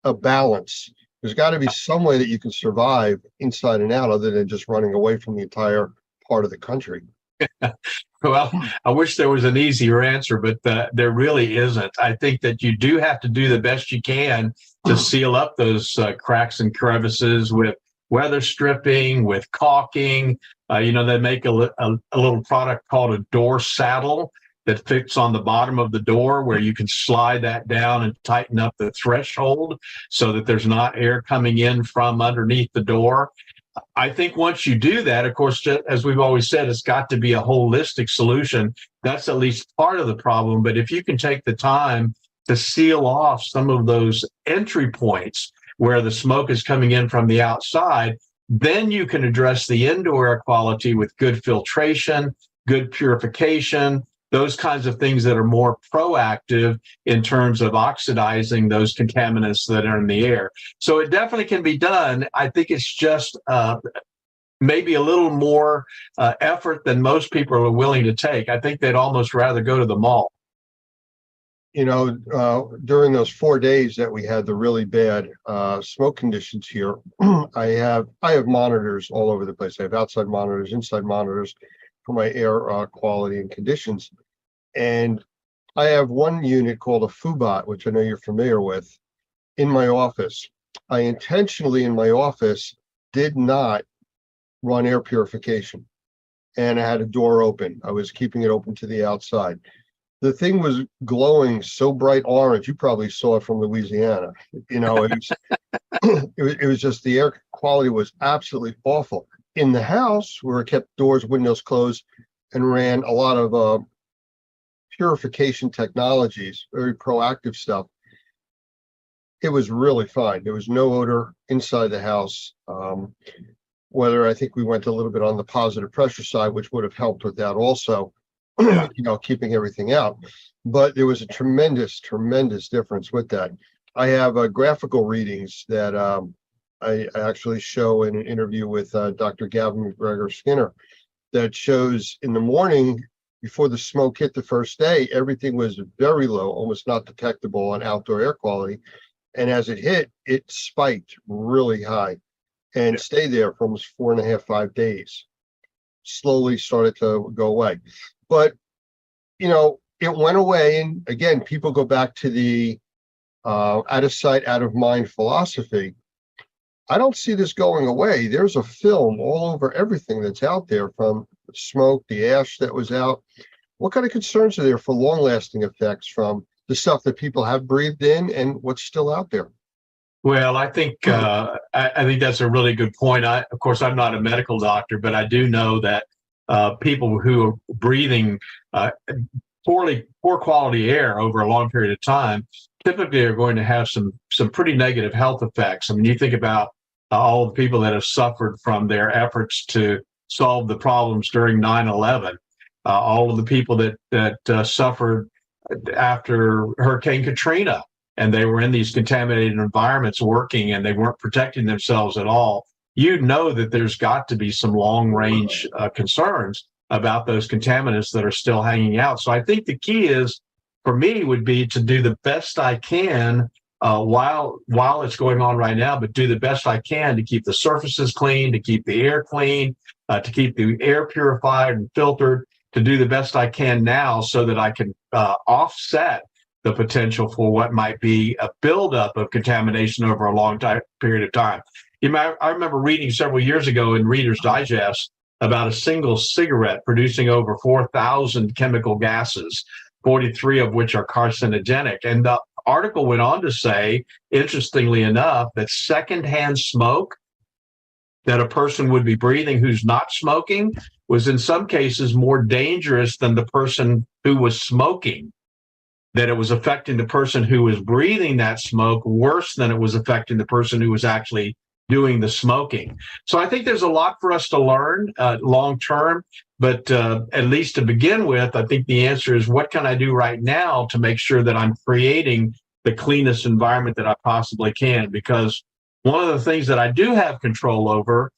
a balance. There's got to be some way that you can survive inside and out other than just running away from the entire part of the country. Well, I wish there was an easier answer, but there really isn't. I think that you do have to do the best you can to seal up those cracks and crevices with weather stripping, with caulking. They make a little product called a door saddle that fits on the bottom of the door, where you can slide that down and tighten up the threshold so that there's not air coming in from underneath the door. I think once you do that, of course, just as we've always said, it's got to be a holistic solution. That's at least part of the problem. But if you can take the time to seal off some of those entry points where the smoke is coming in from the outside, then you can address the indoor air quality with good filtration, good purification, those kinds of things that are more proactive in terms of oxidizing those contaminants that are in the air. So it definitely can be done. I think it's just maybe a little more effort than most people are willing to take. I think they'd almost rather go to the mall. During those 4 days that we had the really bad smoke conditions here, I have monitors all over the place. I have outside monitors, inside monitors for my air quality and conditions. And I have one unit called a Fubot, which I know you're familiar with, in my office. I intentionally, in my office, did not run air purification. And I had a door open. I was keeping it open to the outside. The thing was glowing so bright orange. You probably saw it from Louisiana. It was just, the air quality was absolutely awful. In the house, where I kept doors, windows closed, and ran a lot of purification technologies, very proactive stuff, it was really fine. There was no odor inside the house. Whether I think we went a little bit on the positive pressure side, which would have helped with that also, keeping everything out. But there was a tremendous difference with that. I have graphical readings that I actually show in an interview with Dr. Gavin McGregor Skinner that shows in the morning before the smoke hit the first day, everything was very low, almost not detectable on outdoor air quality. And as it hit, it spiked really high and stayed there for almost 4.5, 5 days. Slowly started to go away. But, you know, it went away. And again, people go back to the out of sight, out of mind philosophy. I don't see this going away. There's a film all over everything that's out there, from the smoke, the ash that was out. What kind of concerns are there for long-lasting effects from the stuff that people have breathed in and what's still out there? Well, I think I think that's a really good point. Of course, I'm not a medical doctor, but I do know that people who are breathing poor quality air over a long period of time typically are going to have some pretty negative health effects. I mean, you think about all the people that have suffered from their efforts to solve the problems during 9/11, all of the people that suffered after Hurricane Katrina, and they were in these contaminated environments working and they weren't protecting themselves at all. You know that there's got to be some long range concerns about those contaminants that are still hanging out. So I think the key is, for me, would be to do the best I can while it's going on right now, but do the best I can to keep the surfaces clean, to keep the air clean, to keep the air purified and filtered, to do the best I can now so that I can offset the potential for what might be a buildup of contamination over a long period of time. I remember reading several years ago in Reader's Digest about a single cigarette producing over 4,000 chemical gases, 43 of which are carcinogenic. And the article went on to say, interestingly enough, that secondhand smoke that a person would be breathing who's not smoking was in some cases more dangerous than the person who was smoking, that it was affecting the person who was breathing that smoke worse than it was affecting the person who was actually doing the smoking. So I think there's a lot for us to learn long term, but at least to begin with, I think the answer is, what can I do right now to make sure that I'm creating the cleanest environment that I possibly can? Because one of the things that I do have control over,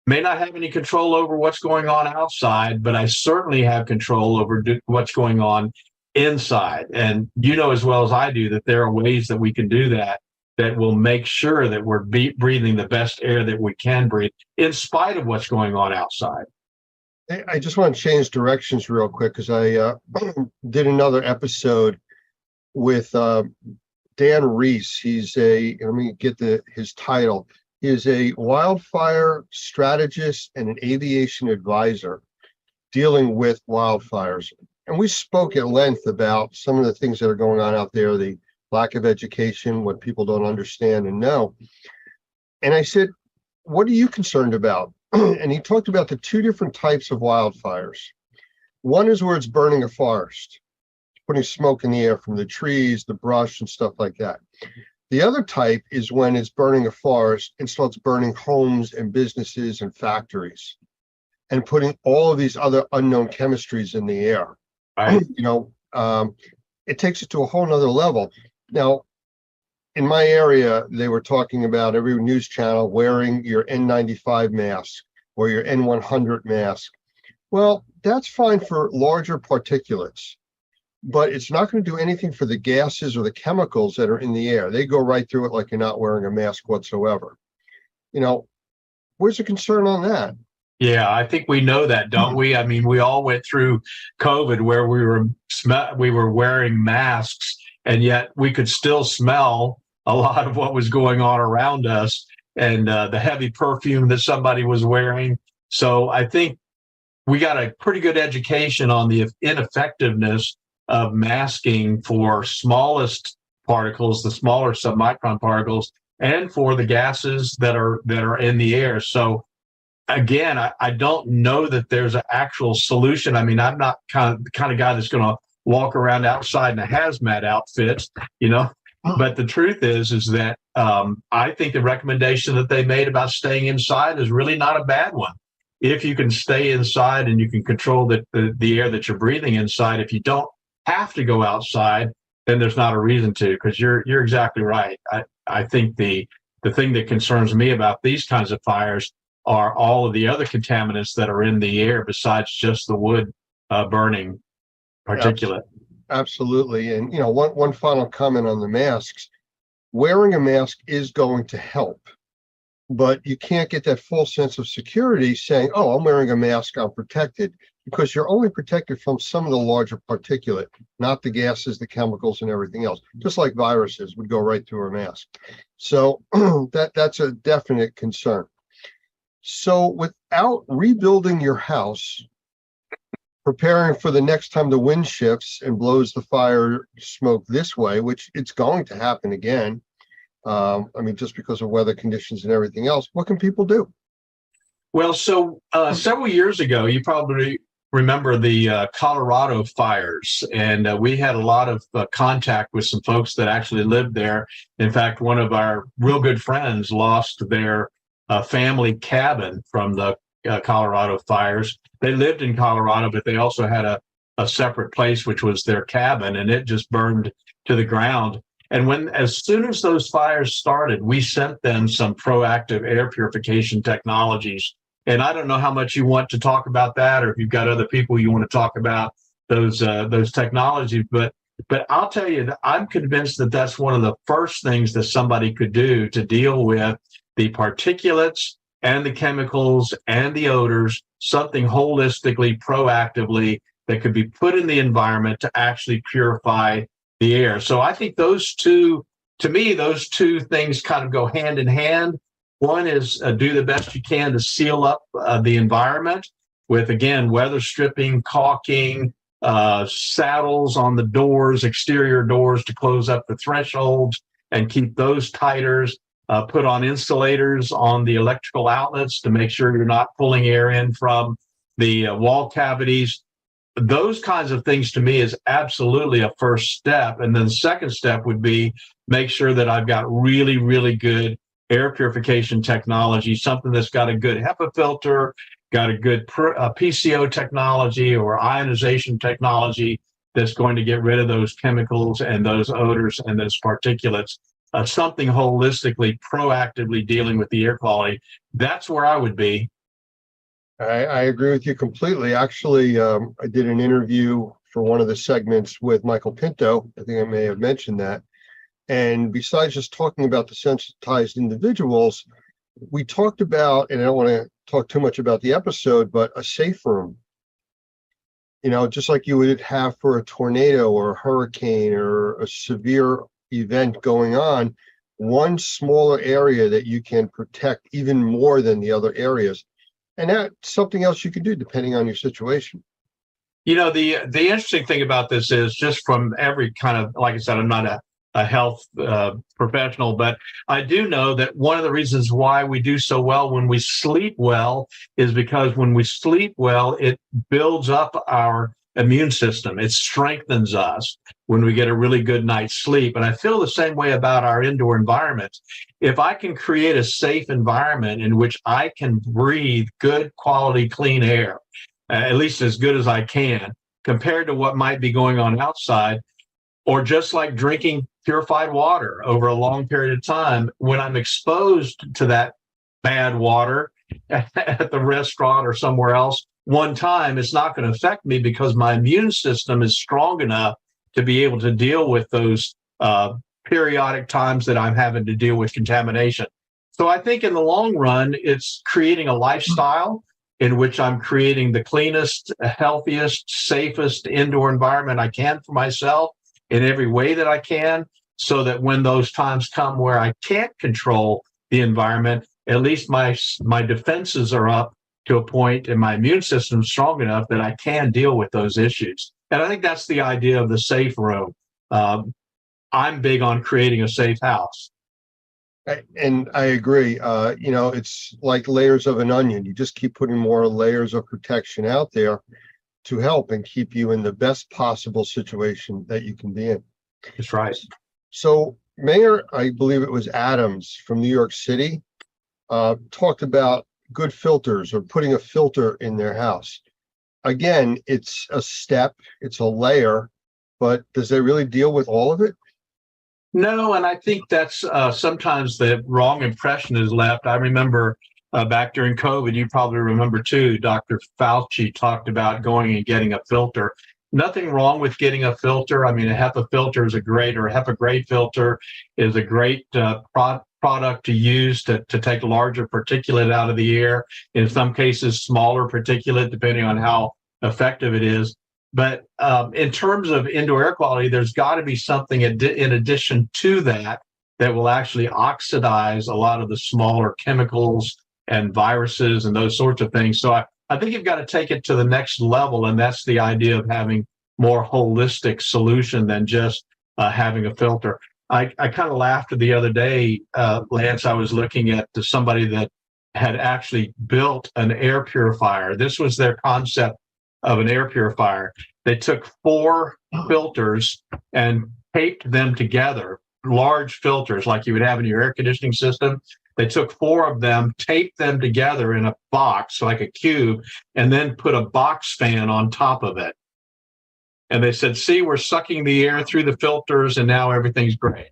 may not have any control over what's going on outside, but I certainly have control over what's going on inside. And you know as well as I do that there are ways that we can do that will make sure that we're breathing the best air that we can breathe in spite of what's going on outside. I just want to change directions real quick, because I did another episode with Dan Reese. He's let me get his title. He is a wildfire strategist and an aviation advisor dealing with wildfires. And we spoke at length about some of the things that are going on out there, the lack of education, what people don't understand and know. And I said, what are you concerned about? And he talked about the two different types of wildfires. One is where it's burning a forest, putting smoke in the air from the trees, the brush, and stuff like that. The other type is when it's burning a forest and starts burning homes and businesses and factories and putting all of these other unknown chemistries in the air. Right. You know, it takes it to a whole nother level. Now, in my area, they were talking about every news channel wearing your N95 mask or your N100 mask. Well, that's fine for larger particulates, but it's not going to do anything for the gases or the chemicals that are in the air. They go right through it like you're not wearing a mask whatsoever. You know, where's the concern on that? Yeah, I think we know that, don't we? I mean, we all went through COVID where we were wearing masks, and yet we could still smell a lot of what was going on around us, and the heavy perfume that somebody was wearing. So I think we got a pretty good education on the ineffectiveness of masking for smallest particles, the smaller submicron particles, and for the gases that are in the air. So again, I don't know that there's an actual solution. I mean, I'm not the kind of guy that's going to walk around outside in a hazmat outfit, you know. But the truth is that I think the recommendation that they made about staying inside is really not a bad one. If you can stay inside and you can control the air that you're breathing inside, if you don't have to go outside, then there's not a reason to, because you're exactly right. I think the the thing that concerns me about these kinds of fires are all of the other contaminants that are in the air besides just the wood burning particulate. Absolutely. And, you know, one final comment on the masks. Wearing a mask is going to help, but you can't get that full sense of security saying, oh, I'm wearing a mask, I'm protected, because you're only protected from some of the larger particulate, not the gases, the chemicals, and everything else, just like viruses would go right through a mask. So that's a definite concern. So without rebuilding your house, preparing for the next time the wind shifts and blows the fire smoke this way, which it's going to happen again, I mean, just because of weather conditions and everything else, what can people do? Well, so several years ago, you probably remember the Colorado fires, and we had a lot of contact with some folks that actually lived there. In fact, one of our real good friends lost their family cabin from the Colorado fires. They lived in Colorado, but they also had a separate place, which was their cabin, and it just burned to the ground. And as soon as those fires started, we sent them some proactive air purification technologies. And I don't know how much you want to talk about that, or if you've got other people you want to talk about those technologies. But I'll tell you that I'm convinced that that's one of the first things that somebody could do to deal with the particulates and the chemicals and the odors, something holistically, proactively that could be put in the environment to actually purify the air. So I think those two things kind of go hand in hand. One is do the best you can to seal up the environment with, again, weather stripping, caulking, saddles on the doors, exterior doors to close up the thresholds and keep those tighter. Put on insulators on the electrical outlets to make sure you're not pulling air in from the wall cavities. Those kinds of things to me is absolutely a first step. And then the second step would be make sure that I've got really, really good air purification technology, something that's got a good HEPA filter, got a good PCO technology or ionization technology that's going to get rid of those chemicals and those odors and those particulates. Something holistically, proactively dealing with the air quality. That's where I would be. I agree with you completely. Actually, I did an interview for one of the segments with Michael Pinto. I think I may have mentioned that. And besides just talking about the sensitized individuals, we talked about, and I don't want to talk too much about the episode, but a safe room. You know, just like you would have for a tornado or a hurricane or a severe event going on, one smaller area that you can protect even more than the other areas. And that's something else you can do depending on your situation. You know, the interesting thing about this is just from every kind of, like I said, I'm not a health professional, but I do know that one of the reasons why we do so well when we sleep well is because when we sleep well, it builds up our immune system. It strengthens us when we get a really good night's sleep. And I feel the same way about our indoor environments. If I can create a safe environment in which I can breathe good quality, clean air, at least as good as I can, compared to what might be going on outside, or just like drinking purified water over a long period of time, when I'm exposed to that bad water at the restaurant or somewhere else, one time, it's not going to affect me because my immune system is strong enough to be able to deal with those periodic times that I'm having to deal with contamination. So I think in the long run, it's creating a lifestyle in which I'm creating the cleanest, healthiest, safest indoor environment I can for myself in every way that I can, so that when those times come where I can't control the environment, at least my defenses are up to a point and my immune system is strong enough that I can deal with those issues. And I think that's the idea of the safe room. I'm big on creating a safe house. And I agree. You know, it's like layers of an onion. You just keep putting more layers of protection out there to help and keep you in the best possible situation that you can be in. That's right. So Mayor, I believe it was Adams from New York City, talked about good filters or putting a filter in their house. Again, it's a step, it's a layer, but does it really deal with all of it? No, and I think that's sometimes the wrong impression is left. I remember back during COVID, you probably remember too, Dr. Fauci talked about going and getting a filter. Nothing wrong with getting a filter. I mean, a HEPA filter is a HEPA grade filter is a great product to use to take larger particulate out of the air. In some cases, smaller particulate, depending on how effective it is. But in terms of indoor air quality, there's got to be something in addition to that that will actually oxidize a lot of the smaller chemicals and viruses and those sorts of things. So I think you've got to take it to the next level, and that's the idea of having more holistic solution than just having a filter. I kind of laughed the other day, Lance. I was looking at somebody that had actually built an air purifier. This was their concept of an air purifier. They took 4 filters and taped them together, large filters like you would have in your air conditioning system. They took 4 of them, taped them together in a box, like a cube, and then put a box fan on top of it. And they said, see, we're sucking the air through the filters and now everything's great.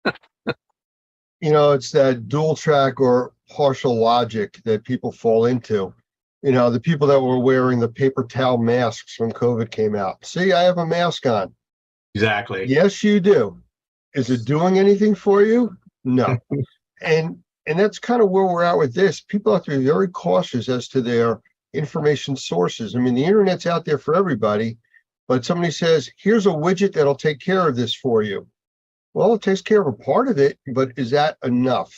You know, it's that dual track or partial logic that people fall into. You know, the people that were wearing the paper towel masks when COVID came out. See, I have a mask on. Exactly. Yes, you do. Is it doing anything for you? No. And that's kind of where we're at with this. People have to be very cautious as to their information sources. I mean, the internet's out there for everybody, but somebody says, here's a widget that'll take care of this for you. Well, it takes care of a part of it, but is that enough?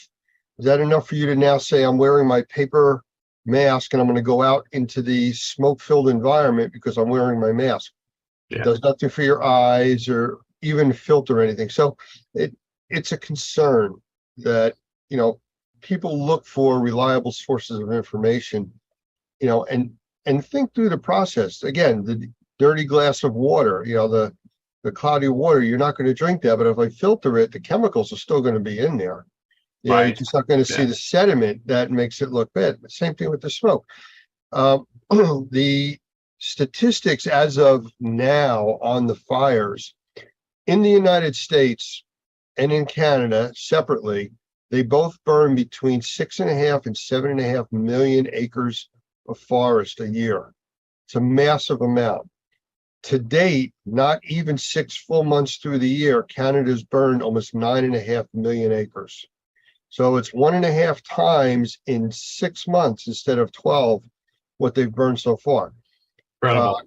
Is that enough for you to now say, I'm wearing my paper mask and I'm going to go out into the smoke-filled environment because I'm wearing my mask? Yeah. It does nothing for your eyes or even filter anything. So it's a concern that, you know, people look for reliable sources of information, you know, and think through the process. Again, the dirty glass of water, you know, the cloudy water, you're not going to drink that, but if I filter it, the chemicals are still going to be in there. You know, you're just not going to see the sediment that makes it look bad. Same thing with the smoke. The statistics as of now on the fires in the United States and in Canada separately, they both burn between 6.5 and 7.5 million acres of forest a year. It's a massive amount. To date, not even 6 full months through the year, Canada's burned almost 9.5 million acres. So it's 1.5 times in 6 months instead of 12 what they've burned so far. Incredible.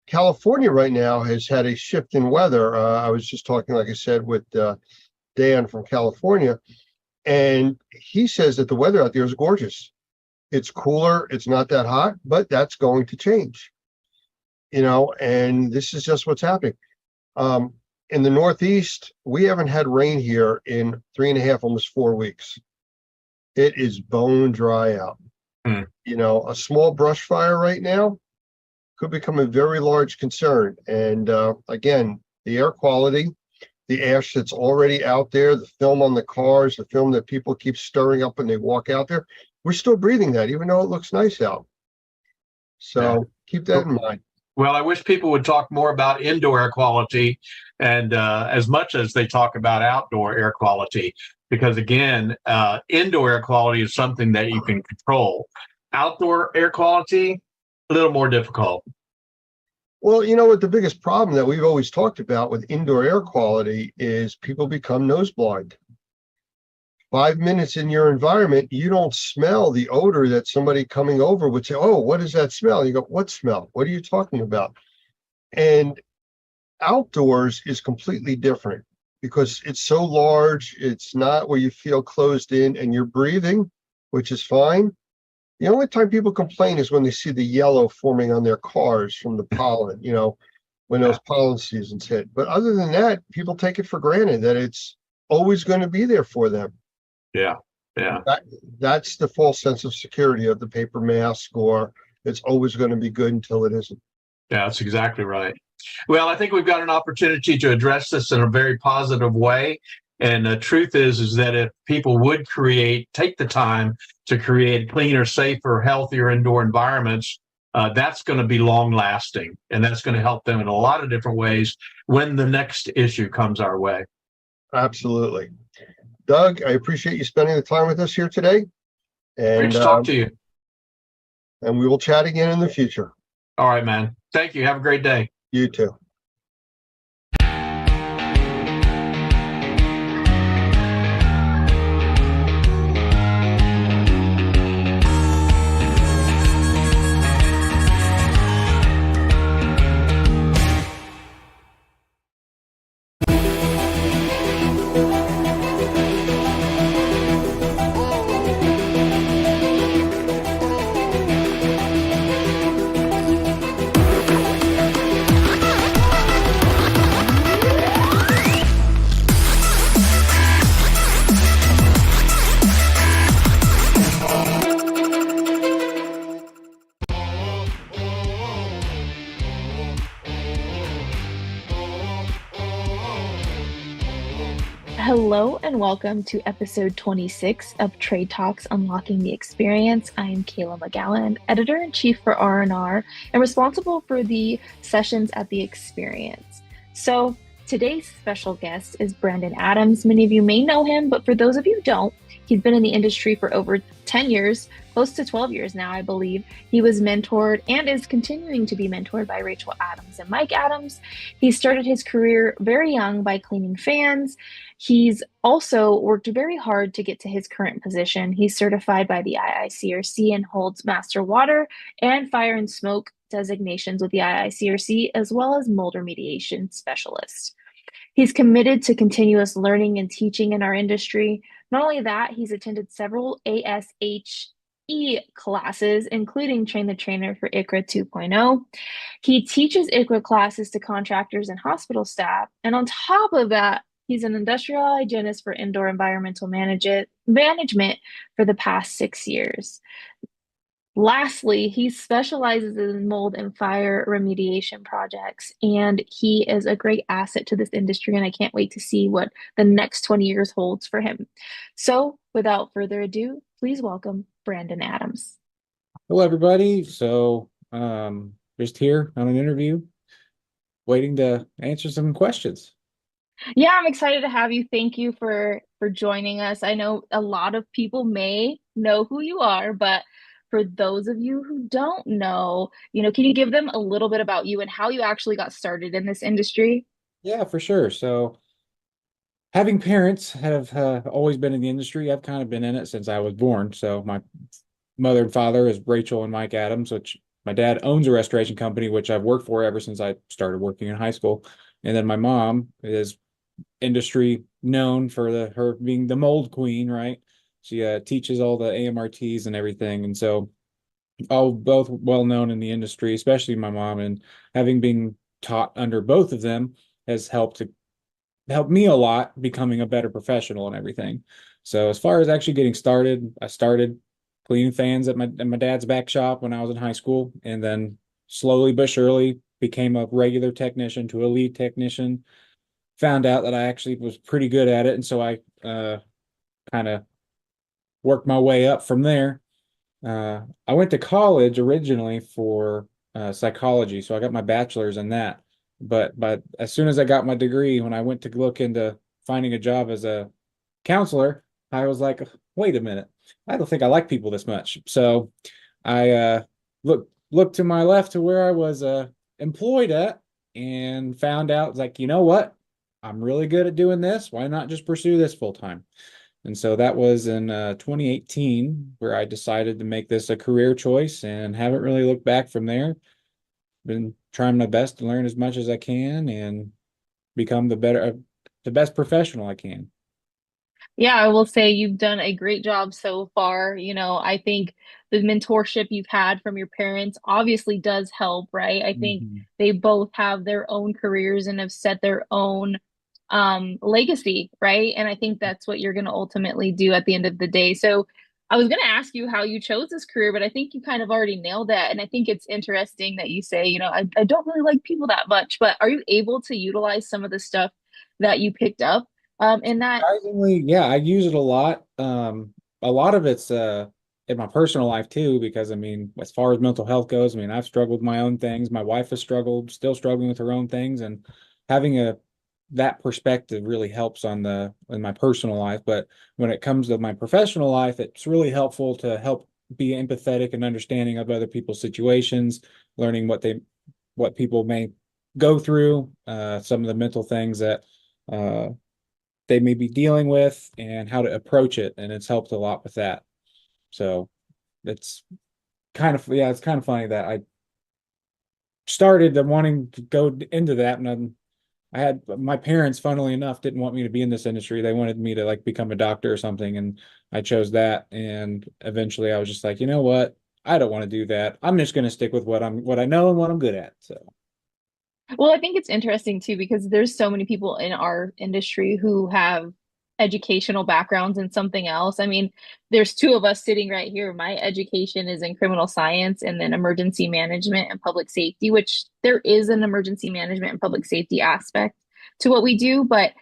California right now has had a shift in weather. I was just talking, like I said, with Dan from California, and he says that the weather out there is gorgeous. It's cooler, it's not that hot, but that's going to change. You know, and this is just what's happening. In the Northeast, we haven't had rain here in 3.5, almost 4 weeks. It is bone dry out. You know, a small brush fire right now could become a very large concern. And again, the air quality, the ash that's already out there, the film on the cars, the film that people keep stirring up when they walk out there, we're still breathing that, even though it looks nice out. So keep that in mind. Well, I wish people would talk more about indoor air quality and as much as they talk about outdoor air quality, because again, indoor air quality is something that you can control. Outdoor air quality, a little more difficult. Well, you know what, the biggest problem that we've always talked about with indoor air quality is people become nose blind. 5 minutes in your environment, you don't smell the odor that somebody coming over would say, oh, what is that smell? You go, what smell? What are you talking about? And outdoors is completely different because it's so large. It's not where you feel closed in and you're breathing, which is fine. The only time people complain is when they see the yellow forming on their cars from the pollen, you know, when those pollen seasons hit. But other than that, people take it for granted that it's always going to be there for them. Yeah, yeah. That's the false sense of security of the paper mask, or it's always going to be good until it isn't. Yeah, that's exactly right. Well, I think we've got an opportunity to address this in a very positive way. And the truth is that if people would take the time to create cleaner, safer, healthier indoor environments, that's going to be long lasting. And that's going to help them in a lot of different ways when the next issue comes our way. Absolutely. Doug, I appreciate you spending the time with us here today. Great And to talk to you. and we will chat again in the future. All right, man. Thank you. Have a great day. You too. Hello and welcome to episode 26 of Trade Talks Unlocking the Experience. I am Kayla McGowan, editor-in-chief for R&R and responsible for the sessions at the Experience. So today's special guest is Brandon Adams. Many of you may know him, but for those of you who don't, he's been in the industry for over 10 years, close to 12 years now, I believe. He was mentored and is continuing to be mentored by Rachel Adams and Mike Adams. He started his career very young by cleaning fans. He's also worked very hard to get to his current position. He's certified by the IICRC and holds Master Water and Fire and Smoke designations with the IICRC, as well as mold remediation specialist. He's committed to continuous learning and teaching in our industry. Not only that, he's attended several ASHE classes, including Train the Trainer for ICRA 2.0. He teaches ICRA classes to contractors and hospital staff. And on top of that, he's an industrial hygienist for indoor environmental management for the past 6 years. Lastly, he specializes in mold and fire remediation projects, and he is a great asset to this industry, and I can't wait to see what the next 20 years holds for him. So without further ado, please welcome Brandon Adams. Hello, everybody. So just here on an interview, waiting to answer some questions. Yeah, I'm excited to have you. Thank you for joining us. I know a lot of people may know who you are, but for those of you who don't know, can you give them a little bit about you and how you actually got started in this industry? Yeah, for sure. So having parents have always been in the industry, I've kind of been in it since I was born. So my mother and father is Rachel and Mike Adams, which my dad owns a restoration company, which I've worked for ever since I started working in high school. And then my mom is industry known for her being the mold queen, right? She teaches all the AMRTs and everything. And so both well known in the industry, especially my mom, and having been taught under both of them has helped me a lot becoming a better professional and everything. So as far as actually getting started, I started cleaning fans at my dad's back shop when I was in high school, and then slowly but surely became a regular technician to a lead technician. Found out that I actually was pretty good at it, and so I kind of worked my way up from there. I went to college originally for psychology, so I got my bachelor's in that. But as soon as I got my degree, when I went to look into finding a job as a counselor, I was like, wait a minute, I don't think I like people this much. So I looked to my left to where I was employed at and found out, like, you know what? I'm really good at doing this. Why not just pursue this full time? And so that was in 2018 where I decided to make this a career choice and haven't really looked back from there. Been trying my best to learn as much as I can and become the best professional I can. Yeah, I will say you've done a great job so far. I think the mentorship you've had from your parents obviously does help, right? I think they both have their own careers and have set their own legacy, right? And I think that's what you're going to ultimately do at the end of the day. So I was going to ask you how you chose this career, but I think you kind of already nailed that. And I think it's interesting that you say, I don't really like people that much, but are you able to utilize some of the stuff that you picked up in that? Surprisingly, yeah, I use it a lot. A lot of it's in my personal life too, because as far as mental health goes, I've struggled with my own things. My wife has struggled, still struggling with her own things, and having that perspective really helps in my personal life. But when it comes to my professional life, it's really helpful to help be empathetic and understanding of other people's situations, learning what people may go through, some of the mental things that they may be dealing with, and how to approach it. And it's helped a lot with that. So it's it's kind of funny that I started wanting to go into that, and I had my parents, funnily enough, didn't want me to be in this industry. They wanted me to like become a doctor or something, and I chose that. And eventually I was just like, you know what? I don't want to do that. I'm just going to stick with what I know and what I'm good at. So Well, I think it's interesting too because there's so many people in our industry who have educational backgrounds in something else. I mean, there's two of us sitting right here. My education is in criminal science and then emergency management and public safety, which there is an emergency management and public safety aspect to what we do, but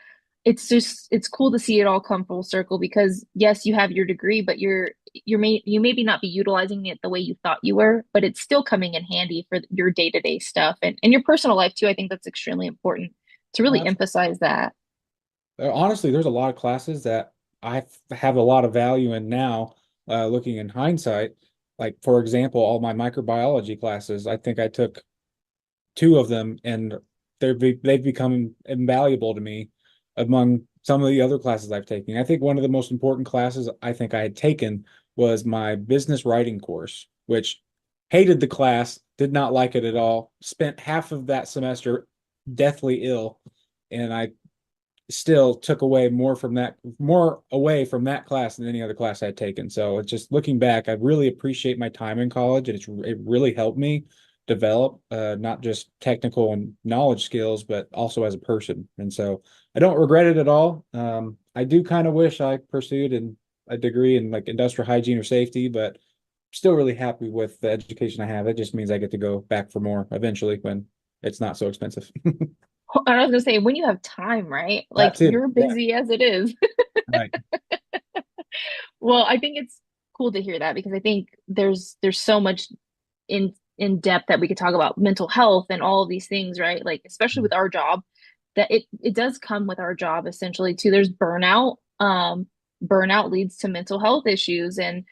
it's cool to see it all come full circle because yes, you have your degree, but you maybe not be utilizing it the way you thought you were, but it's still coming in handy for your day-to-day stuff and your personal life too. I think that's extremely important to really emphasize that. honestly, there's a lot of classes that I have a lot of value in now, looking in hindsight. Like, for example, all my microbiology classes, I think I took 2 of them, and they've become invaluable to me among some of the other classes I've taken. I think one of the most important classes I think I had taken was my business writing course, which hated the class, did not like it at all, spent half of that semester deathly ill, and I still took away more away from that class than any other class I'd taken. So it's just looking back, I really appreciate my time in college, and it really helped me develop not just technical and knowledge skills, but also as a person. And so I don't regret it at all. I do kind of wish I pursued a degree in like industrial hygiene or safety, but still really happy with the education I have. It just means I get to go back for more eventually when it's not so expensive. I was gonna say when you have time, right? Like That's it. you're Yeah. busy as it is. Right. Well, I think it's cool to hear that because I think there's so much in depth that we could talk about mental health and all of these things, right? Like especially with our job, that it does come with our job essentially too. There's burnout. Burnout leads to mental health issues, and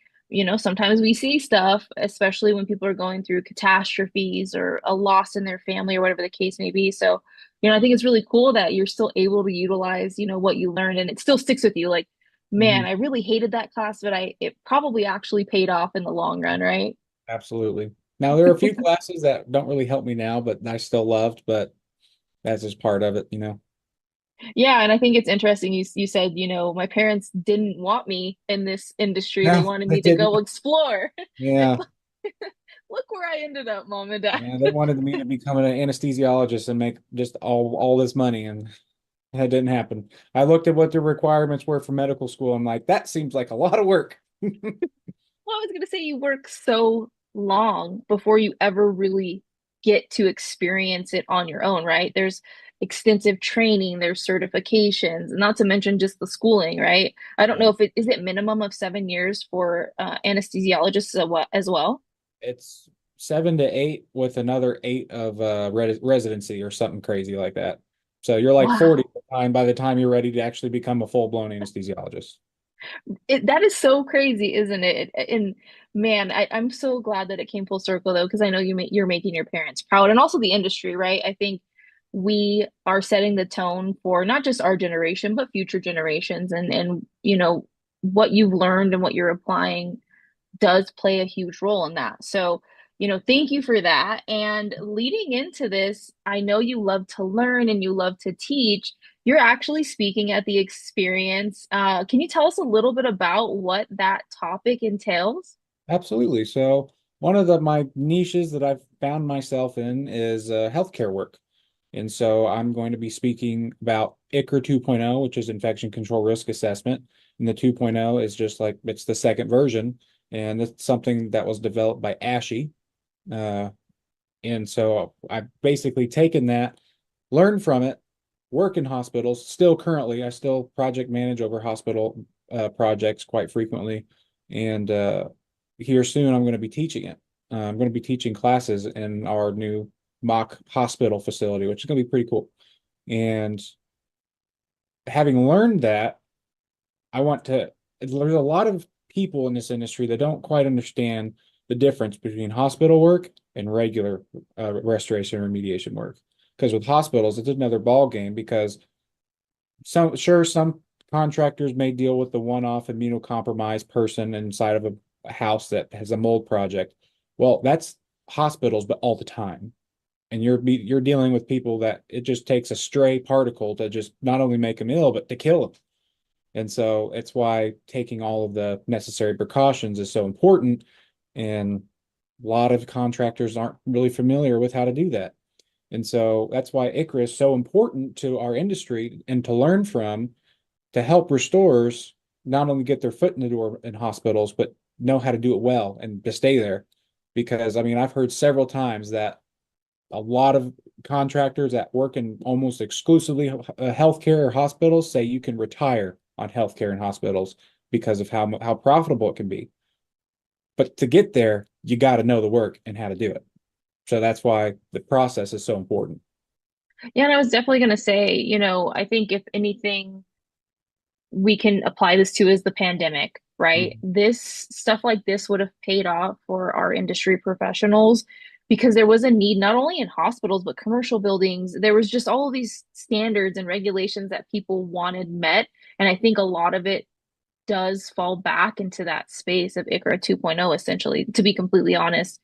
sometimes we see stuff, especially when people are going through catastrophes or a loss in their family or whatever the case may be. So, I think it's really cool that you're still able to utilize, what you learned and it still sticks with you. Like, man, I really hated that class, but it probably actually paid off in the long run, right? Absolutely. Now there are a few classes that don't really help me now, but I still loved, but that's just part of it. Yeah, and I think it's interesting. You said, my parents didn't want me in this industry. They No, wanted they me to go didn't. explore. Yeah. Look where I ended up, mom and dad. Yeah, they wanted me to become an anesthesiologist and make just all this money, and that didn't happen. I looked at what the requirements were for medical school. I'm like, that seems like a lot of work. Well, I was gonna say you work so long before you ever really get to experience it on your own, right? There's extensive training, there's certifications, not to mention just the schooling, right? I don't know if it is it minimum of 7 years for anesthesiologists as well. It's 7 to 8 with another 8 of residency or something crazy like that. So you're like Wow. 40 by the time you're ready to actually become a full-blown anesthesiologist. That is so crazy, isn't it? And man, I'm so glad that it came full circle though, because I know you're making your parents proud and also the industry, right? I think we are setting the tone for not just our generation, but future generations. And what you've learned and what you're applying does play a huge role in that. So, thank you for that. And leading into this, I know you love to learn and you love to teach. You're actually speaking at the experience. Can you tell us a little bit about what that topic entails? Absolutely. So one of my niches that I've found myself in is healthcare work. And so I'm going to be speaking about ICRA 2.0, which is infection control risk assessment. And the 2.0 is just like, it's the second version. And it's something that was developed by ASHI. And so I've basically taken that, learned from it, work in hospitals. Still currently, I still project manage over hospital projects quite frequently. And here soon, I'm going to be teaching it. I'm going to be teaching classes in our new mock hospital facility, which is going to be pretty cool. And having learned that, there's a lot of people in this industry that don't quite understand the difference between hospital work and regular restoration and remediation work. Because with hospitals, it's another ball game, because some contractors may deal with the one-off immunocompromised person inside of a house that has a mold project. Well, that's hospitals, but all the time. And you're dealing with people that it just takes a stray particle to just not only make them ill, but to kill them. And so it's why taking all of the necessary precautions is so important. And a lot of contractors aren't really familiar with how to do that. And so that's why ICRA is so important to our industry and to learn from, to help restorers not only get their foot in the door in hospitals, but know how to do it well and to stay there. Because I mean, I've heard several times that a lot of contractors that work in almost exclusively healthcare or hospitals say you can retire on healthcare and hospitals because of how profitable it can be. But to get there, you got to know the work and how to do it. So that's why the process is so important. Yeah, and I was definitely going to say, I think if anything we can apply this to is the pandemic, right? This stuff like this would have paid off for our industry professionals, because there was a need not only in hospitals, but commercial buildings. There was just all of these standards and regulations that people wanted met. And I think a lot of it does fall back into that space of ICRA 2.0, essentially, to be completely honest.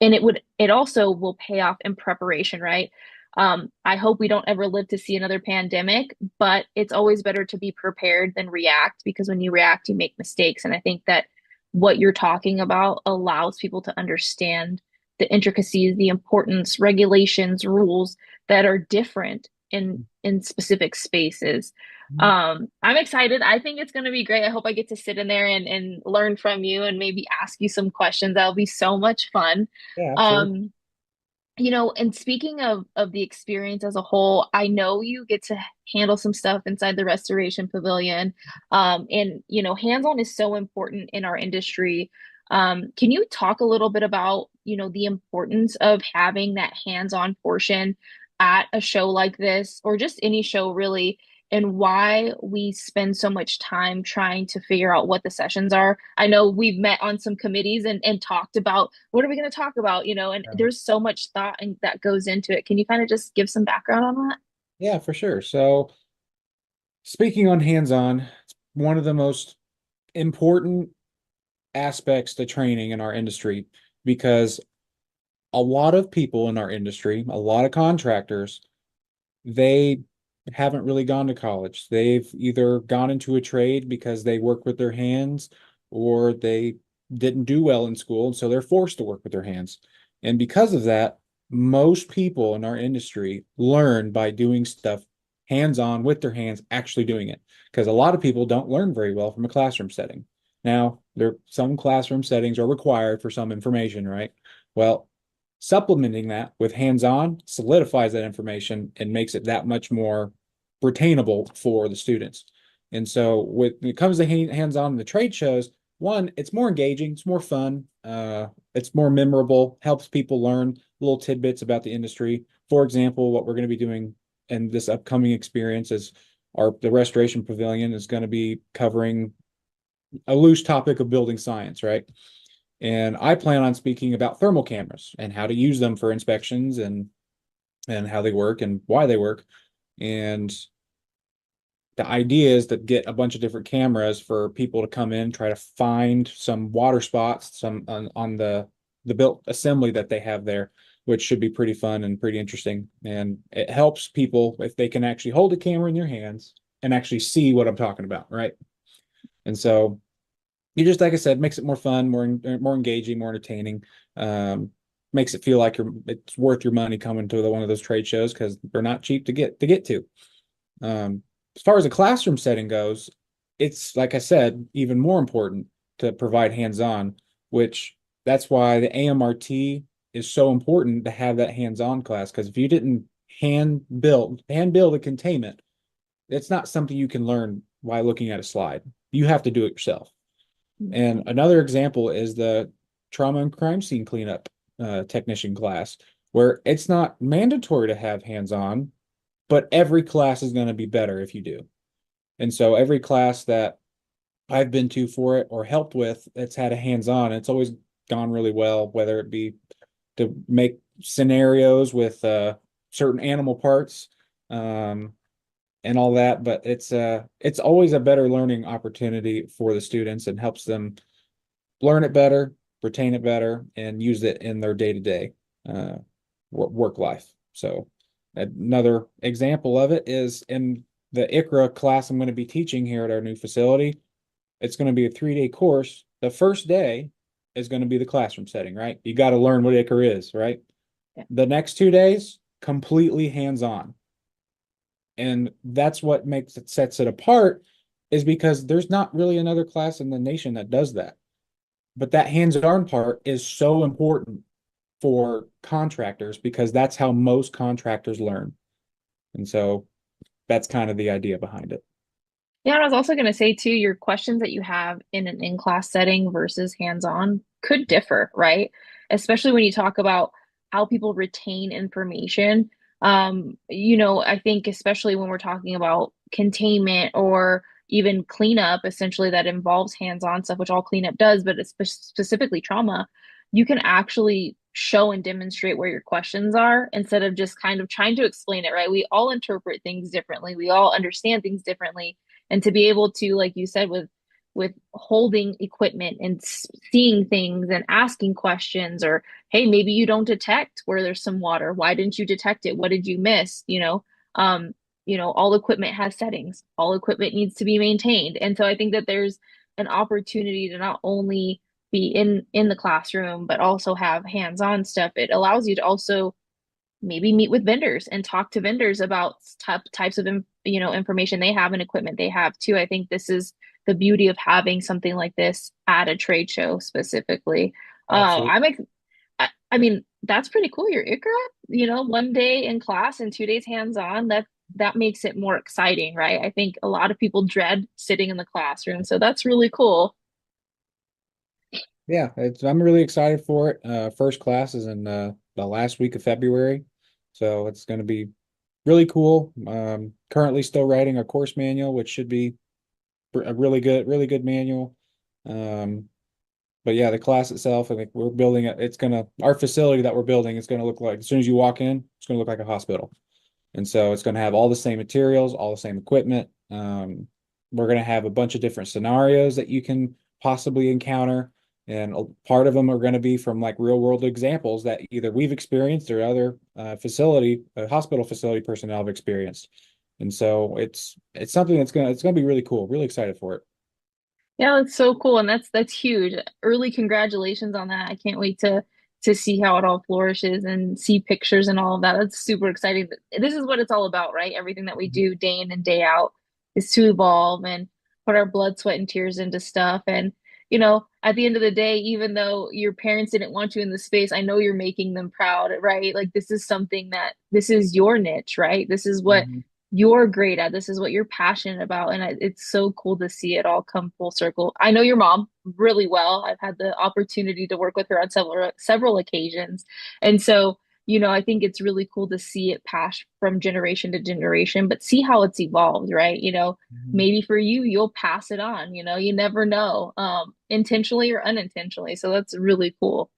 And it also will pay off in preparation, right? I hope we don't ever live to see another pandemic, but it's always better to be prepared than react, because when you react, you make mistakes. And I think that what you're talking about allows people to understand the intricacies, the importance, regulations, rules that are different in specific spaces. I'm excited. I think it's going to be great. I hope I get to sit in there and learn from you and maybe ask you some questions. That'll be so much fun. Yeah, absolutely. And speaking of the experience as a whole, I know you get to handle some stuff inside the restoration pavilion. And hands-on is so important in our industry. Can you talk a little bit about, the importance of having that hands-on portion at a show like this, or just any show really, and why we spend so much time trying to figure out what the sessions are? I know we've met on some committees and talked about what are we going to talk about, and there's so much thought that goes into it. Can you kind of just give some background on that? Yeah, for sure. So speaking on hands-on, it's one of the most important aspects to training in our industry, because a lot of people in our industry, a lot of contractors, they haven't really gone to college. They've either gone into a trade because they work with their hands, or they didn't do well in school, and so they're forced to work with their hands. And because of that, most people in our industry learn by doing stuff hands-on with their hands, actually doing it. Because a lot of people don't learn very well from a classroom setting. Now, some classroom settings are required for some information, right? Well, supplementing that with hands-on solidifies that information and makes it that much more retainable for the students. And so when it comes to hands-on in the trade shows, one, it's more engaging, it's more fun, it's more memorable, helps people learn little tidbits about the industry. For example, what we're going to be doing in this upcoming experience is the restoration pavilion is going to be covering a loose topic of building science, right? And I plan on speaking about thermal cameras and how to use them for inspections and how they work and why they work. And the idea is to get a bunch of different cameras for people to come in, try to find some water spots, some on the built assembly that they have there, which should be pretty fun and pretty interesting. And it helps people if they can actually hold a camera in their hands and actually see what I'm talking about, right? And so you just, like I said, makes it more fun, more engaging, more entertaining. Makes it feel like it's worth your money coming to one of those trade shows, because they're not cheap to get to. As far as a classroom setting goes, it's, like I said, even more important to provide hands-on, which that's why the AMRT is so important to have that hands-on class. Because if you didn't hand build a containment, it's not something you can learn by looking at a slide. You have to do it yourself. And another example is the trauma and crime scene cleanup technician class, where it's not mandatory to have hands-on, but every class is going to be better if you do. And so every class that I've been to for it or helped with, it's had a hands-on. It's always gone really well, whether it be to make scenarios with certain animal parts and all that. But it's always a better learning opportunity for the students and helps them learn it better, retain it better, and use it in their day-to-day work life. So another example of it is in the ICRA class I'm going to be teaching here at our new facility. It's going to be a 3-day course. The first day is going to be the classroom setting, right? You got to learn what ICRA is, right? Yeah. The next 2 days, completely hands-on. And that's what sets it apart, is because there's not really another class in the nation that does that. But that hands-on part is so important for contractors because that's how most contractors learn. And so that's kind of the idea behind it. Yeah, and I was also going to say too, your questions that you have in an in-class setting versus hands-on could differ, right? Especially when you talk about how people retain information. I think especially when we're talking about containment or even cleanup, essentially that involves hands-on stuff, which all cleanup does, but it's specifically trauma, you can actually show and demonstrate where your questions are instead of just kind of trying to explain it, right? We all interpret things differently. We all understand things differently. And to be able to, like you said, with holding equipment and seeing things and asking questions, or hey, maybe you don't detect where there's some water. Why didn't you detect it? What did you miss? All equipment has settings. All equipment needs to be maintained. And so I think that there's an opportunity to not only be in the classroom, but also have hands-on stuff. It allows you to also maybe meet with vendors and talk to vendors about types of information they have and equipment they have too. I think this is the beauty of having something like this at a trade show specifically. I mean, that's pretty cool. Your ICRA, 1 day in class and 2 days hands-on, that makes it more exciting, right? I think a lot of people dread sitting in the classroom, so that's really cool. Yeah, I'm really excited for it. First class is in the last week of February, so it's going to be really cool. Currently still writing a course manual, which should be a really good manual. But yeah, the class itself, I think we're building it. Our facility that we're building is going to look like, as soon as you walk in, it's going to look like a hospital. And so it's going to have all the same materials, all the same equipment. We're going to have a bunch of different scenarios that you can possibly encounter. And part of them are going to be from like real world examples that either we've experienced or other hospital facility personnel have experienced. And so it's something it's going to be really cool. Really excited for it. Yeah, that's so cool. And that's huge. Early congratulations on that. I can't wait to see how it all flourishes and see pictures and all of that. That's super exciting. This is what it's all about, right? Everything that we do day in and day out is to evolve and put our blood, sweat, and tears into stuff. And at the end of the day, even though your parents didn't want you in the space, I know you're making them proud, right? Like this is this is your niche, right? This is what you're great at. This is what you're passionate about. And it's so cool to see it all come full circle. I know your mom really well. I've had the opportunity to work with her on several occasions. And so, I think it's really cool to see it pass from generation to generation, but see how it's evolved, right? Maybe for you, you'll pass it on, you never know, intentionally or unintentionally. So that's really cool.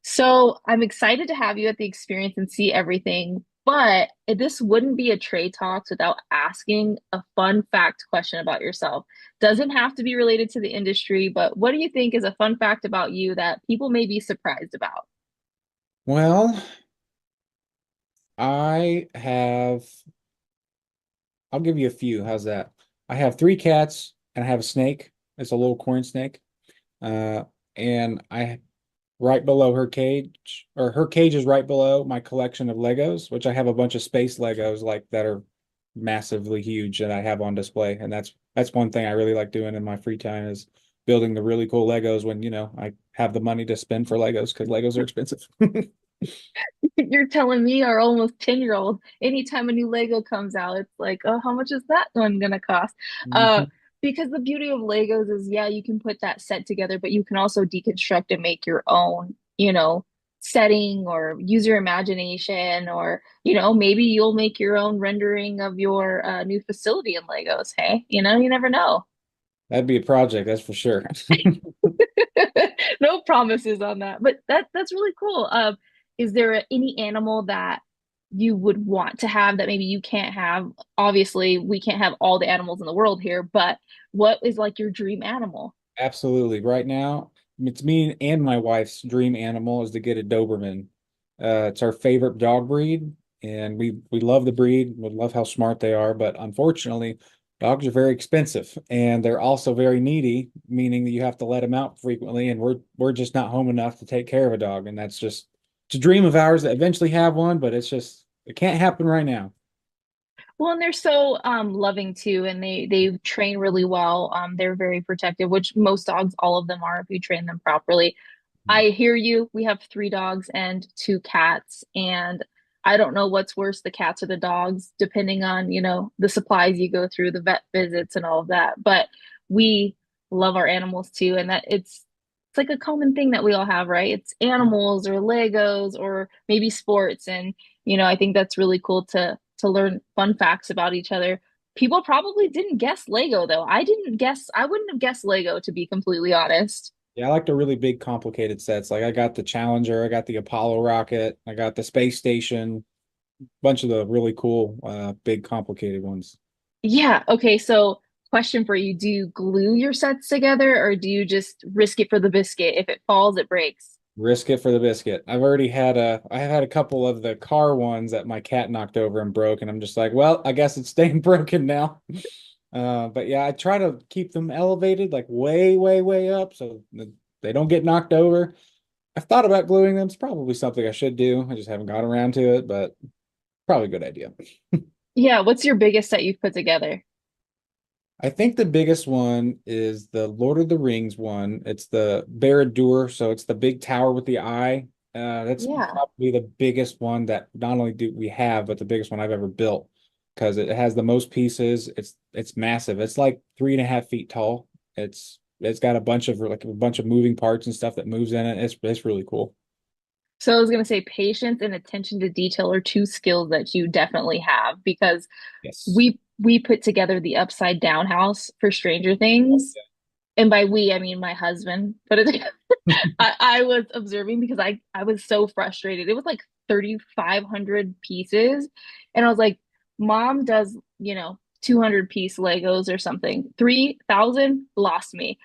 So I'm excited to have you at the experience and see everything, but this wouldn't be a Trade Talks without asking a fun fact question about yourself. Doesn't have to be related to the industry, but what do you think is a fun fact about you that people may be surprised about? Well, I'll give you a few. How's that? I have 3 cats and I have a snake. It's a little corn snake. And right below her cage is right below my collection of Legos, which I have a bunch of space Legos that are massively huge that I have on display. And that's one thing I really like doing in my free time is building the really cool Legos when, I have the money to spend for Legos because Legos are expensive. You're telling me our almost 10-year-old, anytime a new Lego comes out, it's like, oh, how much is that one gonna cost? Because the beauty of Legos is, yeah, you can put that set together, but you can also deconstruct and make your own, setting or use your imagination, or, maybe you'll make your own rendering of your new facility in Legos. Hey, you never know. That'd be a project, that's for sure. No promises on that, but that's really cool. Is there any animal that you would want to have that maybe you can't have? Obviously, we can't have all the animals in the world here, but what is like your dream animal? Absolutely. Right now, it's me and my wife's dream animal is to get a Doberman. It's our favorite dog breed, and we love the breed. We love how smart they are, but unfortunately, dogs are very expensive, and they're also very needy, meaning that you have to let them out frequently, and we're just not home enough to take care of a dog, and that's just it's a dream of ours to eventually have one, but it can't happen right now. Well, and they're so loving too, and they train really well. They're very protective, which most dogs, all of them are, if you train them properly. I hear you. We have 3 dogs and 2 cats, and I don't know what's worse, the cats or the dogs, depending on, the supplies you go through, the vet visits and all of that. But we love our animals too, and that it's like a common thing that we all have, right? It's animals or Legos or maybe sports, and I think that's really cool to learn fun facts about each other. People probably didn't guess Lego though. I wouldn't have guessed Lego, to be completely honest. Yeah, I like the really big, complicated sets. Like I got the Challenger, I got the Apollo rocket, I got the space station, bunch of the really cool, big, complicated ones. Yeah. Okay. So, question for you: do you glue your sets together, or do you just risk it for the biscuit? If it falls, it breaks. Risk it for the biscuit. I have had a couple of the car ones that my cat knocked over and broke, and I'm just like, well, I guess it's staying broken now. But yeah, I try to keep them elevated, like way, way, way up, so they don't get knocked over. I've thought about gluing them. It's probably something I should do. I just haven't got around to it, but probably a good idea. Yeah. What's your biggest set you've put together? I think the biggest one is the Lord of the Rings one. It's the Barad-dûr, so it's the big tower with the eye. That's Yeah. probably the biggest one that not only do we have, but the biggest one I've ever built, because it has the most pieces. It's massive. It's like 3.5 feet tall. It's got a bunch of moving parts and stuff that moves in it. It's really cool. So I was going to say patience and attention to detail are 2 skills that you definitely have, because Yes. we put together the upside down house for Stranger Things. And by we, I mean my husband put it together. I was observing because I was so frustrated. It was like 3,500 pieces. And I was like, Mom does, 200-piece Legos or something. 3,000 lost me.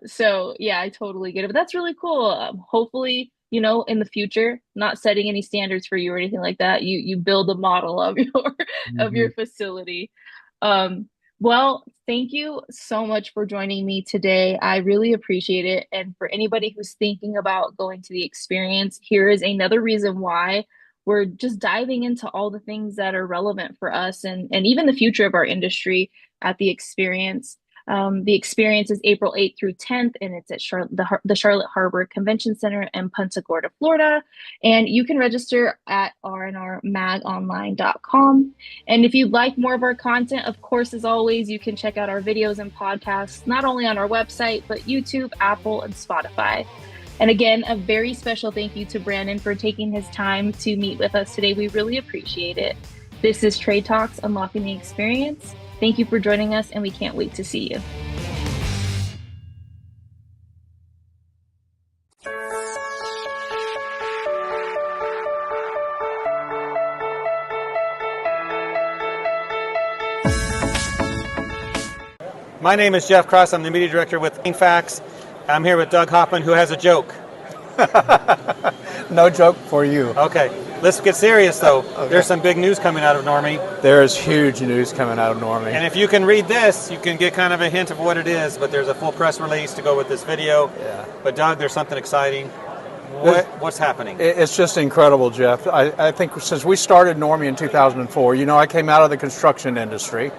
So yeah, I totally get it. But that's really cool. Hopefully, in the future, not setting any standards for you or anything like that. You build a model of your facility. Well, thank you so much for joining me today. I really appreciate it. And for anybody who's thinking about going to the experience, here is another reason why we're just diving into all the things that are relevant for us and even the future of our industry at the experience. The experience is April 8th through 10th, and it's at the Charlotte Harbor Convention Center in Punta Gorda, Florida. And you can register at rnrmagonline.com. And if you'd like more of our content, of course, as always, you can check out our videos and podcasts, not only on our website, but YouTube, Apple, and Spotify. And again, a very special thank you to Brandon for taking his time to meet with us today. We really appreciate it. This is Trade Talks, Unlocking the Experience. Thank you for joining us, and we can't wait to see you. My name is Jeff Cross. I'm the media director with Facts. I'm here with Doug Hoffman, who has a joke. No joke for you. Okay, let's get serious though. Okay. There's some big news coming out of Normie. There is huge news coming out of Normie. And if you can read this, you can get kind of a hint of what it is, but there's a full press release to go with this video. Yeah. But Doug, there's something exciting. What's happening? It's just incredible, Jeff. I think since we started Normie in 2004, I came out of the construction industry,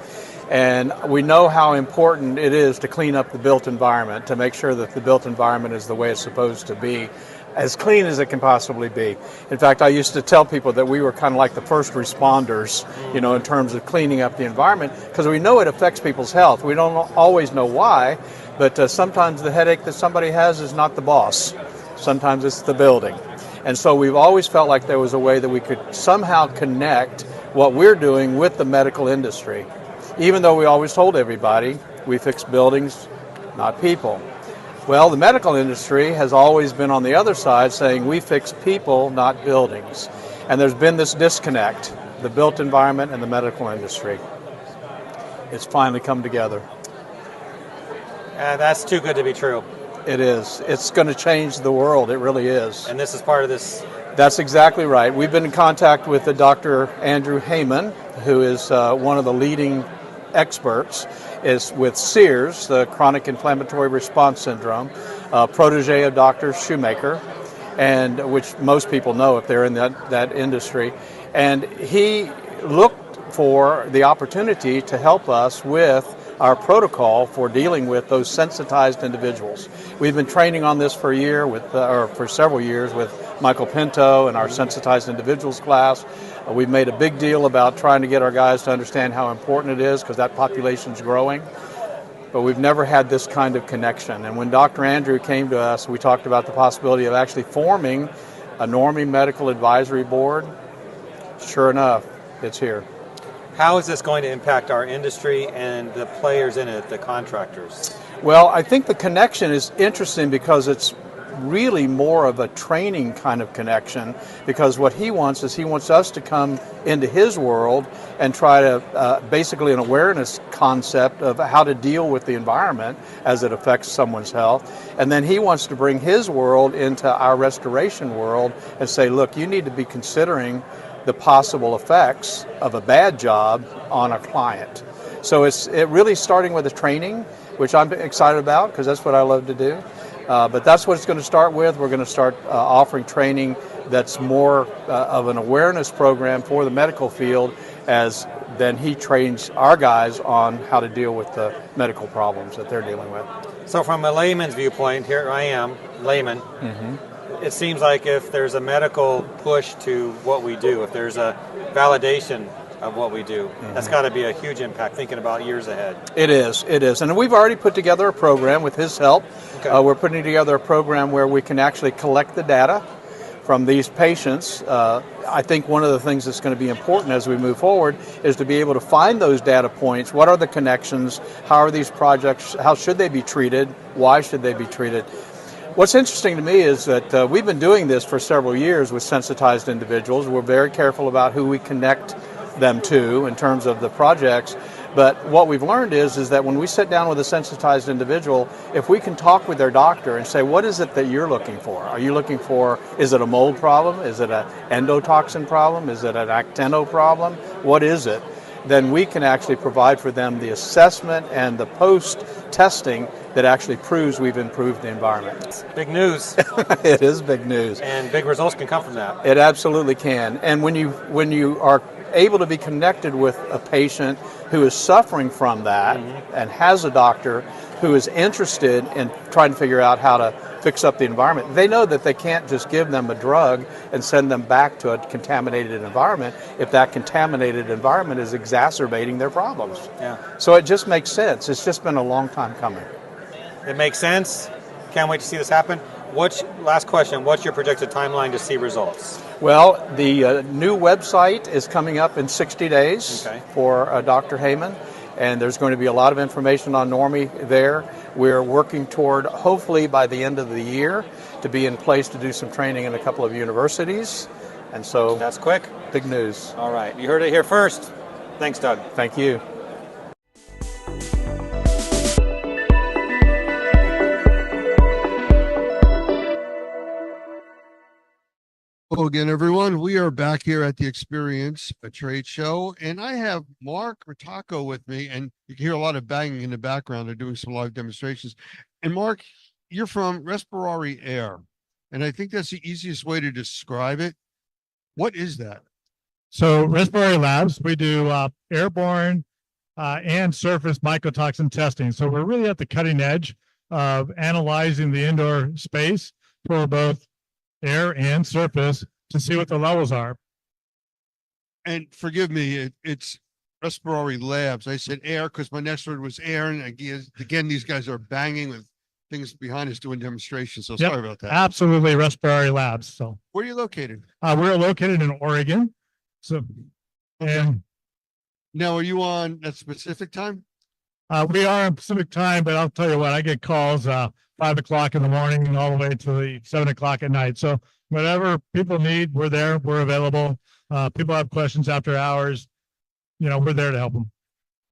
and we know how important it is to clean up the built environment, to make sure that the built environment is the way it's supposed to be, as clean as it can possibly be. In fact, I used to tell people that we were kind of like the first responders, in terms of cleaning up the environment, because we know it affects people's health. We don't always know why, but sometimes the headache that somebody has is not the boss. Sometimes it's the building. And so we've always felt like there was a way that we could somehow connect what we're doing with the medical industry. Even though we always told everybody, we fix buildings, not people. Well, the medical industry has always been on the other side saying we fix people, not buildings. And there's been this disconnect, the built environment and the medical industry. It's finally come together. That's too good to be true. It is. It's going to change the world. It really is. And this is part of this. That's exactly right. We've been in contact with Dr. Andrew Heyman, who is one of the leading experts is with CIRS, the chronic inflammatory response syndrome, protege of Dr. Shoemaker, and which most people know if they're in that industry. And he looked for the opportunity to help us with our protocol for dealing with those sensitized individuals. We've been training on this for a year or for several years with Michael Pinto and our sensitized individuals class. We've made a big deal about trying to get our guys to understand how important it is because that population's growing. But we've never had this kind of connection. And when Dr. Andrew came to us, we talked about the possibility of actually forming a Normie Medical Advisory Board. Sure enough, it's here. How is this going to impact our industry and the players in it, the contractors? Well, I think the connection is interesting because it's really more of a training kind of connection, because what he wants is he wants us to come into his world and try to basically an awareness concept of how to deal with the environment as it affects someone's health. And then he wants to bring his world into our restoration world and say, look, you need to be considering the possible effects of a bad job on a client. So it really starting with the training, which I'm excited about because that's what I love to do. But that's what it's going to start with. We're going to start offering training that's more of an awareness program for the medical field, as then he trains our guys on how to deal with the medical problems that they're dealing with. So from a layman's viewpoint, here I am, layman. It seems like if there's a medical push to what we do, if there's a validation of what we do, that's got to be a huge impact, thinking about years ahead. It is. And we've already put together a program with his help. Okay. We're putting together a program where we can actually collect the data from these patients. I think one of the things that's going to be important as we move forward is to be able to find those data points. What are the connections? How are these projects? How should they be treated? Why should they be treated? What's interesting to me is that we've been doing this for several years with sensitized individuals. We're very careful about who we connect them to in terms of the projects. But what we've learned is that when we sit down with a sensitized individual, if we can talk with their doctor and say, what is it that you're looking for? Are you looking for, is it a mold problem? Is it an endotoxin problem? Is it an actino problem? What is it? Then we can actually provide for them the assessment and the post-testing that actually proves we've improved the environment. Big news. It is big news. And big results can come from that. It absolutely can. And when you are able to be connected with a patient who is suffering from that and has a doctor who is interested in trying to figure out how to fix up the environment, they know that they can't just give them a drug and send them back to a contaminated environment if that contaminated environment is exacerbating their problems. Yeah. So it just makes sense. It's just been a long time coming. It makes sense. Can't wait to see this happen. Last question, what's your projected timeline to see results? Well, the new website is coming up in 60 days for Dr. Heyman, and there's going to be a lot of information on Normie there. We're working toward, hopefully by the end of the year, to be in place to do some training in a couple of universities. And so that's quick. Big news. All right, you heard it here first. Thanks, Doug. Thank you. Hello again, everyone. We are back here at the Experience, a trade show, and I have Mark Rataco with me, and you can hear a lot of banging in the background. They're doing some live demonstrations. And Mark, you're from Respiratory Air, and I think that's the easiest way to describe it. What is that? So Respiratory Labs, we do airborne and surface mycotoxin testing. So we're really at the cutting edge of analyzing the indoor space for both air and surface to see what the levels are. And forgive me, it's Respiratory Labs. I said air because my next word was air, and again, these guys are banging with things behind us doing demonstrations, so Yep, sorry about that. Absolutely, Respiratory Labs. So Where are you located? we're located in Oregon. So, and Now, are you on at specific time? we are on Pacific time, but I'll tell you what, I get calls 5 o'clock in the morning all the way to the 7 o'clock at night. So whatever people need, we're there. We're available. People have questions after hours. We're there to help them.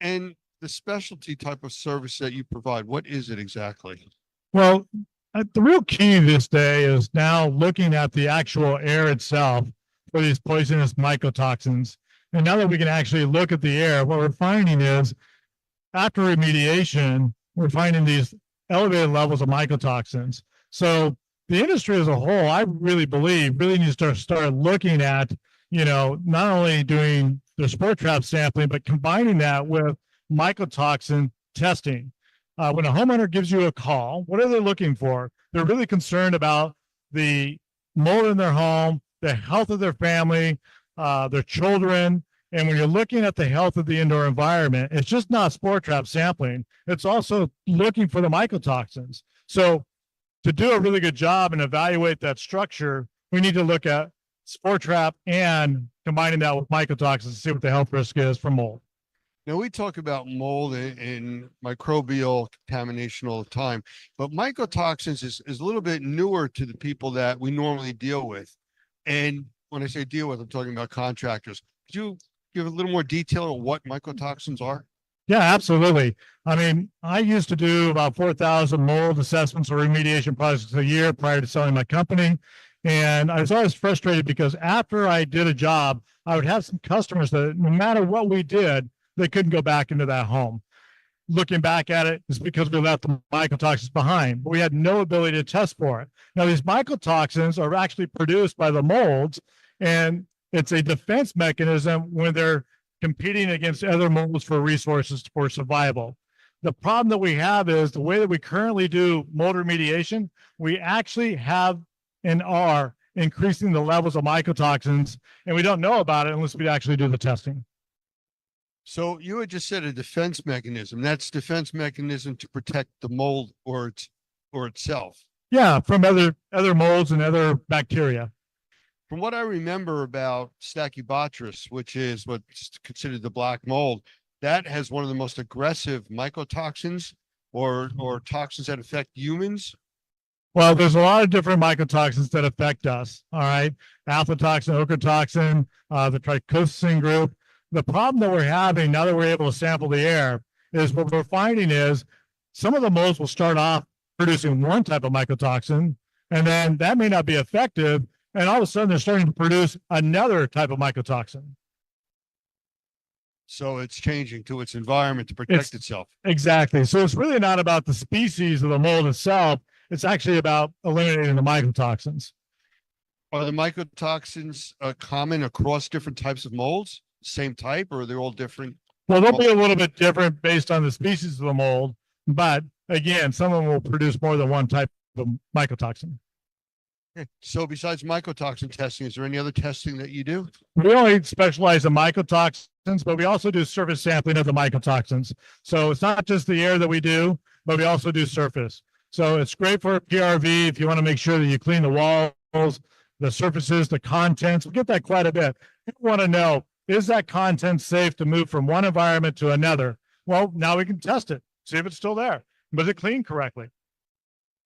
And the specialty type of service that you provide, what is it exactly? Well, the real key this day is now looking at the actual air itself for these poisonous mycotoxins. And now that we can actually look at the air, what we're finding is after remediation, we're finding these elevated levels of mycotoxins. So the industry as a whole, I really believe, really needs to start looking at, not only doing the spore trap sampling, but combining that with mycotoxin testing. When a homeowner gives you a call, what are they looking for? They're really concerned about the mold in their home, the health of their family, their children. And when you're looking at the health of the indoor environment, it's just not spore trap sampling. It's also looking for the mycotoxins. So to do a really good job and evaluate that structure, we need to look at spore trap and combining that with mycotoxins to see what the health risk is for mold. Now, we talk about mold and microbial contamination all the time, but mycotoxins is a little bit newer to the people that we normally deal with. And when I say deal with, I'm talking about contractors. Could you give a little more detail on what mycotoxins are? Yeah, absolutely. I mean, I used to do about 4,000 mold assessments or remediation projects a year prior to selling my company. And I was always frustrated because after I did a job, I would have some customers that no matter what we did, they couldn't go back into that home. Looking back at it, it's because we left the mycotoxins behind, but we had no ability to test for it. Now, these mycotoxins are actually produced by the molds, and it's a defense mechanism when they're competing against other molds for resources for survival. The problem that we have is the way that we currently do mold remediation, we actually have and are increasing the levels of mycotoxins, and we don't know about it unless we actually do the testing. So you had just said a defense mechanism. That's defense mechanism to protect the mold or itself. Yeah, from other molds and other bacteria. From what I remember about Stachybotrys, which is what's considered the black mold, that has one of the most aggressive mycotoxins or toxins that affect humans. Well, there's a lot of different mycotoxins that affect us. All right. Alpha toxin, ochratoxin, the trichosin group. The problem that we're having now that we're able to sample the air is what we're finding is some of the molds will start off producing one type of mycotoxin, and then that may not be effective. And all of a sudden they're starting to produce another type of mycotoxin. So it's changing to its environment to protect itself. Exactly. So it's really not about the species of the mold itself. It's actually about eliminating the mycotoxins. Are the mycotoxins common across different types of molds? Same type, or are they all different? Well, they'll be a little bit different based on the species of the mold, but again, some of them will produce more than one type of mycotoxin. Okay. So besides mycotoxin testing, is there any other testing that you do? We only specialize in mycotoxins, but we also do surface sampling of the mycotoxins. So it's not just the air that we do, but we also do surface. So it's great for PRV if you want to make sure that you clean the walls, the surfaces, the contents. We get that quite a bit. People want to know, is that content safe to move from one environment to another? Well, now we can test it, see if it's still there. Was it cleaned correctly?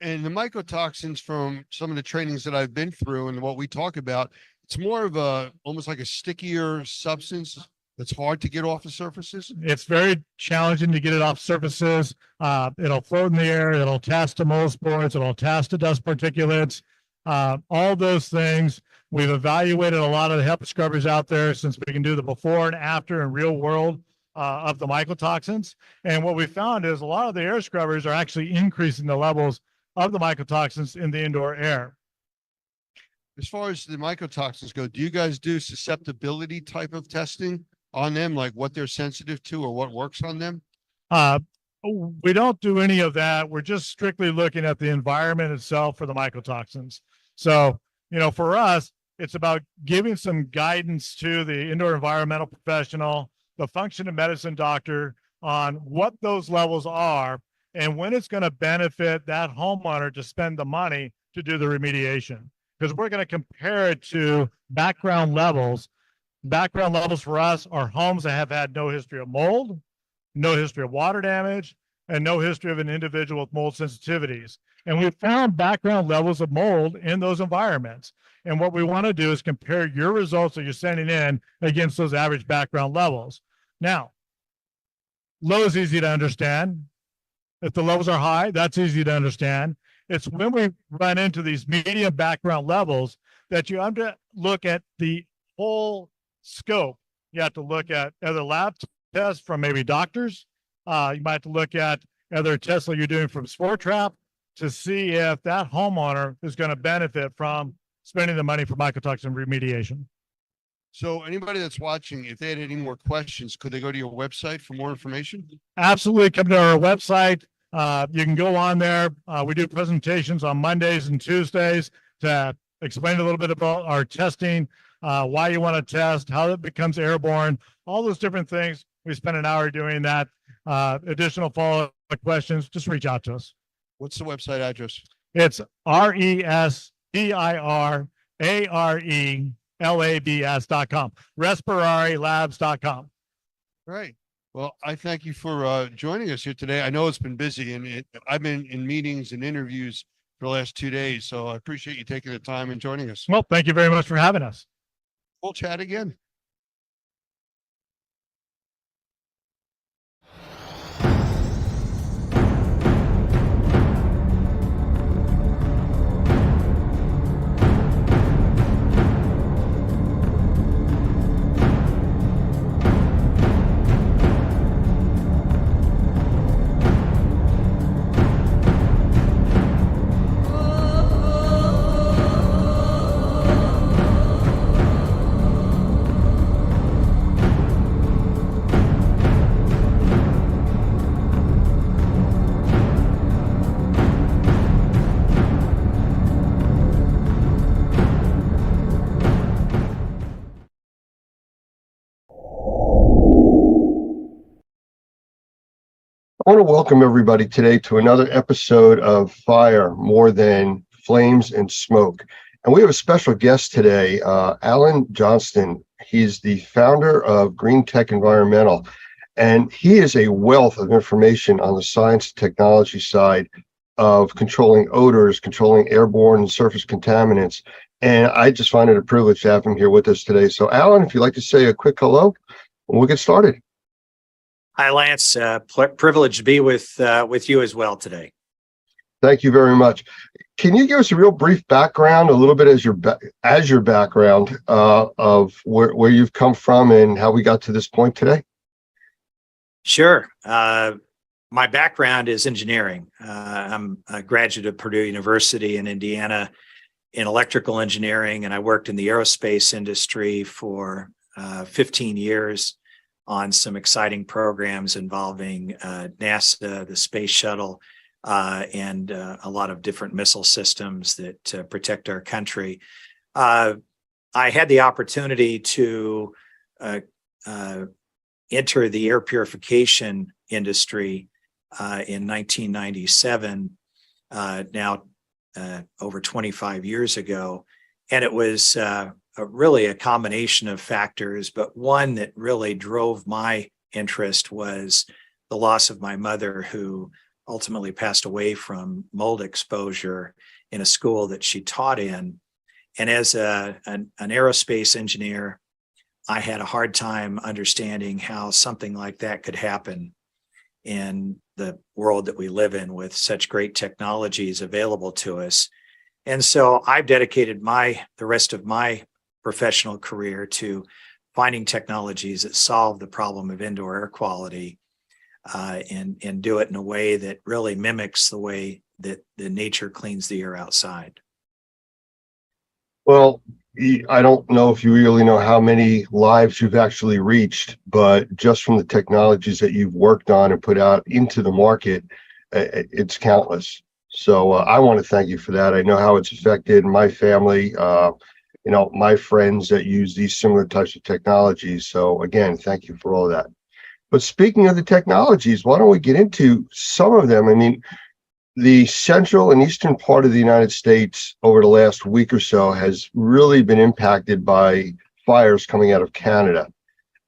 And the mycotoxins from some of the trainings that I've been through and what we talk about, it's more of almost like a stickier substance that's hard to get off the surfaces. It's very challenging to get it off surfaces. It'll float in the air. It'll attach to mold spores. It'll attach to dust particulates. All those things. We've evaluated a lot of the HEPA scrubbers out there since we can do the before and after in real world of the mycotoxins. And what we found is a lot of the air scrubbers are actually increasing the levels of the mycotoxins in the indoor air. As far as the mycotoxins go, do you guys do susceptibility type of testing on them, like what they're sensitive to or what works on them? We don't do any of that. We're just strictly looking at the environment itself for the mycotoxins. So, for us, it's about giving some guidance to the indoor environmental professional, the functional medicine doctor on what those levels are. and when it's going to benefit that homeowner to spend the money to do the remediation. Because we're going to compare it to background levels. Background levels for us are homes that have had no history of mold, no history of water damage, and no history of an individual with mold sensitivities. And we found background levels of mold in those environments. And what we want to do is compare your results that you're sending in against those average background levels. Now, low is easy to understand. If the levels are high, that's easy to understand. It's when we run into these medium background levels that you have to look at the whole scope. You have to look at other lab tests from maybe doctors. You might have to look at other tests that you're doing from Sport Trap to see if that homeowner is going to benefit from spending the money for mycotoxin remediation. So anybody that's watching, if they had any more questions, could they go to your website for more information? Absolutely. Come to our website. You can go on there. We do presentations on Mondays and Tuesdays to explain a little bit about our testing, why you want to test, how it becomes airborne, all those different things. We spend an hour doing that. Additional follow-up questions, just reach out to us. What's the website address? It's RESPIRARELABS.com, respirarylabs.com. Right. Well, I thank you for joining us here today. I know it's been busy, and I've been in meetings and interviews for the last 2 days, so I appreciate you taking the time and joining us. Well, thank you very much for having us. We'll chat again. I want to welcome everybody today to another episode of Fire More Than Flames and Smoke. And we have a special guest today, Alan Johnston. He's the founder of Green Tech Environmental, and he is a wealth of information on the science and technology side of controlling odors, controlling airborne and surface contaminants. And I just find it a privilege to have him here with us today. So Alan, if you'd like to say a quick hello, we'll get started. Hi, Lance. Privileged to be with you as well today. Thank you very much. Can you give us a real brief background, a little bit as your background of where you've come from and how we got to this point today? Sure. My background is engineering. I'm a graduate of Purdue University in Indiana in electrical engineering, and I worked in the aerospace industry for 15 years. On some exciting programs involving NASA, the space shuttle, and a lot of different missile systems that protect our country. I had the opportunity to enter the air purification industry in 1997, now over 25 years ago, and it was really a combination of factors, but one that really drove my interest was the loss of my mother, who ultimately passed away from mold exposure in a school that she taught in. And as an aerospace engineer, I had a hard time understanding how something like that could happen in the world that we live in with such great technologies available to us. And so I've dedicated the rest of my professional career to finding technologies that solve the problem of indoor air quality and do it in a way that really mimics the way that the nature cleans the air outside. Well, I don't know if you really know how many lives you've actually reached, but just from the technologies that you've worked on and put out into the market, it's countless. So I want to thank you for that. I know how it's affected my family, my friends that use these similar types of technologies. So again, thank you for all that. But speaking of the technologies, why don't we get into some of them? I mean, the central and eastern part of the United States over the last week or so has really been impacted by fires coming out of Canada.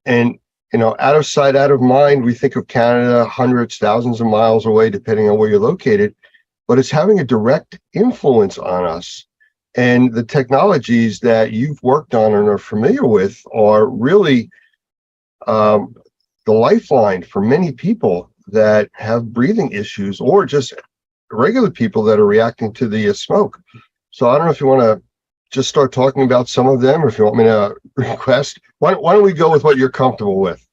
And, you know, out of sight, out of mind, we think of Canada hundreds, thousands of miles away, depending on where you're located, but it's having a direct influence on us. And the technologies that you've worked on and are familiar with are really the lifeline for many people that have breathing issues or just regular people that are reacting to the smoke. So I don't know if you want to just start talking about some of them, or if you want me to request. Why don't we go with what you're comfortable with?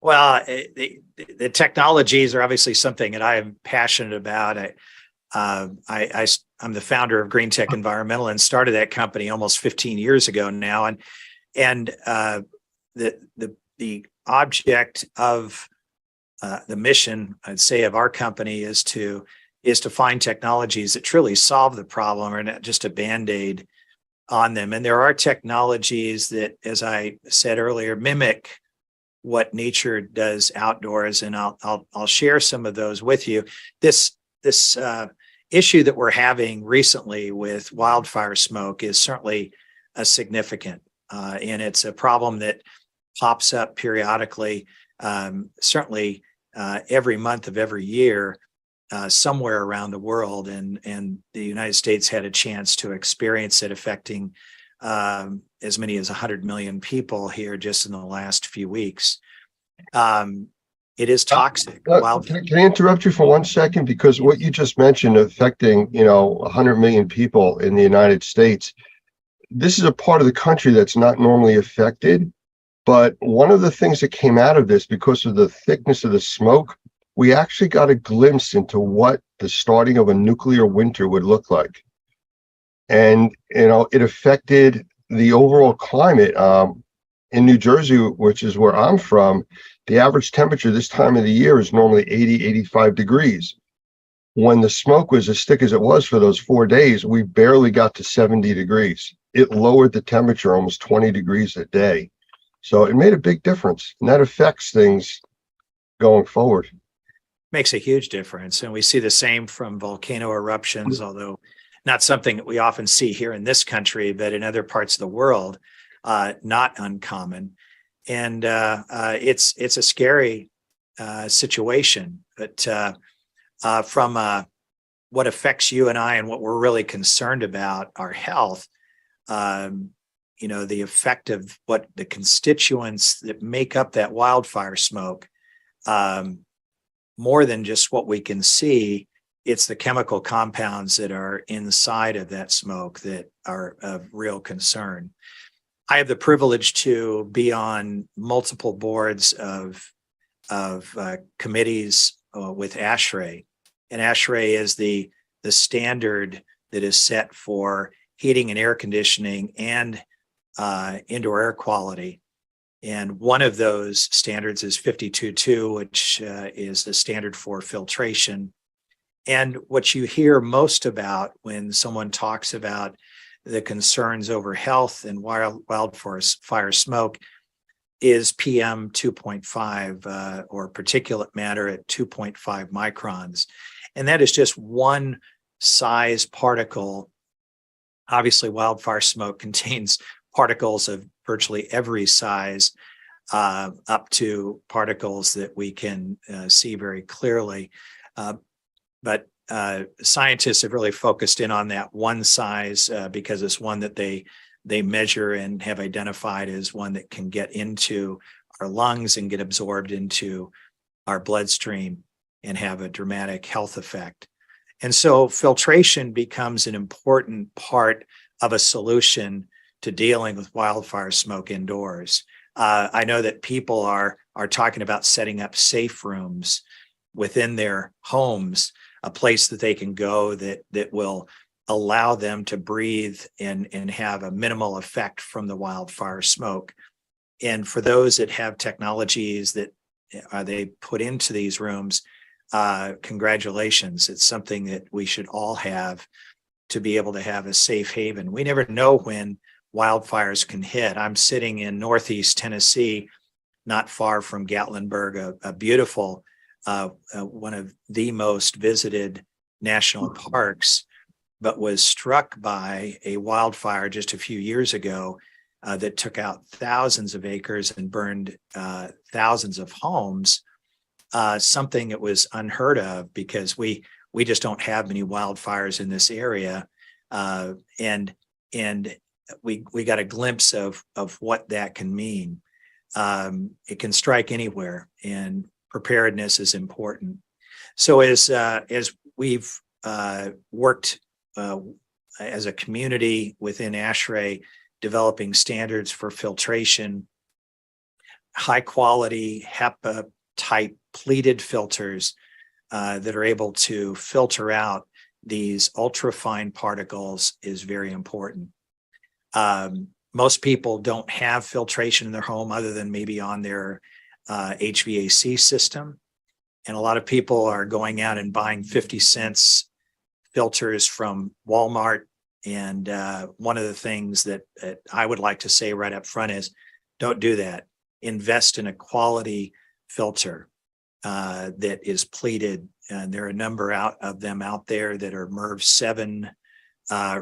Well, the technologies are obviously something that I am passionate about. I'm the founder of Green Tech Environmental and started that company almost 15 years ago now. And the object of the mission, I'd say, of our company is to find technologies that truly solve the problem, or not just a Band-Aid on them. And there are technologies that, as I said earlier, mimic what nature does outdoors, and I'll share some of those with you. This issue that we're having recently with wildfire smoke is certainly significant, and it's a problem that pops up periodically, certainly every month of every year, somewhere around the world, and the United States had a chance to experience it, affecting as many as 100 million people here just in the last few weeks. It is toxic. Can I interrupt you for 1 second? Because what you just mentioned, affecting 100 million people in the United States, this is a part of the country that's not normally affected. But one of the things that came out of this, because of the thickness of the smoke, we actually got a glimpse into what the starting of a nuclear winter would look like. And, it affected the overall climate. In New Jersey, which is where I'm from, the average temperature this time of the year is normally 80, 85 degrees. When the smoke was as thick as it was for those 4 days, we barely got to 70 degrees. It lowered the temperature almost 20 degrees a day. So it made a big difference, and that affects things going forward. Makes a huge difference. And we see the same from volcano eruptions, although not something that we often see here in this country, but in other parts of the world, not uncommon. And it's a scary situation. But from what affects you and I, and what we're really concerned about, our health, the effect of what the constituents that make up that wildfire smoke, more than just what we can see, it's the chemical compounds that are inside of that smoke that are of real concern. I have the privilege to be on multiple boards of committees with ASHRAE, and ASHRAE is the standard that is set for heating and air conditioning and indoor air quality. And one of those standards is 52.2, which is the standard for filtration. And what you hear most about when someone talks about the concerns over health and wildfire smoke is PM 2.5 or particulate matter at 2.5 microns. And that is just one size particle. Obviously, wildfire smoke contains particles of virtually every size, up to particles that we can see very clearly. But scientists have really focused in on that one size because it's one that they measure and have identified as one that can get into our lungs and get absorbed into our bloodstream and have a dramatic health effect. And so filtration becomes an important part of a solution to dealing with wildfire smoke indoors. I know that people are talking about setting up safe rooms within their homes, a place that they can go that will allow them to breathe and have a minimal effect from the wildfire smoke. And for those that have technologies that they put into these rooms, congratulations. It's something that we should all have to be able to have a safe haven. We never know when wildfires can hit. I'm sitting in Northeast Tennessee not far from Gatlinburg, a beautiful, one of the most visited national parks, but was struck by a wildfire just a few years ago that took out thousands of acres and burned thousands of homes. Something that was unheard of because we just don't have many wildfires in this area, and we got a glimpse of what that can mean. It can strike anywhere, and preparedness is important. So as we've worked as a community within ASHRAE, developing standards for filtration, high quality HEPA type pleated filters that are able to filter out these ultrafine particles is very important. Most people don't have filtration in their home other than maybe on their HVAC system. And a lot of people are going out and buying 50 cents filters from Walmart. And one of the things that I would like to say right up front is don't do that. Invest in a quality filter that is pleated. And there are a number of them out there that are MERV 7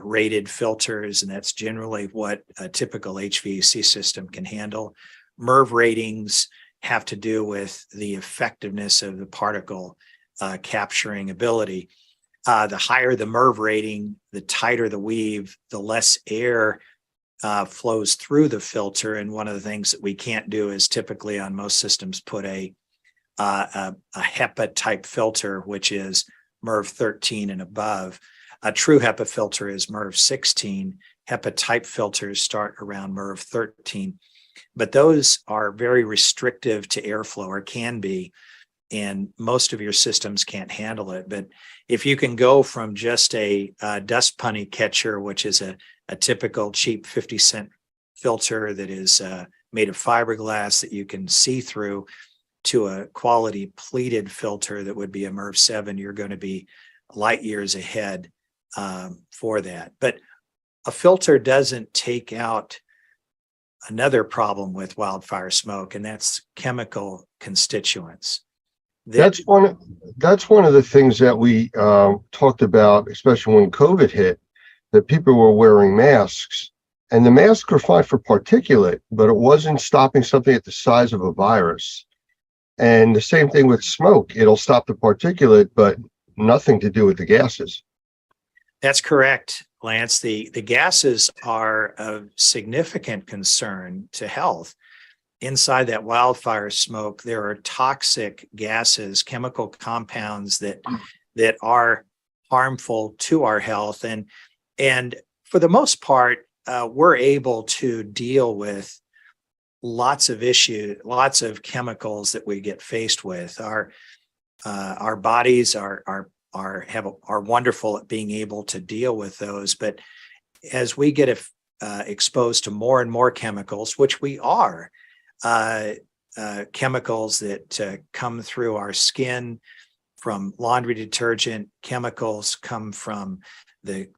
rated filters, and that's generally what a typical HVAC system can handle. MERV ratings have to do with the effectiveness of the particle capturing ability. The higher the MERV rating, the tighter the weave, the less air flows through the filter. And one of the things that we can't do is typically on most systems put a HEPA type filter, which is MERV 13 and above. A true HEPA filter is MERV 16. HEPA type filters start around MERV 13. But those are very restrictive to airflow, or can be, and most of your systems can't handle it. But if you can go from just a dust bunny catcher, which is a typical cheap 50-cent filter that is made of fiberglass that you can see through, to a quality pleated filter that would be a MERV 7, you're going to be light years ahead for that. But a filter doesn't take out another problem with wildfire smoke, and that's chemical constituents. That's one of the things that we talked about, especially when COVID hit, that people were wearing masks, and the masks were fine for particulate, but it wasn't stopping something at the size of a virus. And the same thing with smoke. It'll stop the particulate, but nothing to do with the gases. That's correct, Lance. The gases are of significant concern to health. Inside that wildfire smoke, there are toxic gases, chemical compounds that are harmful to our health. And for the most part, we're able to deal with lots of issues, lots of chemicals that we get faced with. Our bodies are wonderful at being able to deal with those. But as we get exposed to more and more chemicals, which we are, chemicals that come through our skin from laundry detergent, chemicals come from the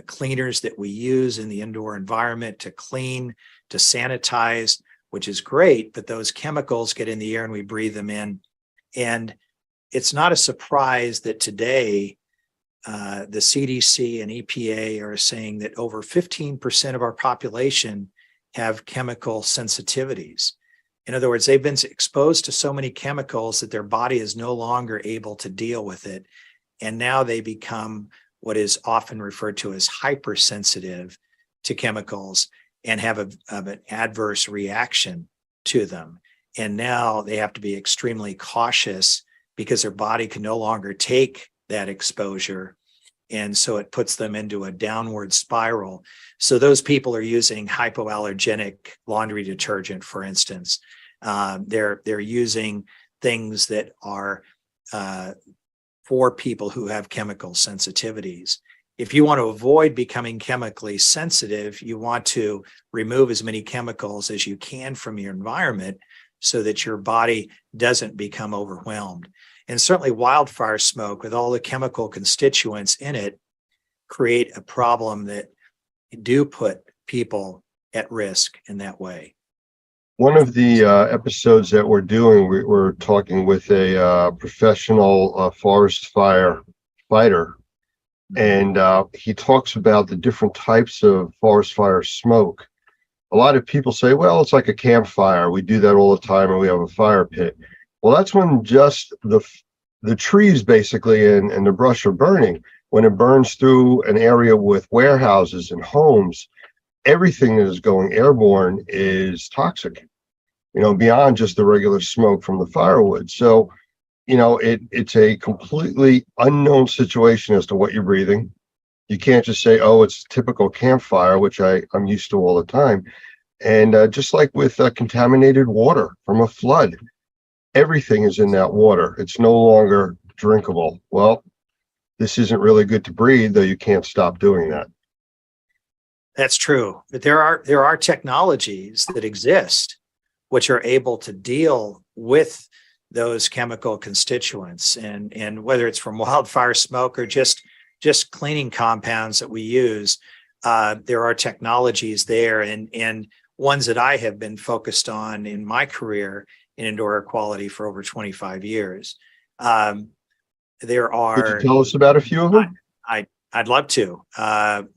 cleaners that we use in the indoor environment to clean, to sanitize, which is great, but those chemicals get in the air and we breathe them in. And it's not a surprise that today the CDC and EPA are saying that over 15% of our population have chemical sensitivities. In other words, they've been exposed to so many chemicals that their body is no longer able to deal with it. And now they become what is often referred to as hypersensitive to chemicals and have an adverse reaction to them. And now they have to be extremely cautious because their body can no longer take that exposure. And so it puts them into a downward spiral. So those people are using hypoallergenic laundry detergent, for instance. They're using things that are for people who have chemical sensitivities. If you want to avoid becoming chemically sensitive, you want to remove as many chemicals as you can from your environment so that your body doesn't become overwhelmed. And certainly wildfire smoke with all the chemical constituents in it create a problem that do put people at risk in that way. One of the episodes that we're doing, we're talking with a professional forest fire fighter, and he talks about the different types of forest fire smoke. A lot of people say, well, it's like a campfire. We do that all the time and we have a fire pit. Well, that's when just the trees basically and the brush are burning. When it burns through an area with warehouses and homes, everything that is going airborne is toxic, beyond just the regular smoke from the firewood. So, it's a completely unknown situation as to what you're breathing. You can't just say, oh, it's a typical campfire, which I'm used to all the time. And just like with contaminated water from a flood, everything is in that water. It's no longer drinkable. Well, this isn't really good to breathe, though you can't stop doing that. That's true. But there are technologies that exist which are able to deal with those chemical constituents, and whether it's from wildfire smoke or just cleaning compounds that we use, there are technologies there, and ones that I have been focused on in my career in indoor air quality for over 25 years. There are. Could you tell us about a few of them? I'd love to.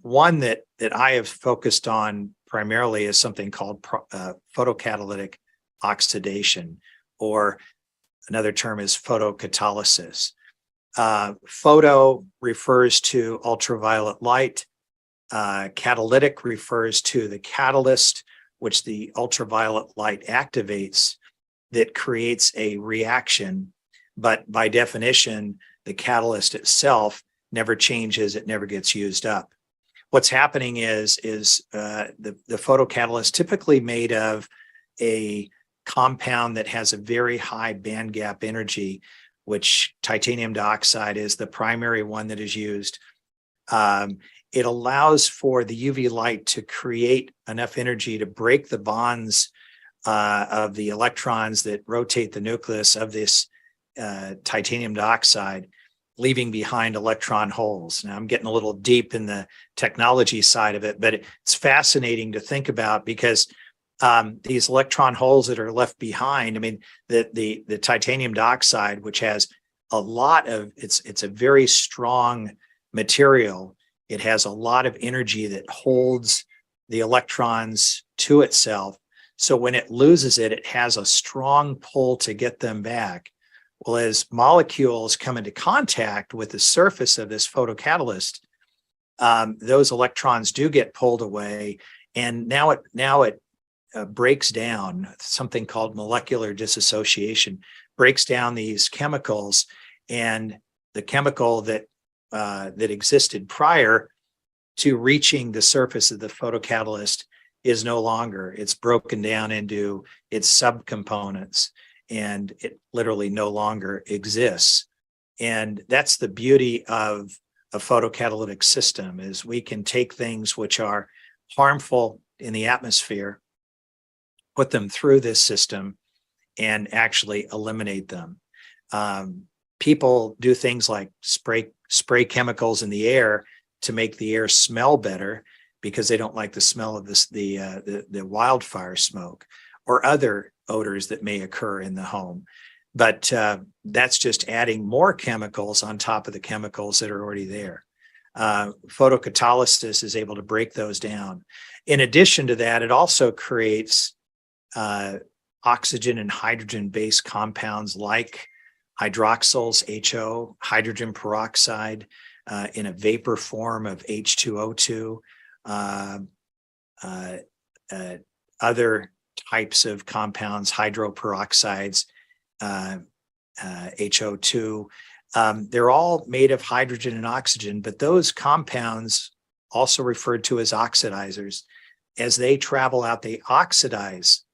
One that I have focused on primarily is something called photocatalytic oxidation, or another term is photocatalysis. Photo refers to ultraviolet light. Catalytic refers to the catalyst, which the ultraviolet light activates, that creates a reaction. But by definition, the catalyst itself never changes, it never gets used up. What's happening is the photocatalyst, typically made of a compound that has a very high band gap energy, which titanium dioxide is the primary one that is used. It allows for the UV light to create enough energy to break the bonds of the electrons that rotate the nucleus of this titanium dioxide, leaving behind electron holes. Now, I'm getting a little deep in the technology side of it, but it's fascinating to think about, because these electron holes that are left behind, I mean, the titanium dioxide, which has a lot of, it's a very strong material. It has a lot of energy that holds the electrons to itself. So when it loses it, it has a strong pull to get them back. Well, as molecules come into contact with the surface of this photocatalyst, those electrons do get pulled away, and now it breaks down. Something called molecular dissociation breaks down these chemicals, and the chemical that existed prior to reaching the surface of the photocatalyst is no longer. It's broken down into its subcomponents, and it literally no longer exists. And that's the beauty of a photocatalytic system, is we can take things which are harmful in the atmosphere, put them through this system, and actually eliminate them. People do things like spray chemicals in the air to make the air smell better, because they don't like the smell of the wildfire smoke or other odors that may occur in the home. But that's just adding more chemicals on top of the chemicals that are already there. Photocatalysis is able to break those down. In addition to that, it also creates oxygen and hydrogen-based compounds like hydroxyls, HO, hydrogen peroxide, in a vapor form of H2O2, other types of compounds, hydroperoxides, HO2. They're all made of hydrogen and oxygen, but those compounds, also referred to as oxidizers, as they travel out, they oxidize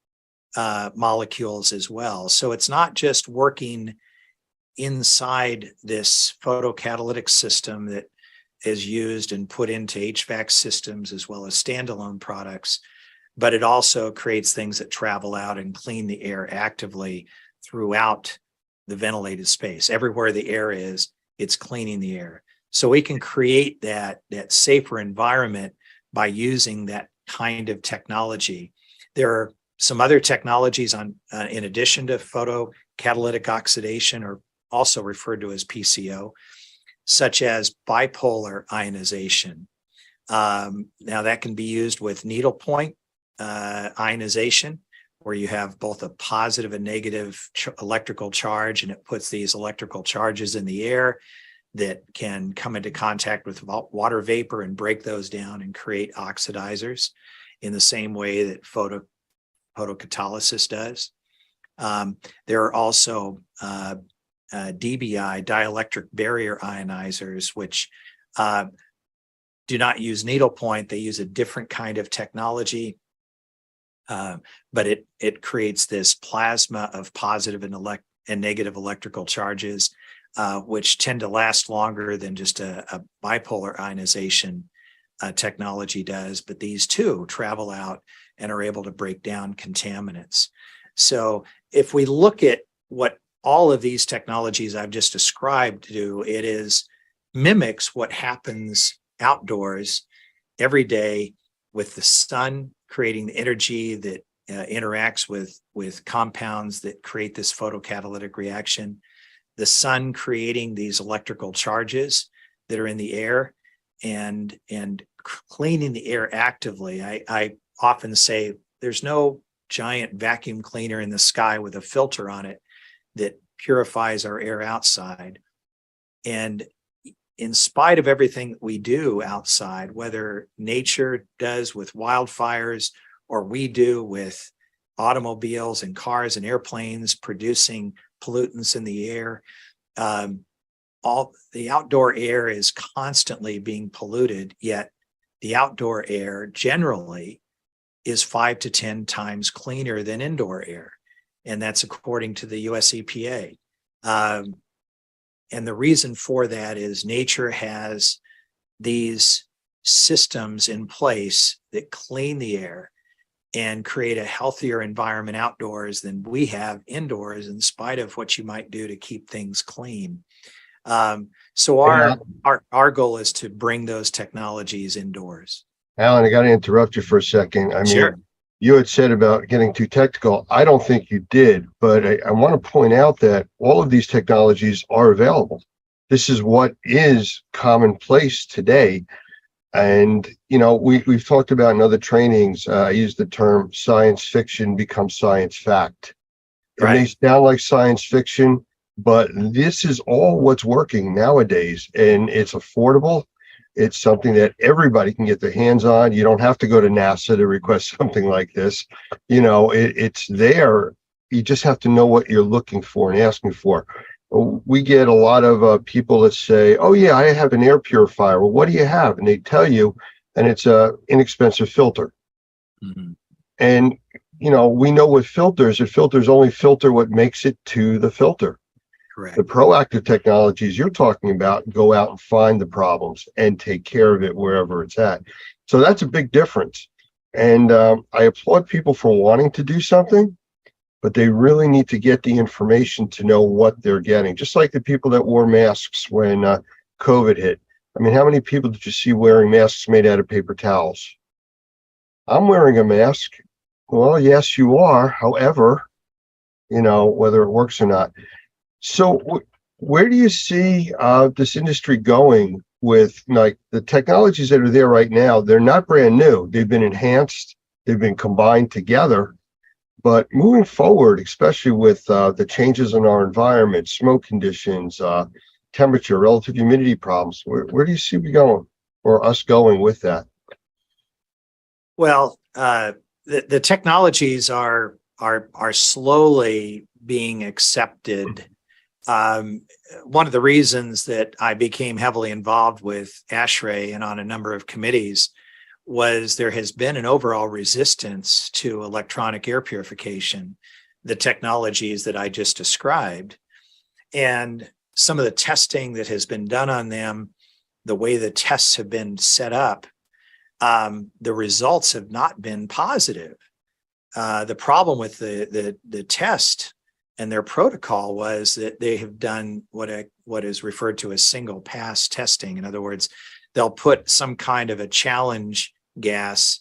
molecules as well. So it's not just working inside this photocatalytic system that is used and put into HVAC systems as well as standalone products, but it also creates things that travel out and clean the air actively throughout the ventilated space. Everywhere the air is, it's cleaning the air. So we can create that safer environment by using that kind of technology. There are some other technologies in addition to photocatalytic oxidation, or also referred to as PCO, such as bipolar ionization. Now that can be used with needlepoint ionization, where you have both a positive and negative electrical charge, and it puts these electrical charges in the air that can come into contact with water vapor and break those down and create oxidizers in the same way that photocatalysis does. There are also DBI, dielectric barrier ionizers, which do not use needlepoint. They use a different kind of technology, but it creates this plasma of positive and negative electrical charges, which tend to last longer than just a bipolar ionization technology does. But these too travel out and are able to break down contaminants. So if we look at what all of these technologies I've just described do, it mimics what happens outdoors every day with the sun creating the energy that interacts with compounds that create this photocatalytic reaction, the sun creating these electrical charges that are in the air and cleaning the air actively. I often say there's no giant vacuum cleaner in the sky with a filter on it that purifies our air outside. And in spite of everything that we do outside, whether nature does with wildfires or we do with automobiles and cars and airplanes producing pollutants in the air, all the outdoor air is constantly being polluted, yet the outdoor air generally is 5 to 10 times cleaner than indoor air. And that's according to the US EPA. And the reason for that is nature has these systems in place that clean the air and create a healthier environment outdoors than we have indoors, in spite of what you might do to keep things clean. So our goal is to bring those technologies indoors. Alan, I got to interrupt you for a second. I mean, Sure. You had said about getting too technical. I don't think you did, but I want to point out that all of these technologies are available. This is what is commonplace today. And, you know, we've talked about in other trainings, I use the term science fiction becomes science fact. It may sound like science fiction, but this is all what's working nowadays, and it's affordable. It's something that everybody can get their hands on. You don't have to go to NASA to request something like this. You know, it's there. You just have to know what you're looking for and asking for. We get a lot of people that say, oh yeah, I have an air purifier. Well, what do you have? And they tell you, and it's a inexpensive filter. Mm-hmm. And, you know, we know with filters, filters only filter what makes it to the filter. Correct. The proactive technologies you're talking about go out and find the problems and take care of it wherever it's at. So that's a big difference. And I applaud people for wanting to do something, but they really need to get the information to know what they're getting. Just like the people that wore masks when COVID hit. I mean, how many people did you see wearing masks made out of paper towels? I'm wearing a mask. Well, yes, you are. However, you know, whether it works or not. So where do you see this industry going with, like, the technologies that are there right now? They're not brand new. They've been enhanced. They've been combined together. But moving forward, especially with the changes in our environment, smoke conditions, temperature, relative humidity problems, where do you see we going, or us going with that? Well, the technologies are slowly being accepted. One of the reasons that I became heavily involved with ASHRAE and on a number of committees was there has been an overall resistance to electronic air purification, the technologies that I just described. And some of the testing that has been done on them, the way the tests have been set up, the results have not been positive. The problem with the test and their protocol was that they have done what is referred to as single pass testing. In other words, they'll put some kind of a challenge gas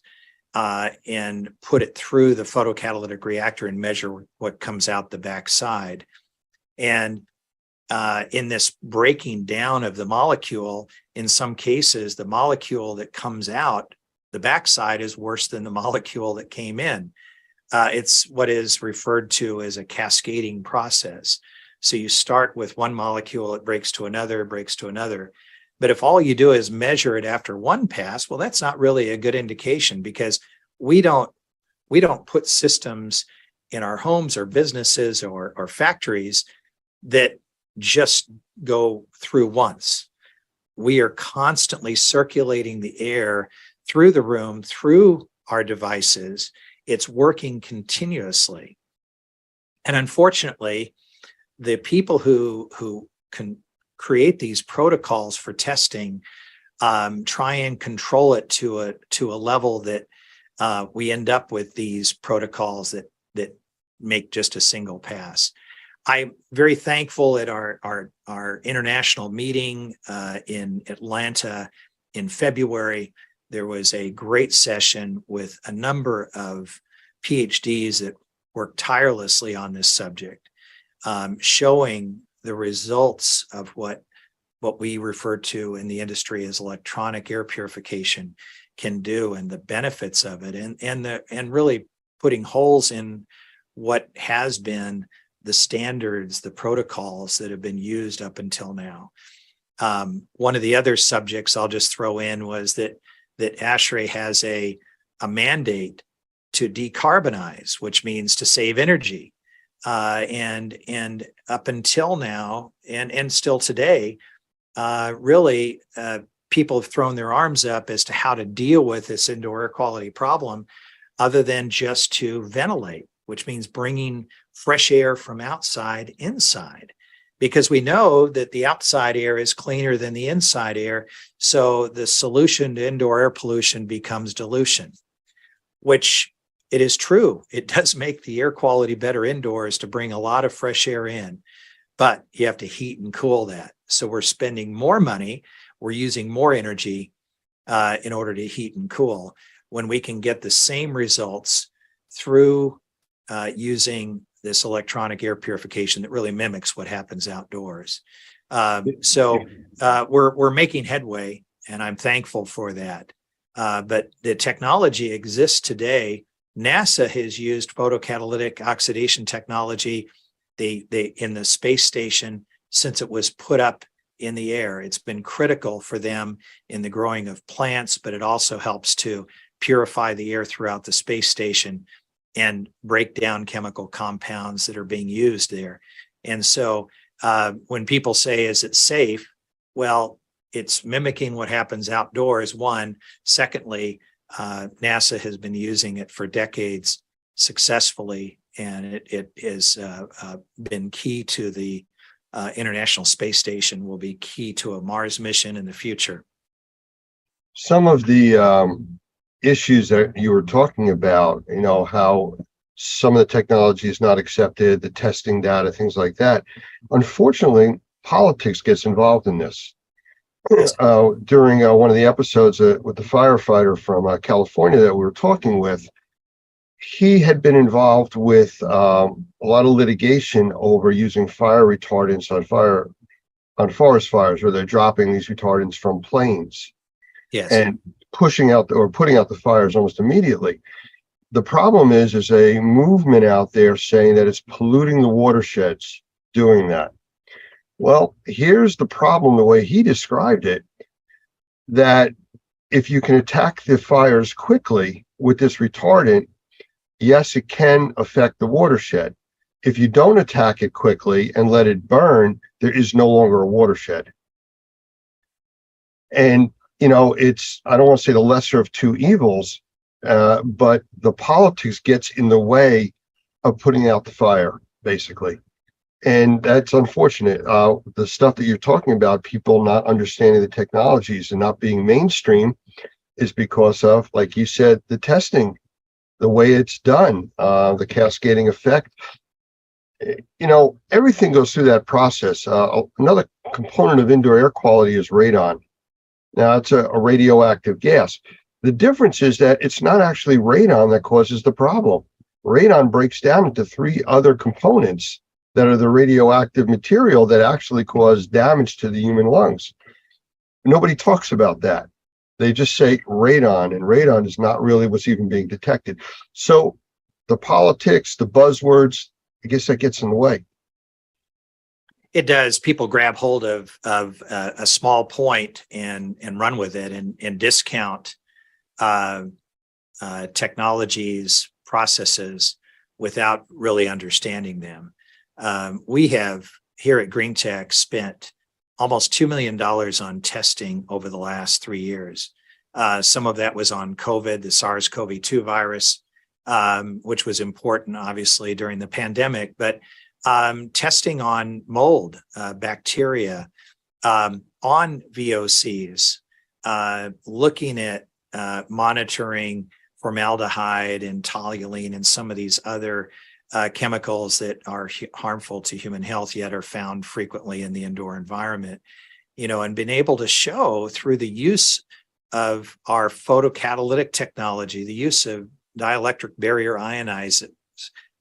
and put it through the photocatalytic reactor and measure what comes out the backside. And in this breaking down of the molecule, in some cases, the molecule that comes out the backside is worse than the molecule that came in. It's what is referred to as a cascading process. So you start with one molecule, it breaks to another, breaks to another. But if all you do is measure it after one pass, well, that's not really a good indication, because we don't put systems in our homes or businesses or factories that just go through once. We are constantly circulating the air through the room, through our devices. It's working continuously. And unfortunately, the people who can create these protocols for testing try and control it to a level that we end up with these protocols that make just a single pass. I'm very thankful at our international meeting in Atlanta in February. There was a great session with a number of PhDs that worked tirelessly on this subject, showing the results of what we refer to in the industry as electronic air purification can do, and the benefits of it, and really putting holes in what has been the standards, the protocols that have been used up until now. One of the other subjects I'll just throw in was that ASHRAE has a mandate to decarbonize, which means to save energy. And up until now, and still today, really, people have thrown their arms up as to how to deal with this indoor air quality problem, other than just to ventilate, which means bringing fresh air from outside inside, because we know that the outside air is cleaner than the inside air. So the solution to indoor air pollution becomes dilution, which it is true. It does make the air quality better indoors to bring a lot of fresh air in, but you have to heat and cool that. So we're spending more money, we're using more energy in order to heat and cool, when we can get the same results through using this electronic air purification that really mimics what happens outdoors. So we're making headway, and I'm thankful for that. But the technology exists today. NASA has used photocatalytic oxidation technology in the space station since it was put up in the air. It's been critical for them in the growing of plants, but it also helps to purify the air throughout the space station and break down chemical compounds that are being used there. And so when people say, is it safe? Well, it's mimicking what happens outdoors, one. Secondly, NASA has been using it for decades successfully, and it has been key to the International Space Station, will be key to a Mars mission in the future. Some of the issues that you were talking about, you know, how some of the technology is not accepted, the testing data, things like that. Unfortunately, politics gets involved in this. During one of the episodes with the firefighter from California that we were talking with, he had been involved with a lot of litigation over using fire retardants on forest fires, where they're dropping these retardants from planes. Yes. And pushing out or putting out the fires almost immediately. The problem is a movement out there saying that it's polluting the watersheds doing that. Well, here's the problem, the way he described it, that if you can attack the fires quickly with this retardant, yes, it can affect the watershed. If you don't attack it quickly and let it burn, there is no longer a watershed. And you know, it's, I don't want to say the lesser of two evils, but the politics gets in the way of putting out the fire, basically. And that's unfortunate. The stuff that you're talking about, people not understanding the technologies and not being mainstream, is because of, like you said, the testing, the way it's done, the cascading effect. You know, everything goes through that process. Another component of indoor air quality is radon. Now, it's a radioactive gas. The difference is that it's not actually radon that causes the problem. Radon breaks down into 3 other components that are the radioactive material that actually cause damage to the human lungs. Nobody talks about that. They just say radon, and radon is not really what's even being detected. So the politics, the buzzwords, I guess that gets in the way. It does. People grab hold of a small point and run with it and discount technologies, processes without really understanding them. We have here at Green Tech spent almost $2 million on testing over the last 3 years. Some of that was on COVID, the SARS-CoV-2 virus, which was important, obviously, during the pandemic, but testing on mold, bacteria, on VOCs, looking at monitoring formaldehyde and toluene and some of these other chemicals that are harmful to human health, yet are found frequently in the indoor environment, and been able to show through the use of our photocatalytic technology, the use of dielectric barrier ionizers,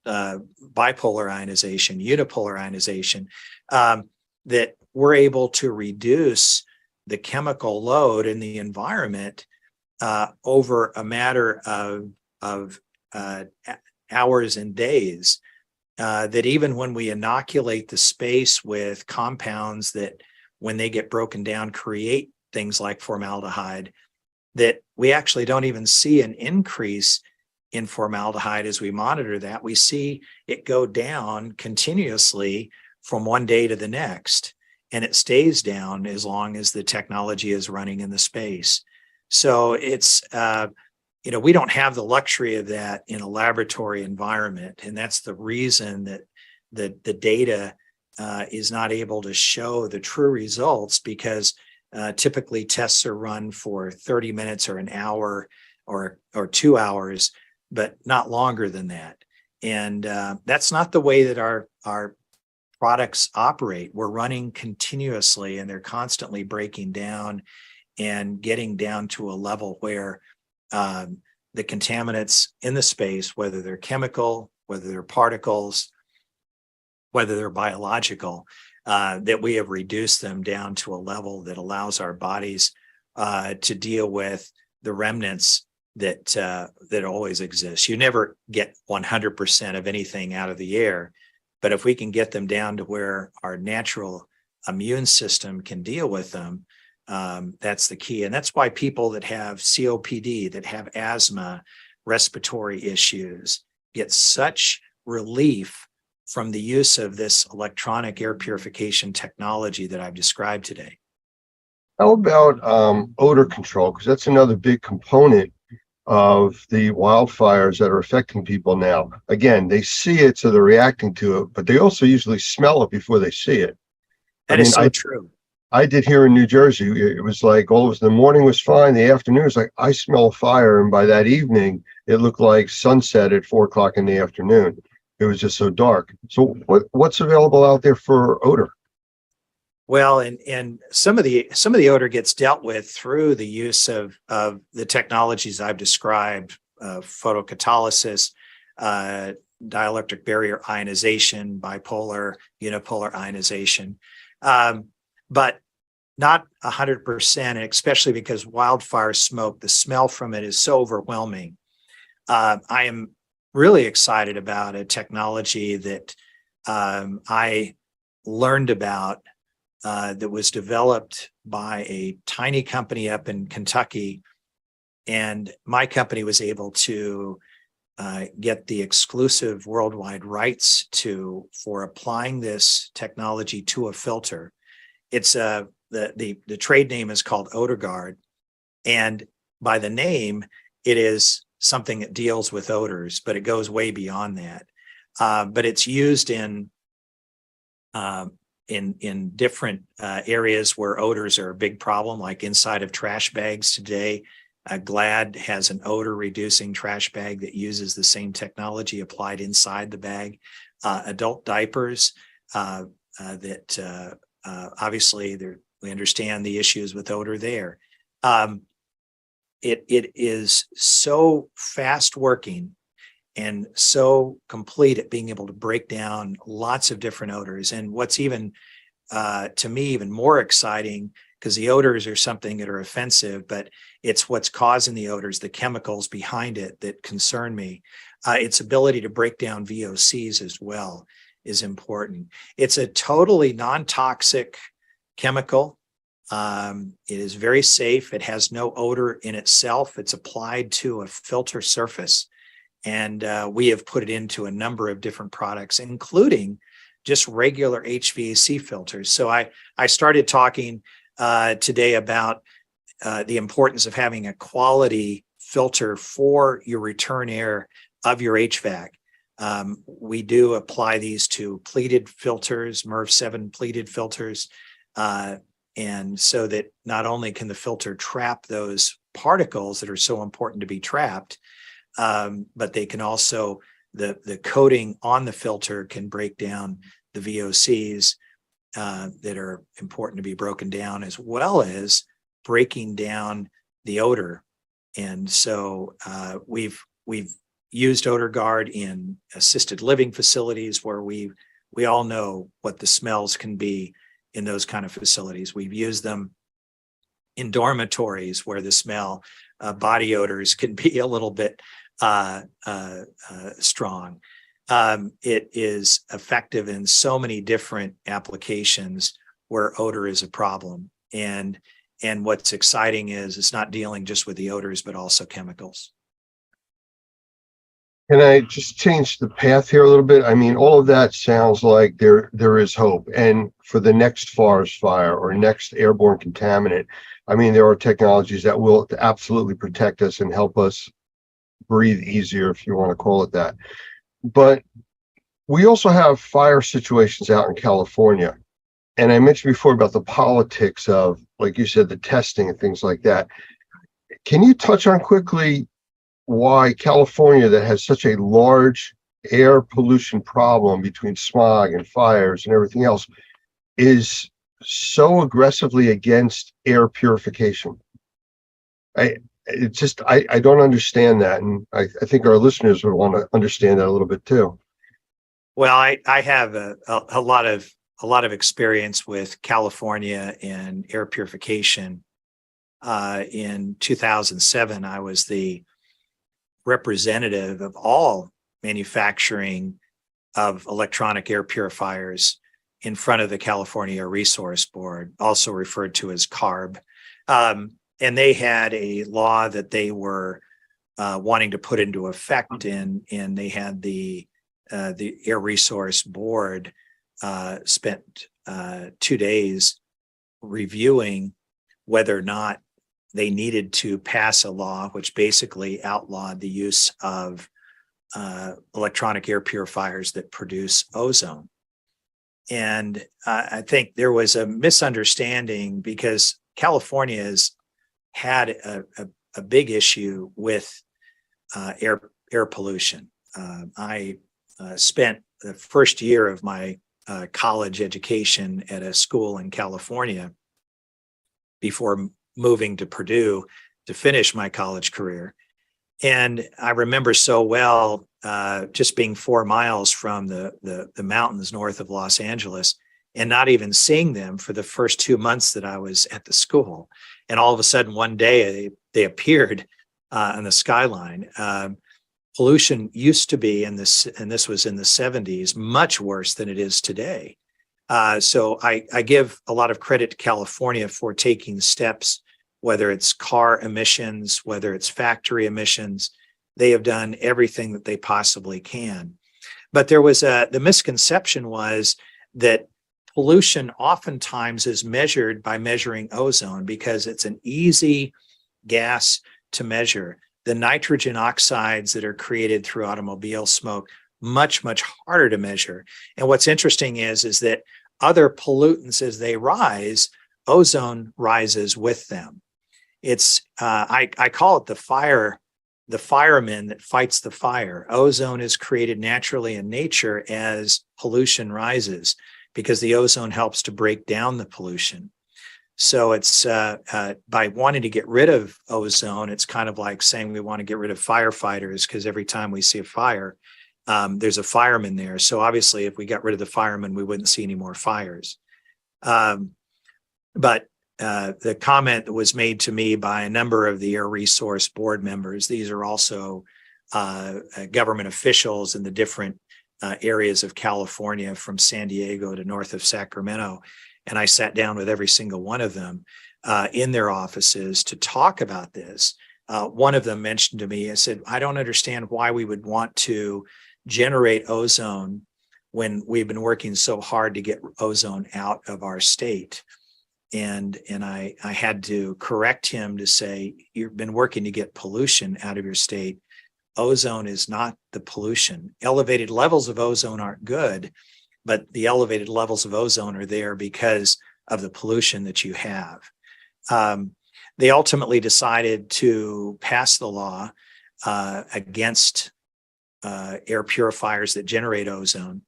bipolar ionization, unipolar ionization, that we're able to reduce the chemical load in the environment over a matter of hours and days, that even when we inoculate the space with compounds that, when they get broken down, create things like formaldehyde, that we actually don't even see an increase in formaldehyde as we monitor that. We see it go down continuously from one day to the next, and it stays down as long as the technology is running in the space. So it's, we don't have the luxury of that in a laboratory environment. And that's the reason that the data is not able to show the true results, because typically tests are run for 30 minutes or an hour or 2 hours, but not longer than that. And that's not the way that our products operate. We're running continuously, and they're constantly breaking down and getting down to a level where the contaminants in the space, whether they're chemical, whether they're particles, whether they're biological, that we have reduced them down to a level that allows our bodies to deal with the remnants that always exist. You never get 100% of anything out of the air, but if we can get them down to where our natural immune system can deal with them, that's the key. And that's why people that have COPD, that have asthma, respiratory issues, get such relief from the use of this electronic air purification technology that I've described today. How about odor control? Because that's another big component of the wildfires that are affecting people now. Again, they see it, so they're reacting to it, but they also usually smell it before they see it. That is so true. I did here in New Jersey. It was like all of the morning was fine. The afternoon was like, I smell a fire. And by that evening, it looked like sunset at 4 o'clock in the afternoon. It was just so dark. So what's available out there for odor? Well, and some of the odor gets dealt with through the use of the technologies I've described, photocatalysis, dielectric barrier ionization, bipolar, unipolar ionization, but not 100%, especially because wildfire smoke, the smell from it is so overwhelming. I am really excited about a technology that I learned about that was developed by a tiny company up in Kentucky. And my company was able to get the exclusive worldwide rights for applying this technology to a filter. It's the trade name is called OdorGuard. And by the name, it is something that deals with odors, but it goes way beyond that. But it's used in different areas where odors are a big problem, like inside of trash bags today. Glad has an odor reducing trash bag that uses the same technology applied inside the bag. Adult diapers that obviously we understand the issues with odor there. it is so fast working and so complete at being able to break down lots of different odors. And what's even, to me, even more exciting, because the odors are something that are offensive, but it's what's causing the odors, the chemicals behind it that concern me. Its ability to break down VOCs as well is important. It's a totally non-toxic chemical. It is very safe. It has no odor in itself. It's applied to a filter surface. And we have put it into a number of different products, including just regular HVAC filters. So I started talking today about the importance of having a quality filter for your return air of your HVAC. We do apply these to pleated filters, MERV 7 pleated filters. And so that not only can the filter trap those particles that are so important to be trapped, but they can also, the coating on the filter can break down the VOCs that are important to be broken down, as well as breaking down the odor. And so we've used Odor Guard in assisted living facilities where we all know what the smells can be in those kind of facilities. We've used them in dormitories where the smell, body odors can be a little bit strong. It is effective in so many different applications where odor is a problem. And what's exciting is it's not dealing just with the odors, but also chemicals. Can I just change the path here a little bit? I mean, all of that sounds like there is hope. And for the next forest fire or next airborne contaminant, I mean, there are technologies that will absolutely protect us and help us breathe easier, if you want to call it that. But we also have fire situations out in California. And I mentioned before about the politics of, like you said, the testing and things like that. Can you touch on quickly why California, that has such a large air pollution problem between smog and fires and everything else, is so aggressively against air purification? I don't understand that. And I think our listeners would want to understand that a little bit too. Well, I have a lot of experience with California and air purification. In 2007, I was the representative of all manufacturing of electronic air purifiers in front of the California Air Resource Board, also referred to as CARB. And they had a law that they were wanting to put into effect, and they had the Air Resource Board spent 2 days reviewing whether or not they needed to pass a law which basically outlawed the use of electronic air purifiers that produce ozone. And I think there was a misunderstanding because California has had a big issue with air pollution. I spent the first year of my college education at a school in California before moving to Purdue to finish my college career. And I remember so well just being 4 miles from the mountains north of Los Angeles and not even seeing them for the first 2 months that I was at the school. And all of a sudden one day they appeared on the skyline. Pollution used to be and this was in the 70s, much worse than it is today. So I give a lot of credit to California for taking steps, whether it's car emissions, whether it's factory emissions. They have done everything that they possibly can. But there was the misconception was that pollution oftentimes is measured by measuring ozone because it's an easy gas to measure. The nitrogen oxides that are created through automobile smoke, much harder to measure. And what's interesting is that other pollutants, as they rise, ozone rises with them. It's I call it the fireman that fights the fire. Ozone is created naturally in nature as pollution rises because the ozone helps to break down the pollution. So it's by wanting to get rid of ozone, it's kind of like saying we want to get rid of firefighters, because every time we see a fire, there's a fireman there. So obviously, if we got rid of the fireman, we wouldn't see any more fires. But the comment that was made to me by a number of the Air Resource board members, these are also government officials in the different areas of California, from San Diego to north of Sacramento. And I sat down with every single one of them in their offices to talk about this. One of them mentioned to me, I said, I don't understand why we would want to generate ozone when we've been working so hard to get ozone out of our state. And I had to correct him to say, you've been working to get pollution out of your state. Ozone is not the pollution. Elevated levels of ozone aren't good, but the elevated levels of ozone are there because of the pollution that you have. They ultimately decided to pass the law against air purifiers that generate ozone.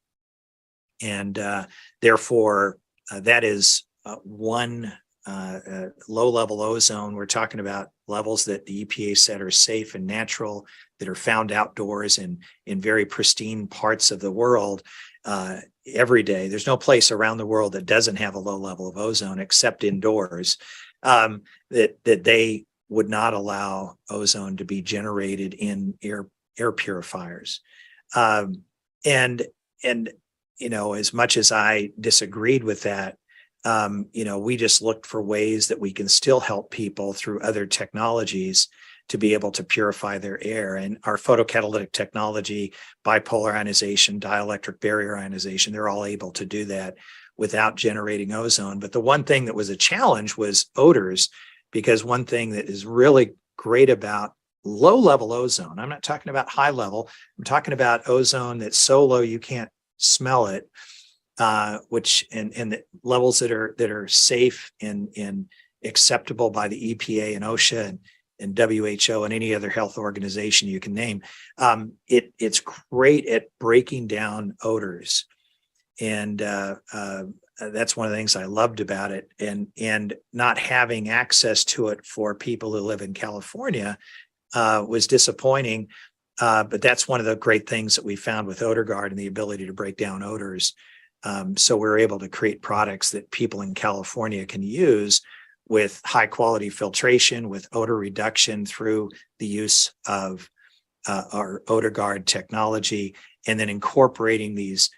And therefore, that is one low-level ozone. We're talking about levels that the EPA said are safe and natural, that are found outdoors in very pristine parts of the world. Every day, there's no place around the world that doesn't have a low level of ozone except indoors, that they would not allow ozone to be generated in air purifiers. And you know, as much as I disagreed with that, you know, we just looked for ways that we can still help people through other technologies to be able to purify their air. And our photocatalytic technology, bipolar ionization, dielectric barrier ionization, they're all able to do that without generating ozone. But the one thing that was a challenge was odors, because one thing that is really great about low-level ozone, I'm not talking about high level, I'm talking about ozone that's so low you can't smell it, which and the levels that are safe and acceptable by the EPA and OSHA and WHO and any other health organization you can name. It's great at breaking down odors. And that's one of the things I loved about it. And not having access to it for people who live in California was disappointing. But that's one of the great things that we found with OdorGuard and the ability to break down odors. So we're able to create products that people in California can use with high quality filtration, with odor reduction through the use of our OdorGuard technology, and then incorporating these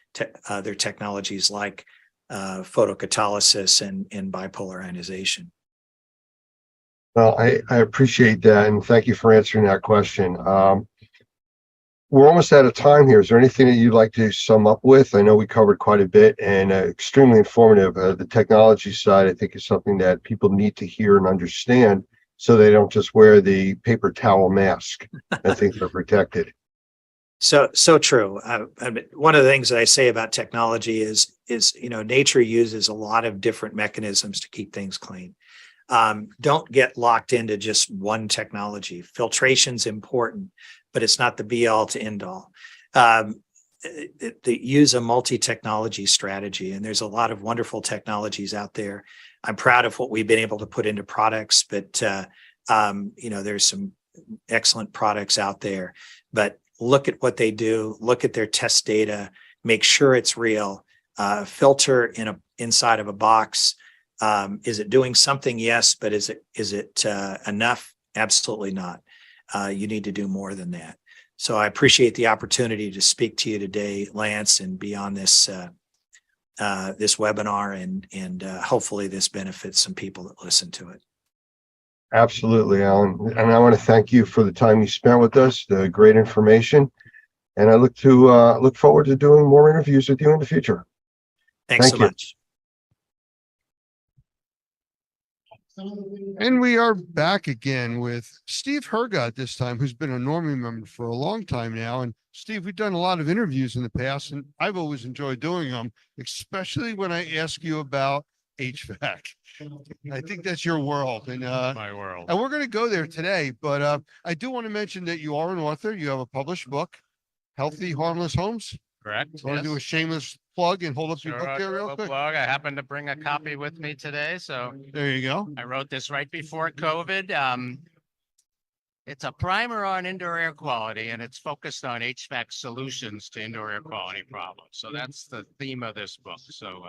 other technologies like photocatalysis and bipolar ionization. Well, I appreciate that, and thank you for answering that question. We're almost out of time here. Is there anything that you'd like to sum up with? I know we covered quite a bit and extremely informative. The technology side, I think, is something that people need to hear and understand so they don't just wear the paper towel mask. I think they're protected. So true. One of the things that I say about technology is, you know, nature uses a lot of different mechanisms to keep things clean. Don't get locked into just one technology. Filtration's important, but it's not the be all to end all. Use a multi-technology strategy, and there's a lot of wonderful technologies out there. I'm proud of what we've been able to put into products, but you know, there's some excellent products out there. But look at what they do, look at their test data, make sure it's real, filter inside of a box. Is it doing something? Yes, but is it enough? Absolutely not. You need to do more than that. So I appreciate the opportunity to speak to you today, Lance, and be on this this webinar, and hopefully this benefits some people that listen to it. Absolutely, Alan. And I want to thank you for the time you spent with us, the great information. And I look forward to doing more interviews with you in the future. Thanks so much. And we are back again with Steve Hergot this time, who's been a Normie member for a long time now. And Steve, we've done a lot of interviews in the past, and I've always enjoyed doing them, especially when I ask you about HVAC. I think that's your world, and my world. And we're going to go there today. But I do want to mention that you are an author. You have a published book, Healthy Harmless Homes. Correct. Want to do a shameless plug and hold up your Sure, book there real I'll quick? plug. I happen to bring a copy with me today, so There you go. I wrote this right before COVID. It's a primer on indoor air quality, and it's focused on HVAC solutions to indoor air quality problems. So that's the theme of this book. So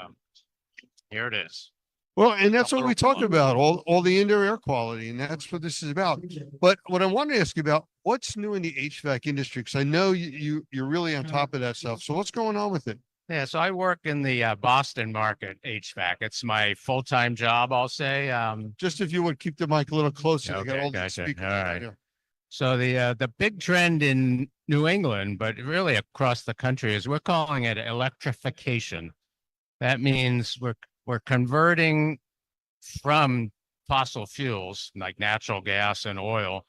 here it is. Well, and that's what we talked about, all the indoor air quality, and that's what this is about. But what I wanted to ask you about, what's new in the HVAC industry? Because I know you're really on top of that stuff. So what's going on with it? Yeah, so I work in the Boston market HVAC. It's my full-time job, I'll say. Just if you would keep the mic a little closer. You got Okay, all the gotcha. speakers All right. here. So the big trend in New England, but really across the country, is we're calling it electrification. That means we're converting from fossil fuels like natural gas and oil,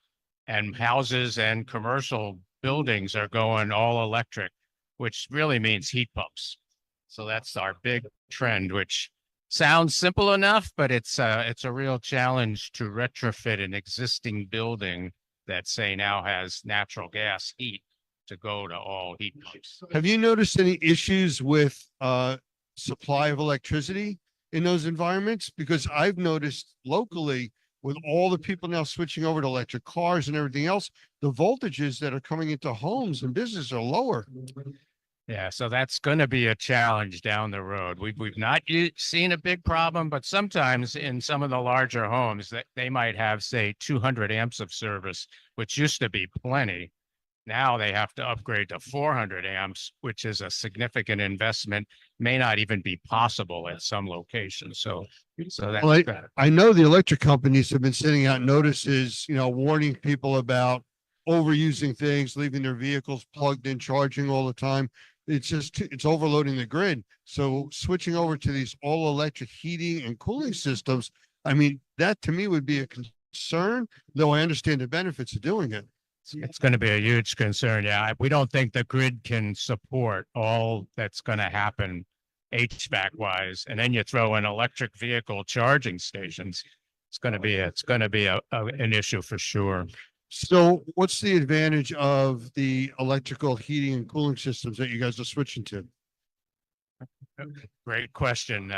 and houses and commercial buildings are going all electric, which really means heat pumps. So that's our big trend, which sounds simple enough, but it's a real challenge to retrofit an existing building that, say, now has natural gas heat to go to all heat pumps. Have you noticed any issues with supply of electricity in those environments? Because I've noticed locally, with all the people now switching over to electric cars and everything else, the voltages that are coming into homes and businesses are lower. Yeah, so that's going to be a challenge down the road. We've not seen a big problem, but sometimes in some of the larger homes that they might have, say, 200 amps of service, which used to be plenty. Now they have to upgrade to 400 amps, which is a significant investment, may not even be possible at some locations. So that's Well, bad. I know the electric companies have been sending out notices, warning people about overusing things, leaving their vehicles plugged in, charging all the time. It's overloading the grid. So switching over to these all electric heating and cooling systems, I mean, that to me would be a concern, though I understand the benefits of doing it. It's going to be a huge concern. Yeah, we don't think the grid can support all that's going to happen HVAC wise. And then you throw in electric vehicle charging stations. It's going to be an issue for sure. So what's the advantage of the electrical heating and cooling systems that you guys are switching to? Great question.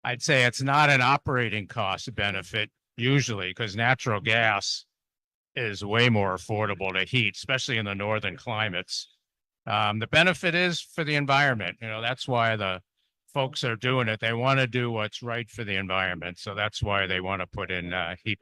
I'd say it's not an operating cost benefit usually, because natural gas is way more affordable to heat, especially in the northern climates. The benefit is for the environment. That's why the folks are doing it. They want to do what's right for the environment. So that's why they want to put in heat